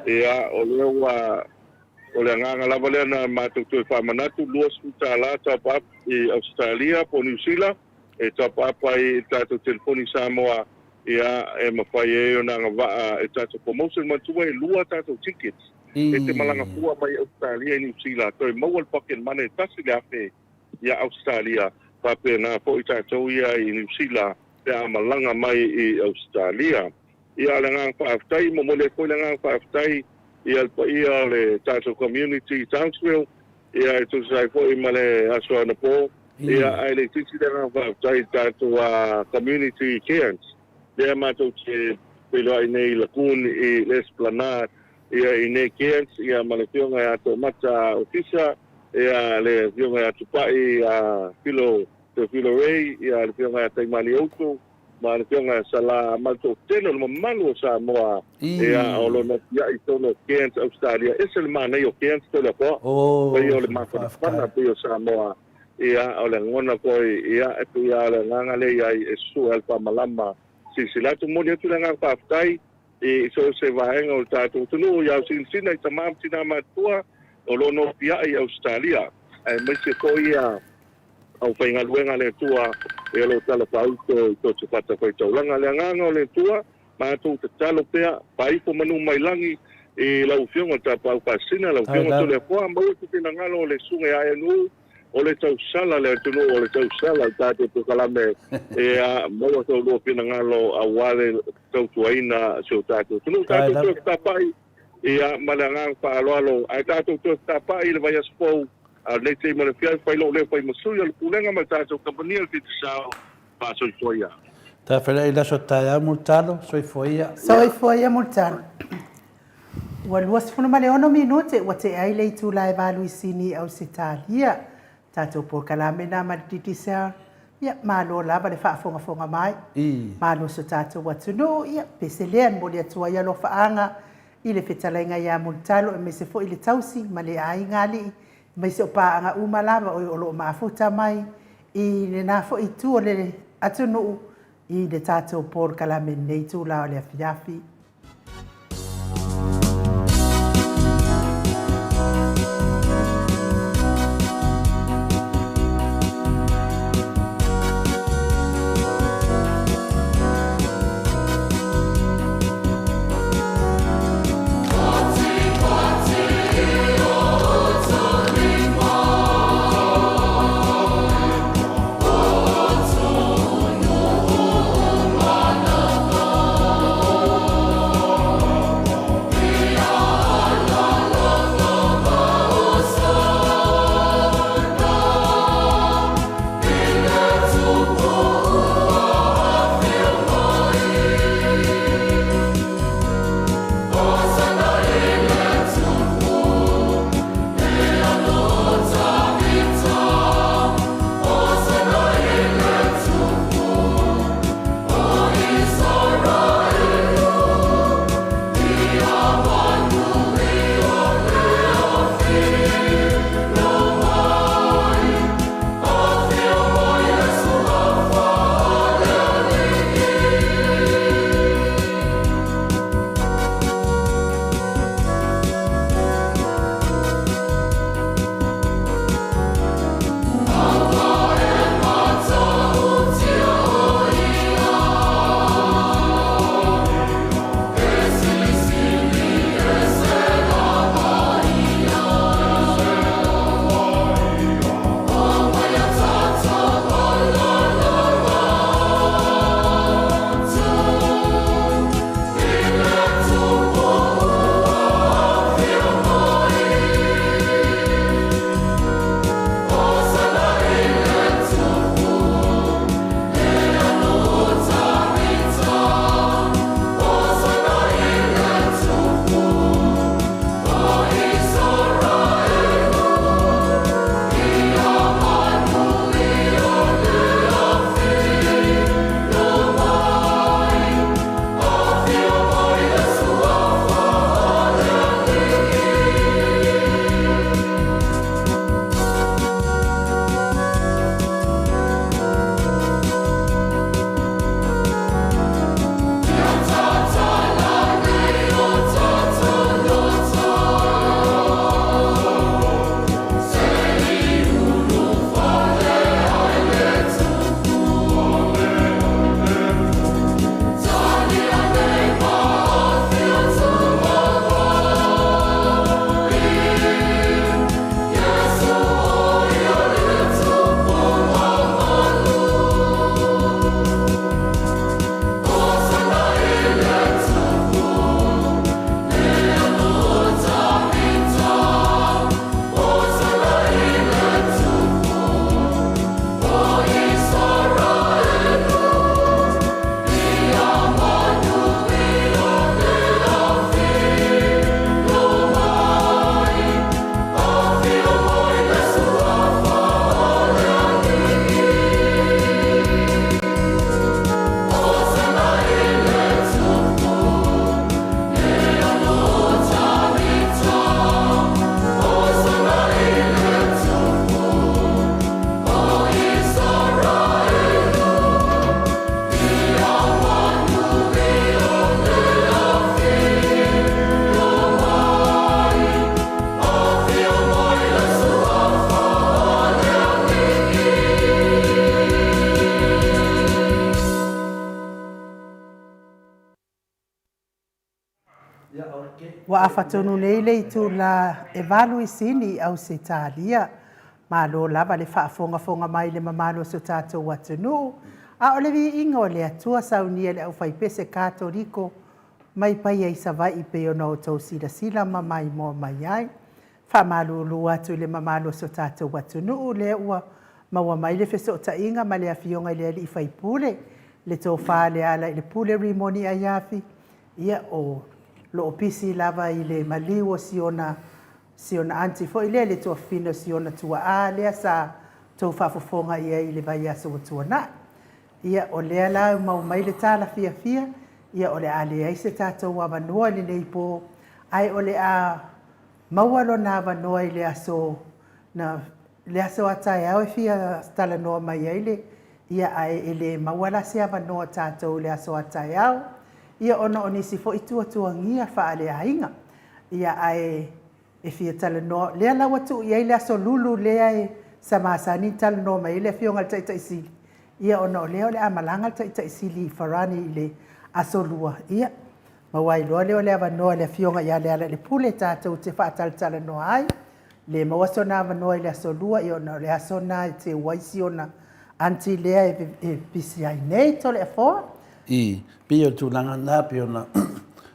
ia o le wa o le nga lava le na ma tu fa mana tu luas ta la ta pa i Australia po New Zealand e ta pa i ta tu telefoni Samoa ia e mafai e na nga e ta tu promotion ma tu e lua ta tu tickets e te malanga fua mai Australia i New Zealand to i mawal paken mane tasi le afe ia Australia pape na po i tātou ia i New Zealand te amalanga mai i Australia ia le ngang whaaftai mo mole koe le ngang whaaftai ia le tātou community Townsville ia e tu sai po i male aswa na po ia ai le tisi le ngang whaaftai tātou community cairns le mātou te pelo ai nei lakun i l'esplanade ia i nei cairns ia male fionga ia to mata ofisa ia le fionga ia tupai filo rei ia le fionga ia taimali auto ma le fionga sala malto teno ma malu sa moa ia o lo na ia i tono cairns Australia ese le mana io cairns to le po ia le mata pana pio sa moa ia o le ngona koi ia e ia le nganga le ia e su alfa malama silsilatu mo le tu le nganga paftai e so se vaenga o tātou tunu ia sina i tamam tina matua o lono pia i Australia e mai se ko ia au whainga luenga le tua e lo tala pauto i to te pata koe taulanga le nganga o le tua mātou te talo pea paifo manu mai langi e lau fionga ta pau pasina lau fionga to le poa mau te tena ngalo o le sunga ai anu o le tau sala le tunu o le tau sala tātou te kalame e a mau tau lua pina ngalo a wale tau tuaina so tātou tunu tātou te tapai e a malangang paaloalo ai tātou te tapai le vai aspou a le te male fia pai lo le pai masui al pulenga ma tātou kampania te sao pa soi foia ta fela ila so taia multalo soi foia multalo wal wasfuna male ono minute wate ai le tu lai valu sini au sitalia tātou por kalame na matitisa ia malo lava le whaafonga mai malo so tātou watunu ia peselean mo le atua ia lo whaanga i le whetalainga ia multalo e me se fo i le tausi ma le ai ngali me se o paanga umalava o lo maafuta mai i le na fo i tu o le atunu i le tātou por kalame nei tu la o le afiafi Wa afatonu nei le tu la evalu isini au se talia. Malo lava le whaafonga mai le mamalo so tātou watunu. A ole vi ingo le atua saunia le au whaipese kātoriko mai pai ai savai i peo no tau sila mamai mo mai ai. Whamalo lua tu le mamalo so tātou watunu le ua maua mai le feso ta inga ma le afionga le ali i whaipule. Le tō wha le ala i le pule rimoni a yafi. Ia o lo opisi lava i le maliwo siona anti fo ile le to fino siona tua a le sa to fa fofonga ia le vai aso tua na ia o le ala mau mai le tala fia ia o le ale ai se tato wa manua le nei po ai o le a maualo na vanua le aso na le aso atai au fia stala no mai ile ia ai ele mauala se vanua tato le aso atai au ia ono onisi fo tua ngia fa ale ainga ia ai e fia tala no le ala watu ia ile aso lulu le ai sa masani tala no mai le fionga tai sili ia ono le ole amalanga tai sili farani ile aso lua ia mawai lo le ole ava no le fionga ia le ala le pule tata te fa tala no ai le mawaso na ava no ile aso lua ia ono le aso na te waisiona anti le e pisi ai nei tole fo I pio tu langa na pio na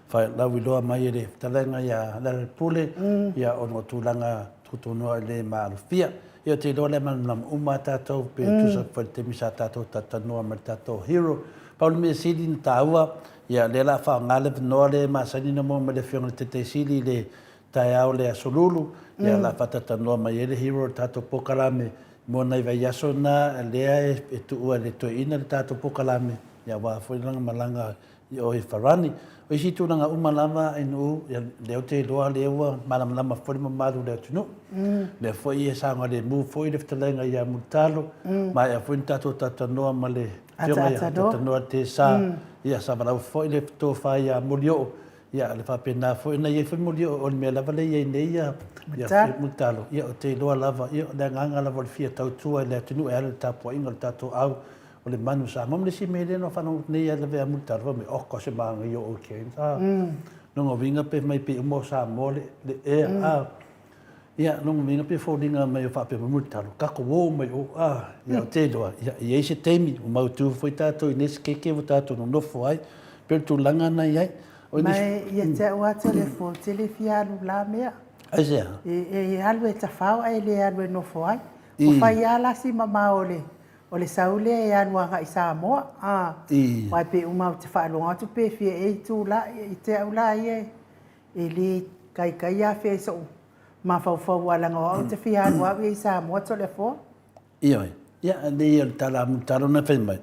fa la wiloa mai le talenga ya la pule ya ono tu langa tu no le malfia ia te lo le man umata to pe tu sa fa te misata to tata no mertato hero paul me sidin tawa ya le la fa ngale no le masani no mo le fiona te sili le taiao le asolulu ya la fa tata no mai le hero tato pokalame mo nai vai asona le e tu le to ina tato pokalame ya wa foi langa malanga o e farani o isi tu langa umalama inu ya leo te loa lewa malam lama foi mamaru le tunu le foi e sanga le mu foi le ftalenga ya mutalo ma ya foi tato no male tato no te sa ya sa bala foi le to fa ya mulio ya le fa pena foi na ye foi mulio o me lava le ye ne ya mutalo ya te loa lava ya le nganga lava fia tau tua le tunu e le tapo inga tato au o le manu sa mam le si mele no fano nei ala ve multa ro me o ko se manga yo o ke sa no ngo vinga pe mai pe mo sa mo le e a ia no vinga pe fo dinga mai fa pe multa ro ka ko wo mai o a ia te do ia se temi o mau tu foi tato ines ke tato no fo ai per tu langa na ia o mai ia te wa telefon telefialu la mea asia e alwe ta fa ai le alwe no fo ai o fa ia la si mama ole o le saule e anuanga i Samoa. Wai pe umau te whaalonga tu pe fia e tu la i te au la i e li kai a fia so ma fau walanga o te fia anua i Samoa to le fo. Ia le ia tala mutaro na whai mai.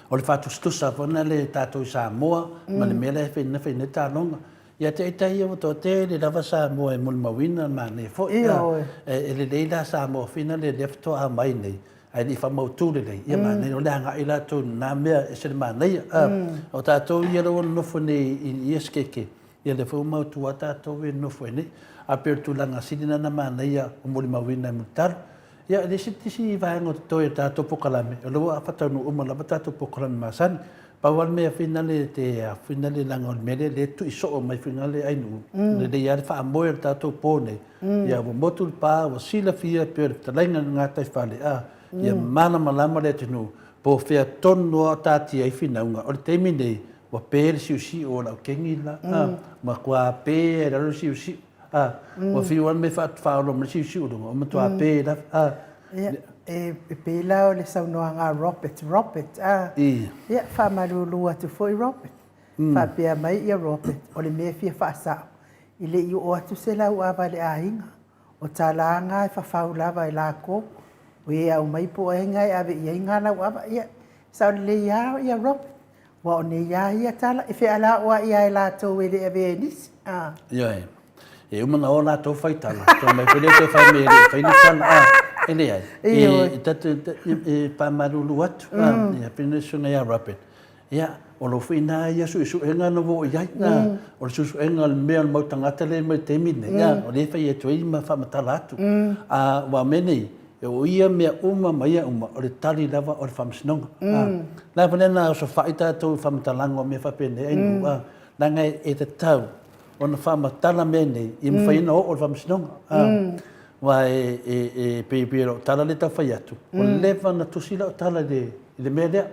O le whatu stusa whana le tātou Samoa ma le mele whai na tālonga. Ia te itai o to te le lava Samoa e mulmawina ma ne fo. E le leila Samoa whina le lefto a mai nei. Ai ni fa mau tu le ia ma nei o le anga ila tu na mea e se ma nei o tatou ia lo no fo nei i eskeke ia le fo mau tu tatou e no fo nei a per tu langa sidina na ma nei o mo le mawina mutar ia le si va ngo to e tatou pokalame o lo a fata no o mo la tatou pokalame masan pa wal me finale te finale langa o mele le tu iso o mai finale ai nu le ia fa mo e tatou pone ia mo motul pa o sila fia per talenga ngata fale ia mana malama le tunu po fea tono tati ai finaunga o te mine wa pere si o la kengi la ma kwa pe la si wa fi wan me fat fa lo si o mo to pe la e pe la o le saunoanga Robert ia fa malulu atu foi Robert fa pe mai ia Robert o le me fia fa sa ile i o atu se la wa vale ainga o talanga fa faulava i la ko we au mai po ngai ave ia ngala wa ia sa le ia rob wa ne ia tala e fe ala wa ia la to we le ave nis ia e uma na ona to fai tala to mai pele to fai me fai ni tala ele ai e tatu e pa marulu atu ia pene suna ia rapid ia o lo fina ia su enga no vo ia o su enga me mo tangata le me temine ia o le fai e to i ma fa matala atu wa meni o ia mea uma mai uma o le tali lava o le whamsinonga. Nā panena o so whaita tau whamatalango me whapene ai nu. Nā ngai e te tau ona whamatala me nei, i mwhaina o le whamasinonga. Wa e pe ro tala le tau whai atu. O lewa na tusila o tala le mea lea.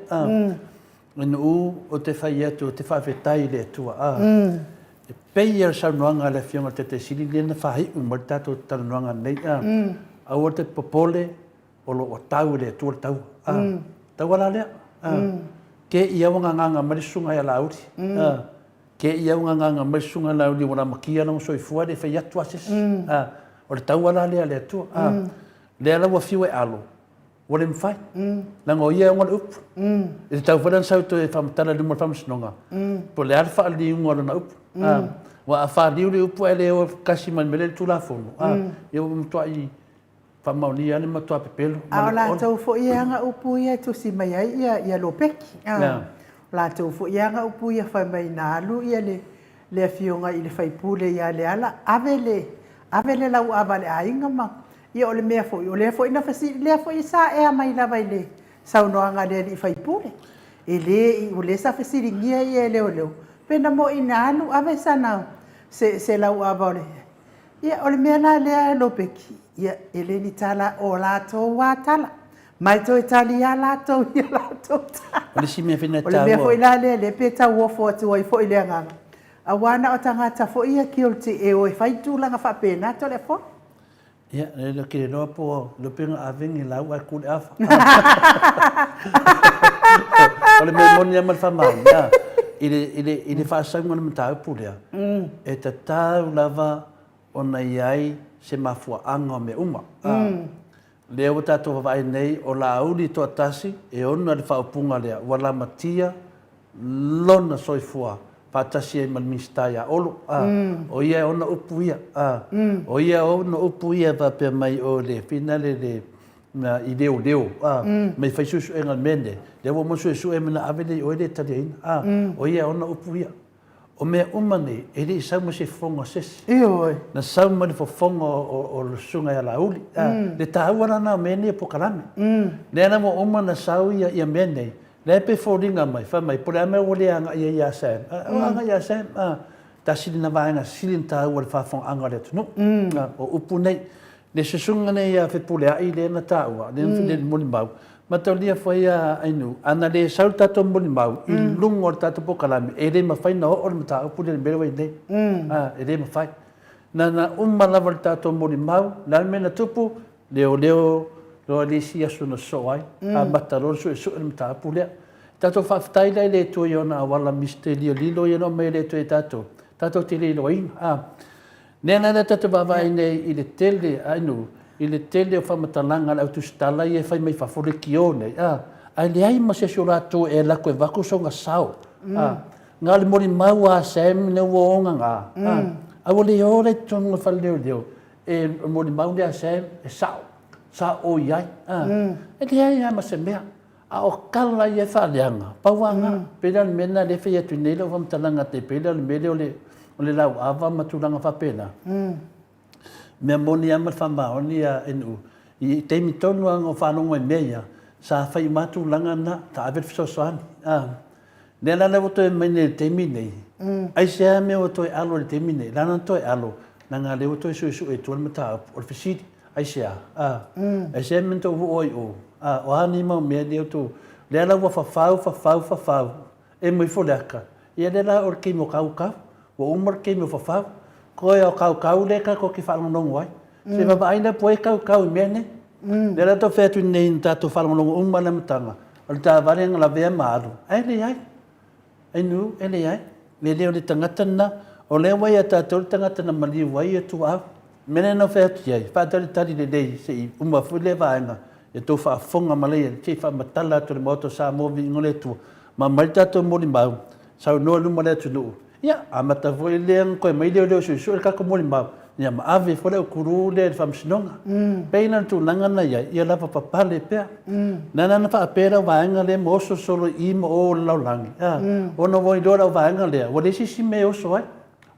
Inu o te whai atu, o te whawhetai le atua. E pei ar sa noanga le fionga te sili le na whahi umar tato tala noanga nei. Au o te popole o lo o tau le atua le tau. Tau ala lea. Ke ia wanga nganga marisunga ya lauri. Ke ia wanga marisunga lauri wana makia na soifua le whai atu ases. O le tau ala lea le atua. Lea la wafiwa e alo. O le mwhai. Langa o ia ngona upu. E te tau wharan sau to e whamatala luma whamasinonga. Po le ala wha ali unga na upu. Wa a wha liu le upu e le o kasi man mele tu la fono. E o mtua i whamauni ane matua pepelo. A o la tau fo ia anga upu ia tu si mai ai ia lo peki. La tau fo ia anga upu ia whai mai na alu ia le fionga i le whaipule ia le ala. Avele lau avale ainga ma. Ia o le mea fo, o lea fo ina fasili, lea fo i sa ea mai lava i le saunoanga lea li whaipule. E le, o le sa fasili ngia i e leo leo. Pena mo ina anu, ave sanau, se lau ava o le. Ia o le mea la lea lopeki. Ia e le ni tala o lato wa tala. Mai to e tali ia lato tala. O le si mea whina O le mea fo i la lea le peta uofo atu ai fo i lea nganga. A wana o tangata fo ia ki o te e o e whaitulanga whapena to le fo. Ia, le kere noa po le penga avengi lau ai kule afa. O le mea moni amal whamau, ia. I le whaasaunga na mtau pulea. E ta tau lava o na iai se mafua anga o me uma. Lea o tātou wawai nei o la auli toa tasi e ona le whaupunga lea. Wala matia lona soifua. Patasi e malmista ia olo. O ia ona upu ia. O ia ona upu ia vape mai o le finale i leo. Mai whaisusu e ngal mene. Le wa mosu e su e mena avele o ele tali aina. O ia ona upu ia. O mea umane, e li sauma se fonga sesi. Na sauma le fonga o le sunga ia lauli. Le tāuana na mene po kalame. Le ana mo umana sau ia mene. Le pe foringa mai, fa mai pole ame o le anga ia sem. Anga ia sem, ta sili na vaenga sili ta o le fafong anga le tunu. O upu nei, le susunga nei ia fe pole ai le na ta ua, le le moli mau. Ma tau lia foi ainu, ana le sau tato moli mau, i lungo le tato pokalami, e le mawhai na o le mata upu le mbele wai nei. E le mawhai. Na umalawa le tato moli mau, la mena tupu, leo, lo le si aso na so ai a matalo so e mata pulea tato whaftai lai le tu iona wala misterio lilo iona me le tu tato te le loin nena na tato vavai nei i le tele ainu i le tele o whamatalanga le autostala i e whai mai whafore kione ai le ai ma se sura tu e la koe vaku so nga sao ngā le mori mau a sem ne uonga ngā au le ore tonga whaleo e mori mau le a sem e sao sa o iai. E te ai ama se mea. A o kala i e whaleanga. Pauanga. Pera le mena le whai atu nei lau whamtalanga te pera le mele o le lau awa maturanga whapena. Mea moni ama whamaoni a enu. I teimi tonu anga o whanonga i mea. Sa whai maturanga na ta avet fisosoani. Nela le woto e maine le teimi nei. Ai sea mea woto e alo le teimi nei. Lana to e alo. Nanga le woto e su e tuan mata o le fisiri. Aisia aisia mento oi o ani ma me deu tu le ala wa fafau e moi folaka ia le la or ke mo kau o umar ke mo fafau ko e kau le ka ko ki fa no ngoi se va ainda poi kau mene le la to fetu nei tato fa no umar na mtanga o ta vale la vea maru ai le ai nu ele ai le le tangata na o le wa ia tato tangata na mali wa ia tu a mene no fetu ia fa tali le dei se uma fule vaenga e to fa fonga malai che fa matala to moto sa movi ngole tu ma malta to moli mau sa no lu mole tu no ia amata foi le ko mai le su ka ko moli mau ia ma ave fole kuru le fa msnonga peina tu nanga na ia la pa pale pe na fa pera vaenga le moso solo i mo o laulangi ono voi do vaenga le o le si me o so ai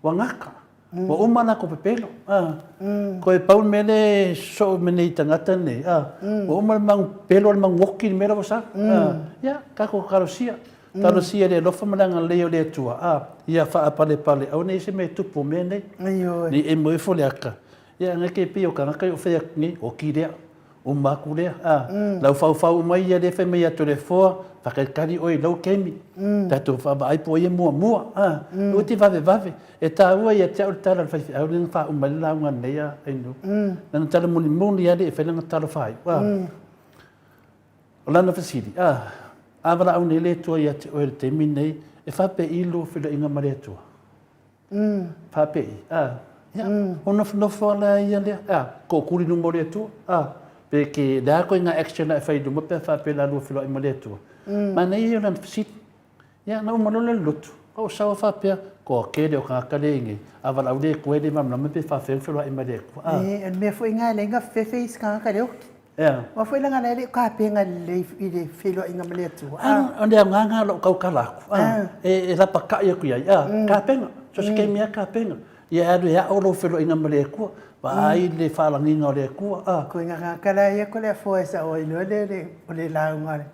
wangaka o umana ko pepelo ko e pau mele so mene tangata ne o umana mang pelo mang woki mera bosa ya ka ko karosia Talo sia le lofa malanga leo le tua. Ia wha pale. Au nei se me tupu me nei. Ni e moe fo le aka. Ia ngake pio ka ngakai o whea ni o ki rea. O maku rea. Lau whau mai ia le whemei atu le foa. Whakaikari oi lau kemi. Tato wha aipo ia mua. O te vave. E tā ua ia te au tala le whaifi. Au lena wha umai launga nei a einu. Nana tala muni ale e whailanga tala whai. O lana whasiri. Awala au nei le tua ia te oere te minei. E whape ilo whila inga mare atua. Whape i. Ona whanofo ala ia lea. Ko kuri no mare atua. Pe ke lea koe ngā action e whaidu. Ma pe whape la lua whila i mare atua. Ma nei ia lana whasiri. Ia na umalole lotu. O sawa whapea. Ko kere o kakare ingi. Awala au le koe le mamna. Ma pe whape whila i mare atua. Me fo inga lenga whewhe is kakare o. Wa foi langa le ka penga le filo inga male tu. Ande nganga lo kau kalaku. E la paka ia ku ia. Ka penga. So se kemia ka penga. Ia adu ia o lo filo inga male ku. Ba ai le fala nginga le ku. Ko inga kala ia ko le fo esa o ilo le la unga.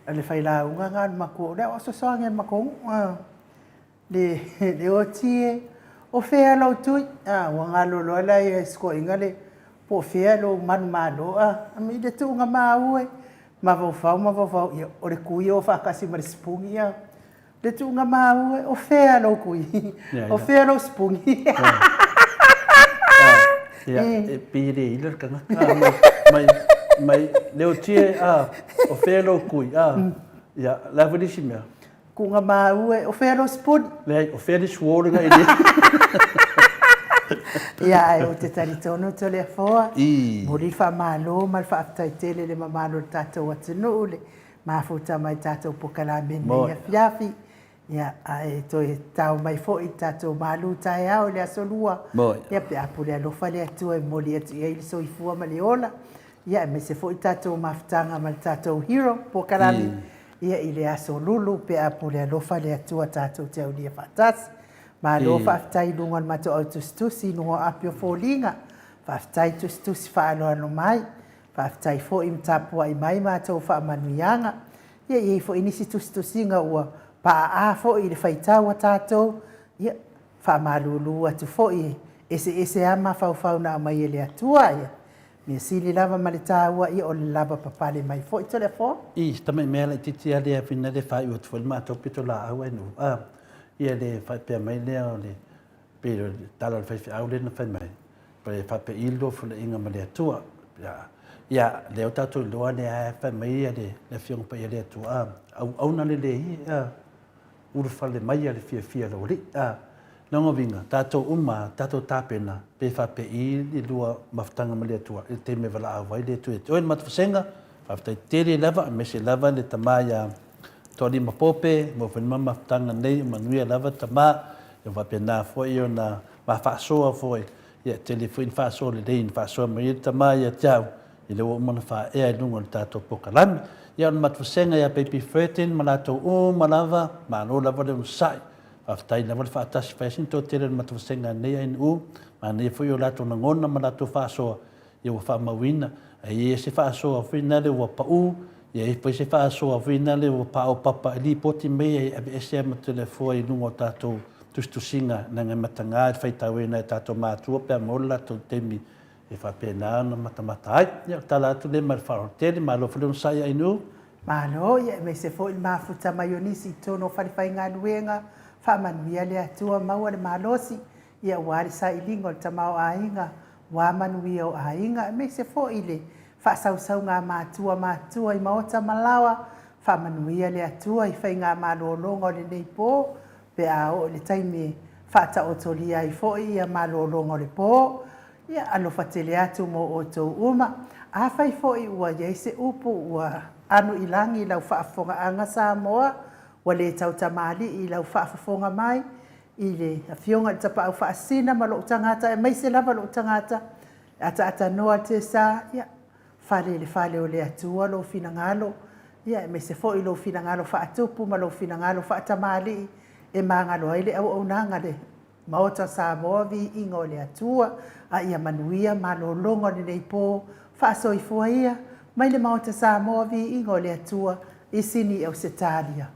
Le fai la unga nga mako. Le o so songa mako. Le o tie o fea lo tu. Wa ngalo lo la ia sko inga le po fea lo malo mi de tu nga maue ma vau ia o le kui o whakasi ma le spungi ia de tu nga maue o fea lo kui o fea lo spungi ia e pire ila kanga mai leo tie o fea lo kui ia la vedi mea ku nga maue o fea lo spungi le o fea di suore nga ile Ia o te taritono to le foa. Mori fa malo mal fa taitele le mamalo tato watunu le mafuta mai tato pokala ben ia fiafi. Ia ai to tau mai fo i tato malu tai au le asolua. Ia pe apule lo fa le tu e moli atu ia il so i fua maleola. Ia me se fo i tato maftanga mal tato hero pokala ia ile asolulu pe apule lo fa le tu tato te ulia fatasi. Ma lo whaftai lungan mato au tustusi nungo apio fōlinga. Whaftai tustusi whaano ano mai. Whaftai fo im tapua i mai mato whaamanuianga. Ia i fo inisi tustusinga ua paa a fo i le whaitaua tātou. Ia whaamalulu atu fo i ese ama whau na mai ele atua ia. Mea sili lava ma le tāua ia o le lava papale mai fo i tole fo. Tamai mea le titi ale a whina le whai ua tuwali mato pito la au enu. Ia le whapea mai lea o le pero tala le whaifi au le na whai mai. Pare whape ilo fula inga ma le atua. Ia leo tātou loa le ae whai mai ia le whionga pa ia le atua. Au na le hi uru whale mai a le fia lo ri. Nongo vinga, tātou tātou tāpena pe whape i lua maftanga ma le atua. I te me wala au vai le tu e te oen matafasenga. Whaftai tere lava, me se lava le tamaya Tōni mapope, mo whenua maftanga nei, manuia lava tamā, e wapena foi o na mawhaasoa foi, ia telefoin whaasoa le rein, whaasoa mai tamā ia tiau, i leo umana wha ea i lunga le tātou pokalami. Ia on matwasenga ia pepi fretin, malatou malava, malo lava le unsai, whaftai lava le whaatasi whaisin tō tere matwasenga nei ain ma nei foi o lato na ngona malatou whaasoa, ia wa whaamawina, e se whaasoa whina le wa pau, ia e poi se whaasoa whina le o pao papa li poti mea e ese ama telefua i lungo tātou tustusinga na ngai matanga e whaitau e nei tātou mātua pia mola tō temi e whapena ana matamata ai. Ia tala atu le mai whaotele, malo whale unsai ai nu. Malo, ia me se fo il mafuta mayonisi tono whaliwhai ngā nuenga, whamanuia le atua maua le malosi, ia wari sa ilingo le tamau ainga, wamanuia o ainga, me se fo ile whaasau ngā mātua i maota malawa, whamanuia le atua i whai ngā mālolonga o le nei pō, pe a o le taimi whaata o tolia i fo i a mālolonga o le pō, ia alofa tele atu mo o tō uma, a whai fo i ua yeise upu ua anu ilangi lau whaafonga anga Samoa, wa le tau tamali i lau whaafonga mai, i le fionga i tapa au whaasina ma lo tangata, e maise lava lo tangata, ata noa te sa, ia, fale o le atua lo finangalo, ia me se fo i lo finangalo whaatupu ma lo finangalo whaatamali e mangalo ai le au nanga le maota Samoa vi ingo le atua, a ia manuia malolonga ni nei pō, whaasoifua ia, mai le maota Samoa vi ingo le atua i sini au Setalia.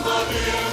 Maria